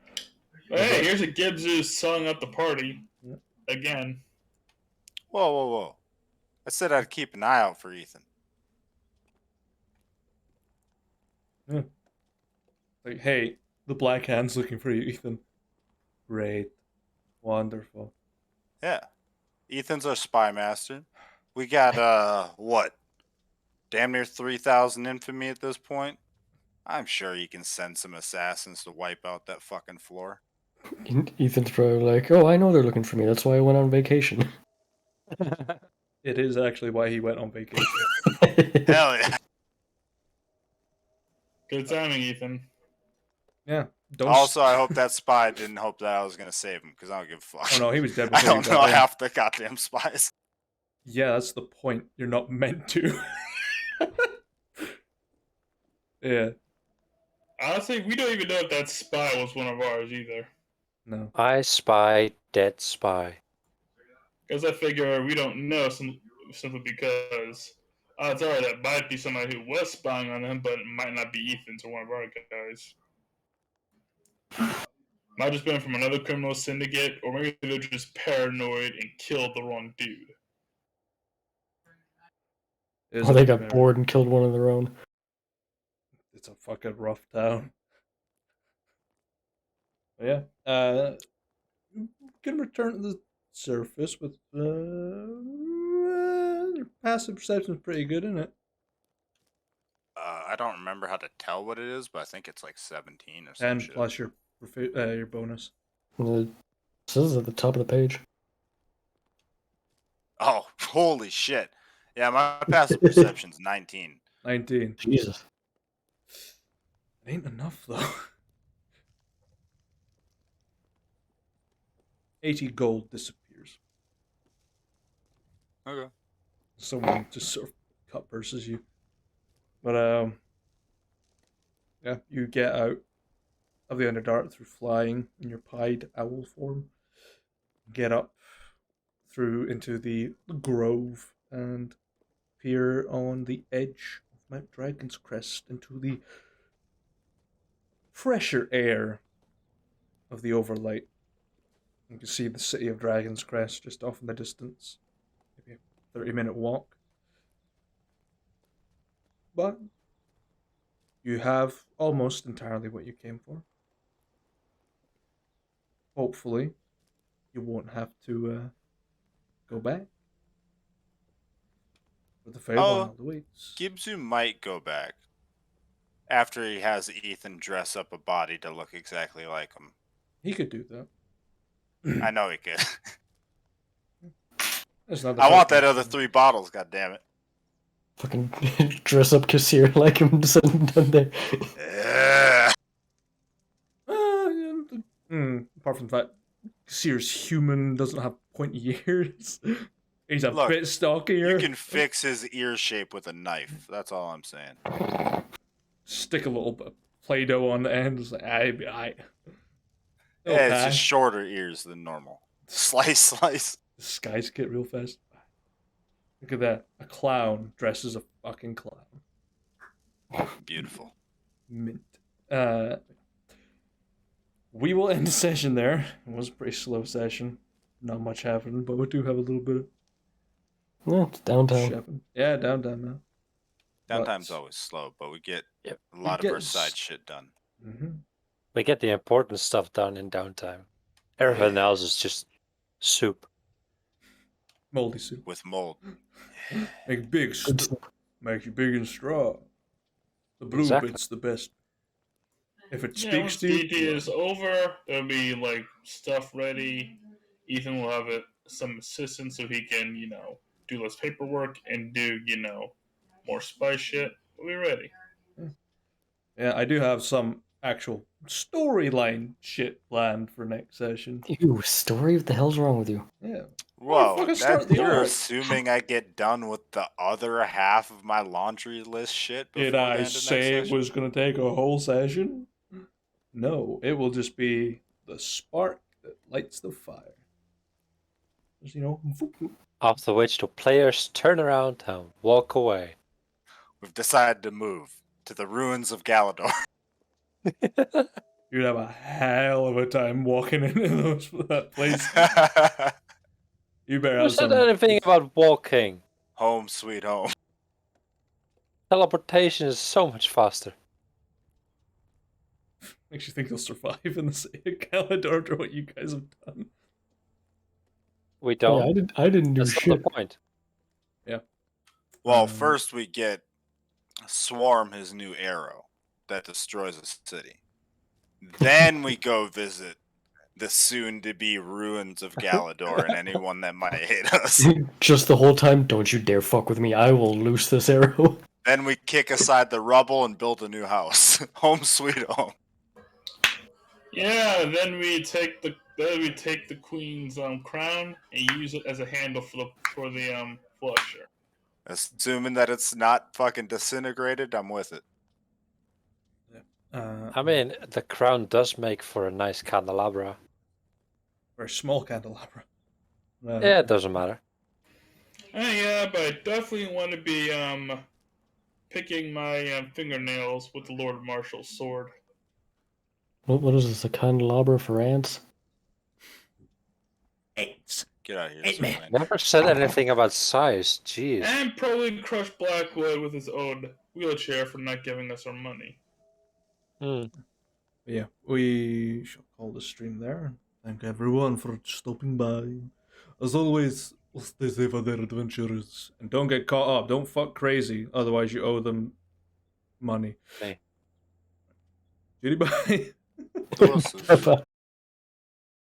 Hey, here's a Gibbs who's selling up the party. Yeah. Again. Whoa. I said I'd keep an eye out for Ethan. Yeah. Like, hey, the Black Hand's looking for you, Ethan. Great. Wonderful. Yeah. Ethan's our spy master. We got, what? Damn near 3,000 infamy at this point. I'm sure he can send some assassins to wipe out that fucking floor. Ethan's probably like, oh, I know they're looking for me. That's why I went on vacation. It is actually why he went on vacation. Hell yeah. Good timing, Ethan. Yeah. Also, I hope that spy didn't hope that I was going to save him, because I don't give a fuck. Oh no, he was dead I before you don't got know there. half the goddamn spies. Yeah, that's the point. You're not meant to. Yeah. Honestly, we don't even know if that spy was one of ours either. No. I spy, dead spy. Because I figure we don't know simply because odds are that might be somebody who was spying on him, but it might not be Ethan's or one of our guys. Might just been from another criminal syndicate, or maybe they're just paranoid and killed the wrong dude. Or they got bored and killed one of their own. it's a fucking rough town. But yeah, you can return to the surface with your passive perception is pretty good, isn't it? I don't remember how to tell what it is, but I think it's like 17 or some 10 shit. plus your bonus. It says at the top of the page. Oh, holy shit. Yeah, my passive perception's 19. 19. Jesus. It ain't enough though. 80 gold disappears. Okay. Someone just sort of cut versus you. But yeah, you get out of the Underdark through flying in your pied owl form. Get up through into the grove and appear on the edge of Mount Dragon's Crest into the fresher air of the overlight. You can see the city of Dragon's Crest just off in the distance. Maybe a 30-minute walk. But you have almost entirely what you came for. Hopefully, you won't have to go back. But the Feywild awaits. Gibzu might go back after he has Ethan dress up a body to look exactly like him. He could do that. I know he could. I want that other 3 bottles, goddammit. Fucking dress up Kassir like him said and done there. Yeah. Apart from the fact, Sears human doesn't have pointy ears. He's a Look, bit stockier. You can fix his ear shape with a knife. That's all I'm saying. Stick a little bit of Play-Doh on the end. It's like, Yeah, it's just shorter ears than normal. Slice. This guys get real fast. Look at that. A clown dressed as a fucking clown. Beautiful. Mint. We will end the session there. It was a pretty slow session. Not much happened, but we do have a little bit of Yeah, it's downtown. shopping. Yeah, downtown now. Downtime's always slow, but we get Yep. a lot of our side shit done. Mm-hmm. We get the important stuff done in downtime. Everything else is just soup. Moldy soup. With mold. Make big. Make you big and strong. The blue Exactly. bit's the best. If it Yeah, speaks once to D&D you, is over, there'll be like stuff ready. Ethan will have some assistance so he can, do less paperwork and do, more spy shit. We'll be ready. yeah, I do have some actual storyline shit planned for next session. Ew, story? What the hell's wrong with you? Yeah. Whoa, fucking start the you're arc. assuming I get done with the other half of my laundry list shit before Did the I end of say next it session? was going to take a whole session? No, it will just be the spark that lights the fire. Just, After which the players turn around and walk away. We've decided to move to the ruins of Galador. you'd have a hell of a time walking into that place. You better Who have said some. anything about walking? Home sweet home. Teleportation is so much faster. Makes you think you'll survive in the city of Galador after what you guys have done. We Yeah, don't. I didn't do That's not shit. the point. Well, first we get Swarm his new arrow that destroys a city. Then we go visit the soon-to-be ruins of Galador and anyone that might hate us. Just the whole time, don't you dare fuck with me. I will loose this arrow. Then we kick aside the rubble and build a new house. Home sweet home. Yeah, then we take the queen's crown and use it as a handle for the flusher. Assuming that it's not fucking disintegrated, I'm with it. I mean, the crown does make for a nice candelabra. Very small candelabra. Yeah, it doesn't matter. Yeah, but I definitely want to be picking my fingernails with the Lord Marshal's sword. What is this, a candelabra for ants? Ants. Get out of here. Hey, man. Superman. Never said anything about size. Jeez. And probably crush Blackwood with his own wheelchair for not giving us our money. Yeah, we shall call the stream there. Thank everyone for stopping by. As always, stay safe on their adventures. And don't get caught up. Don't fuck crazy, otherwise you owe them money. Hey. Judy, bye. Awesome.